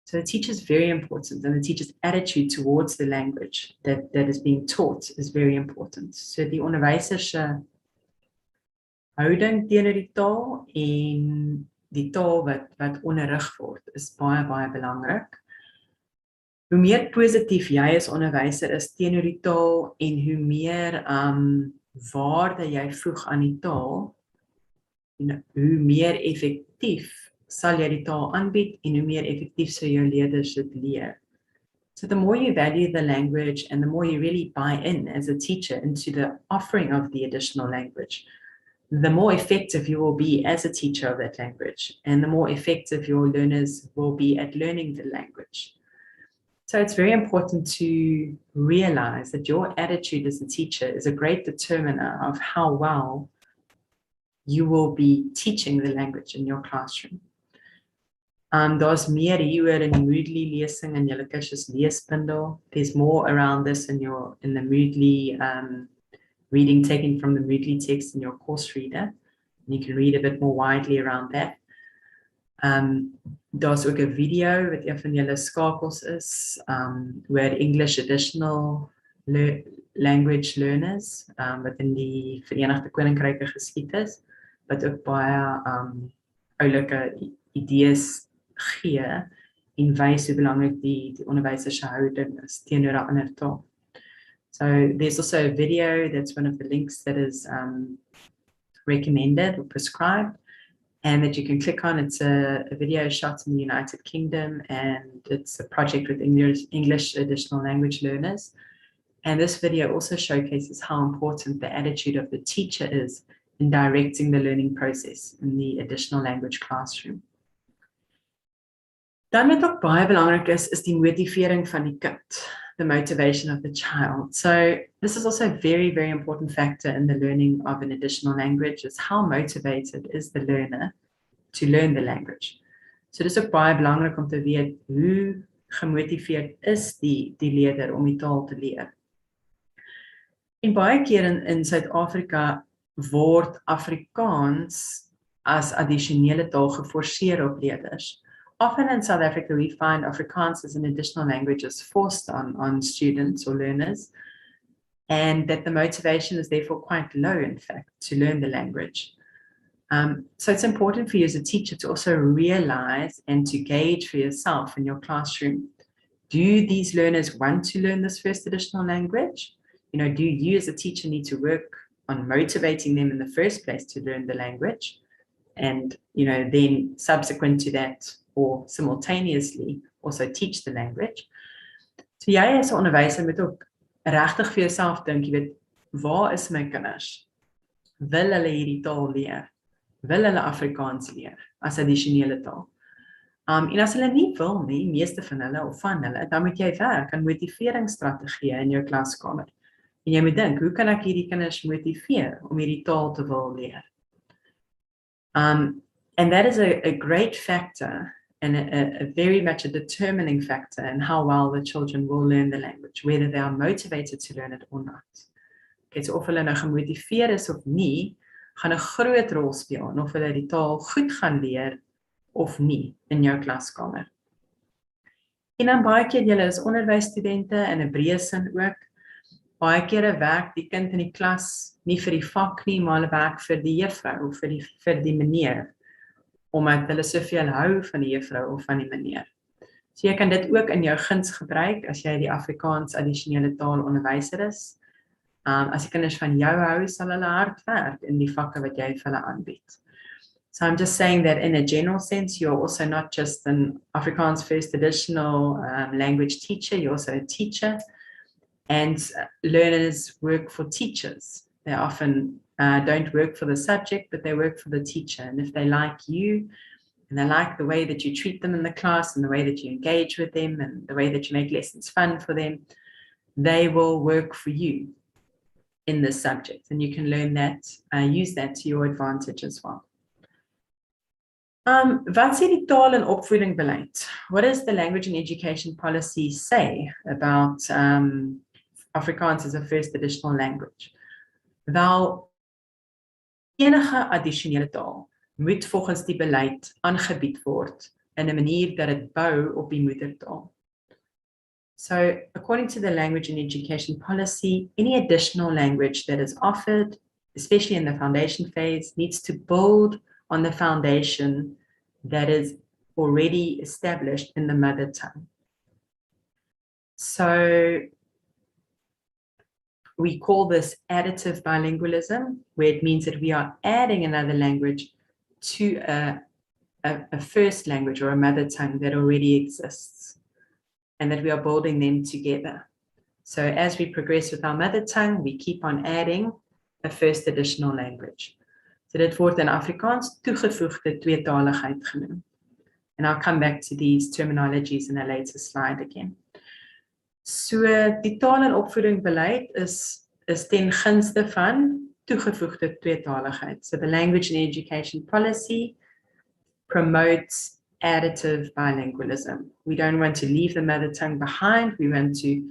So the teacher is very important, and the teacher's attitude towards the language that is being taught is very important. So die onderwyser se houding teenoor die taal en die taal wat onderrig word is baie belangrik. Hoe meer positief jy as onderwyser is teenoor die taal en hoe meer waarde jy voeg aan die taal, en hoe meer effektief sal jy die taal aanbied en hoe meer effektief sal jou leerders dit leer. So the more you value the language and the more you really buy in as a teacher into the offering of the additional language, the more effective you will be as a teacher of that language, and the more effective your learners will be at learning the language. So it's very important to realize that your attitude as a teacher is a great determiner of how well you will be teaching the language in your classroom. Daar's meer hieroor in die Moodle lesing in julle kursus leesbundel. There's more around this in the Moodle reading taken from the Moodle text in your course reader. And you can read a bit more widely around that. Daar's ook 'n video wat een van julle skakels is, where English additional language learners, wat in die Verenigde Koninkryke geskied is, wat ook baie oulike idees gee en wys hoe belangrik die onderwysers se houding is teenoor 'n ander taal. So there's also a video, that's one of the links that is recommended or prescribed, and that you can click on. It's a video shot in the United Kingdom, and it's a project with English additional language learners. And this video also showcases how important the attitude of the teacher is in directing the learning process in the additional language classroom. Dan wat ook baie belangrik is die motivering van die kind, the motivation of the child. So this is also a very, very important factor in the learning of an additional language, is how motivated is the learner to learn the language. So dis ook baie belangrik om te weet hoe gemotiveerd is die leerder om die taal te leer. En baie keer in Suid-Afrika word Afrikaans as addisionele taal geforseer op leerders. Often in South Africa, we find Afrikaans as an additional language is forced on students or learners, and that the motivation is therefore quite low, in fact, to learn the language. So it's important for you as a teacher to also realize and to gauge for yourself in your classroom, do these learners want to learn this first additional language? You know, do you as a teacher need to work on motivating them in the first place to learn the language? And, you know, then subsequent to that, or simultaneously also teach the language. So jy as 'n onderwyser moet ook regtig vir jouself dink, jy weet, waar is my kinders? Wil hulle hierdie taal leer? Wil hulle Afrikaans leer as addisionele taal? En as hulle nie wil nie, meeste van hulle of van hulle, dan moet jy werk aan motiveringsstrategieë in jou klaskamer. En jy moet dink, hoe kan ek hierdie kinders motiveer om hierdie taal te wil leer? And that is a great factor and a very much a determining factor in how well the children will learn the language, whether they are motivated to learn it or not. Okay, so of hulle nou gemotiveer is of nie, gaan 'n groot rol speel en of hulle die taal goed gaan leer of nie in jou klaskamer. En dan baie keer julle is onderwysstudente in 'n breë sin ook. Baie kere werk die kind in die klas nie vir die vak nie, maar hulle werk vir die juffrou of vir die meneer, omdat hulle soveel hou van die juffrou of van die meneer. So jy kan dit ook in jou guns gebruik as jy die Afrikaans addisionele taal onderwyser is. As die kinders van jou hou, sal hulle hard werk in die vakke wat jy vir hulle aanbied. So I'm just saying that in a general sense, you're also not just an Afrikaans first additional language teacher, you're also a teacher. And learners work for teachers. They often don't work for the subject, but they work for the teacher. And if they like you, and they like the way that you treat them in the class, and the way that you engage with them, and the way that you make lessons fun for them, they will work for you in this subject. And you can learn that, use that to your advantage as well. Wat sê die taal- en opvoedingbeleid? What does the language and education policy say about Afrikaans as a first additional language? Wel, enige addisionele taal moet volgens die beleid aangebied word in 'n manier dat dit bou op die moedertaal. So, according to the language and education policy, any additional language that is offered, especially in the foundation phase, needs to build on the foundation that is already established in the mother tongue. So, we call this additive bilingualism, where it means that we are adding another language to a first language or a mother tongue that already exists, and that we are building them together. So as we progress with our mother tongue, we keep on adding a first additional language. So dit word in Afrikaans toegevoegde tweetaligheid genoem. And I'll come back to these terminologies in a later slide again. So die taal- en opvoedingbeleid is ten gunste van toegevoegde tweetaligheid. So the language and education policy promotes additive bilingualism. We don't want to leave the mother tongue behind. We want to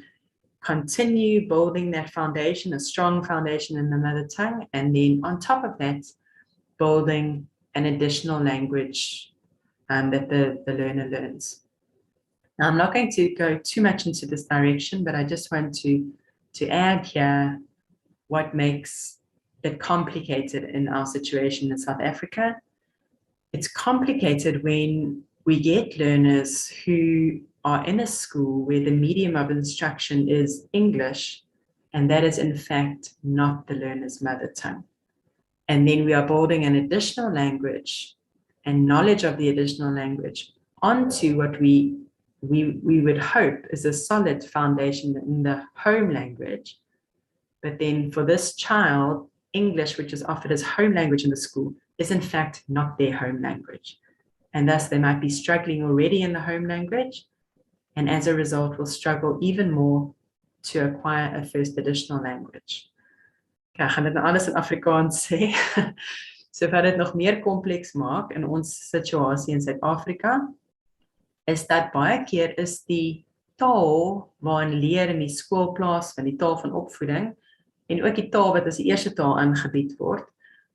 continue building that foundation, a strong foundation in the mother tongue, and then on top of that, building an additional language that the learner learns. Now, I'm not going to go too much into this direction, but I just want to add here what makes it complicated in our situation in South Africa. It's complicated when we get learners who are in a school where the medium of instruction is English, and that is in fact not the learner's mother tongue. And then we are building an additional language and knowledge of the additional language onto what we would hope is a solid foundation in the home language. But then for this child, English, which is offered as home language in the school, is in fact not their home language. And thus they might be struggling already in the home language, and as a result will struggle even more to acquire a first additional language. Okay, ek gaan dit nou alles in Afrikaans sê. So wat dit nog meer kompleks maak in ons situasie in Suid-Afrika, is dat baie keer is die taal waarin leer in die skool plaasvind, die taal van opvoeding, en ook die taal wat as die eerste taal aangebied word,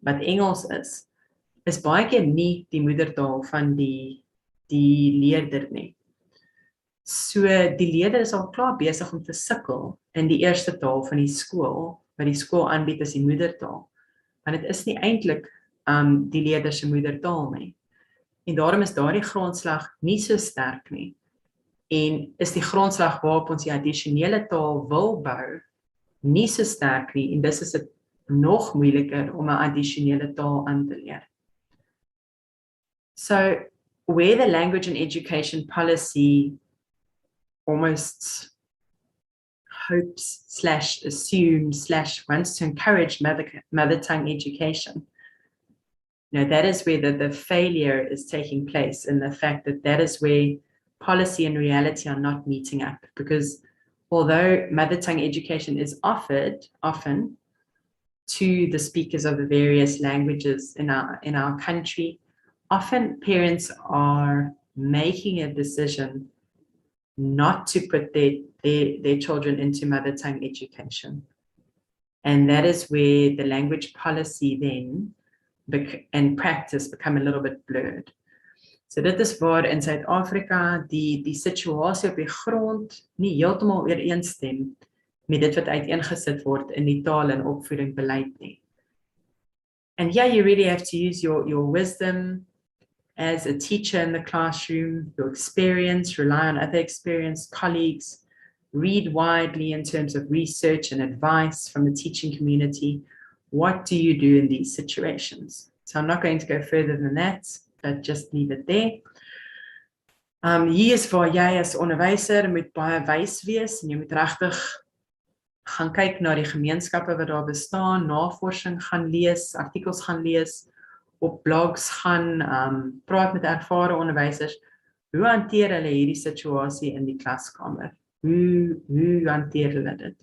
wat Engels is baie keer nie die moedertaal van die leerder nie. So die leerder is al klaar besig om te sukkel in die eerste taal van die skool, wat die skool aanbied as die moedertaal. Want dit is nie eintlik die leerder se moedertaal nie. En daarom is daardie grondslag nie so sterk nie. En is die grondslag waarop ons die addisionele taal wil bou nie so sterk nie, en dis is dit nog moeiliker om 'n addisionele taal aan te leer. So where the language and education policy almost hopes / assumes / wants to encourage mother tongue education, that is where the failure is taking place, and the fact that is where policy and reality are not meeting up. Because although mother tongue education is offered often to the speakers of the various languages in our country, often parents are making a decision not to put their children into mother tongue education. And that is where the language policy then and practice become a little bit blurred. So dit is waar in Suid-Afrika die situasie op die grond nie heeltemal ooreenstem met dit wat uiteengesit word in die taal en opvoeding beleid nie. And yeah, you really have to use your wisdom as a teacher in the classroom, your experience, rely on other experienced colleagues, read widely in terms of research and advice from the teaching community. What do you do in these situations? So I'm not going to go further than that, but just leave it there. Hier is waar jy as onderwyser moet baie wys wees, en jy moet regtig gaan kyk na die gemeenskappe wat daar bestaan, navorsing gaan lees, artikels gaan lees, op blogs gaan praat met ervare onderwysers. Hoe hanteer hulle hierdie situasie in die klaskamer? Hoe hanteer hulle dit?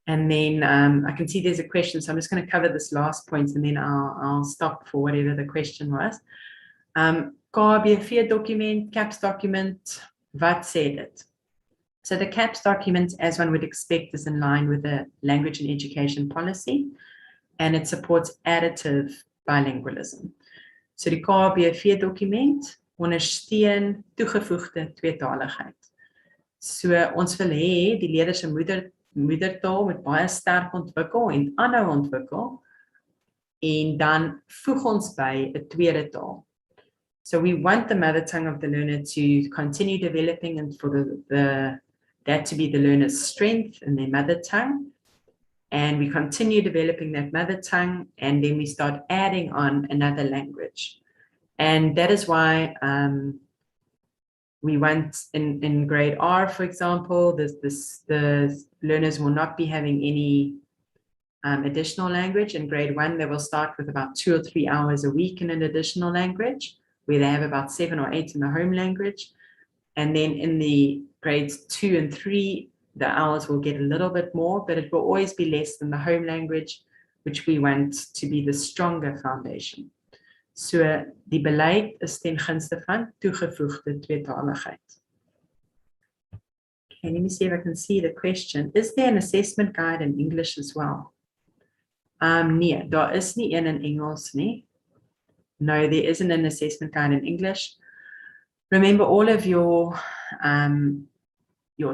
And then I can see there's a question, so I'm just going to cover this last point and then I'll stop for whatever the question was. KBV document, CAPS document, wat sê dit? So the CAPS document, as one would expect, is in line with the language and education policy, and it supports additive bilingualism. So die KBV document ondersteun toegevoegde tweetaligheid. So ons wil hê die leerders se moedertaal moet baie sterk ontwikkel en aanhou ontwikkel, en dan voeg ons by 'n tweede taal. So we want the mother tongue of the learner to continue developing, and for that to be the learner's strength in their mother tongue. And we continue developing that mother tongue, and then we start adding on another language. And that is why we want in grade R, for example, the learners will not be having any additional language. In grade 1, they will start with about 2 or 3 hours a week in an additional language, where they have about 7 or 8 in the home language. And then in the grades 2 and 3, the hours will get a little bit more, but it will always be less than the home language, which we want to be the stronger foundation. So die beleid is ten gunste van toegevoegde tweetaligheid. Okay, let me see if I can see the question. Is there an assessment guide in English as well? Nee, daar is nie een in Engels nie. No, there isn't an assessment guide in English. Remember all of your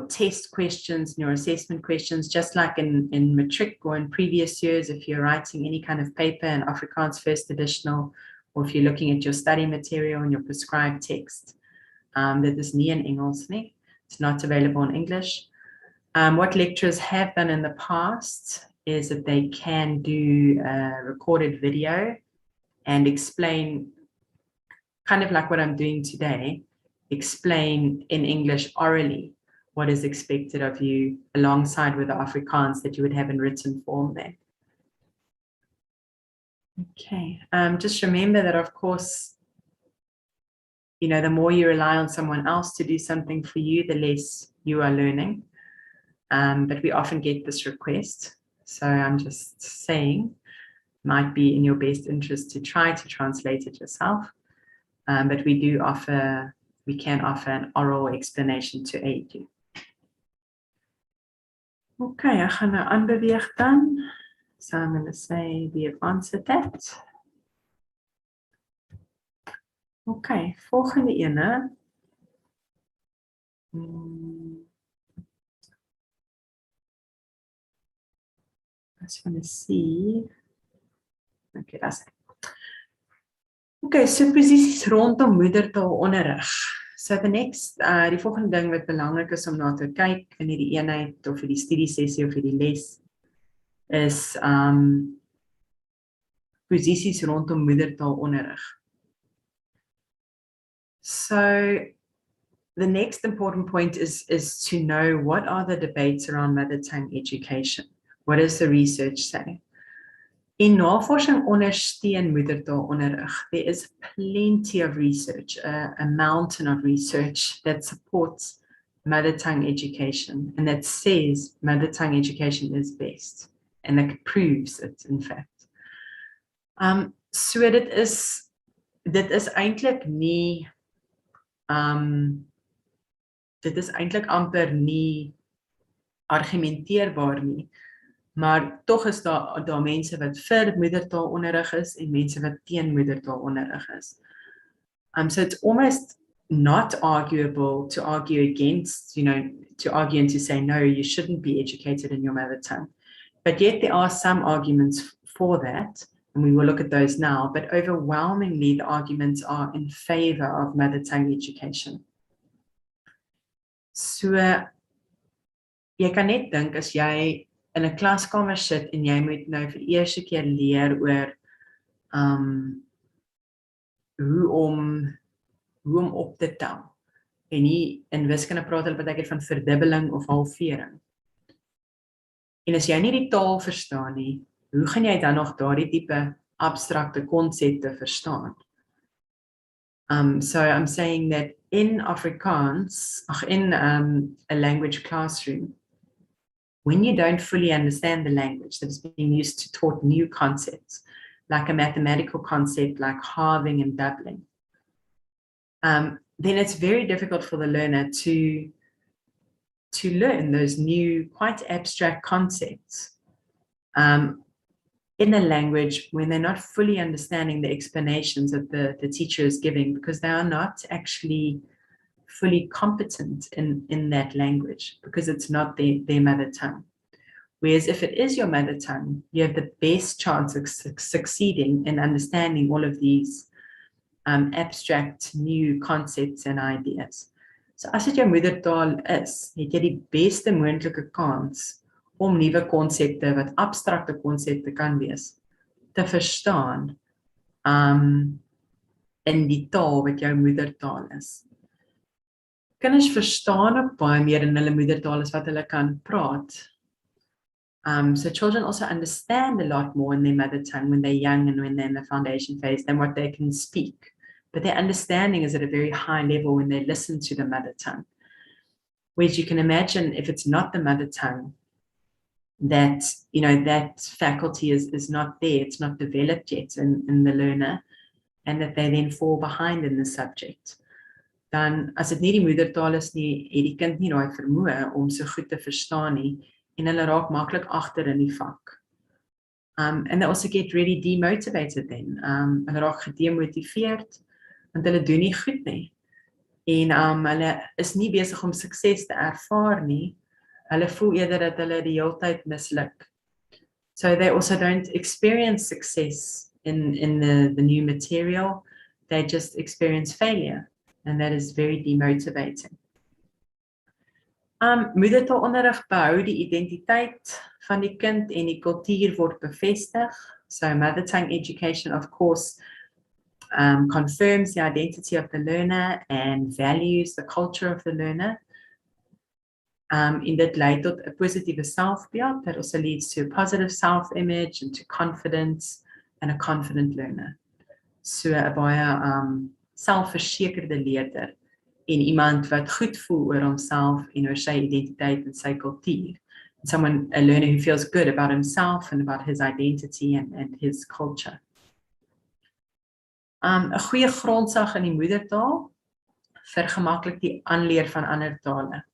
test questions and your assessment questions, just like in matric or in previous years, if you're writing any kind of paper in Afrikaans first additional, or if you're looking at your study material and your prescribed text, that is nie in Engels nie. It's not available in English. What lecturers have done in the past is that they can do a recorded video and explain, kind of like what I'm doing today, explain in English orally what is expected of you alongside with the Afrikaans that you would have in written form there. Okay, just remember that, of course, you know, the more you rely on someone else to do something for you, the less you are learning. But we often get this request. So I'm just saying, might be in your best interest to try to translate it yourself. But we can offer an oral explanation to aid you. Okay, ek gaan nou aanbeweeg dan. So I'm going to say the advanced that. Okay, volgende ene. I just want to see. Okay, that's it. Okay, so posisies rondom moedertaalonderrig. So the next, die volgende ding wat belangrik is om na te kyk in hierdie eenheid of hierdie studiesessie of hierdie les is posisies rondom moedertaalonderrig. So the next important point is to know what are the debates around mother tongue education. What does the research say? In navorsing ondersteun moedertaalonderrig, there is plenty of research, a mountain of research that supports mother tongue education and that says mother tongue education is best and that proves it, in fact. So dit is eintlik nie dit is eintlik amper nie argumenteerbaar nie. Maar tog is daar mense wat vir moedertaalonderrig is en mense wat teen moedertaalonderrig is. So it's almost not arguable to argue against, you know, to argue and to say, no, you shouldn't be educated in your mother tongue. But yet there are some arguments for that, and we will look at those now, but overwhelmingly the arguments are in favor of mother tongue education. So, jy kan net dink as jy in 'n klaskamer sit en jy moet nou vir die eerste keer leer oor hoe om op te tel. En hier in wiskunde praat hulle baie keer van verdubbeling of halvering. En as jy nie die taal verstaan nie, hoe gaan jy dan nog daardie tipe abstrakte konsepte verstaan? So I'm saying that in Afrikaans, in a language classroom, when you don't fully understand the language that is being used to taught new concepts, like a mathematical concept like halving and doubling, then it's very difficult for the learner to learn those new, quite abstract concepts in a language when they're not fully understanding the explanations that the teacher is giving, because they are not actually fully competent in that language, because it's not their mother tongue. Whereas if it is your mother tongue, you have the best chance of succeeding in understanding all of these abstract new concepts and ideas. So as dit jou moedertaal is, het jy die beste moontlike kans om nuwe konsepte wat abstrakte konsepte kan wees te verstaan in die taal wat jou moedertaal is. Kinders verstaan ook baie meer in hulle moedertaal as wat hulle kan praat. So children also understand a lot more in their mother tongue when they're young and when they're in the foundation phase than what they can speak. But their understanding is at a very high level when they listen to the mother tongue. Whereas you can imagine if it's not the mother tongue, that, you know, that faculty is not there, it's not developed yet in the learner, and that they then fall behind in the subject. Dan as dit nie die moedertaal is nie, het die kind nie daai vermoë om so goed te verstaan nie, en hulle raak maklik agter in die vak. And they also get really demotivated then. Hulle raak gedemotiveerd, want hulle doen nie goed nie. En hulle is nie besig om sukses te ervaar nie. Hulle voel eerder dat hulle die hele tyd misluk. So they also don't experience success in the new material. They just experience failure, and that is very demotivating. Moedertaalonderrig behou die identiteit van die kind en die kultuur word bevestig. So mother tongue education, of course, confirms the identity of the learner and values the culture of the learner. In dit lei tot 'n positiewe selfbeeld that also leads to a positive self-image and to confidence and a confident learner. So 'n baie selfversekerde leerder en iemand wat goed voel oor homself en oor sy identiteit en sy kultuur. A learner who feels good about himself and about his identity and his culture. 'n goeie grondslag in die moedertaal vergemaklik die aanleer van ander tale.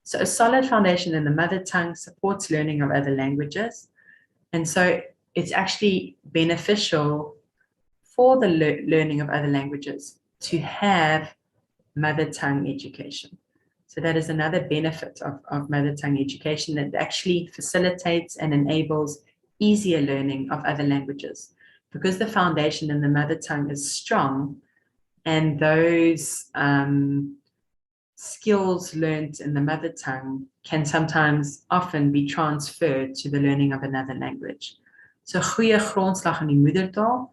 So a solid foundation in the mother tongue supports learning of other languages. And so it's actually beneficial for the learning of other languages to have mother tongue education. So that is another benefit of mother tongue education, that actually facilitates and enables easier learning of other languages. Because the foundation in the mother tongue is strong, and those skills learned in the mother tongue can sometimes often be transferred to the learning of another language. So goeie grondslag in die moedertaal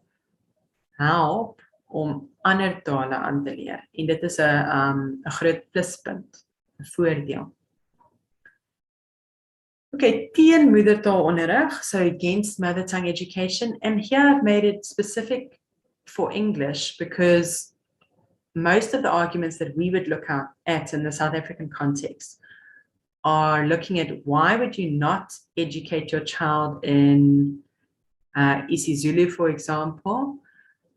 help om ander tale aan te leer. En dit is 'n groot pluspunt, 'n voordeel. Okay, teen moedertaalonderrig, so against mother tongue education, and here I've made it specific for English because most of the arguments that we would look at in the South African context are looking at why would you not educate your child in isiZulu, for example,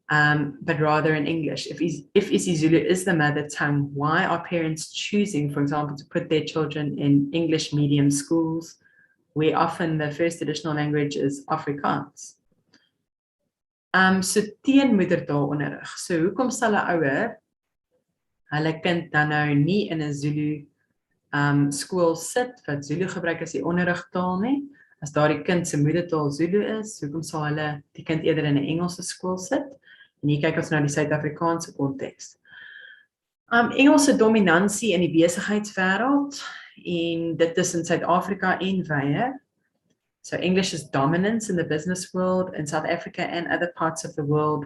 but rather in English. If isiZulu is the mother tongue, why are parents choosing, for example, to put their children in English medium schools, where often the first additional language is Afrikaans? So teen moedertaalonderrig. So hoekom sal 'n ouer hulle kind dan nou nie in 'n Zulu skool sit wat Zulu gebruik as die onderrigtaal nie? As daardie kind se moedertaal Zulu is, hoekom sal hulle die kind eerder in 'n Engelse skool sit? En hier kyk ons nou die Suid-Afrikaanse konteks. Engelse dominansie in die besigheidswêreld, en dit is in Suid-Afrika en wye. So English's dominance in the business world in South Africa and other parts of the world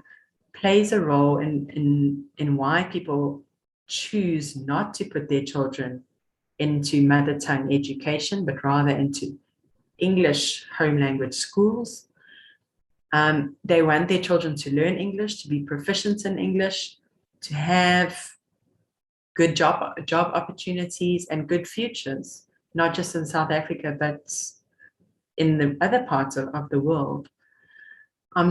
plays a role in why people choose not to put their children into mother tongue education, but rather into English home language schools. They want their children to learn English, to be proficient in English, to have good job opportunities and good futures, not just in South Africa, but in the other parts of the world.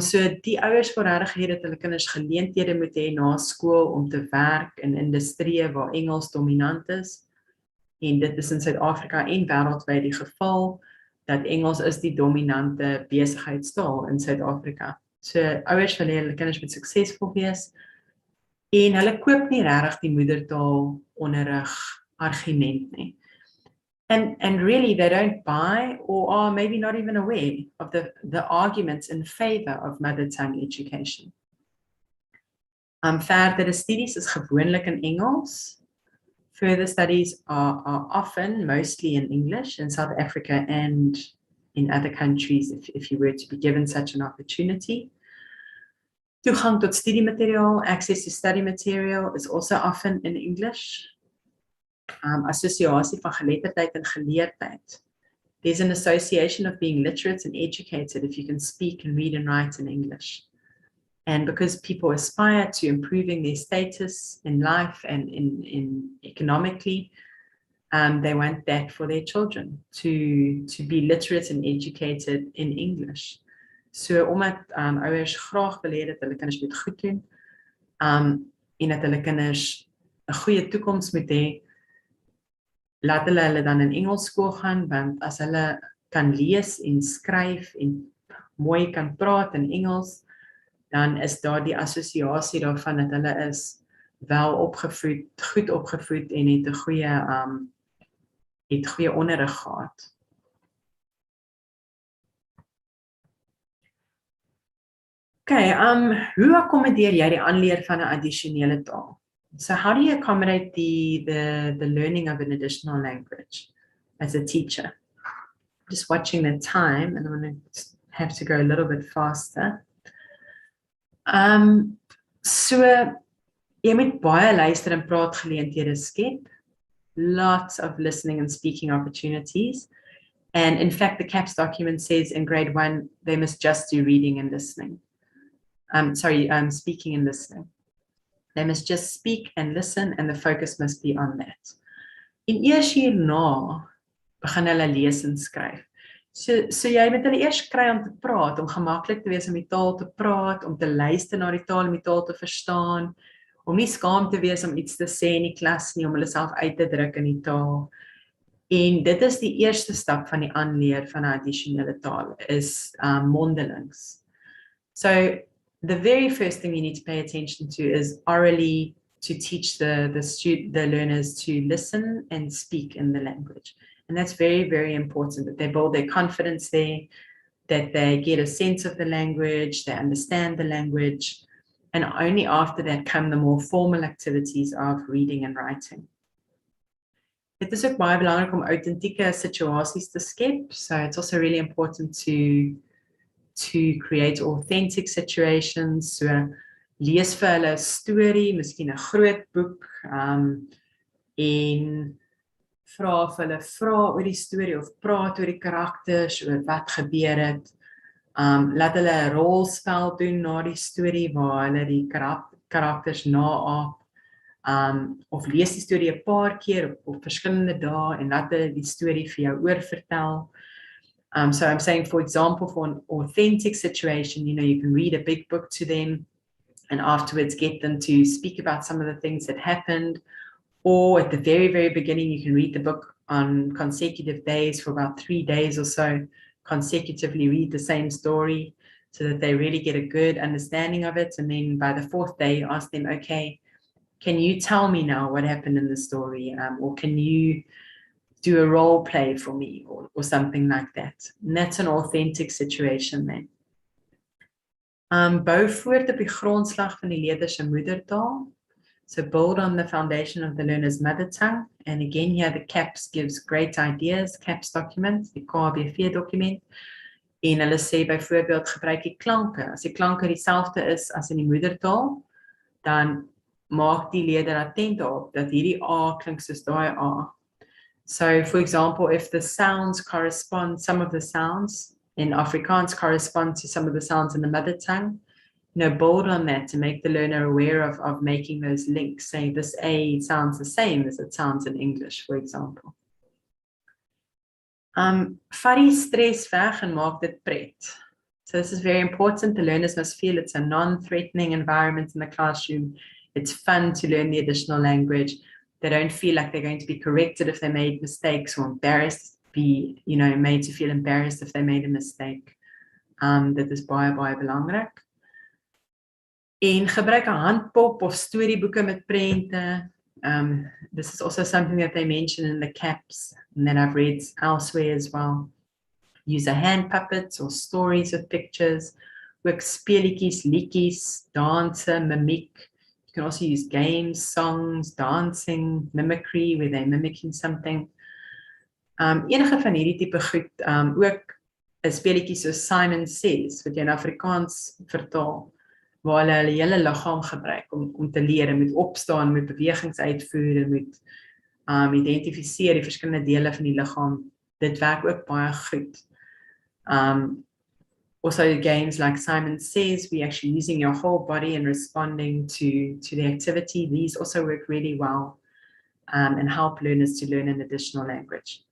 So die ouers wil regtig hê dat hulle kinders geleenthede moet hê na skool om te werk in industrieë waar Engels dominant is. En dit is in Suid-Afrika en wêreldwyd die geval, dat Engels is die dominante besigheidstaal in Suid-Afrika. So ouers wil hê hulle kinders moet suksesvol wees, en hulle koop nie regtig die moedertaal onderrig argument nie. And really they don't buy or are maybe not even aware of the arguments in favor of mother tongue education. Verdere studies is gewoonlik in Engels. Further studies are often mostly in English in South Africa and in other countries if you were to be given such an opportunity. Toegang tot studiemateriaal, access to study material is also often in English. Assosiasie van geletterdheid en geleerdheid. There's an association of being literate and educated if you can speak and read and write in English. And because people aspire to improving their status in life and in economically, they want that for their children, to be literate and educated in English. So omdat ouers graag wil hê dat hulle kinders moet goed doen, en dat hulle kinders 'n goeie toekoms moet hê, laat hulle dan in Engels skool gaan, want as hulle kan lees en skryf en mooi kan praat in Engels, dan is daar die assosiasie daarvan dat hulle is wel opgevoed, goed opgevoed en het 'n goeie onderrig gehad. Okay, hoe akkommodeer jy die aanleer van 'n addisionele taal? So how do you accommodate the learning of an additional language as a teacher? Just watching the time, and I'm going to have to go a little bit faster. So jy moet baie luister en praat geleenthede skep. Lots of listening and speaking opportunities. And in fact, the CAPS document says in grade 1, they must just do reading and listening. Speaking and listening. They must just speak and listen, and the focus must be on that. En eers hierna begin hulle lees en skryf. So jy moet hulle eers kry om te praat, om gemaklik te wees om die taal te praat, om te luister na die taal, om die taal te verstaan, om nie skaam te wees om iets te sê in die klas nie, om hulle self uit te druk in die taal. En dit is die eerste stap van die aanleer van 'n addisionele taal, is mondelings. So the very first thing you need to pay attention to is orally to teach the learners to listen and speak in the language. And that's very, very important, that they build their confidence there, that they get a sense of the language, they understand the language, and only after that come the more formal activities of reading and writing. Dit is ook baie belangrik om autentieke situasies te skep, so it's also really important to create authentic situations. So lees vir hulle 'n storie, miskien 'n groot boek, en vra vir hulle oor die storie of praat oor die karakters, oor wat gebeur het. Laat hulle 'n rolspel doen na die storie waar hulle die karakters naaap. Of lees die storie 'n paar keer op verskillende dae en laat hulle die storie vir jou oorvertel. So I'm saying, for example, for an authentic situation, you can read a big book to them and afterwards get them to speak about some of the things that happened. Or at the very, very beginning, you can read the book on consecutive days for about 3 days or so, consecutively read the same story so that they really get a good understanding of it. And then by the 4th day, ask them, okay, can you tell me now what happened in the story? Or can you do a role play for me, or something like that? And that's an authentic situation then. Bou voort op die grondslag van die leerder se moedertaal. So build on the foundation of the learner's mother tongue. And again, here the CAPS gives great ideas, CAPS document, die KBV document. En hulle sê byvoorbeeld gebruik die klanke. As die klanke dieselfde is as in die moedertaal, dan maak die leerder attent daarop dat hierdie A klink soos daai A. So for example, if the sounds correspond, some of the sounds in Afrikaans correspond to some of the sounds in the mother tongue, build on that to make the learner aware of making those links. Say this A sounds the same as it sounds in English, for example. Vat die stress weg en maak dit pret. So this is very important. The learners must feel it's a non-threatening environment in the classroom. It's fun to learn the additional language. They don't feel like they're going to be corrected if they made mistakes, or embarrassed, made to feel embarrassed if they made a mistake. Dit is baie, baie belangrik. En gebruik 'n handpop of storieboeke met prente. This is also something that they mention in the CAPS and that I've read elsewhere as well. Use a hand puppet or stories with pictures. Work speletjies, liedjies, danse, mimiek. You can also use games, songs, dancing, mimicry, where they're mimicking something. Enige van hierdie tipe goed, ook 'n speletjie soos Simon Says, wat jy in Afrikaans vertaal, waar hulle hele liggaam gebruik om te leer, en moet opstaan, moet bewegings uitvoer, en moet identifiseer die verskillende dele van die liggaam. Dit werk ook baie goed. Also games like Simon Says, we're actually using your whole body and responding to the activity. These also work really well and help learners to learn an additional language.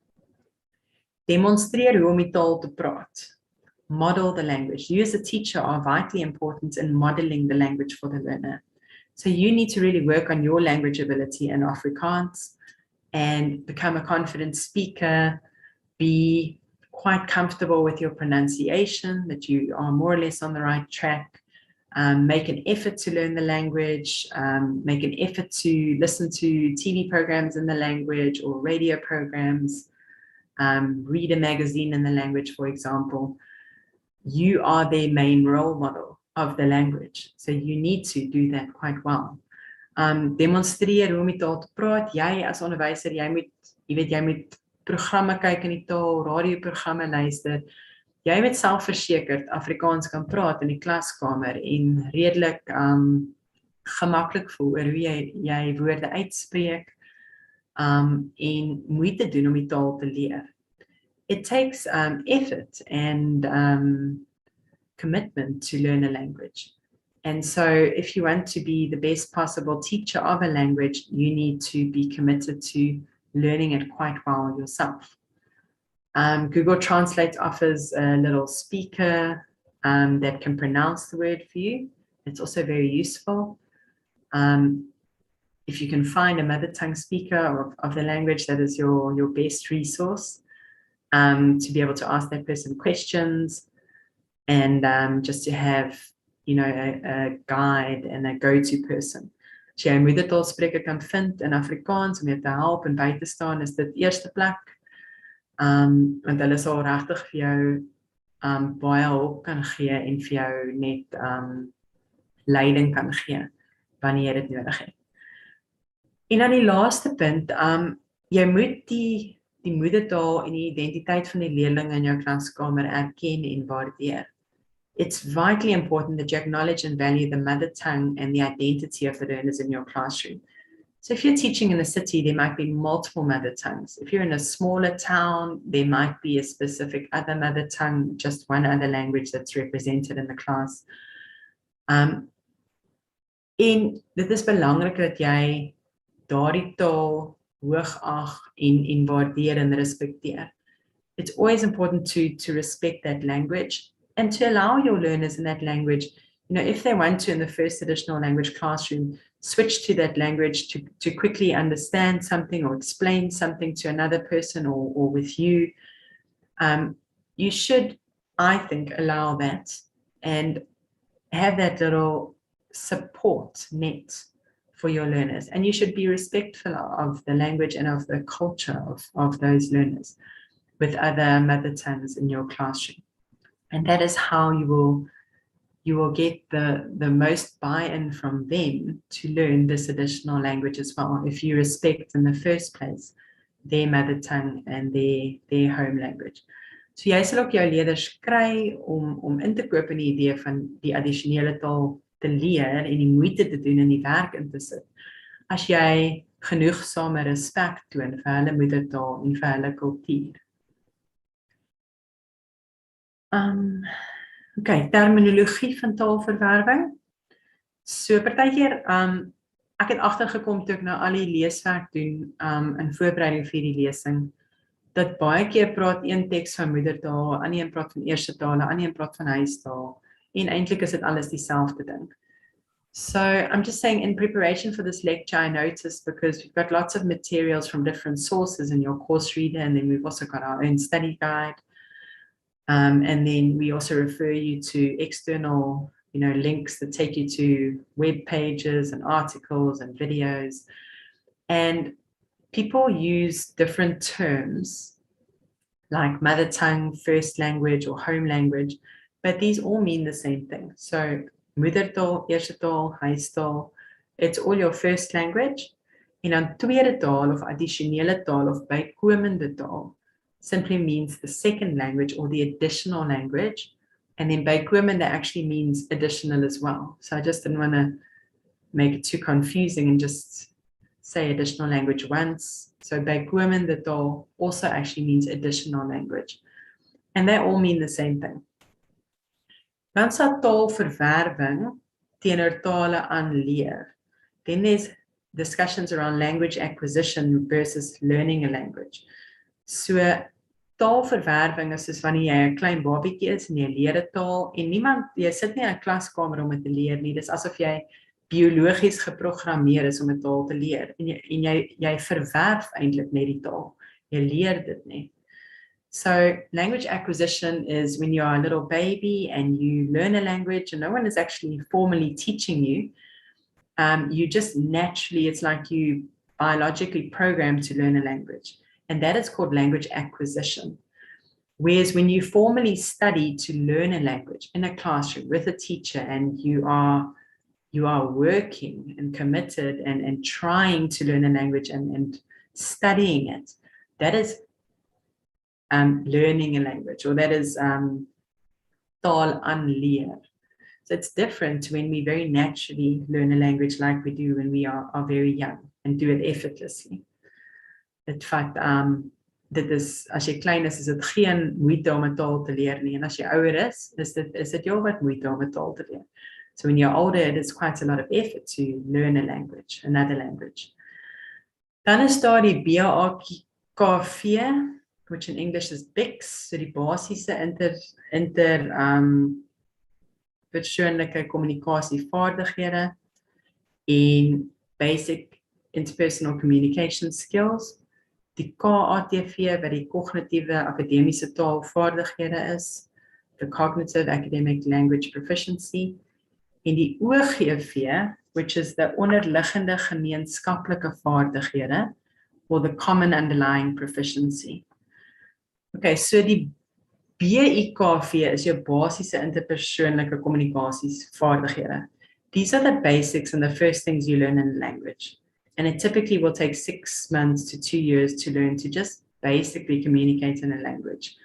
Demonstreer hoe om die taal te praat. Model the language. You as a teacher are vitally important in modeling the language for the learner. So you need to really work on your language ability in Afrikaans and become a confident speaker, be quite comfortable with your pronunciation, that you are more or less on the right track, make an effort to learn the language, make an effort to listen to TV programs in the language or radio programs, read a magazine in the language, for example. You are their main role model of the language. So you need to do that quite well. Demonstreer hoe om die taal te praat. Jy as onderwyser, jy moet programme kyk in die taal, radioprogramme luister. Jy moet selfversekerd Afrikaans kan praat in die klaskamer en redelik gemaklik voel oor hoe jy woorde uitspreek en moeite doen om die taal te leer. It takes effort and commitment to learn a language. And so if you want to be the best possible teacher of a language, you need to be committed to learning it quite well yourself. Google Translate offers a little speaker that can pronounce the word for you. It's also very useful. If you can find a mother tongue speaker of the language, that is your best resource to be able to ask that person questions and just to have a guide and a go-to person. As jy 'n moedertaalspreker kan vind in Afrikaans om jou te help en by te staan, is dit eerste plek. Want hulle sal regtig vir jou baie hulp kan gee en vir jou net leiding kan gee wanneer jy dit nodig het. En dan die laaste punt, jy moet die moedertaal en die identiteit van die leerlinge in jou klaskamer erken en waardeer. It's vitally important that you acknowledge and value the mother tongue and the identity of the learners in your classroom. So if you're teaching in a city, there might be multiple mother tongues. If you're in a smaller town, there might be a specific other mother tongue, just one other language that's represented in the class. En dit is belangrik dat jy daardie taal hoogag en waardeer en respekteer. It's always important to respect that language and to allow your learners in that language, if they want to in the first additional language classroom, switch to that language to quickly understand something or explain something to another person or with you. You should, I think, allow that and have that little support net for your learners. And you should be respectful of the language and of the culture of those learners with other mother tongues in your classroom. And that is how you will get the most buy-in from them to learn this additional language as well, if you respect in the first place their mother tongue and their home language. So jy sal ook jou leerders kry om in te koop in die idee van die addisionele taal te leer en die moeite te doen en die werk in te sit, as jy genoegsame respek toon vir hulle moedertaal en vir hulle kultuur. Okay, terminologie van taalverwerwing. So partykeer, ek het agtergekom toe ek nou al die leeswerk doen in voorbereiding vir die lesing, dat baie keer praat een teks van moedertaal, ander een praat van eerste taal, ander een praat van huistaal, en eintlik is dit alles dieselfde ding. So I'm just saying, in preparation for this lecture, I noticed, because we've got lots of materials from different sources in your course reader, and then we've also got our own study guide. And then we also refer you to external, links that take you to web pages and articles and videos. And people use different terms like mother tongue, first language, or home language, but these all mean the same thing. So moedertaal, eerste taal, huistaal, it's all your first language. En dan tweede taal of addisionele taal of bykomende taal simply means the second language or the additional language. And then bykomende actually means additional as well. So I just didn't want to make it too confusing and just say additional language once. So bykomende taal also actually means additional language. And they all mean the same thing. Dan sal taalverwerwing teenoor tale aanleer. Then there's discussions around language acquisition versus learning a language. So taalverwerwing is soos wanneer jy 'n klein babietjie is en jy leer 'n taal en jy sit nie in 'n klaskamer om dit te leer nie. Dis asof jy biologies geprogrammeer is om 'n taal te leer en jy verwerf eintlik net die taal. Jy leer dit nie. So language acquisition is when you are a little baby and you learn a language and no one is actually formally teaching you. You just naturally, it's like you biologically programmed to learn a language. And that is called language acquisition. Whereas when you formally study to learn a language in a classroom with a teacher and you are working and committed and trying to learn a language and studying it, that is learning a language, or that is taal aanleer. So it's different when we very naturally learn a language like we do when we are very young and do it effortlessly. In fact, dit is, as jy klein is dit geen moeite om 'n taal te leer nie. En as jy ouer is dit jou wat moeite om 'n taal te leer. So when you're older, it is quite a lot of effort to learn a language, another language. Dan is daar die BAKV, which in English is BICS, so die basiese persoonlike kommunikasievaardighede en basic interpersonal communication skills. Die KATV wat die kognitiewe akademiese taalvaardighede is, the cognitive academic language proficiency, en die OGV, which is the onderliggende gemeenskaplike vaardighede, or the common underlying proficiency. Okay, so die BIKV is jou basiese interpersoonlike kommunikasiesvaardighede. These are the basics and the first things you learn in a language. And it typically will take 6 months to 2 years to learn to just basically communicate in a language.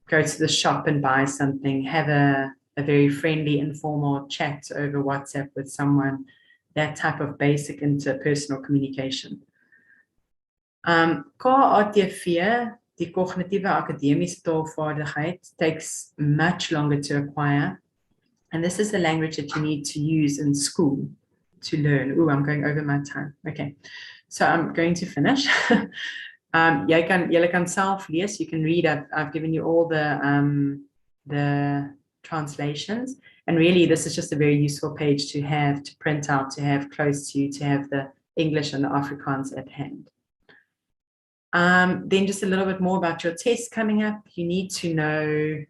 Go to the shop and buy something, have a very friendly, informal chat over WhatsApp with someone, that type of basic interpersonal communication. KATV, die cognitiewe akademiese taalvaardigheid, takes much longer to acquire. And this is the language that you need to use in school to learn. Oh, I'm going over my time. Okay, so I'm going to finish. Julle kan self lees, you can read. I've given you all the translations, and really this is just a very useful page to have, to print out, to have close to you, to have the English and the Afrikaans at hand. Then just a little bit more about your test coming up. You need to know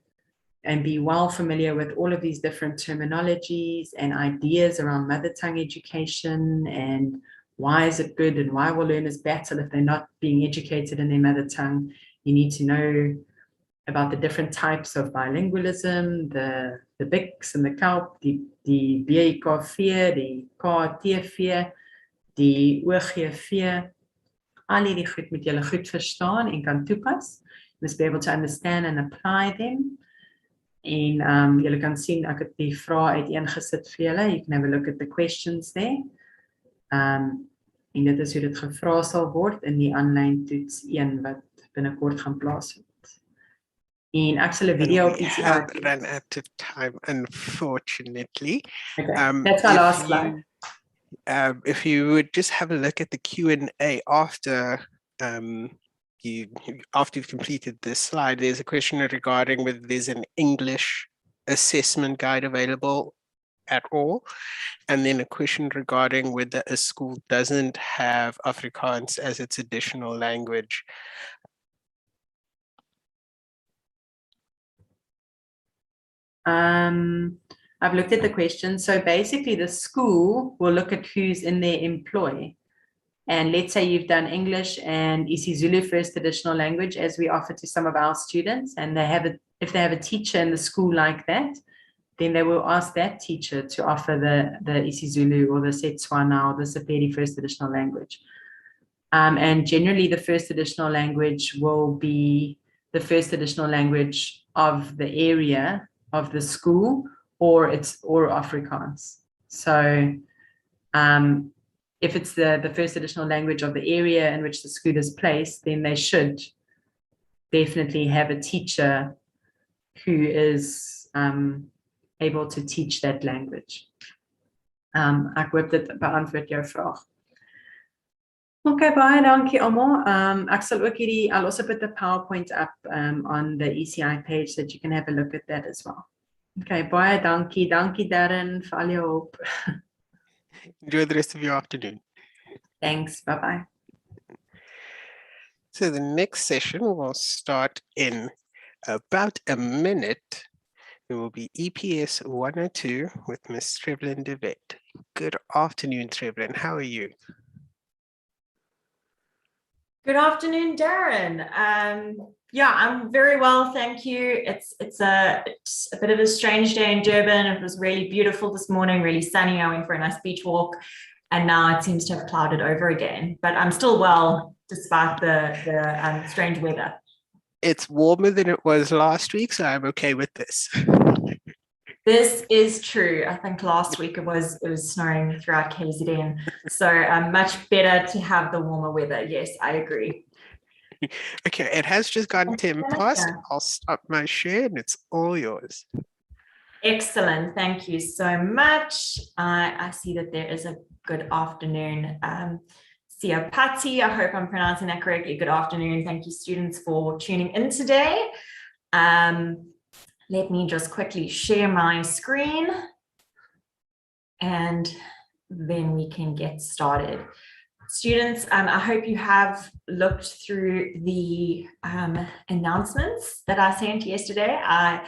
and be well familiar with all of these different terminologies and ideas around mother tongue education, and why is it good and why will learners battle if they're not being educated in their mother tongue. You need to know about the different types of bilingualism, the BICS and the KALP, die BIKV, die KATV, die OGV. Al hierdie goed moet julle goed verstaan en kan toepas. You must be able to understand and apply them. En julle kan sien, ek het die vrae uiteengesit vir julle. You can have a look at the questions there. En dit is hoe dit gevra sal word in die aanlyn toets 1 wat binnekort gaan plaasvind. En ek sal 'n video op We have run out of time, unfortunately. Okay, that's my last slide. If you would just have a look at the Q&A after you've completed this slide, there's a question regarding whether there's an English assessment guide available at all, and then a question regarding whether a school doesn't have Afrikaans as its additional language. I've looked at the question. So basically the school will look at who's in their employ. And let's say you've done English and isiZulu first additional language, as we offer to some of our students, and if they have a teacher in the school like that, then they will ask that teacher to offer the isiZulu or the Setswana or the Sepedi first additional language. And generally the first additional language will be the first additional language of the area of the school, or Afrikaans. So if it's the first additional language of the area in which the school is placed, then they should definitely have a teacher who is able to teach that language. Ek hoop dit beantwoord jou vraag. Okay, baie dankie almal. Ek sal ook I'll also put the PowerPoint up on the ECI page so that you can have a look at that as well. Okay, baie dankie. Dankie Darren vir al jou hulp. Enjoy the rest of your afternoon. Thanks, bye-bye. So the next session will start in About a minute, it will be EPS 102 with Ms. Trevlyn DeVette. Good afternoon, Trevlyn. How are you? Good afternoon, Darren. Yeah, I'm very well, thank you. It's a bit of a strange day in Durban. It was really beautiful this morning, really sunny. I went for a nice beach walk, and now it seems to have clouded over again. But I'm still well despite the strange weather. It's warmer than it was last week, so I'm okay with this. This is true. I think last week it was snowing throughout KZN, so much better to have the warmer weather. Yes, I agree. Okay, it has just gone 10 past. I'll stop my share and it's all yours. Excellent. Thank you so much. I see that there is a good afternoon. Siapati, I hope I'm pronouncing that correctly. Good afternoon. Thank you, students, for tuning in today. Let me just quickly share my screen and then we can get started. Students, I hope you have looked through the announcements that I sent yesterday. I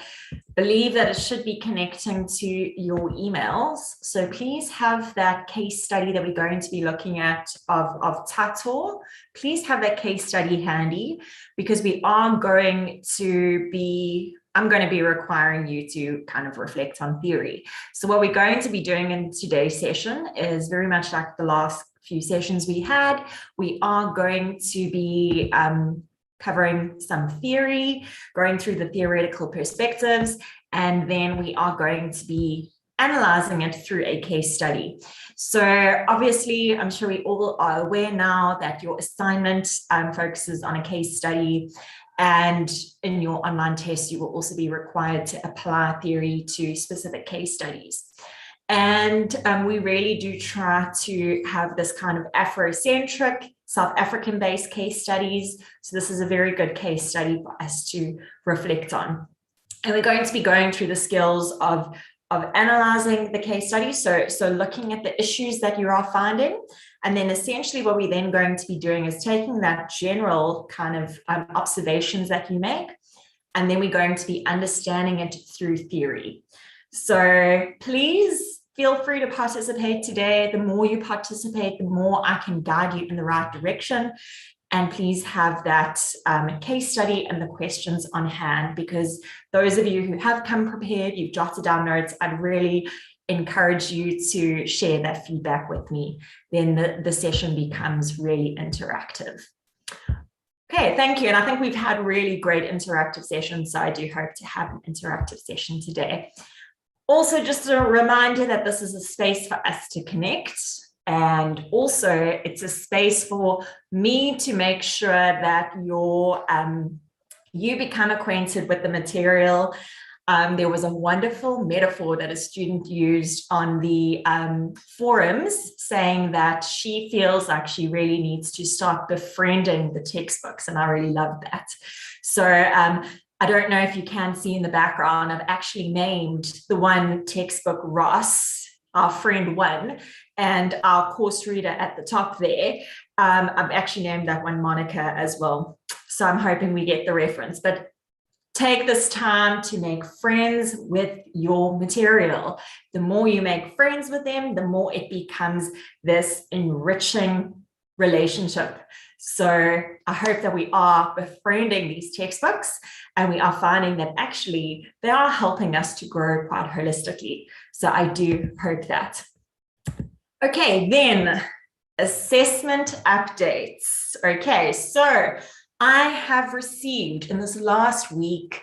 believe that it should be connecting to your emails. So please have that case study that we're going to be looking at of Tator. Please have that case study handy because we are going to be I'm going to be requiring you to kind of reflect on theory. So what we're going to be doing in today's session is very much like the last few sessions we had. We are going to be covering some theory, going through the theoretical perspectives, and then we are going to be analyzing it through a case study. So obviously, I'm sure we all are aware now that your assignment focuses on a case study. And in your online test, you will also be required to apply theory to specific case studies. And we really do try to have this kind of Afrocentric, South African-based case studies. So this is a very good case study for us to reflect on. And we're going to be going through the skills of analyzing the case study. So looking at the issues that you are finding. And then essentially what we're then going to be doing is taking that general kind of observations that you make, and then we're going to be understanding it through theory. So please feel free to participate today. The more you participate, the more I can guide you in the right direction. And please have that case study and the questions on hand, because those of you who have come prepared, you've jotted down notes, I'd really encourage you to share that feedback with me. Then the session becomes really interactive. Okay, thank you. And I think we've had really great interactive sessions, so I do hope to have an interactive session today. Also, just a reminder that this is a space for us to connect. And also it's a space for me to make sure that you become acquainted with the material. There was a wonderful metaphor that a student used on the forums, saying that she feels like she really needs to start befriending the textbooks, and I really love that. So I don't know if you can see in the background, I've actually named the one textbook Ross, our friend one, and our course reader at the top there. I've actually named that one Monica as well. So I'm hoping we get the reference, but take this time to make friends with your material. The more you make friends with them, the more it becomes this enriching relationship. So I hope that we are befriending these textbooks and we are finding that actually they are helping us to grow quite holistically. So I do hope that. Okay, then assessment updates. Okay, so I have received in this last week,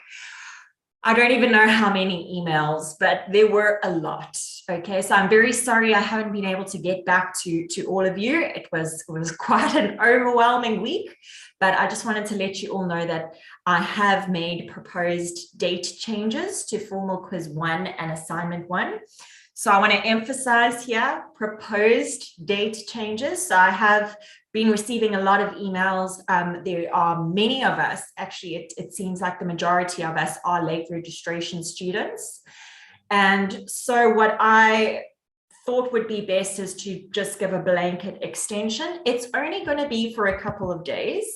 I don't even know how many emails, but there were a lot. Okay, so I'm very sorry I haven't been able to get back to all of you. It was quite an overwhelming week, but I just wanted to let you all know that I have made proposed date changes to formal quiz 1 and assignment 1. So I want to emphasize here, proposed date changes. So I have been receiving a lot of emails. There are many of us, actually, it seems like the majority of us are late registration students. And so what I thought would be best is to just give a blanket extension. It's only going to be for a couple of days.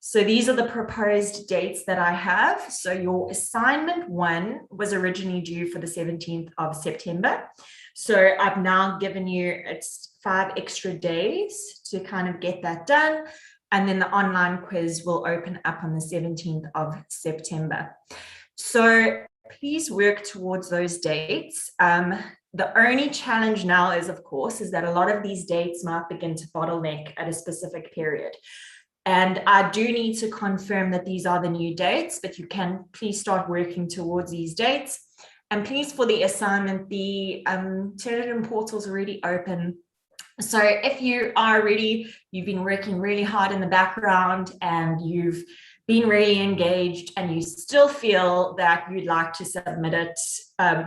So these are the proposed dates that I have. So your assignment 1 was originally due for the 17th of September. So I've now given you, it's 5 extra days to kind of get that done. And then the online quiz will open up on the 17th of September. So please work towards those dates. The only challenge now is, of course, is that a lot of these dates might begin to bottleneck at a specific period. And I do need to confirm that these are the new dates, but you can please start working towards these dates. And please, for the assignment, the Telegram portal is already open. So if you've been working really hard in the background and you've been really engaged and you still feel that you'd like to submit it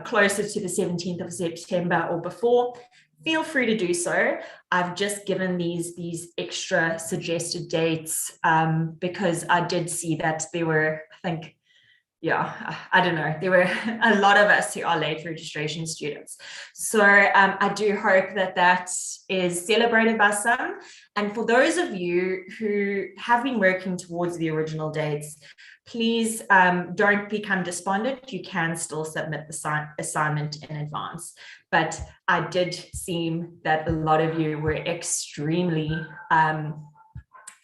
closer to the 17th of September or before, feel free to do so. I've just given these extra suggested dates because I did see that there were, there were a lot of us who are late registration students. So I do hope that is celebrated by some. And for those of you who have been working towards the original dates, please don't become despondent. You can still submit the assignment in advance. But I did seem that a lot of you were extremely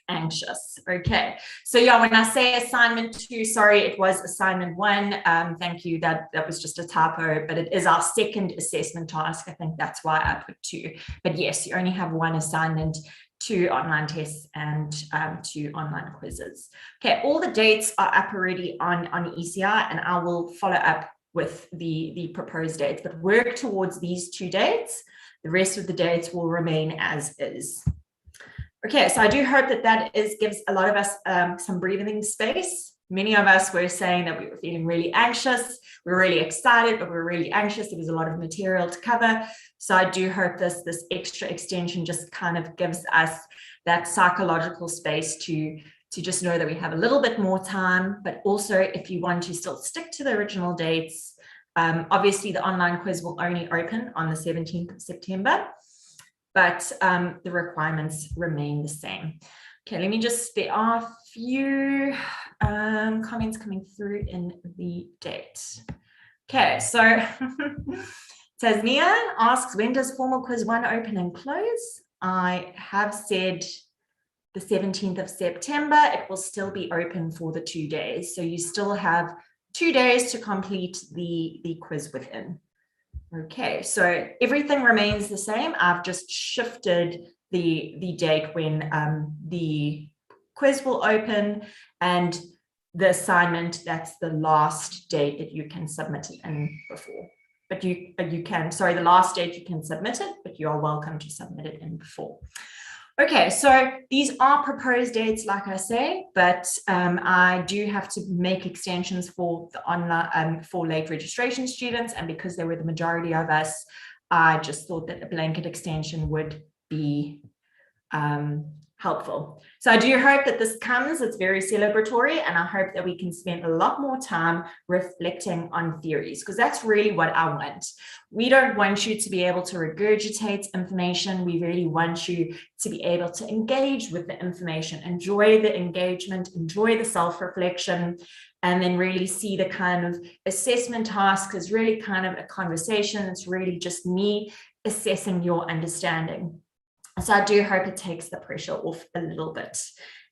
anxious. Okay, so yeah, when I say assignment 2, sorry, it was assignment 1. Thank you, that was just a typo, but it is our second assessment task. I think that's why I put 2. But yes, you only have 1 assignment, 2 online tests and 2 online quizzes. Okay, all the dates are up already on ECI, and I will follow up with the proposed dates, but work towards these 2 dates. The rest of the dates will remain as is. Okay, so I do hope that gives a lot of us some breathing space. Many of us were saying that we were feeling really anxious. We were really excited, but we were really anxious. There was a lot of material to cover. So I do hope this extra extension just kind of gives us that psychological space to just know that we have a little bit more time, but also if you want to still stick to the original dates, obviously the online quiz will only open on the 17th of September, but the requirements remain the same. Okay, there are a few comments coming through in the date. Okay, so Tasnia asks, when does formal quiz 1 open and close? I have said the 17th of September, it will still be open for the 2 days. So you still have 2 days to complete the quiz within. Okay, so everything remains the same. I've just shifted the date when the quiz will open, and the assignment, that's the last date that you can submit it in before. But you can, sorry, the last date you can submit it, but you are welcome to submit it in before. Okay, so these are proposed dates, like I say, but I do have to make extensions for the online for late registration students, and because they were the majority of us, I just thought that a blanket extension would be helpful. So I do hope that this comes, it's very celebratory, and I hope that we can spend a lot more time reflecting on theories, because that's really what I want. We don't want you to be able to regurgitate information. We really want you to be able to engage with the information, enjoy the engagement, enjoy the self-reflection, and then really see the kind of assessment task as really kind of a conversation. It's really just me assessing your understanding. So I do hope it takes the pressure off a little bit,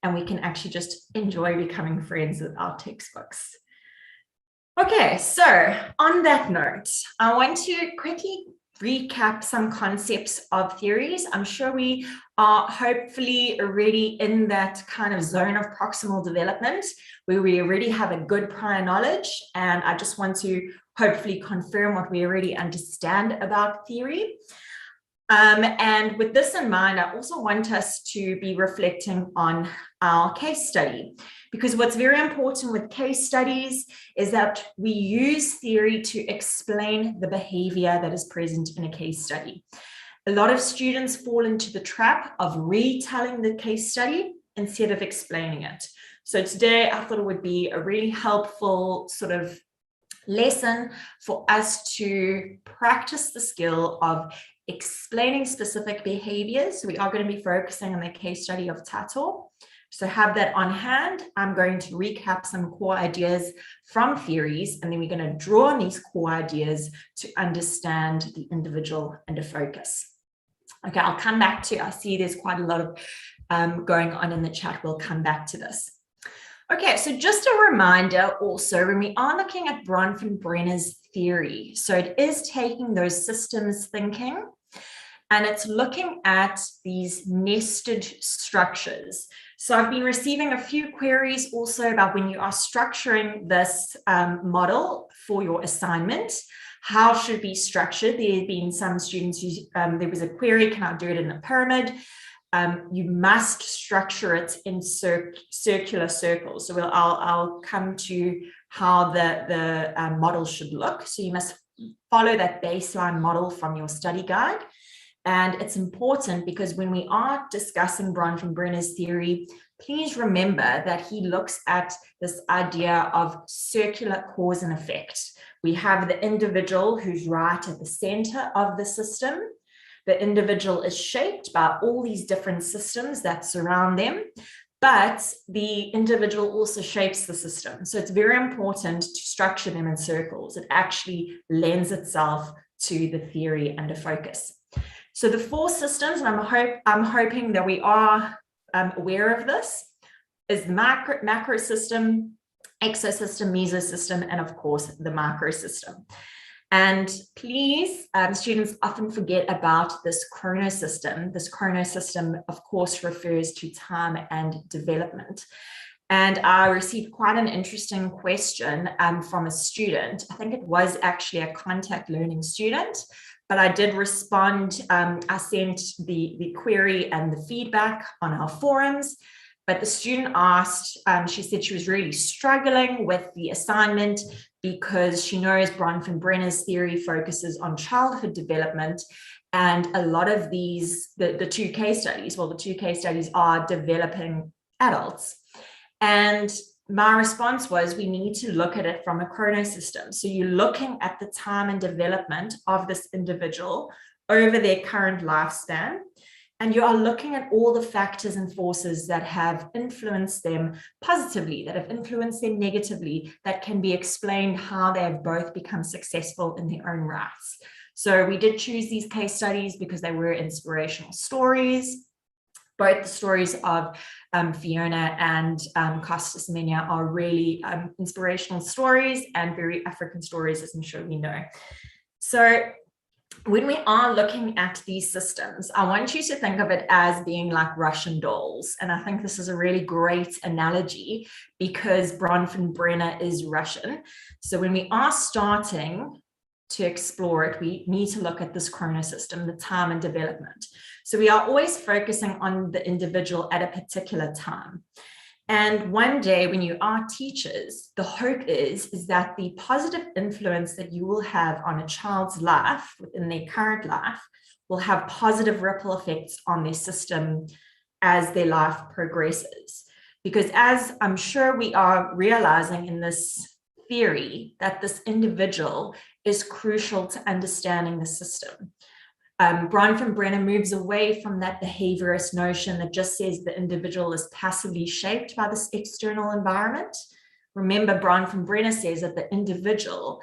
and we can actually just enjoy becoming friends with our textbooks. Okay, so on that note, I want to quickly recap some concepts of theories. I'm sure we are hopefully already in that kind of zone of proximal development where we already have a good prior knowledge, and I just want to hopefully confirm what we already understand about theory. And with this in mind, I also want us to be reflecting on our case study, because what's very important with case studies is that we use theory to explain the behavior that is present in a case study. A lot of students fall into the trap of retelling the case study instead of explaining it. So today I thought it would be a really helpful sort of lesson for us to practice the skill of explaining specific behaviors. We are going to be focusing on the case study of Tato, So have that on hand. I'm going to recap some core ideas from theories, and then we're going to draw on these core ideas to understand the individual and a focus. Okay, I'll come back to, I see there's quite a lot of going on in the chat. We'll come back to this. Okay, so just a reminder also, when we are looking at Bronfenbrenner's theory, so it is taking those systems thinking, and it's looking at these nested structures. So I've been receiving a few queries also about when you are structuring this model for your assignment, how should it be structured? There have been some students who, there was a query, can I do it in a pyramid? You must structure it in circular circles. So I'll come to how the model should look. So you must follow that baseline model from your study guide. And it's important because when we are discussing Bronfenbrenner's theory, please remember that he looks at this idea of circular cause and effect. We have the individual who's right at the center of the system. The individual is shaped by all these different systems that surround them, but the individual also shapes the system. So it's very important to structure them in circles. It actually lends itself to the theory and a focus. So the four systems, and I'm hoping that we are aware of this, is the macro system, exosystem, mesosystem, and of course the micro system. And please, students often forget about this chronosystem. This chronosystem, of course, refers to time and development. And I received quite an interesting question from a student. I think it was actually a contact learning student, but I did respond. I sent the query and the feedback on our forums. But the student asked, she said she was really struggling with the assignment because she knows Bronfenbrenner's theory focuses on childhood development. And a lot of these, the two case studies, well, the two case studies are developing adults. And my response was, we need to look at it from a chronosystem. So you're looking at the time and development of this individual over their current lifespan. And you are looking at all the factors and forces that have influenced them positively, that have influenced them negatively, that can be explained how they have both become successful in their own rights. So we did choose these case studies because they were inspirational stories. Both the stories of Fiona and Costas Menia are really inspirational stories and very African stories, as I'm sure we know. So when we are looking at these systems, I want you to think of it as being like Russian dolls. And I think this is a really great analogy because Bronfenbrenner is Russian. So when we are starting to explore it, we need to look at this chronosystem, the time and development. So we are always focusing on the individual at a particular time. And one day when you are teachers, the hope is that the positive influence that you will have on a child's life within their current life will have positive ripple effects on their system as their life progresses. Because as I'm sure we are realizing in this theory, that this individual is crucial to understanding the system. Bronfenbrenner moves away from that behaviorist notion that just says the individual is passively shaped by this external environment. Remember, Bronfenbrenner says that the individual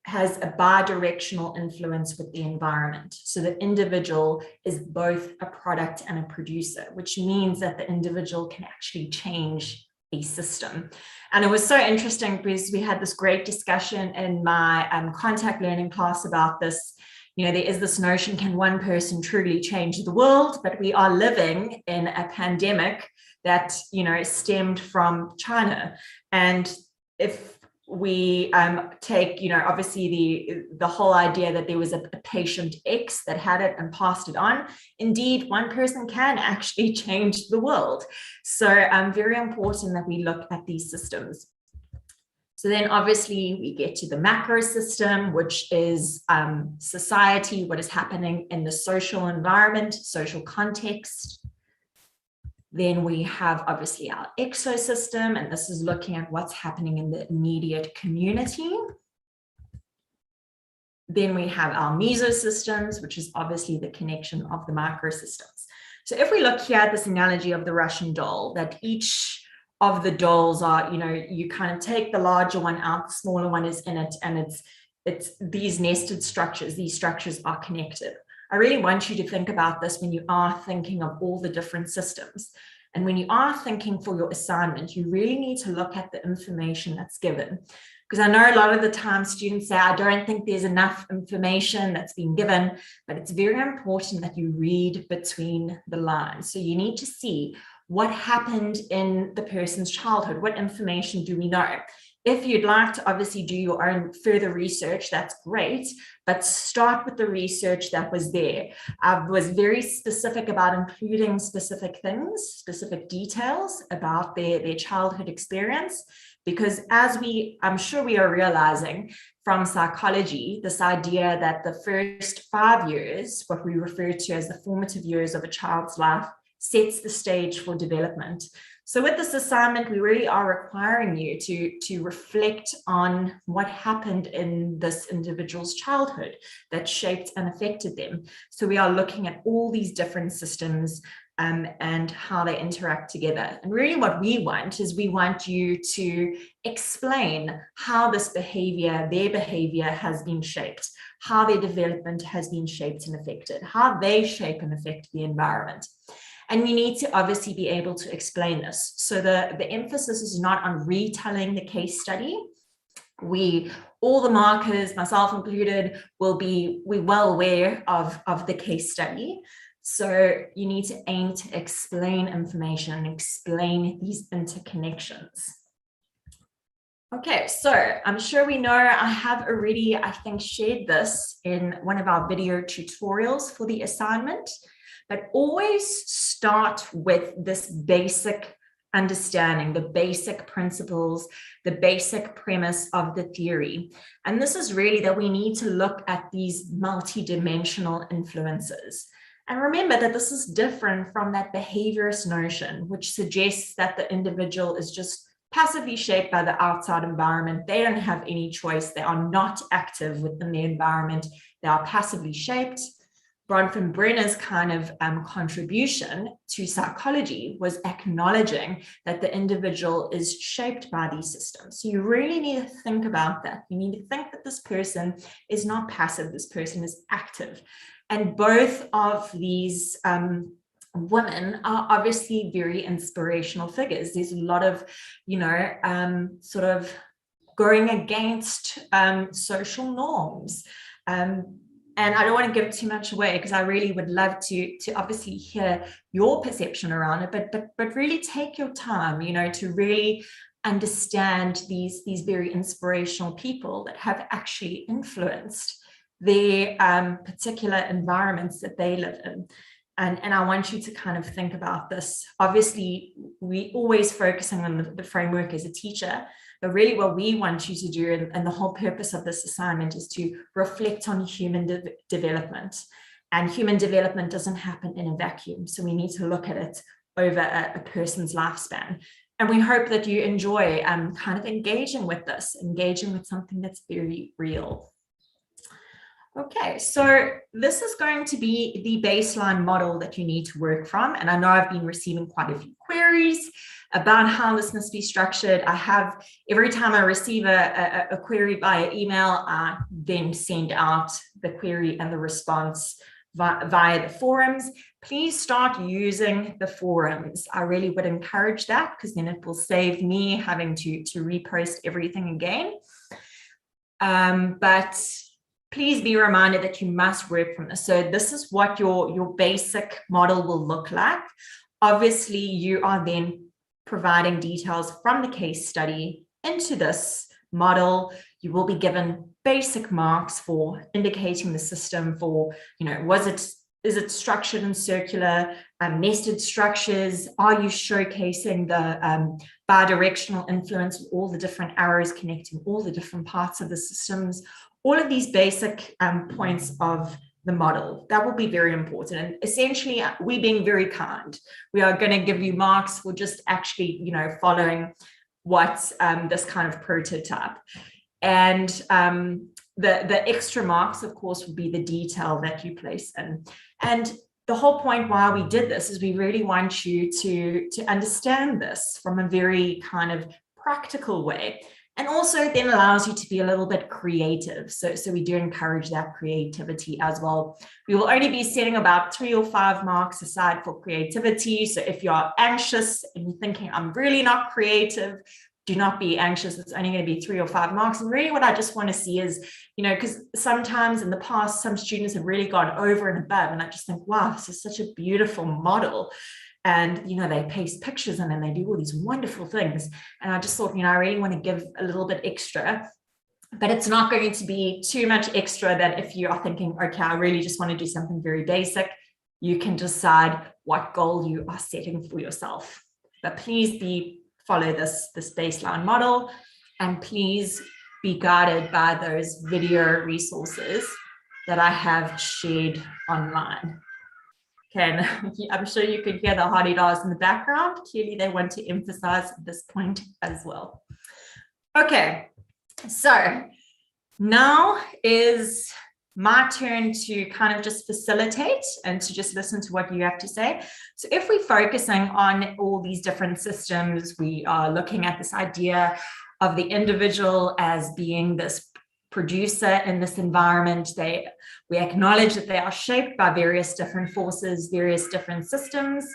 has a bidirectional influence with the environment. So the individual is both a product and a producer, which means that the individual can actually change a system. And it was so interesting because we had this great discussion in my contact learning class about this. You know, there is this notion, can one person truly change the world? But we are living in a pandemic that, you know, stemmed from China. And if we take, you know, obviously the whole idea that there was a patient X that had it and passed it on, indeed, one person can actually change the world. So very important that we look at these systems. So then obviously we get to the macro system, which is society, what is happening in the social environment, social context. Then we have obviously our exosystem, and this is looking at what's happening in the immediate community. Then we have our mesosystems, which is obviously the connection of the microsystems. So if we look here at this analogy of the Russian doll, that each of the dolls are, you kind of take the larger one out, the smaller one is in it, and it's these nested structures. These structures are connected. I really want you to think about this when you are thinking of all the different systems. And when you are thinking for your assignment, you really need to look at the information that's given. Because I know a lot of the time students say, I don't think there's enough information that's been given, but it's very important that you read between the lines. So you need to see what happened in the person's childhood. What information do we know? If you'd like to obviously do your own further research, that's great, but start with the research that was there. I was very specific about including specific things, specific details about their childhood experience, because I'm sure we are realizing from psychology, this idea that the first 5 years, what we refer to as the formative years of a child's life, sets the stage for development. So with this assignment, we really are requiring you to reflect on what happened in this individual's childhood that shaped and affected them. So we are looking at all these different systems and how they interact together. And really what we want is we want you to explain how this behavior, their behavior has been shaped, how their development has been shaped and affected, how they shape and affect the environment. And you need to obviously be able to explain this. So the emphasis is not on retelling the case study. All the markers, myself included, we're well aware of the case study. So you need to aim to explain information and explain these interconnections. Okay, so I'm sure we know I have already, I think, shared this in one of our video tutorials for the assignment. But always start with this basic understanding, the basic principles, the basic premise of the theory. And this is really that we need to look at these multidimensional influences. And remember that this is different from that behaviorist notion, which suggests that the individual is just passively shaped by the outside environment. They don't have any choice. They are not active within the environment. They are passively shaped. Bronfman Brenner's kind of contribution to psychology was acknowledging that the individual is shaped by these systems. So you really need to think about that. You need to think that this person is not passive, this person is active. And both of these women are obviously very inspirational figures. There's a lot of, sort of going against social norms. And I don't want to give too much away because I really would love to obviously hear your perception around it, but really take your time, to really understand these very inspirational people that have actually influenced their particular environments that they live in. And I want you to kind of think about this. Obviously, we always focusing on the framework as a teacher, but really what we want you to do, and the whole purpose of this assignment, is to reflect on human development. And human development doesn't happen in a vacuum. So we need to look at it over a person's lifespan. And we hope that you enjoy kind of engaging with this, engaging with something that's very real. Okay, so this is going to be the baseline model that you need to work from. And I know I've been receiving quite a few queries about how this must be structured. I have, every time I receive a query via email, I then send out the query and the response via the forums. Please start using the forums. I really would encourage that, because then it will save me having to repost everything again. But please be reminded that you must work from this. So this is what your basic model will look like. Obviously, you are then providing details from the case study into this model. You will be given basic marks for indicating the system for, is it structured and circular, nested structures? Are you showcasing the bidirectional influence with all the different arrows connecting all the different parts of the systems? All of these basic points of the model, that will be very important. And essentially, we're being very kind. We are going to give you marks for just actually, following what this kind of prototype. And the extra marks, of course, will be the detail that you place in. And the whole point why we did this is we really want you to understand this from a very kind of practical way, and also then allows you to be a little bit creative. So we do encourage that creativity as well. We will only be setting about 3 or 5 marks aside for creativity. So if you're anxious and you're thinking, I'm really not creative, do not be anxious. It's only going to be 3 or 5 marks. And really what I just want to see is, you know, because sometimes in the past, some students have really gone over and above. And I just think, wow, this is such a beautiful model. And, you know, they paste pictures and then they do all these wonderful things. And I just thought, you know, I really want to give a little bit extra, but it's not going to be too much extra that if you are thinking, okay, I really just want to do something very basic, you can decide what goal you are setting for yourself. But please follow this baseline model, and please be guided by those video resources that I have shared online. Okay, and I'm sure you could hear the hottie-dahs in the background. Clearly, they want to emphasize this point as well. Okay, so now is my turn to kind of just facilitate and to just listen to what you have to say. So if we're focusing on all these different systems, we are looking at this idea of the individual as being this producer in this environment. We acknowledge that they are shaped by various different forces, various different systems,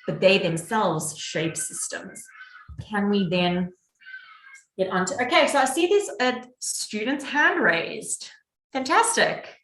but they themselves shape systems. Can we then get on to, okay, so I see there's a student's hand raised. Fantastic.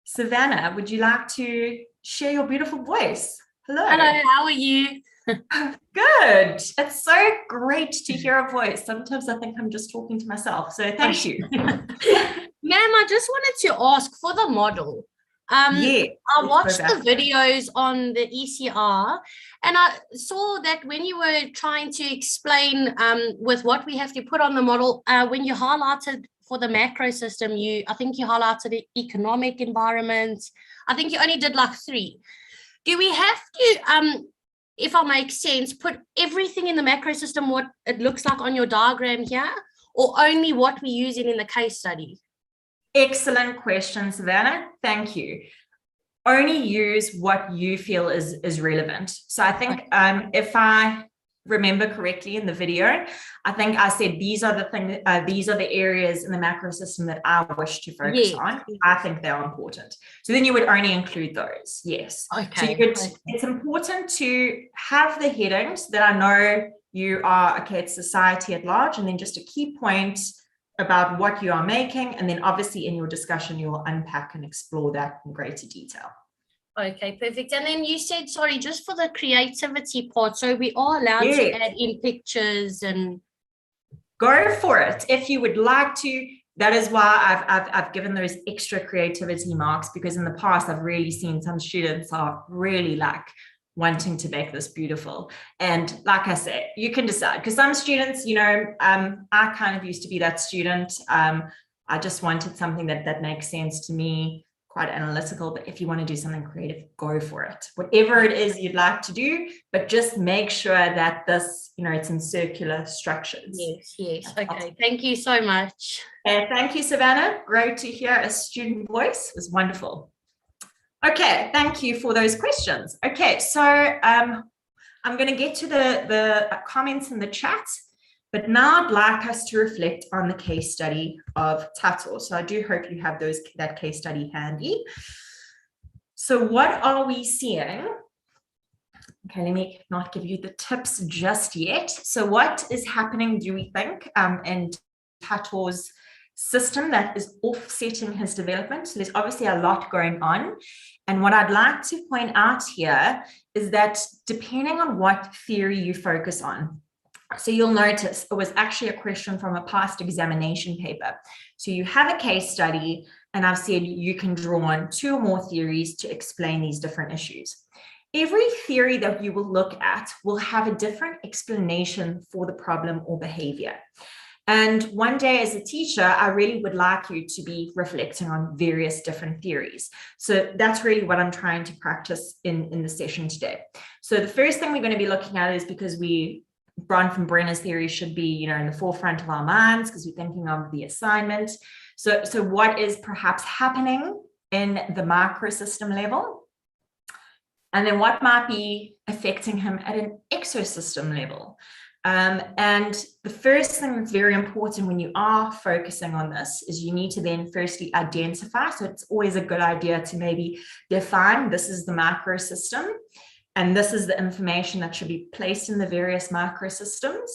Savannah, would you like to share your beautiful voice? Hello. Hello, how are you? Good. It's so great to hear a voice. Sometimes I think I'm just talking to myself. So thank you. Ma'am, I just wanted to ask for the model. Yeah, I watched the videos on the ECR, and I saw that when you were trying to explain with what we have to put on the model, when you highlighted for the macro system, I think you highlighted the economic environment. I think you only did like 3. Do we have to, if I make sense, put everything in the macro system, what it looks like on your diagram here, or only what we're using in the case study? Excellent question, Savannah. Thank you. Only use what you feel is relevant. So I think if I remember correctly in the video, I think I said these are the areas in the macro system that I wish to focus on. I think they're important. So then you would only include those. Yes. Okay. So it's important to have the headings that I know you are, okay, it's society at large, and then just a key point about what you are making. And then obviously in your discussion, you will unpack and explore that in greater detail. Okay, perfect. And then you said, sorry, just for the creativity part, so we are allowed to add in pictures and... Go for it. If you would like to, that is why I've given those extra creativity marks, because in the past, I've really seen some students are really like wanting to make this beautiful. And like I said, you can decide, because some students, you know, I kind of used to be that student. I just wanted something that makes sense to me, quite analytical. But if you want to do something creative, go for it. Whatever it is you'd like to do, but just make sure that this, you know, it's in circular structures. Yes. Okay, thank you so much. Thank you, Savannah. Great to hear a student voice. It was wonderful. Okay, thank you for those questions. Okay, so I'm going to get to the comments in the chat, but now I'd like us to reflect on the case study of Tato. So I do hope you have that case study handy. So what are we seeing? Okay, let me not give you the tips just yet. So what is happening, do we think, in Tato's system that is offsetting his development? So there's obviously a lot going on. And what I'd like to point out here is that depending on what theory you focus on, so you'll notice it was actually a question from a past examination paper. So you have a case study, and I've said you can draw on 2 or more theories to explain these different issues. Every theory that you will look at will have a different explanation for the problem or behavior. And one day as a teacher, I really would like you to be reflecting on various different theories. So that's really what I'm trying to practice in the session today. So the first thing we're going to be looking at is, because Bronfman Brenner's theory should be, you know, in the forefront of our minds, because we're thinking of the assignment. So what is perhaps happening in the microsystem level? And then what might be affecting him at an exosystem level. And the first thing that's very important when you are focusing on this is you need to then firstly identify. So it's always a good idea to maybe define, this is the microsystem, and this is the information that should be placed in the various microsystems.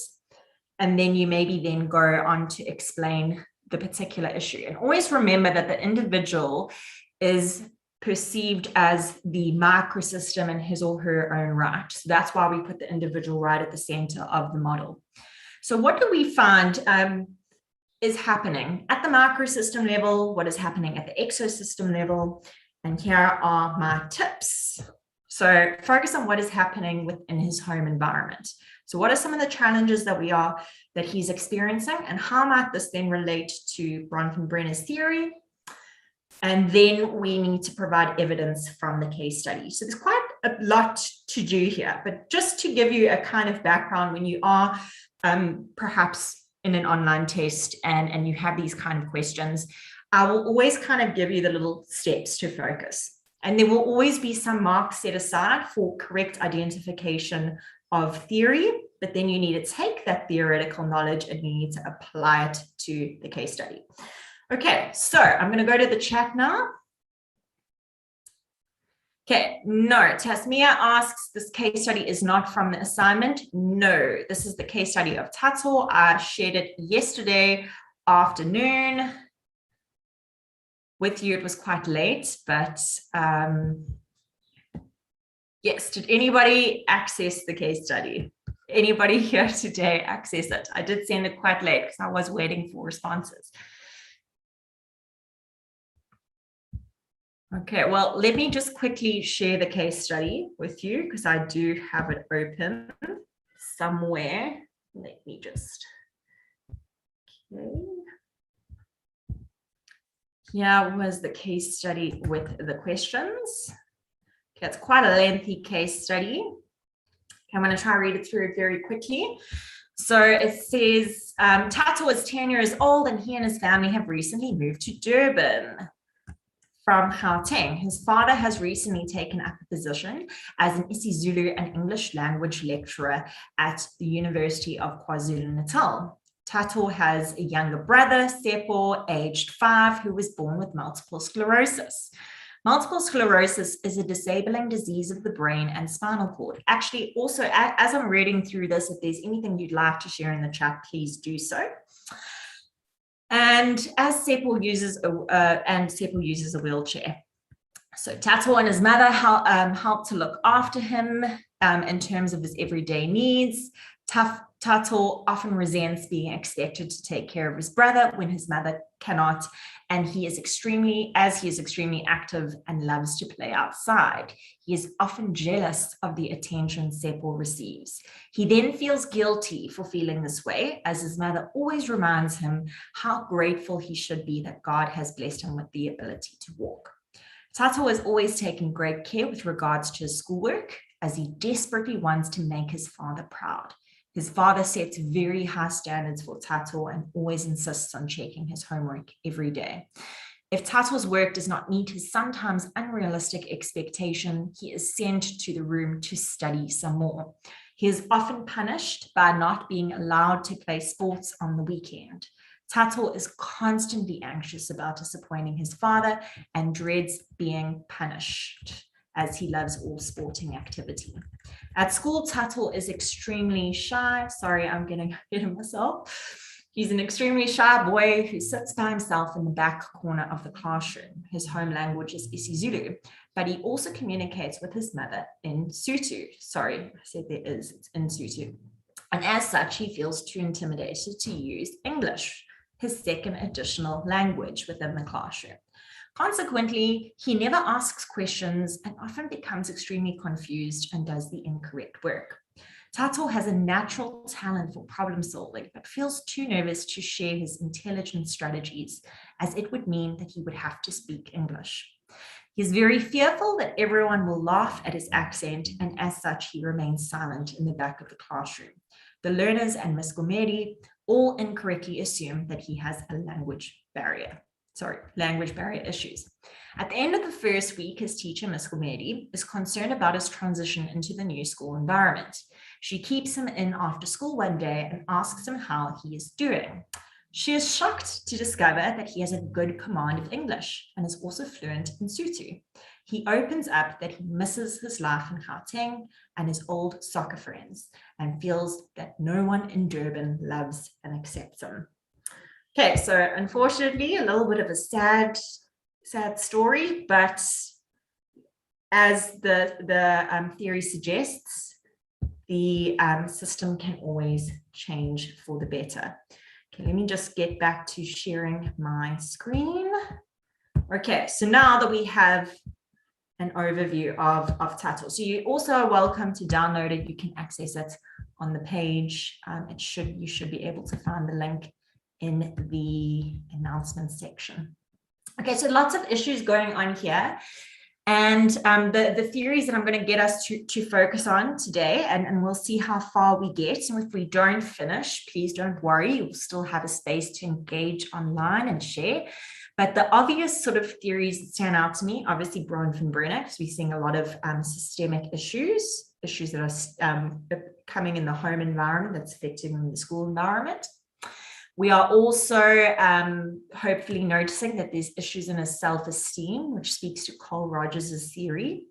And then you maybe then go on to explain the particular issue. And always remember that the individual is perceived as the microsystem in his or her own right. So that's why we put the individual right at the center of the model. So what do we find is happening at the microsystem level? What is happening at the exosystem level? And here are my tips. So focus on what is happening within his home environment. So what are some of the challenges that he's experiencing, and how might this then relate to Bronfenbrenner's theory? And then we need to provide evidence from the case study. So there's quite a lot to do here, but just to give you a kind of background, when you are perhaps in an online test and you have these kind of questions, I will always kind of give you the little steps to focus. And there will always be some marks set aside for correct identification of theory, but then you need to take that theoretical knowledge and you need to apply it to the case study. Okay, so I'm going to go to the chat now. Okay, no, Tasmia asks, this case study is not from the assignment. No, this is the case study of Tato. I shared it yesterday afternoon with you. It was quite late, but yes, did anybody access the case study? Anybody here today access it? I did send it quite late because I was waiting for responses. Okay, well, let me just quickly share the case study with you because I do have it open somewhere. Let me just, okay. Here was the case study with the questions. Okay, it's quite a lengthy case study. Okay, I'm going to try to read it through very quickly. So it says, Tato is 10 years old and he and his family have recently moved to Durban from Gauteng. His father has recently taken up a position as an isiZulu and English language lecturer at the University of KwaZulu-Natal. Tato has a younger brother, Sepo, aged 5, who was born with multiple sclerosis. Multiple sclerosis is a disabling disease of the brain and spinal cord. Actually, also, as I'm reading through this, if there's anything you'd like to share in the chat, please do so. And as Sepo uses a wheelchair. So Tato and his mother helped to look after him in terms of his everyday needs. Tato often resents being expected to take care of his brother when his mother cannot, and he is extremely active and loves to play outside. He is often jealous of the attention Sepo receives. He then feels guilty for feeling this way, as his mother always reminds him how grateful he should be that God has blessed him with the ability to walk. Tato is always taking great care with regards to his schoolwork, as he desperately wants to make his father proud. His father sets very high standards for Tato and always insists on checking his homework every day. If Tato's work does not meet his sometimes unrealistic expectation, he is sent to the room to study some more. He is often punished by not being allowed to play sports on the weekend. Tato is constantly anxious about disappointing his father and dreads being punished, as he loves all sporting activity. At school, Tato is extremely shy. Sorry, I'm getting ahead of myself. He's an extremely shy boy who sits by himself in the back corner of the classroom. His home language is isiZulu, but he also communicates with his mother in Sotho. Sorry, I said there is, it's in Sotho. And as such, he feels too intimidated to use English, his second additional language within the classroom. Consequently, he never asks questions and often becomes extremely confused and does the incorrect work. Tato has a natural talent for problem solving, but feels too nervous to share his intelligent strategies, as it would mean that he would have to speak English. He's very fearful that everyone will laugh at his accent, and as such, he remains silent in the back of the classroom. The learners and Ms. Gomeri all incorrectly assume that he has a language barrier. language barrier issues. At the end of the first week, his teacher, Ms. Gumedi, is concerned about his transition into the new school environment. She keeps him in after school one day and asks him how he is doing. She is shocked to discover that he has a good command of English and is also fluent in Sotho. He opens up that he misses his life in Gauteng and his old soccer friends and feels that no one in Durban loves and accepts him. Okay, so unfortunately, a little bit of a sad story, but as the theory suggests, the system can always change for the better. Okay, let me just get back to sharing my screen. Okay, so now that we have an overview of Tato, so you also are welcome to download it. You can access it on the page. You should be able to find the link in the announcements section. Okay, so lots of issues going on here. And the theories that I'm going to get us to focus on today, and we'll see how far we get. And if we don't finish, please don't worry, you'll still have a space to engage online and share. But the obvious sort of theories that stand out to me, obviously Bronfenbrenner, because we're seeing a lot of systemic issues that are coming in the home environment that's affecting the school environment. We are also hopefully noticing that there's issues in his self-esteem, which speaks to Carl Rogers' theory.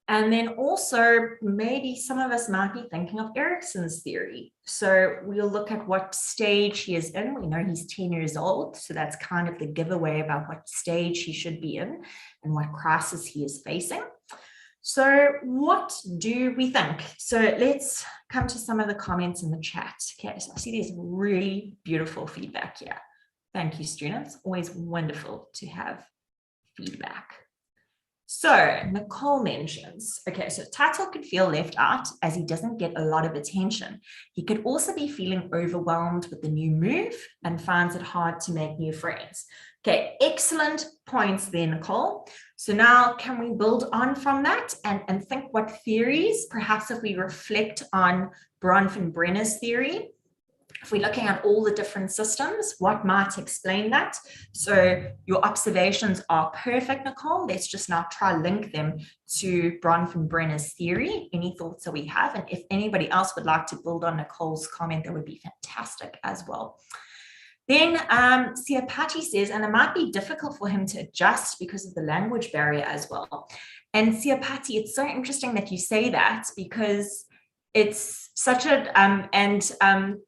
And then also maybe some of us might be thinking of Erikson's theory. So we'll look at what stage he is in. We know he's 10 years old, so that's kind of the giveaway about what stage he should be in and what crisis he is facing. So what do we think? So let's come to some of the comments in the chat. Okay, so I see there's really beautiful feedback here. Thank you, students. Always wonderful to have feedback. So Nicole mentions, okay, so Tato could feel left out as he doesn't get a lot of attention. He could also be feeling overwhelmed with the new move and finds it hard to make new friends. Okay, excellent points there, Nicole. So now can we build on from that and think what theories, perhaps if we reflect on Bronfenbrenner's theory, if we're looking at all the different systems, what might explain that? So your observations are perfect, Nicole. Let's just now try link them to Bronfenbrenner's theory. Any thoughts that we have? And if anybody else would like to build on Nicole's comment, that would be fantastic as well. Then Siapati says, and it might be difficult for him to adjust because of the language barrier as well. And Siapati, it's so interesting that you say that because it's such a,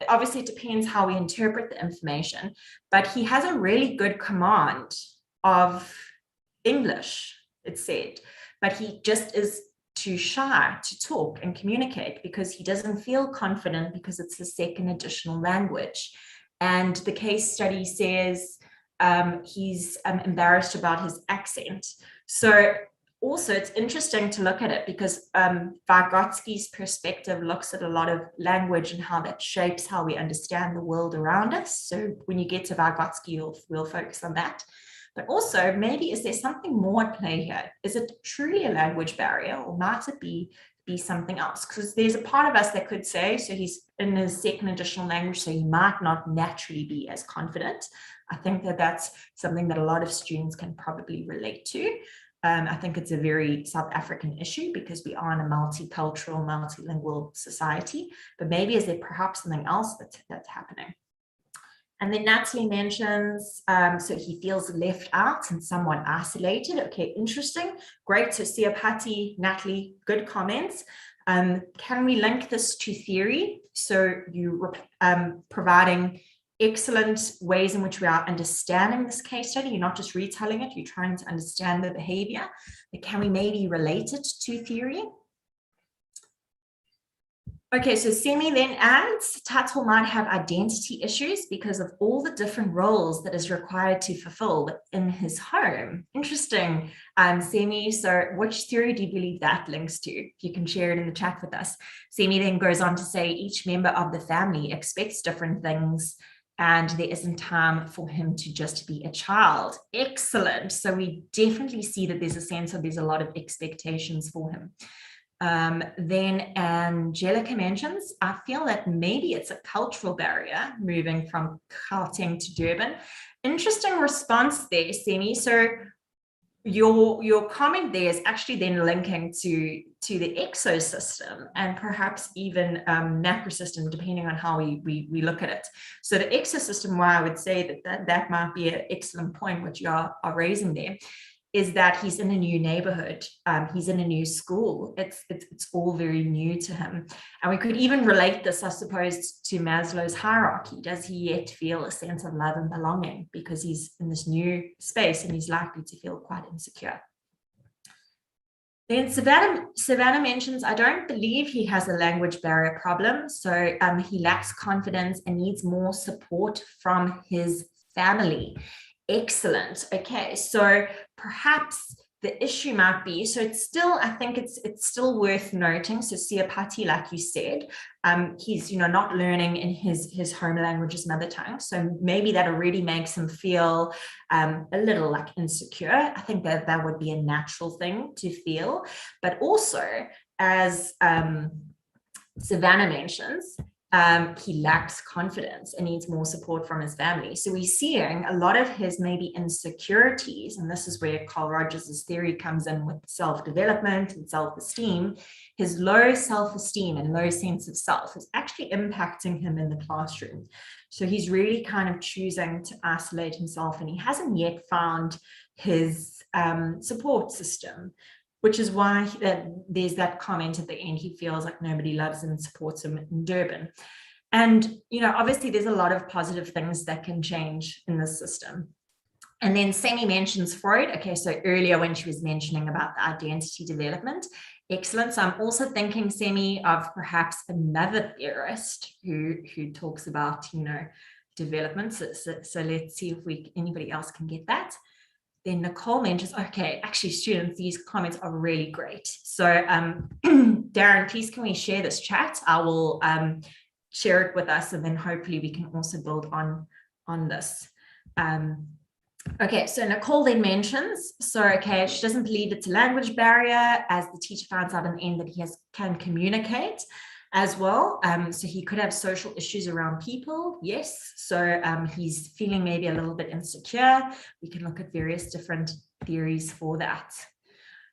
obviously it depends how we interpret the information, but he has a really good command of English, it's said, but he just is too shy to talk and communicate because he doesn't feel confident because it's the second additional language. And the case study says he's embarrassed about his accent. So also it's interesting to look at it because Vygotsky's perspective looks at a lot of language and how that shapes how we understand the world around us. So when you get to Vygotsky, we'll focus on that. But also maybe is there something more at play here? Is it truly a language barrier or might it be something else? Because there's a part of us that could say, so he's in his second additional language, so he might not naturally be as confident. I think that that's something that a lot of students can probably relate to. I think it's a very South African issue because we are in a multicultural, multilingual society, but maybe is there perhaps something else that's happening? And then Natalie mentions, so he feels left out and somewhat isolated. Okay, interesting. Great. So Siapati, Natalie, good comments. Can we link this to theory? So you providing excellent ways in which we are understanding this case study. You're not just retelling it, you're trying to understand the behavior. But can we maybe relate it to theory? Okay, so Semi then adds, Tato might have identity issues because of all the different roles that is required to fulfill within his home. Interesting, Semi. So which theory do you believe that links to? If you can share it in the chat with us. Semi then goes on to say each member of the family expects different things and there isn't time for him to just be a child. Excellent. So we definitely see that there's a sense of there's a lot of expectations for him. Then Angelica mentions, I feel that maybe it's a cultural barrier moving from Gauteng to Durban. interesting response there, Semi. So your comment there is actually then linking to the exosystem and perhaps even macrosystem, depending on how we look at it. So the exosystem, why I would say that might be an excellent point which you are raising there, is that he's in a new neighborhood, he's in a new school. It's all very new to him. And we could even relate this, I suppose, to Maslow's hierarchy. Does he yet feel a sense of love and belonging because he's in this new space and he's likely to feel quite insecure? Then Savannah mentions, I don't believe he has a language barrier problem. So he lacks confidence and needs more support from his family. Excellent. Okay, so perhaps the issue might be, so it's still, I think it's still worth noting. So Siapati, like you said, he's not learning in his home language, his mother tongue. So maybe that already makes him feel a little like insecure. I think that would be a natural thing to feel. But also, as Savannah mentions, he lacks confidence and needs more support from his family. So we're seeing a lot of his maybe insecurities, and this is where Carl Rogers' theory comes in with self-development and self-esteem. His low self-esteem and low sense of self is actually impacting him in the classroom. So he's really kind of choosing to isolate himself, and he hasn't yet found his support system, which is why there's that comment at the end, he feels like nobody loves and supports him in Durban. And, obviously there's a lot of positive things that can change in this system. And then Semi mentions Freud. Okay, so earlier when she was mentioning about the identity development, excellent. So I'm also thinking, Semi, of perhaps another theorist who talks about, development. So let's see if anybody else can get that. Then Nicole mentions, okay, actually students, these comments are really great. So Darren, please can we share this chat? I will share it with us and then hopefully we can also build on this. Okay, so Nicole then mentions, okay, she doesn't believe it's a language barrier as the teacher finds out in the end that he can communicate as well. So he could have social issues around people. Yes. So he's feeling maybe a little bit insecure. We can look at various different theories for that.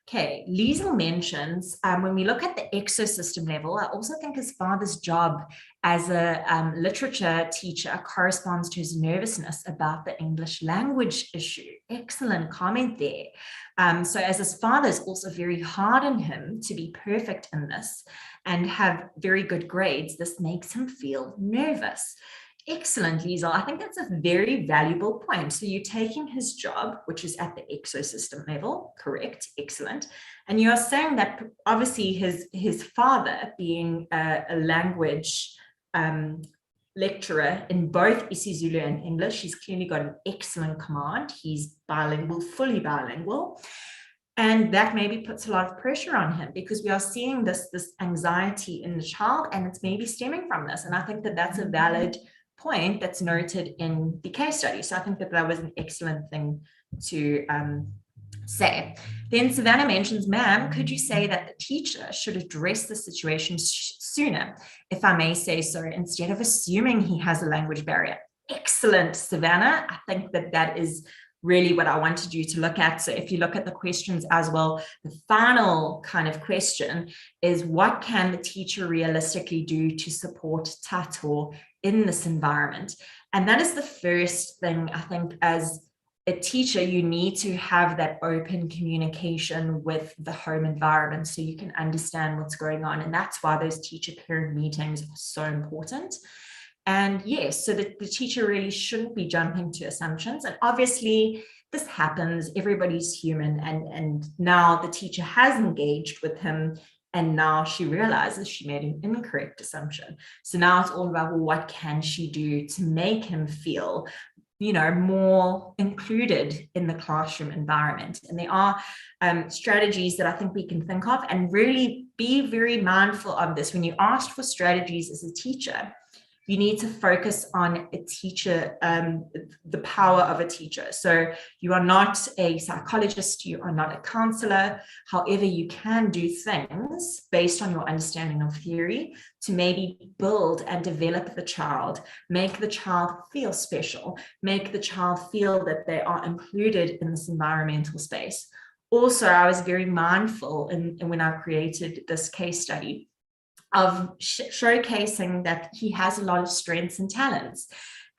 Okay, Liesel mentions, when we look at the exosystem level, I also think his father's job as a literature teacher corresponds to his nervousness about the English language issue. Excellent comment there. So as his father is also very hard on him to be perfect in this and have very good grades, this makes him feel nervous. Excellent, Liesel. I think that's a very valuable point. So you're taking his job, which is at the exosystem level, correct, excellent. And you're saying that obviously his father being a language lecturer in both isiZulu and English, he's clearly got an excellent command. He's bilingual, fully bilingual. And that maybe puts a lot of pressure on him because we are seeing this anxiety in the child and it's maybe stemming from this. And I think that that's a valid point that's noted in the case study. So I think that was an excellent thing to say. Then Savannah mentions, ma'am, could you say that the teacher should address the situation sooner, if I may say so, instead of assuming he has a language barrier? Excellent, Savannah. I think that is really what I wanted you to look at. So if you look at the questions as well, the final kind of question is what can the teacher realistically do to support Tato in this environment? And that is the first thing I think as a teacher, you need to have that open communication with the home environment so you can understand what's going on. And that's why those teacher-parent meetings are so important. And yes, so that the teacher really shouldn't be jumping to assumptions. And obviously this happens, everybody's human. And now the teacher has engaged with him and now she realizes she made an incorrect assumption. So now it's all about, well, what can she do to make him feel, more included in the classroom environment? And there are strategies that I think we can think of and really be very mindful of this. When you ask for strategies as a teacher, you need to focus on a teacher, the power of a teacher. So you are not a psychologist, you are not a counselor. However, you can do things based on your understanding of theory to maybe build and develop the child, make the child feel special, make the child feel that they are included in this environmental space. Also, I was very mindful in when I created this case study of showcasing that he has a lot of strengths and talents.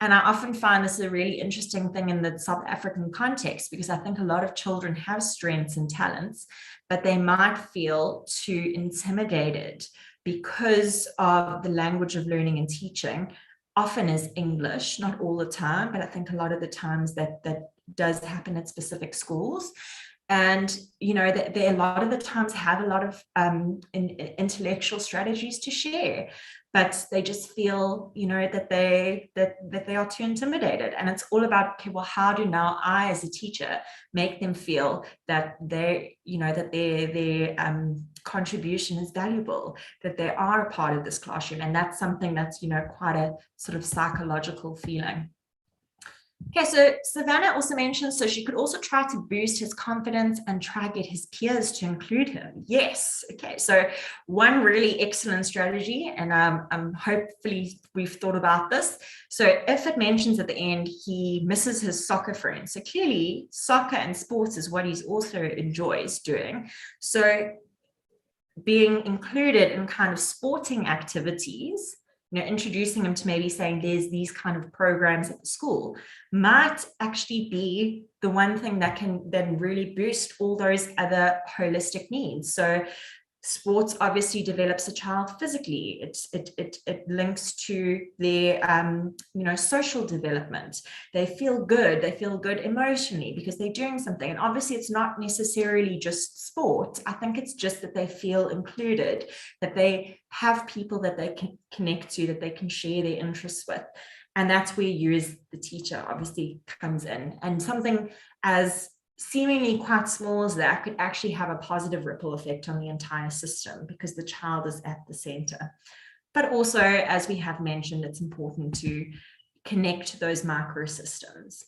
And I often find this a really interesting thing in the South African context, because I think a lot of children have strengths and talents, but they might feel too intimidated because of the language of learning and teaching often is English, not all the time, but I think a lot of the times that does happen at specific schools. And, you know, that they a lot of the times have a lot of intellectual strategies to share, but they just feel, you know, that they are too intimidated. And it's all about, okay, well, how do now I, as a teacher, make them feel that they, you know, that their contribution is valuable, that they are a part of this classroom. And that's something that's, you know, quite a sort of psychological feeling. Okay, so Savannah also mentioned, so she could also try to boost his confidence and try to get his peers to include him. Yes, okay, so one really excellent strategy, and hopefully we've thought about this. So if it mentions at the end he misses his soccer friends, so clearly soccer and sports is what he's also enjoys doing. So being included in kind of sporting activities, you know, introducing them to maybe saying there's these kind of programs at the school might actually be the one thing that can then really boost all those other holistic needs. So sports obviously develops a child physically. It links to their you know, social development. They feel good emotionally because they're doing something. And obviously it's not necessarily just sport. I think it's just that they feel included, that they have people that they can connect to, that they can share their interests with. And that's where you as the teacher obviously comes in. And something as seemingly quite small as that could actually have a positive ripple effect on the entire system because the child is at the center. But also, as we have mentioned, it's important to connect those microsystems.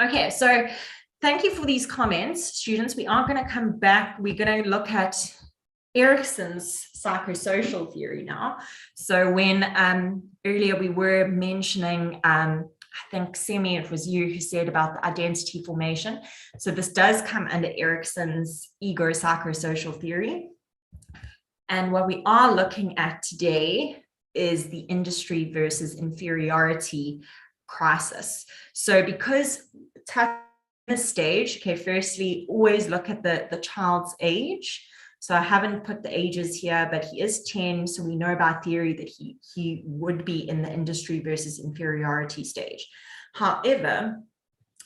Okay, so thank you for these comments, students. We are going to come back. We're going to look at Erikson's psychosocial theory now. So when earlier we were mentioning I think, Semi, it was you who said about the identity formation. So this does come under Erikson's ego psychosocial theory. And what we are looking at today is the industry versus inferiority crisis. So because this stage, okay, firstly, always look at the child's age. So I haven't put the ages here, but he is 10. So we know by theory that he would be in the industry versus inferiority stage. However,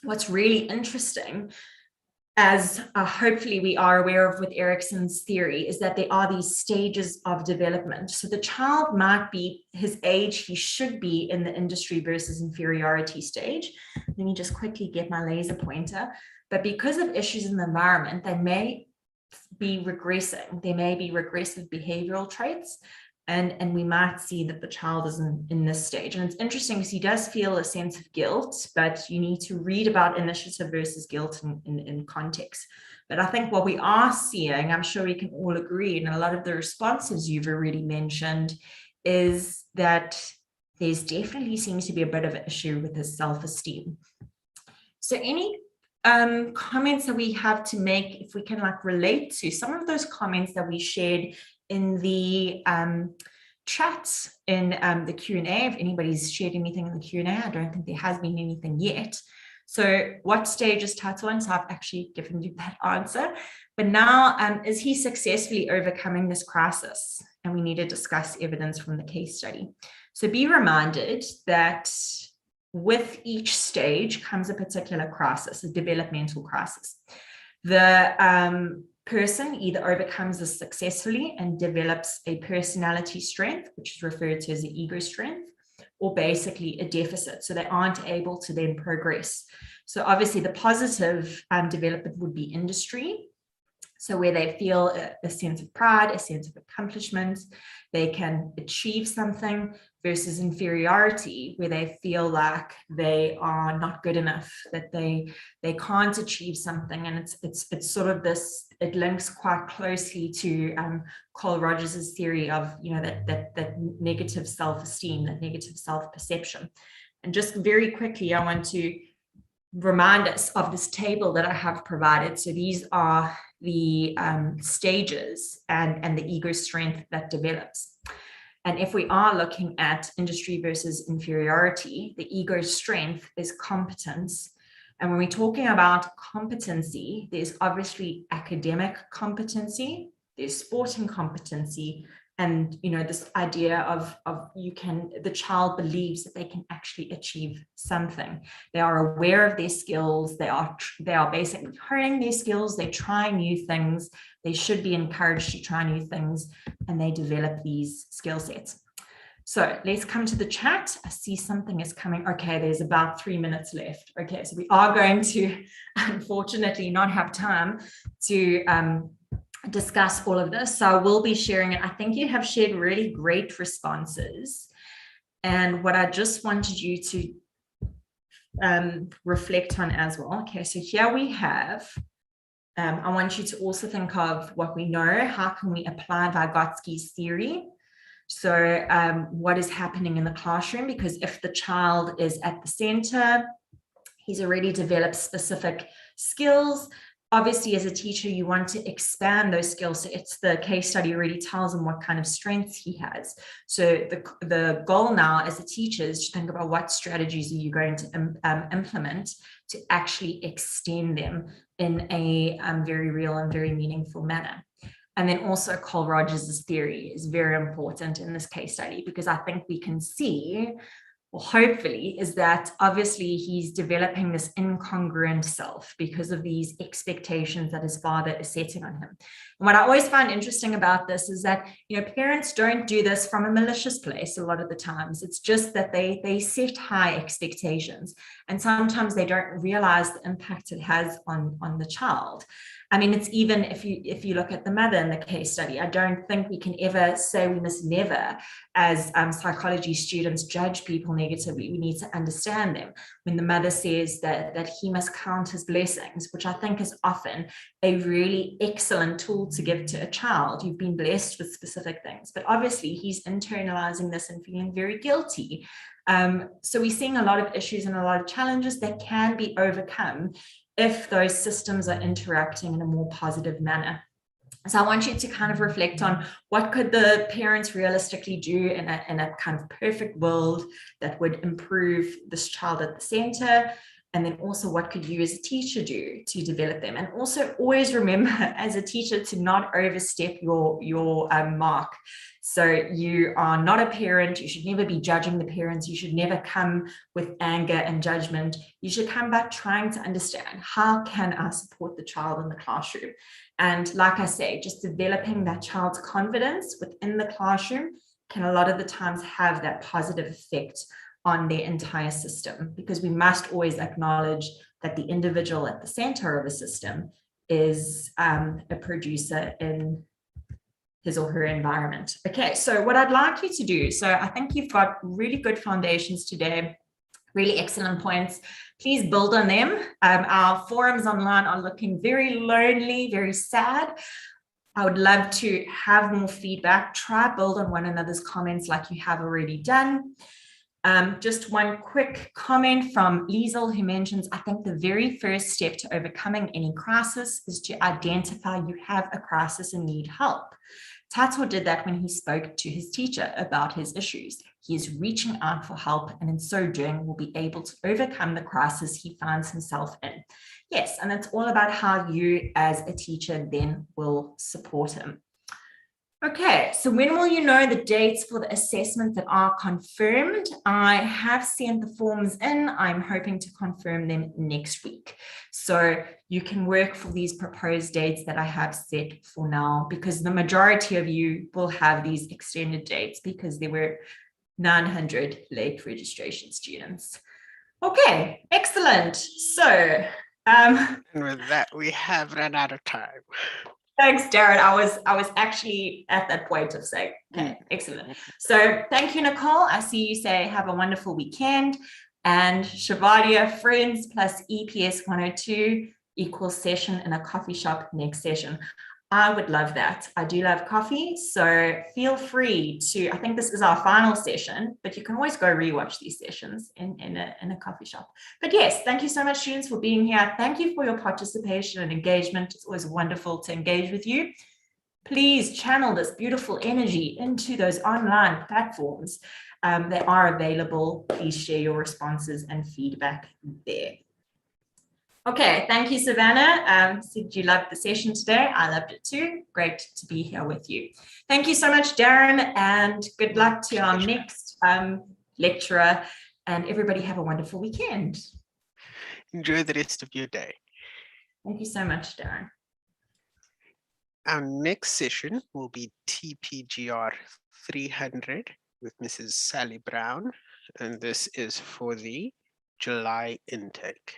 what's really interesting, as hopefully we are aware of with Erikson's theory, is that there are these stages of development. So the child might be his age, he should be in the industry versus inferiority stage. Let me just quickly get my laser pointer. But because of issues in the environment, they may be regressing. There may be regressive behavioral traits, and we might see that the child is in this stage. And it's interesting because he does feel a sense of guilt, but you need to read about initiative versus guilt in context. But I think what we are seeing, I'm sure we can all agree, and a lot of the responses you've already mentioned, is that there's definitely seems to be a bit of an issue with his self-esteem. So any comments that we have to make, if we can like relate to some of those comments that we shared in the chats in the Q&A. If anybody's shared anything in the Q&A, I don't think there has been anything yet. So what stage is Title 1? So I've actually given you that answer. But now, is he successfully overcoming this crisis? And we need to discuss evidence from the case study. So be reminded that with each stage comes a particular crisis, a developmental crisis. The person either overcomes this successfully and develops a personality strength, which is referred to as an ego strength, or basically a deficit. So they aren't able to then progress. So obviously the positive development would be industry. So where they feel a sense of pride, a sense of accomplishment, they can achieve something, versus inferiority, where they feel like they are not good enough, that they can't achieve something. And it's sort of this, it links quite closely to Carl Rogers's theory of, you know, that negative self-esteem, that negative self-perception. And just very quickly, I want to remind us of this table that I have provided. So these are the stages and the ego strength that develops. And if we are looking at industry versus inferiority, the ego strength is competence. And when we're talking about competency, there's obviously academic competency, there's sporting competency, and, you know, this idea of the child believes that they can actually achieve something. They are aware of their skills. They are basically honing their skills. They try new things. They should be encouraged to try new things, and they develop these skill sets. So let's come to the chat. I see something is coming. Okay, there's about 3 minutes left. Okay, so we are going to, unfortunately, not have time to discuss all of this. So I will be sharing it. I think you have shared really great responses. And what I just wanted you to reflect on as well. Okay, so here we have, I want you to also think of what we know. How can we apply Vygotsky's theory? So what is happening in the classroom? Because if the child is at the center, he's already developed specific skills. Obviously, as a teacher, you want to expand those skills. So it's the case study already tells him what kind of strengths he has. So the goal now as a teacher is to think about what strategies are you going to implement to actually extend them in a very real and very meaningful manner. And then also Carl Rogers's theory is very important in this case study, because I think we can see, well, hopefully, is that obviously he's developing this incongruent self because of these expectations that his father is setting on him. And what I always find interesting about this is that, you know, parents don't do this from a malicious place a lot of the times. It's just that they set high expectations, and sometimes they don't realize the impact it has on the child. I mean, it's even if you look at the mother in the case study, I don't think we can ever say, we must never, as psychology students, judge people negatively. We need to understand them. When the mother says that he must count his blessings, which I think is often a really excellent tool to give to a child. You've been blessed with specific things, but obviously he's internalizing this and feeling very guilty. So we're seeing a lot of issues and a lot of challenges that can be overcome if those systems are interacting in a more positive manner. So I want you to kind of reflect on what could the parents realistically do in a kind of perfect world that would improve this child at the center. And then also, what could you as a teacher do to develop them? And also always remember as a teacher to not overstep your mark. So you are not a parent. You should never be judging the parents. You should never come with anger and judgment. You should come back trying to understand, how can I support the child in the classroom? And like I say, just developing that child's confidence within the classroom can a lot of the times have that positive effect on their entire system, because we must always acknowledge that the individual at the center of a system is a producer in his or her environment. Okay, so what I'd like you to do, so I think you've got really good foundations today, really excellent points. Please build on them. Our forums online are looking very lonely, very sad. I would love to have more feedback. Try build on one another's comments like you have already done. Just one quick comment from Liesel, who mentions, I think the very first step to overcoming any crisis is to identify you have a crisis and need help. Tato did that when he spoke to his teacher about his issues. He is reaching out for help, and in so doing will be able to overcome the crisis he finds himself in. Yes, and it's all about how you as a teacher then will support him. Okay, so when will you know the dates for the assessments that are confirmed? I have sent the forms in. I'm hoping to confirm them next week. So you can work for these proposed dates that I have set for now, because the majority of you will have these extended dates because there were 900 late registration students. Okay, excellent. So, and with that, we have run out of time. Thanks, Darren. I was actually at that point of saying, okay, excellent. So thank you, Nicole. I see you say have a wonderful weekend. And Shavadia, friends plus EPS 102 equals session in a coffee shop next session. I would love that. I do love coffee, so feel free to, I think this is our final session, but you can always go rewatch these sessions in a coffee shop. But yes, thank you so much, students, for being here. Thank you for your participation and engagement. It's always wonderful to engage with you. Please channel this beautiful energy into those online platforms. They are available. Please share your responses and feedback there. Okay, thank you, Savannah. Did you love the session today? I loved it too. Great to be here with you. Thank you so much, Darren, and good luck to our next lecturer. And everybody have a wonderful weekend. Enjoy the rest of your day. Thank you so much, Darren. Our next session will be TPGR 300 with Mrs. Sally Brown, and this is for the July intake.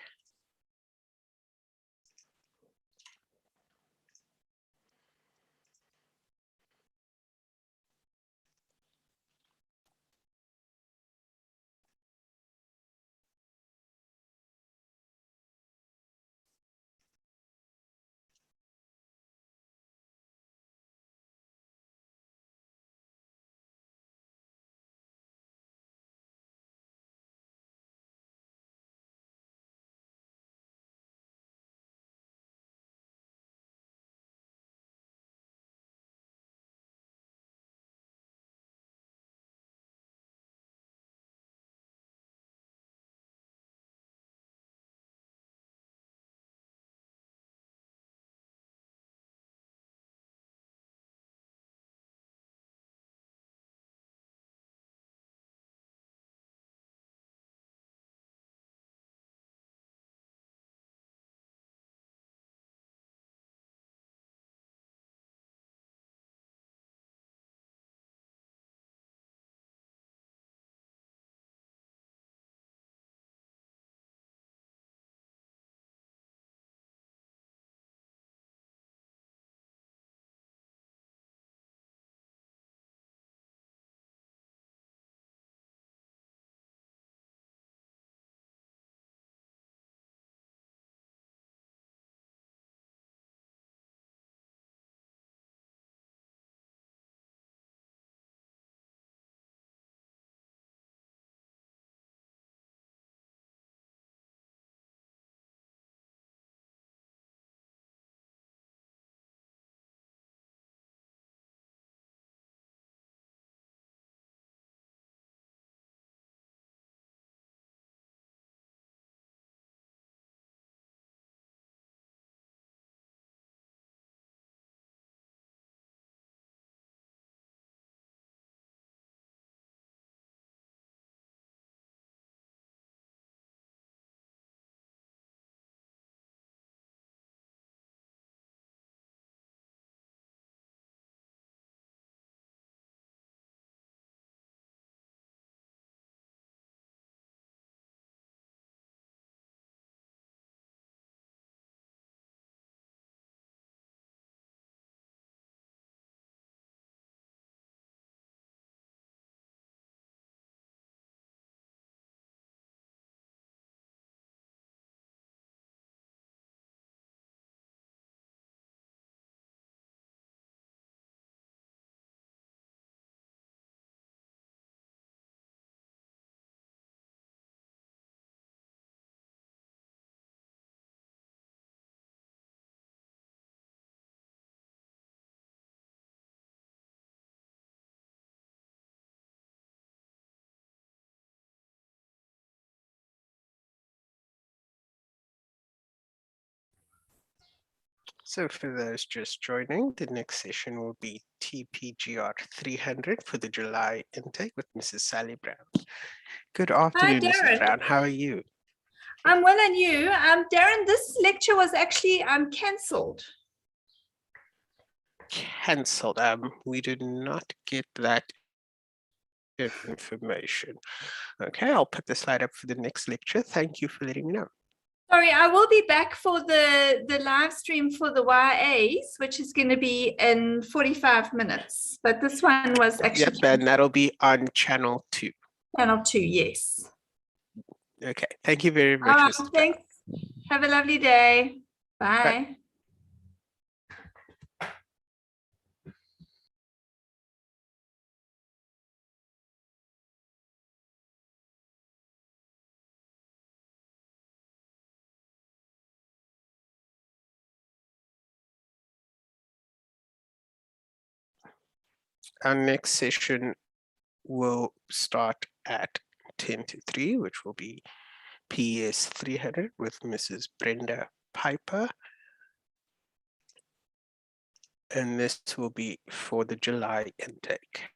So for those just joining, the next session will be TPGR 300 for the July intake with Mrs. Sally Brown. Good afternoon, Mrs. Darren. Brown. How are you? I'm well, and you? Darren, this lecture was actually cancelled. Cancelled. We did not get that information. Okay, I'll put the slide up for the next lecture. Thank you for letting me know. Sorry, I will be back for the live stream for the YAs, which is going to be in 45 minutes. But this one was actually Yep, and that'll be on channel 2. channel 2, yes. Okay, thank you very All much, right, Mrs. thanks. Have a lovely day. Bye. Our next session will start at 10 to 3, which will be PES 300 with Mrs. Brenda Piper. And this will be for the July intake.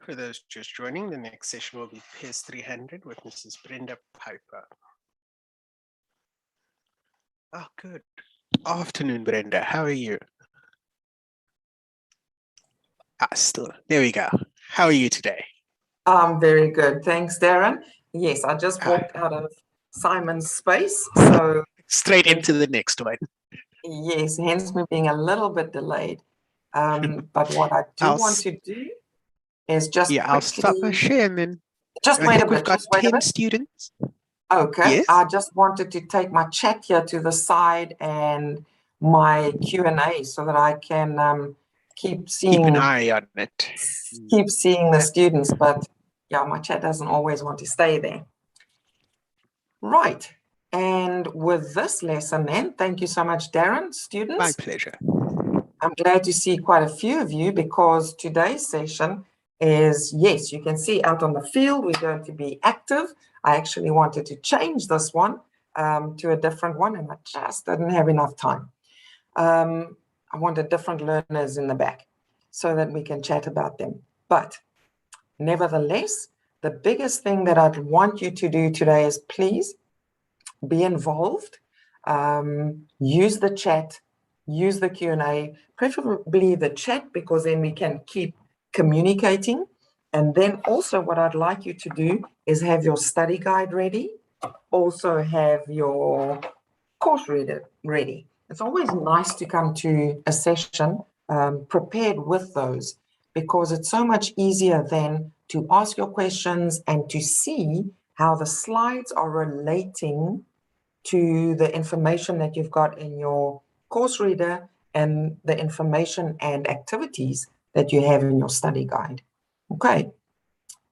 For those just joining, the next session will be PES 300 with Mrs. Brenda Piper. Oh, good afternoon, Brenda. How are you? Still, there we go. How are you today? I'm very good. Thanks, Darren. Yes, I just walked out of Simon's space. So straight into the next one. Yes, hence me being a little bit delayed. But what I do want to do is just I'll stop my share and then just wait a bit. Just wait a bit. Students. Okay. Yes. I just wanted to take my chat here to the side and my Q&A so that I can keep seeing. Keep an eye on it. Keep seeing the students, but yeah, my chat doesn't always want to stay there. Right. And with this lesson then, thank you so much, Darren, students. My pleasure. I'm glad to see quite a few of you because today's session is, yes, you can see out on the field, we're going to be active. I actually wanted to change this one to a different one and I just didn't have enough time. I wanted different learners in the back so that we can chat about them. But nevertheless, the biggest thing that I'd want you to do today is please be involved, use the chat, use the Q&A, preferably the chat because then we can keep communicating. And then also what I'd like you to do is have your study guide ready, also have your course reader ready. It's always nice to come to a session prepared with those because it's so much easier then to ask your questions and to see how the slides are relating to the information that you've got in your course reader and the information and activities that you have in your study guide. Okay,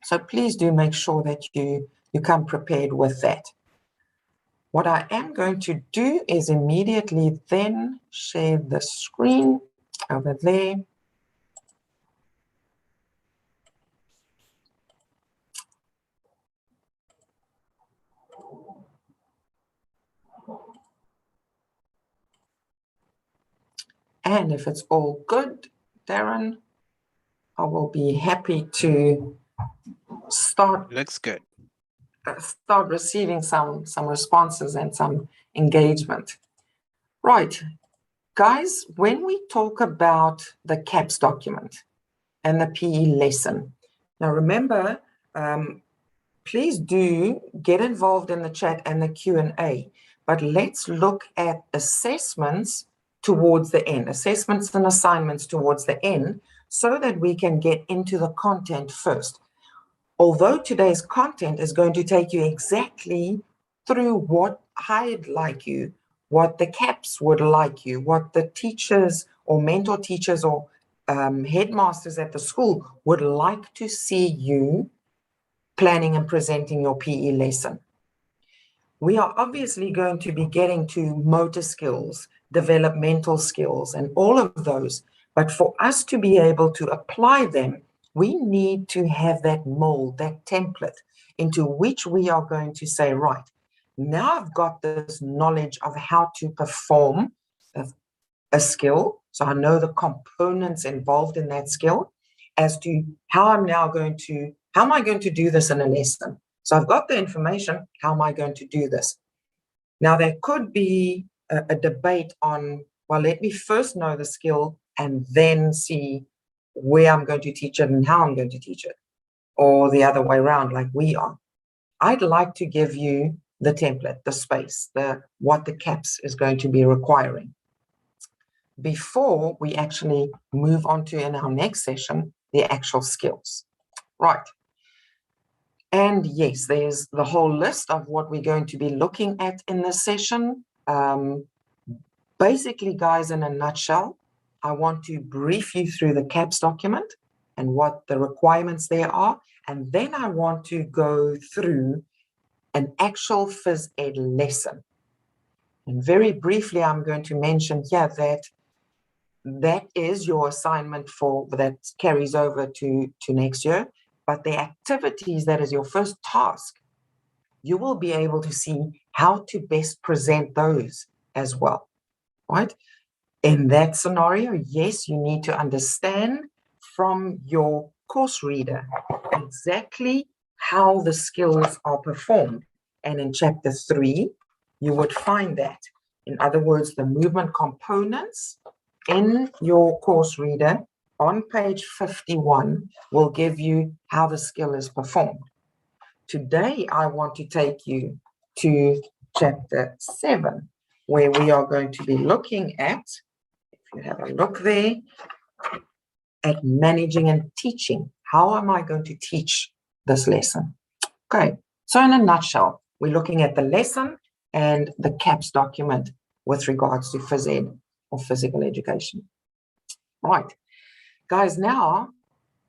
so please do make sure that you come prepared with that. What I am going to do is immediately then share the screen over there. And if it's all good, Darren, I will be happy to start. Looks good. Start receiving some responses and some engagement. Right, guys, when we talk about the CAPS document and the PE lesson, now remember, please do get involved in the chat and the Q&A, but let's look at assessments towards the end, assessments and assignments towards the end, so that we can get into the content first. Although today's content is going to take you exactly through what I'd like you, what the CAPS would like you, what the teachers or mentor teachers or headmasters at the school would like to see you planning and presenting your PE lesson. We are obviously going to be getting to motor skills, developmental skills, and all of those. But for us to be able to apply them, we need to have that mold, that template into which we are going to say, right, now I've got this knowledge of how to perform a skill. So I know the components involved in that skill as to how am I going to do this in a lesson? So I've got the information, how am I going to do this? Now there could be a debate on, well, let me first know the skill and then see where I'm going to teach it and how I'm going to teach it, or the other way around like we are. I'd like to give you the template, the space, what the CAPS is going to be requiring before we actually move on to, in our next session, the actual skills. Right. And yes, there's the whole list of what we're going to be looking at in this session. Basically, guys, in a nutshell, I want to brief you through the CAPS document and what the requirements there are. And then I want to go through an actual phys ed lesson. And very briefly, I'm going to mention here that is your assignment that carries over to next year. But the activities, that is your first task, you will be able to see how to best present those as well, right? In that scenario, yes, you need to understand from your course reader exactly how the skills are performed. And in chapter 3, you would find that. In other words, the movement components in your course reader on page 51 will give you how the skill is performed. Today, I want to take you to chapter 7, where we are going to be looking at, if you have a look there, at managing and teaching. How am I going to teach this lesson? Okay, so in a nutshell, we're looking at the lesson and the CAPS document with regards to phys ed or physical education. Right, guys, now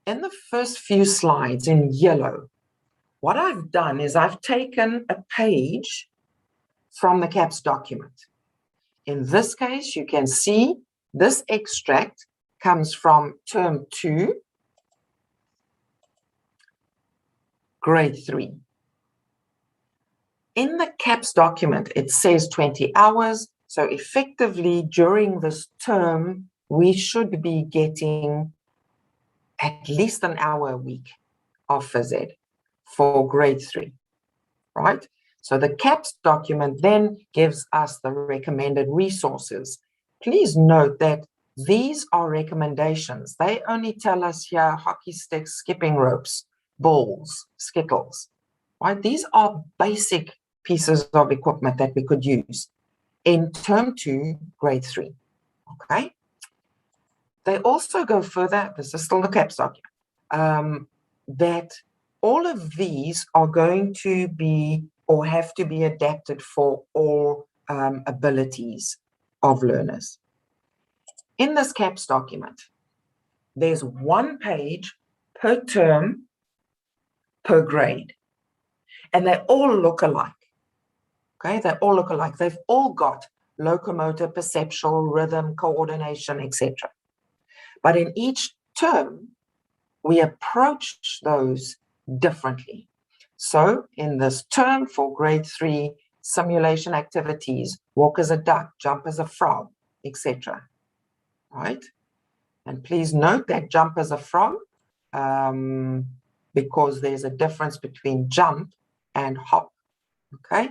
in the first few slides in yellow, what I've done is I've taken a page from the CAPS document. In this case, you can see this extract comes from term 2, grade 3. In the CAPS document, it says 20 hours. So effectively, during this term, we should be getting at least an hour a week of phys ed for grade 3, right? So the CAPS document then gives us the recommended resources. Please note that these are recommendations. They only tell us here hockey sticks, skipping ropes, balls, skittles, right? These are basic pieces of equipment that we could use in term 2, grade 3, okay? They also go further, this is still the CAPS document, that all of these are going to be or have to be adapted for all abilities of learners. In this CAPS document, there's 1 page per term per grade, and they all look alike. Okay, they all look alike. They've all got locomotor, perceptual, rhythm, coordination, etc. But in each term, we approach those differently. So in this term for grade 3, simulation activities, walk as a duck, jump as a frog, etc. Right? And please note that jump as a frog, because there's a difference between jump and hop. Okay?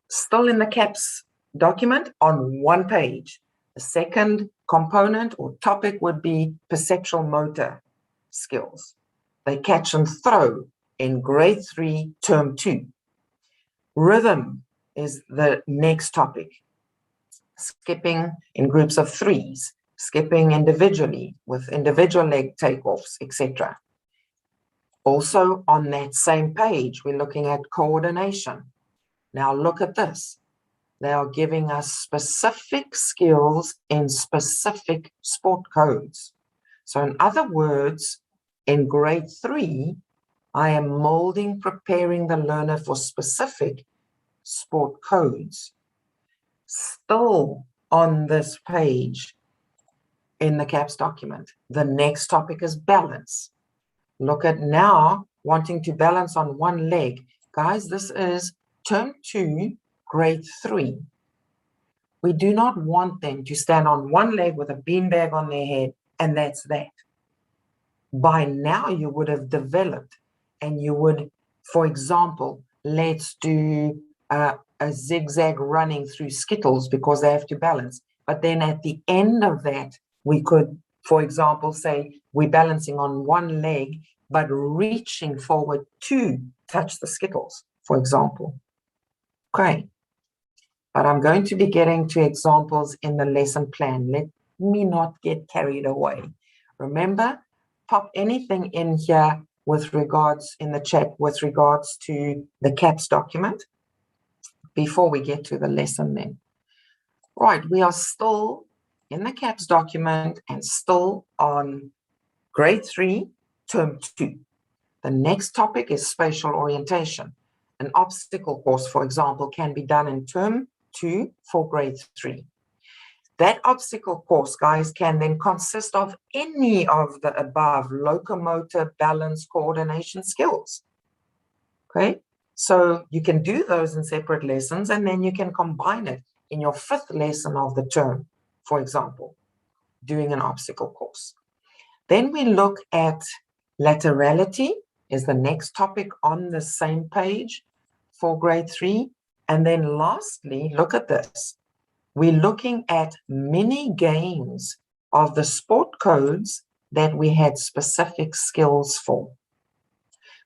Still in the CAPS document on 1 page. The second component or topic would be perceptual motor skills. They catch and throw in grade 3, term 2. Rhythm is the next topic. Skipping in groups of 3s, skipping individually with individual leg takeoffs, etc. Also on that same page, we're looking at coordination. Now look at this. They are giving us specific skills in specific sport codes. So in other words, in grade 3, I am molding, preparing the learner for specific sport codes. Still on this page in the CAPS document, the next topic is balance. Look at now wanting to balance on 1 leg. Guys, this is term 2, grade 3. We do not want them to stand on 1 leg with a beanbag on their head, and that's that. By now, you would have developed, and you would, for example, let's do a zigzag running through skittles because they have to balance. But then at the end of that, we could, for example, say we're balancing on 1 leg, but reaching forward to touch the skittles, for example. Okay. But I'm going to be getting to examples in the lesson plan. Let me not get carried away. Remember, pop anything in here with regards in the chat with regards to the CAPS document before we get to the lesson then. Right, we are still in the CAPS document and still on grade 3, term 2. The next topic is spatial orientation. An obstacle course, for example, can be done in term 2 for grade 3. That obstacle course, guys, can then consist of any of the above locomotor, balance, coordination skills. Okay, so you can do those in separate lessons and then you can combine it in your 5th lesson of the term, for example, doing an obstacle course. Then we look at laterality is the next topic on the same page for grade 3. And then lastly, look at this. We're looking at mini games of the sport codes that we had specific skills for.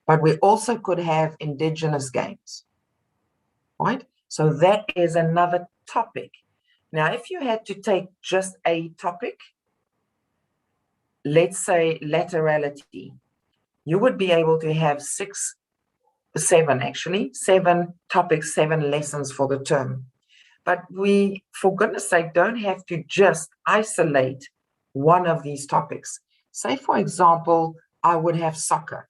But we also could have indigenous games, right? So that is another topic. Now, if you had to take just a topic, let's say laterality, you would be able to have seven topics, 7 lessons for the term. But we, for goodness sake, don't have to just isolate one of these topics. Say, for example, I would have soccer.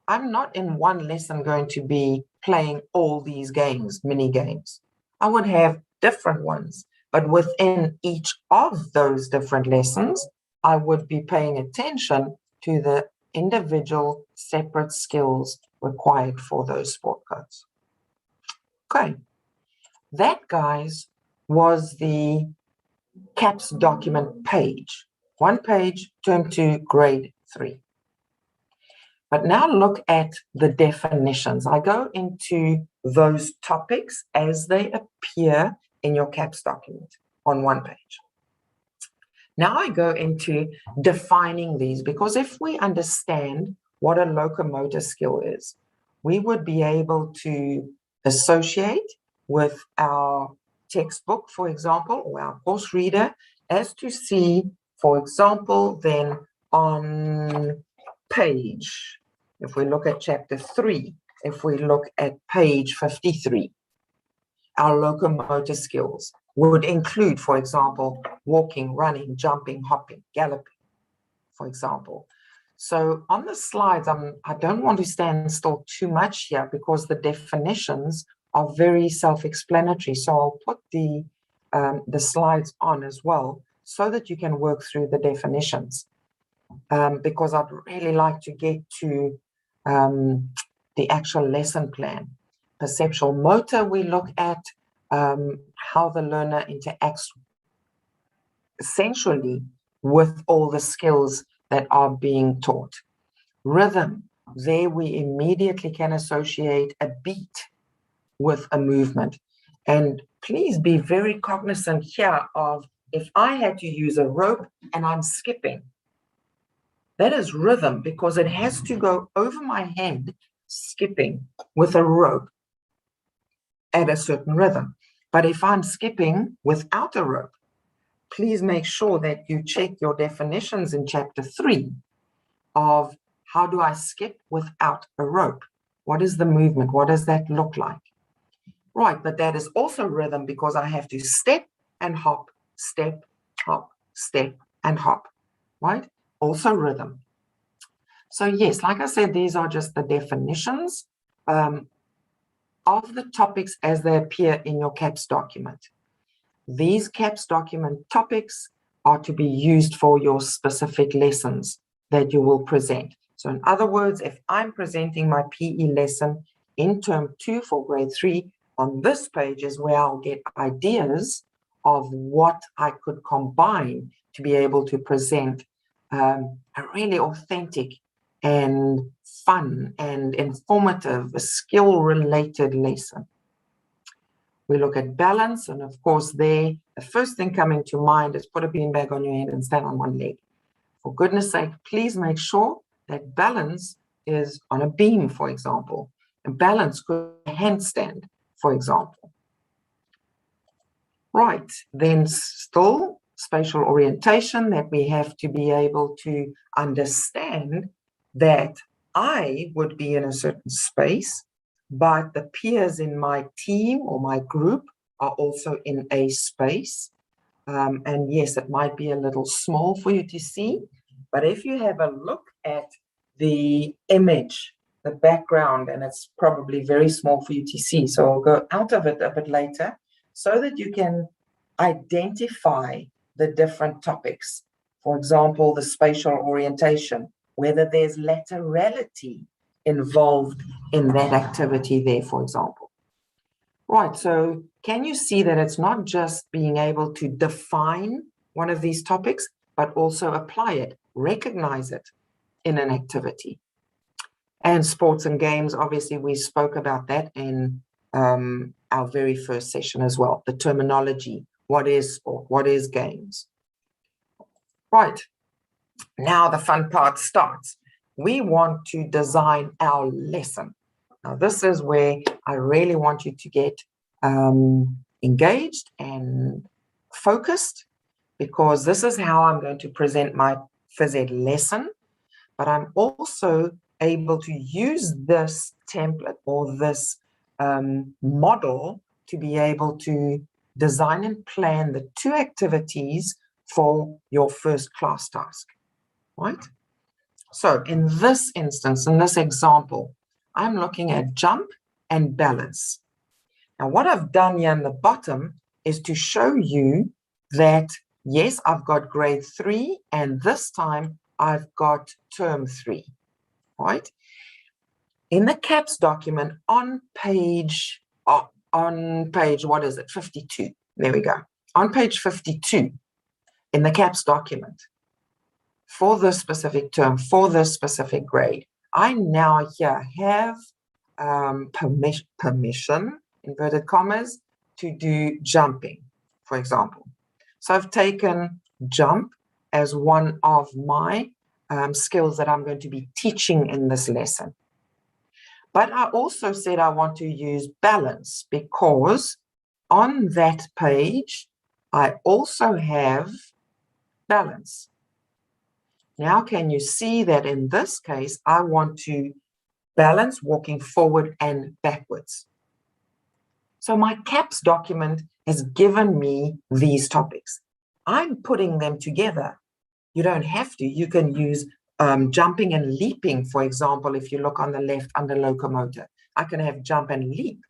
I'm not in one lesson going to be playing all these games, mini games. I would have different ones, but within each of those different lessons, I would be paying attention to the individual separate skills required for those sport codes. Okay, that, guys, was the CAPS document page. 1 page, term 2, grade 3. But now look at the definitions. I go into those topics as they appear in your CAPS document on 1 page. Now I go into defining these, because if we understand what a locomotor skill is, we would be able to associate with our textbook, for example, or our course reader, as to see, for example, then on page, if we look at chapter 3, if we look at page 53, our locomotor skills would include, for example, walking, running, jumping, hopping, galloping, for example. So on the slides, I don't want to stand still too much here because the definitions are very self-explanatory. So I'll put the slides on as well so that you can work through the definitions, because I'd really like to get to the actual lesson plan. Perceptual motor, we look at how the learner interacts essentially with all the skills that are being taught. Rhythm, there we immediately can associate a beat with a movement. And please be very cognizant here of, if I had to use a rope and I'm skipping, that is rhythm, because it has to go over my head, skipping with a rope at a certain rhythm. But if I'm skipping without a rope, please make sure that you check your definitions in chapter 3 of how do I skip without a rope? What is the movement? What does that look like? Right, but that is also rhythm, because I have to step and hop, step, hop, step, and hop, right? Also rhythm. So yes, like I said, these are just the definitions of the topics as they appear in your CAPS document. These CAPS document topics are to be used for your specific lessons that you will present. So in other words, if I'm presenting my PE lesson in term 2 for grade 3, on this page is where I'll get ideas of what I could combine to be able to present a really authentic and fun and informative, skill-related lesson. We look at balance, and of course there, the first thing coming to mind is put a beanbag on your head and stand on one leg. For goodness sake, please make sure that balance is on a beam, for example. And balance could be a handstand, for example. Right, then still spatial orientation, that we have to be able to understand that I would be in a certain space, but the peers in my team or my group are also in a space. And yes, it might be a little small for you to see, but if you have a look at the image, the background, and it's probably very small for you to see, so I'll go out of it a bit later so that you can identify the different topics. For example, the spatial orientation, whether there's laterality involved in that activity there, for example. Right, so can you see that it's not just being able to define one of these topics, but also apply it recognize it in an activity. And sports and games, obviously, we spoke about that in our very first session as well. The terminology, what is sport, what is games. Right, now the fun part starts. We want to design our lesson. Now, this is where I really want you to get engaged and focused, because this is how I'm going to present my phys ed lesson, but I'm also able to use this template or this model to be able to design and plan the 2 activities for your first class task, right? So in this instance, in this example, I'm looking at jump and balance. Now, what I've done here in the bottom is to show you that, yes, I've got grade 3, and this time I've got term 3, right? In the CAPS document on page, what is it, 52, there we go. On page 52, in the CAPS document, for this specific term, for this specific grade, I now here have permission, inverted commas, to do jumping, for example. So I've taken jump as one of my skills that I'm going to be teaching in this lesson. But I also said I want to use balance, because on that page, I also have balance. Now, can you see that in this case, I want to balance walking forward and backwards? So my CAPS document has given me these topics. I'm putting them together. You don't have to. You can use jumping and leaping, for example. If you look on the left under locomotor, I can have jump and leap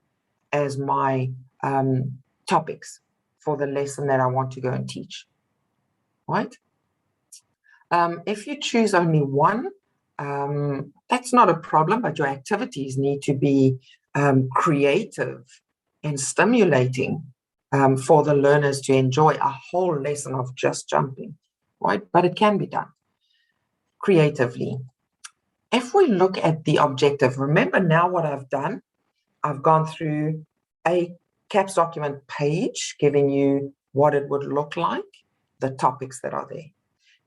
as my topics for the lesson that I want to go and teach, right? If you choose only one, that's not a problem, but your activities need to be creative and stimulating for the learners to enjoy a whole lesson of just jumping, right? But it can be done creatively. If we look at the objective, remember now what I've done, I've gone through a CAPS document page, giving you what it would look like, the topics that are there.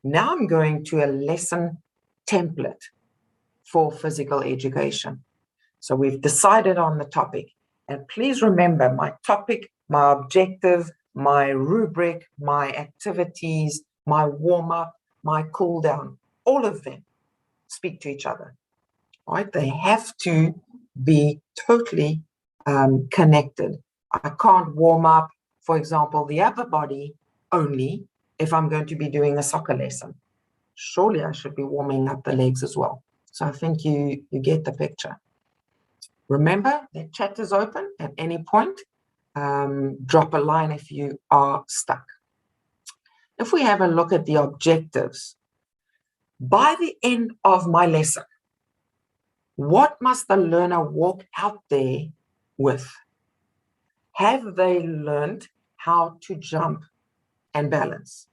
Now I'm going to a lesson template for physical education. So we've decided on the topic. And please remember, my topic, my objective, my rubric, my activities, my warm-up, my cool-down, all of them speak to each other, right? They have to be totally connected. I can't warm up, for example, the upper body only if I'm going to be doing a soccer lesson. Surely I should be warming up the legs as well. So I think you get the picture. Remember, the chat is open at any point. Drop a line if you are stuck. If we have a look at the objectives, by the end of my lesson, what must the learner walk out there with? Have they learned how to jump and balance?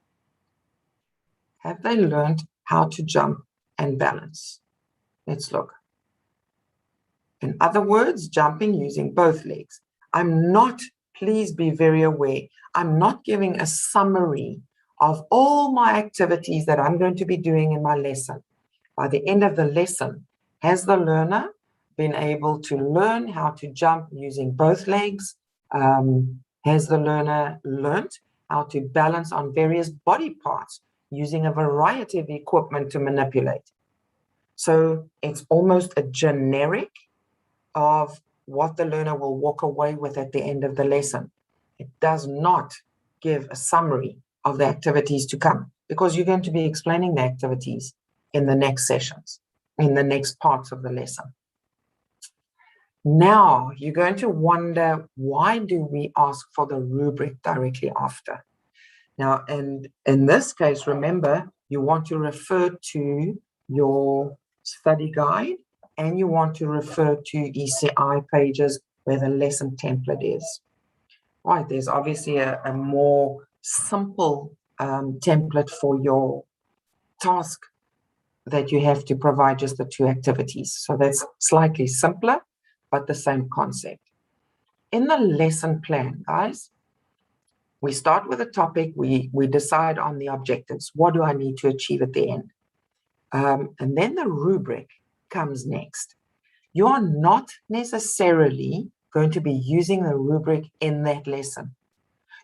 Have they learned how to jump and balance? Let's look. In other words, jumping using both legs. I'm not, please be very aware, I'm not giving a summary of all my activities that I'm going to be doing in my lesson. By the end of the lesson, has the learner been able to learn how to jump using both legs? Has the learner learned how to balance on various body parts using a variety of equipment to manipulate? So it's almost a generic of what the learner will walk away with at the end of the lesson. It does not give a summary of the activities to come, because you're going to be explaining the activities in the next sessions, in the next parts of the lesson. Now, you're going to wonder, why do we ask for the rubric directly after? Now, and in this case, remember, you want to refer to your study guide, and you want to refer to ECI pages where the lesson template is. Right, there's obviously a more simple template for your task that you have to provide just the 2 activities. So that's slightly simpler, but the same concept. In the lesson plan, guys, we start with a topic, we decide on the objectives. What do I need to achieve at the end? And then the rubric comes next. You are not necessarily going to be using the rubric in that lesson.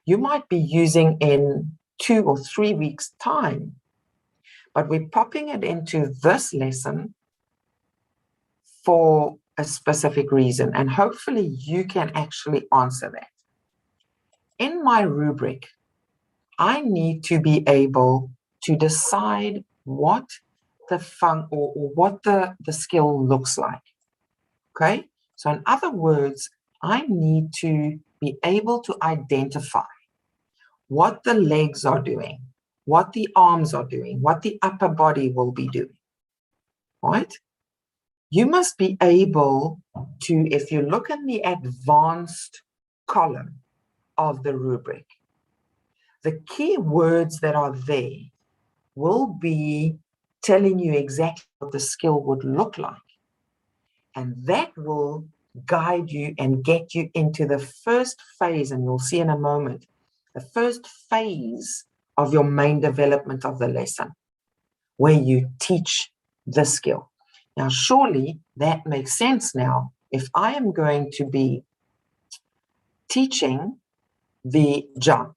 You might be using in 2 or 3 weeks' time, but we're popping it into this lesson for a specific reason, and hopefully you can actually answer that. In my rubric, I need to be able to decide what the what the skill looks like. Okay, so in other words, I need to be able to identify what the legs are doing, what the arms are doing, what the upper body will be doing, right? You must be able to, if you look in the advanced column of the rubric, the key words that are there will be telling you exactly what the skill would look like. And that will guide you and get you into the first phase, and you'll see in a moment, the first phase of your main development of the lesson, where you teach the skill. Now, surely that makes sense now. If I am going to be teaching the jump,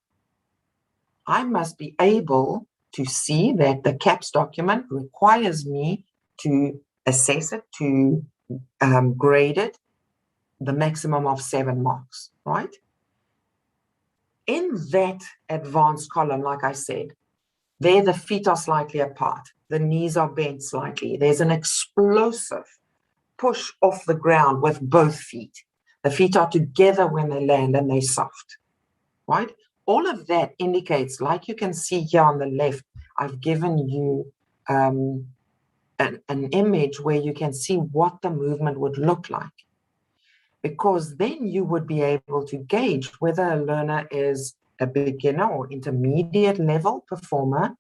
I must be able to see that the CAPS document requires me to assess it, to grade it, the maximum of 7 marks, right? In that advanced column, like I said, there the feet are slightly apart, the knees are bent slightly, there's an explosive push off the ground with both feet. The feet are together when they land and they're soft, right? All of that indicates, like you can see here on the left, I've given you an image where you can see what the movement would look like. Because then you would be able to gauge whether a learner is a beginner or intermediate level performer,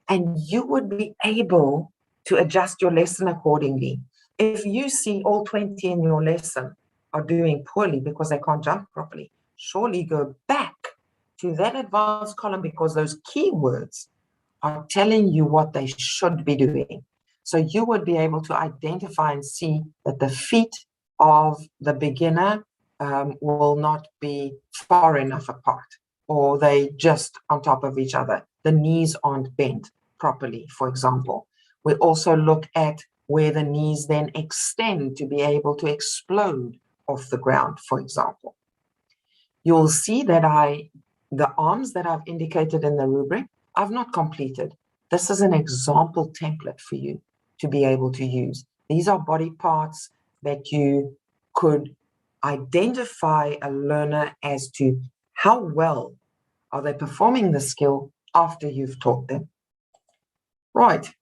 and you would be able to adjust your lesson accordingly. If you see all 20 in your lesson are doing poorly because they can't jump properly, surely go back to that advanced column, because those keywords are telling you what they should be doing. So you would be able to identify and see that the feet of the beginner will not be far enough apart, or they just on top of each other. The knees aren't bent properly, for example. We also look at where the knees then extend to be able to explode off the ground, for example. You'll see that the arms that I've indicated in the rubric, I've not completed. This is an example template for you to be able to use. These are body parts that you could identify a learner as to how well are they performing the skill after you've taught them. Right,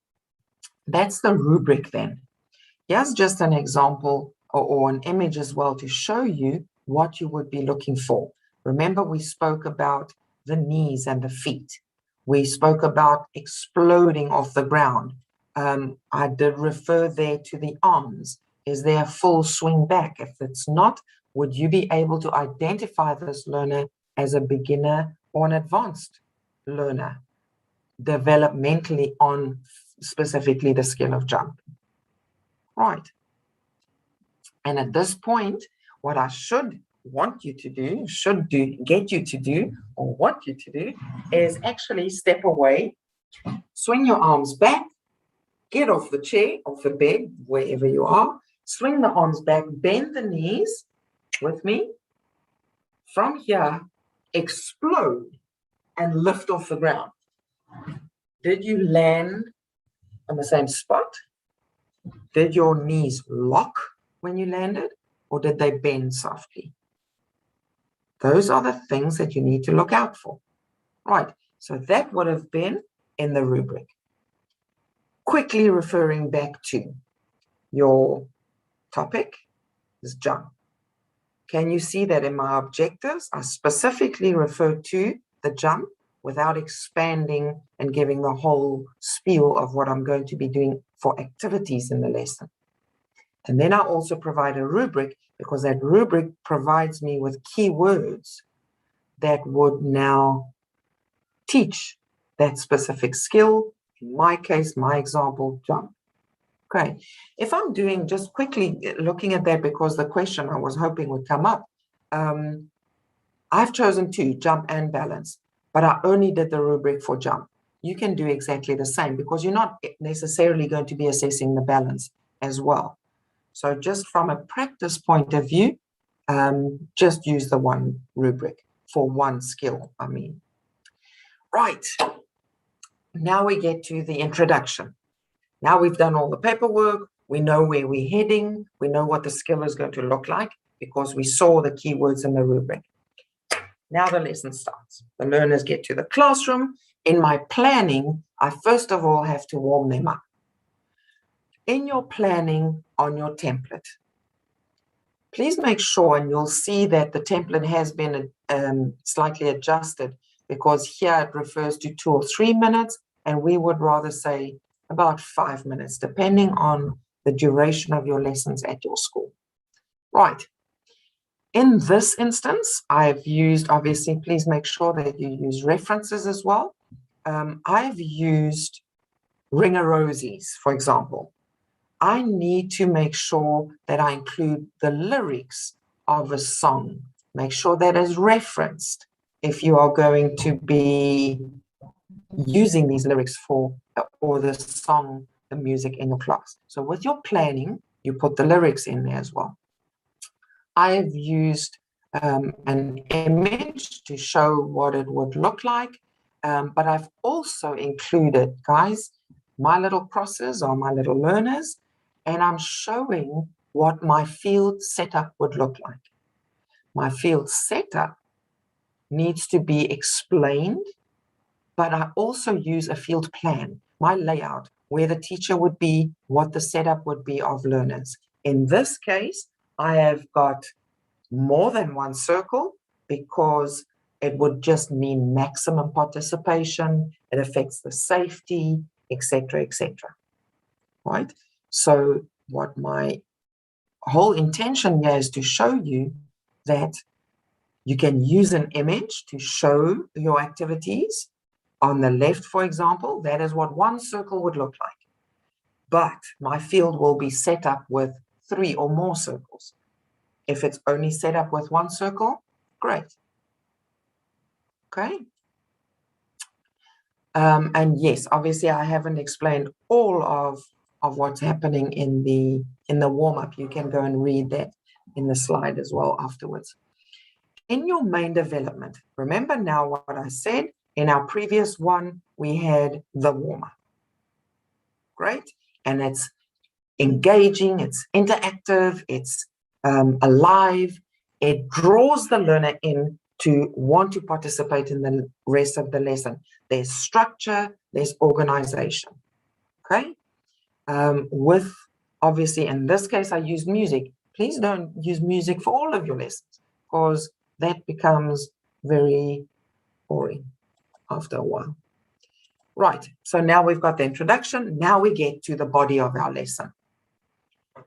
that's the rubric then. Here's just an example or an image as well to show you what you would be looking for. Remember, we spoke about the knees and the feet. We spoke about exploding off the ground. I did refer there to the arms. Is there a full swing back? If it's not, would you be able to identify this learner as a beginner or an advanced learner, developmentally on specifically the skill of jumping? Right. And at this point, what I should want you to do, get you to do, or want you to do, is actually step away, swing your arms back, get off the chair, off the bed, wherever you are, swing the arms back, bend the knees with me. From here, explode and lift off the ground. Did you land on the same spot? Did your knees lock when you landed, or did they bend softly? Those are the things that you need to look out for. Right, so that would have been in the rubric. Quickly referring back to your topic is jump. Can you see that in my objectives, I specifically refer to the jump without expanding and giving the whole spiel of what I'm going to be doing for activities in the lesson. And then I also provide a rubric, because that rubric provides me with keywords that would now teach that specific skill. In my case, my example, jump. Okay, if I'm doing, just quickly looking at that, because the question I was hoping would come up, I've chosen two, jump and balance, but I only did the rubric for jump. You can do exactly the same, because you're not necessarily going to be assessing the balance as well. So just from a practice point of view, just use the one rubric for one skill, I mean. Right, now we get to the introduction. Now we've done all the paperwork, we know where we're heading, we know what the skill is going to look like, because we saw the keywords in the rubric. Now the lesson starts. The learners get to the classroom. In my planning, I first of all have to warm them up. In your planning on your template, please make sure, and you'll see that the template has been slightly adjusted, because here it refers to 2 or 3 minutes, and we would rather say about 5 minutes, depending on the duration of your lessons at your school. Right. In this instance, I've used, obviously, please make sure that you use references as well. I've used Ringarosies, for example. I need to make sure that I include the lyrics of a song. Make sure that is referenced if you are going to be using these lyrics for, or the song, the music in your class. So with your planning, you put the lyrics in there as well. I've used an image to show what it would look like, but I've also included, guys, my little crosses or my little learners, and I'm showing what my field setup would look like. My field setup needs to be explained, but I also use a field plan, my layout, where the teacher would be, what the setup would be of learners. In this case, I have got more than one circle, because it would just mean maximum participation, it affects the safety, etc., etc. Right? So what my whole intention here is to show you that you can use an image to show your activities. On the left, for example, that is what one circle would look like. But my field will be set up with 3 or more circles. If it's only set up with one circle, great. Okay. And yes, obviously I haven't explained all of what's happening in the warm-up. You can go and read that in the slide as well afterwards. In your main development, remember now what I said. In our previous one, we had the warm-up. Great. And it's engaging, it's interactive, it's alive. It draws the learner in to want to participate in the rest of the lesson. There's structure, there's organization. Okay. With, obviously, in this case, I use music. Please don't use music for all of your lessons, because that becomes very boring after a while. Right, so now we've got the introduction. Now we get to the body of our lesson.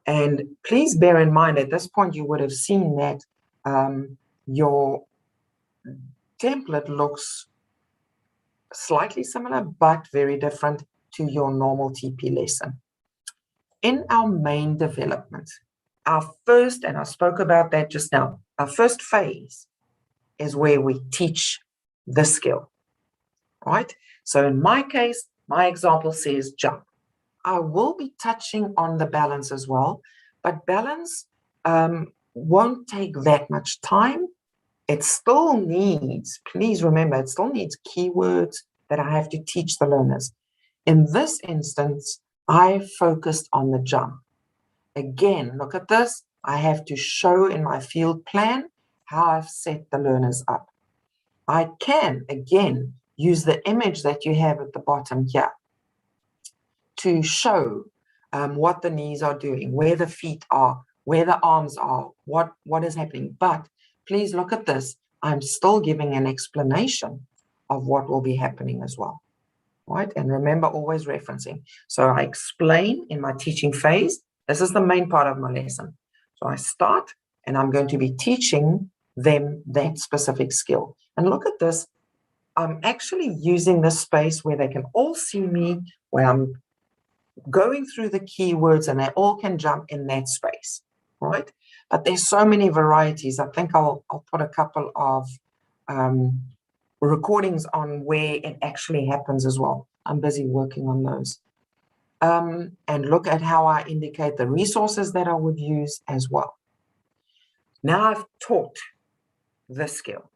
And please bear in mind, at this point, you would have seen that your template looks slightly similar, but very different to your normal TP lesson. In our main development, our first, and I spoke about that just now, our first phase is where we teach the skill, right? So in my case, my example says jump. I will be touching on the balance as well, but balance won't take that much time. It still needs, please remember, it still needs keywords that I have to teach the learners. In this instance, I focused on the jump. Again, look at this. I have to show in my field plan how I've set the learners up. I can, again, use the image that you have at the bottom here to show what the knees are doing, where the feet are, where the arms are, what is happening. But please look at this. I'm still giving an explanation of what will be happening as well, right? And remember, always referencing. So I explain in my teaching phase, this is the main part of my lesson. So I start and I'm going to be teaching them that specific skill. And look at this. I'm actually using this space where they can all see me, where I'm going through the keywords and they all can jump in that space, right? But there's so many varieties. I think I'll put a couple of recordings on where it actually happens as well. I'm busy working on those. And look at how I indicate the resources that I would use as well. Now I've taught the skill.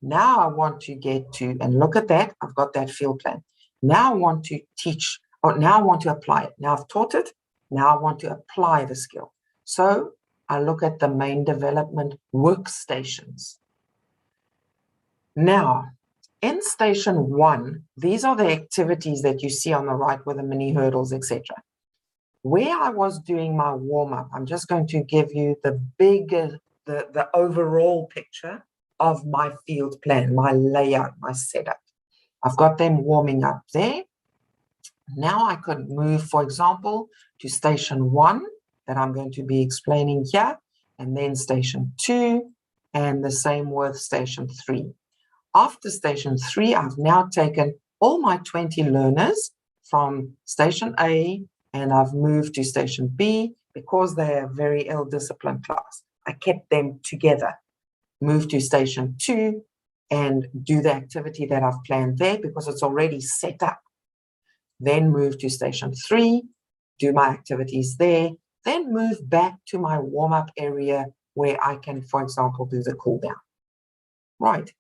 Now I want to get to, and look at that, I've got that field plan. Now I want to teach, or now I want to apply it. Now I've taught it, now I want to apply the skill. So I look at the main development workstations. Now, in station 1, these are the activities that you see on the right with the mini hurdles, etc. Where I was doing my warm-up, I'm just going to give you the bigger, the overall picture of my field plan, my layout, my setup. I've got them warming up there. Now I could move, for example, to station 1 that I'm going to be explaining here, and then station 2, and the same with station 3. After station 3, I've now taken all my 20 learners from station A, and I've moved to station B because they are a very ill-disciplined class. I kept them together. Move to station 2 and do the activity that I've planned there because it's already set up. Then move to station 3, do my activities there, then move back to my warm-up area where I can, for example, do the cool down. Right.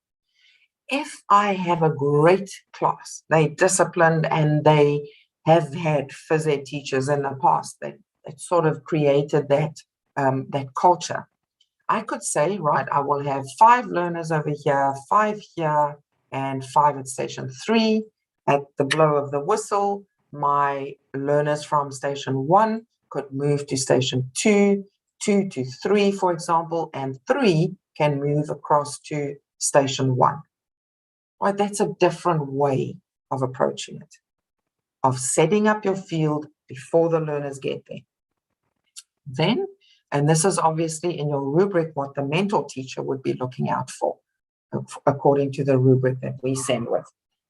If I have a great class, they're disciplined and they have had phys ed teachers in the past that sort of created that, that culture, I could say, right, I will have 5 learners over here, 5 here, and 5 at station 3. At the blow of the whistle, my learners from station 1 could move to station 2, 2 to 3, for example, and 3 can move across to station 1. Right, that's a different way of approaching it, of setting up your field before the learners get there. Then, and this is obviously in your rubric what the mentor teacher would be looking out for, according to the rubric that we send with.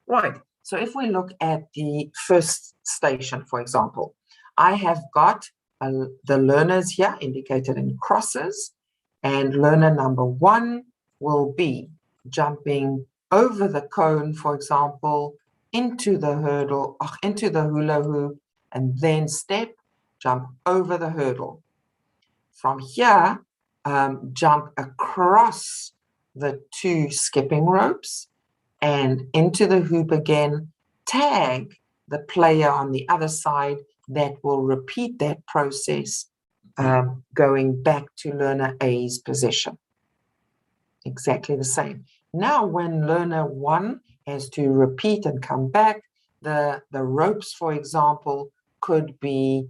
Right, so if we look at the first station, for example, I have got the learners here indicated in crosses, and learner number 1 will be jumping over the cone, for example, into the hurdle, into the hula hoop, and then step, jump over the hurdle. From here, jump across the 2 skipping ropes and into the hoop again, tag the player on the other side that will repeat that process, going back to learner A's position. Exactly the same. Now, when learner 1 has to repeat and come back, the ropes, for example, could be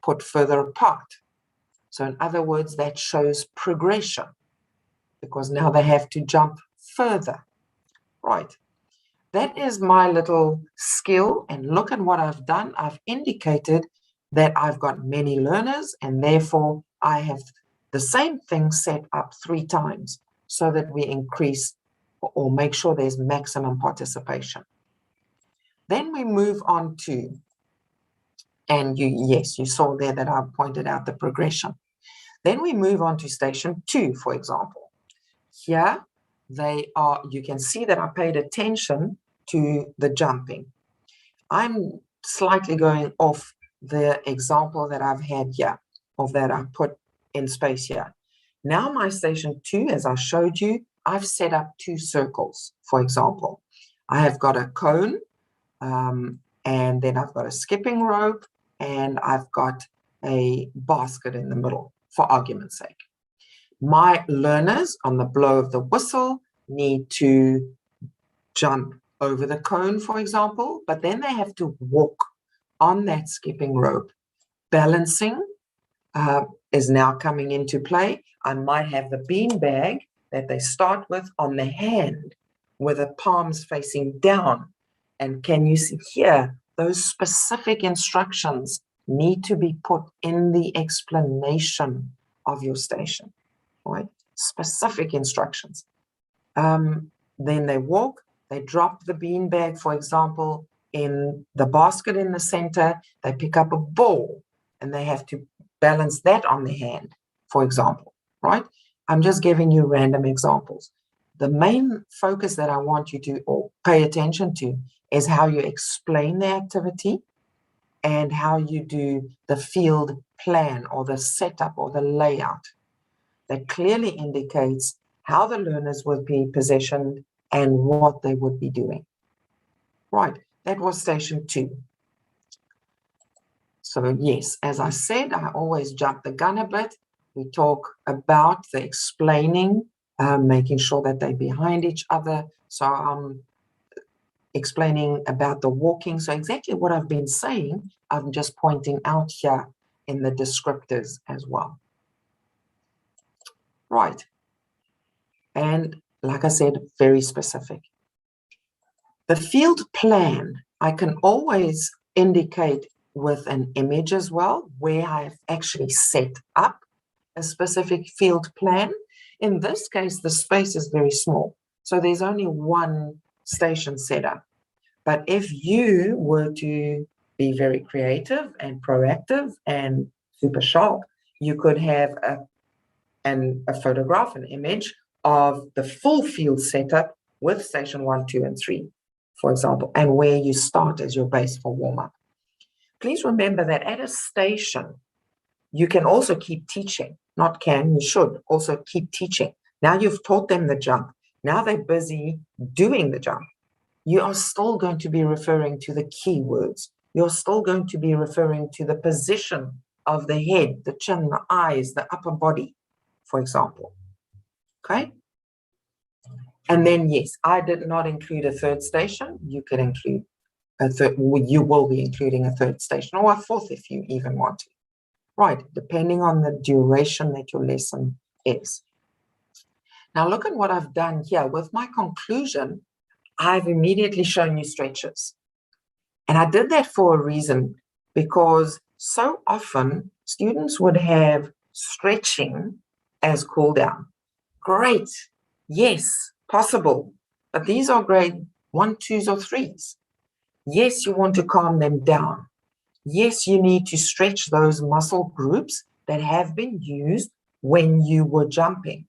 put further apart. So in other words, that shows progression because now they have to jump further. Right. That is my little skill. And look at what I've done. I've indicated that I've got many learners and therefore I have the same thing set up 3 times so that we increase or make sure there's maximum participation. Then we move on to, and you saw there that I pointed out the progression. Then we move on to station 2, for example. Here you can see that I paid attention to the jumping. I'm slightly going off the example that I've had here, or that I put in space here. Now my station 2, as I showed you, I've set up 2 circles, for example. I have got a cone, and then I've got a skipping rope, and I've got a basket in the middle, for argument's sake. My learners on the blow of the whistle need to jump over the cone, for example, but then they have to walk on that skipping rope. Balancing is now coming into play. I might have the bean bag that they start with on the hand with the palms facing down. And can you see here, those specific instructions need to be put in the explanation of your station, right? Specific instructions. Then they walk, they drop the beanbag, for example, in the basket in the center, they pick up a ball and they have to balance that on their hand, for example, right? I'm just giving you random examples. The main focus that I want you to pay attention to is how you explain the activity and how you do the field plan or the setup or the layout. That clearly indicates how the learners would be positioned and what they would be doing. Right, that was station 2. So yes, as I said, I always jump the gun a bit. We talk about the explaining, making sure that they're behind each other. So I'm explaining about the walking. So exactly what I've been saying, I'm just pointing out here in the descriptors as well. Right. And like I said, very specific. The field plan, I can always indicate with an image as well, where I've actually set up a specific field plan. In this case, the space is very small. So there's only one station set up. But if you were to be very creative and proactive and super sharp, you could have a photograph, an image of the full field setup with station 1, 2, and 3, for example, and where you start as your base for warm-up. Please remember that at a station, you can also keep teaching. Not can, you should also keep teaching. Now you've taught them the jump. Now they're busy doing the jump. You are still going to be referring to the keywords. You're still going to be referring to the position of the head, the chin, the eyes, the upper body, for example. Okay? And then, yes, I did not include a third station. You could include a third, you will be including a third station or a fourth if you even want to. Right, depending on the duration that your lesson is. Now look at what I've done here. With my conclusion, I've immediately shown you stretches. And I did that for a reason, because so often students would have stretching as cool down. Great, yes, possible, but these are grade 1, 2s, or 3s. Yes, you want to calm them down. Yes, you need to stretch those muscle groups that have been used when you were jumping.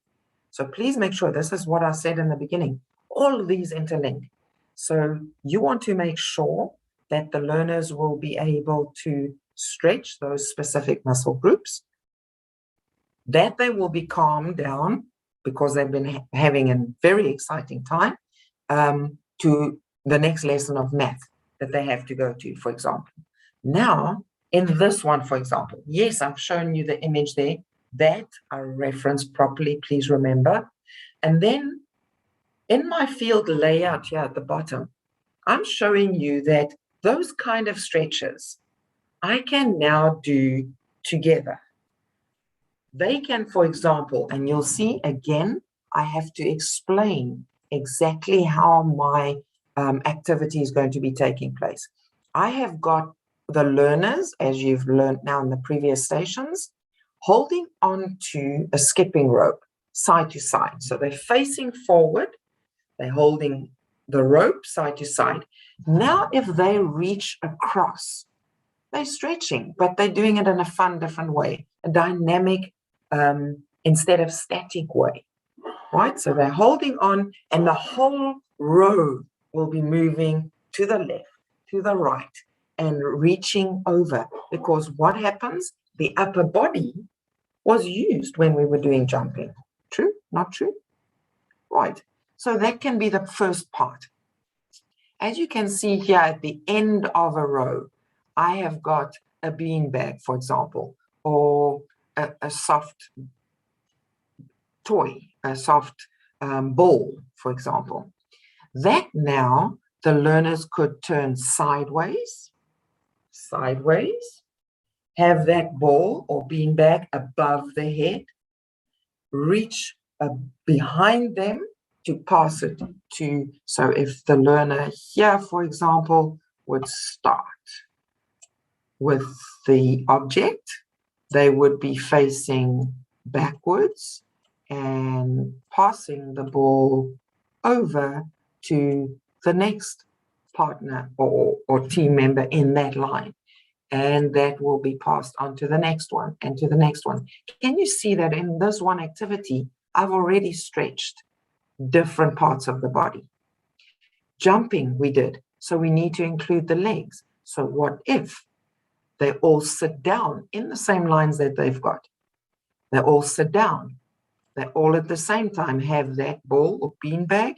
So please make sure, this is what I said in the beginning, all of these interlink. So you want to make sure that the learners will be able to stretch those specific muscle groups, that they will be calmed down because they've been having a very exciting time, to the next lesson of math that they have to go to, for example. Now, in this one, for example, yes, I've shown you the image there that I referenced properly, please remember. And then in my field layout here at the bottom, I'm showing you that those kind of stretches I can now do together. They can, for example, and you'll see again, I have to explain exactly how my activity is going to be taking place. I have got the learners, as you've learned now in the previous stations, holding on to a skipping rope side to side. So they're facing forward, they're holding the rope side to side. Now, if they reach across, they're stretching, but they're doing it in a fun, different way, a dynamic instead of static way, right? So they're holding on, and the whole row will be moving to the left, to the right, and reaching over, because what happens? The upper body was used when we were doing jumping. True? Not true? Right. So that can be the first part. As you can see here at the end of a row, I have got a beanbag, for example, or a soft toy, a soft ball, for example. That now the learners could turn sideways, have that ball or beanbag above the head, reach behind them to pass it to, so if the learner here, for example, would start with the object, they would be facing backwards and passing the ball over to the next partner or team member in that line. And that will be passed on to the next one and to the next one. Can you see that in this one activity, I've already stretched different parts of the body? Jumping we did, so we need to include the legs. So what if they all sit down in the same lines that they've got? They all sit down. They all at the same time have that ball or beanbag.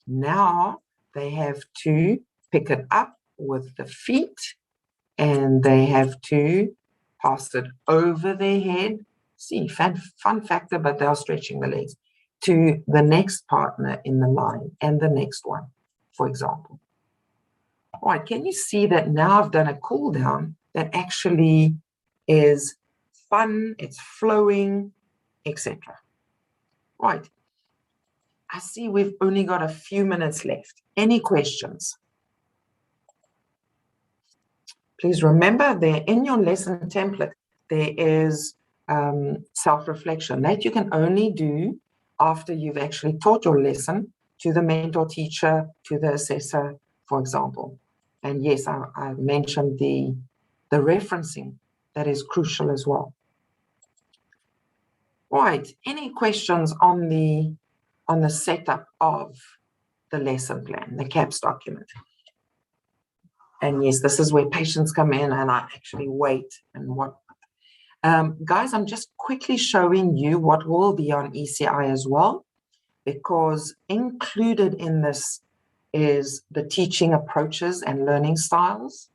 Now they have to pick it up with the feet, and they have to pass it over their head. See, fun factor, but they are stretching the legs to the next partner in the line and the next one, for example. All right, can you see that now I've done a cool down that actually is fun, it's flowing, etc. Right. I see we've only got a few minutes left. Any questions? Please remember there in your lesson template, there is self-reflection that you can only do after you've actually taught your lesson to the mentor teacher, to the assessor, for example. And yes, I mentioned the referencing that is crucial as well. Right, any questions on the setup of the lesson plan, the CAPS document? And yes, this is where patients come in and I actually wait and what. Guys, I'm just quickly showing you what will be on ECI as well, because included in this is the teaching approaches and learning styles,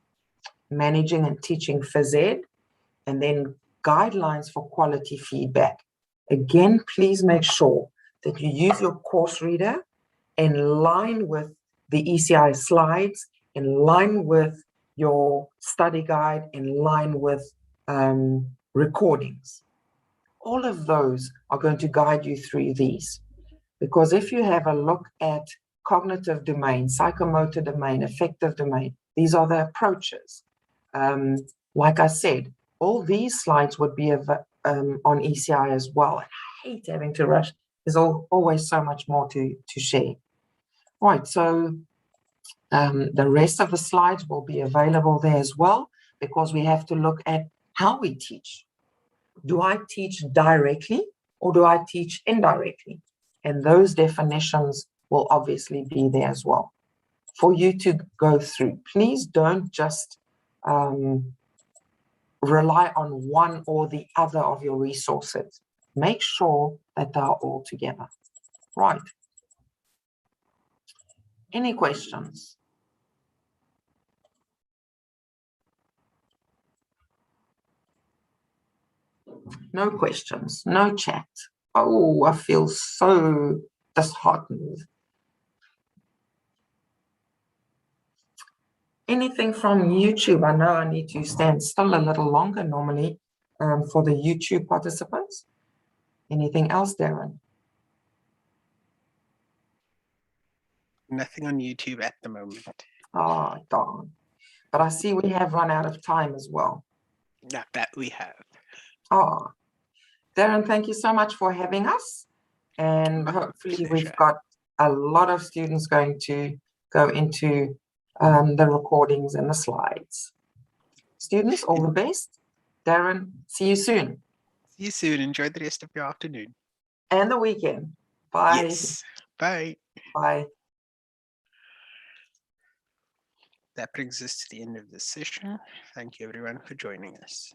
managing and teaching phys ed, and then guidelines for quality feedback. Again, please make sure that you use your course reader in line with the ECI slides, in line with your study guide, in line with recordings. All of those are going to guide you through these. Because if you have a look at cognitive domain, psychomotor domain, affective domain, these are the approaches. Like I said, all these slides would be on ECI as well. I hate having to rush. There's always so much more to share. Right, so the rest of the slides will be available there as well, because we have to look at how we teach. Do I teach directly or do I teach indirectly? And those definitions will obviously be there as well for you to go through. Please don't just rely on one or the other of your resources. Make sure that they are all together. Right. Any questions? No questions, no chat. Oh, I feel so disheartened. Anything from YouTube? I know I need to stand still a little longer normally for the YouTube participants. Anything else, Darren? Nothing on YouTube at the moment. Oh, darn. But I see we have run out of time as well. Not that we have. Oh, Darren, thank you so much for having us. And hopefully we've got a lot of students going to go into the recordings and the slides. Students, all the best. Darren, see you soon. See you soon. Enjoy the rest of your afternoon. And the weekend. Bye. Yes. Bye. Bye. That brings us to the end of this session. Thank you everyone for joining us.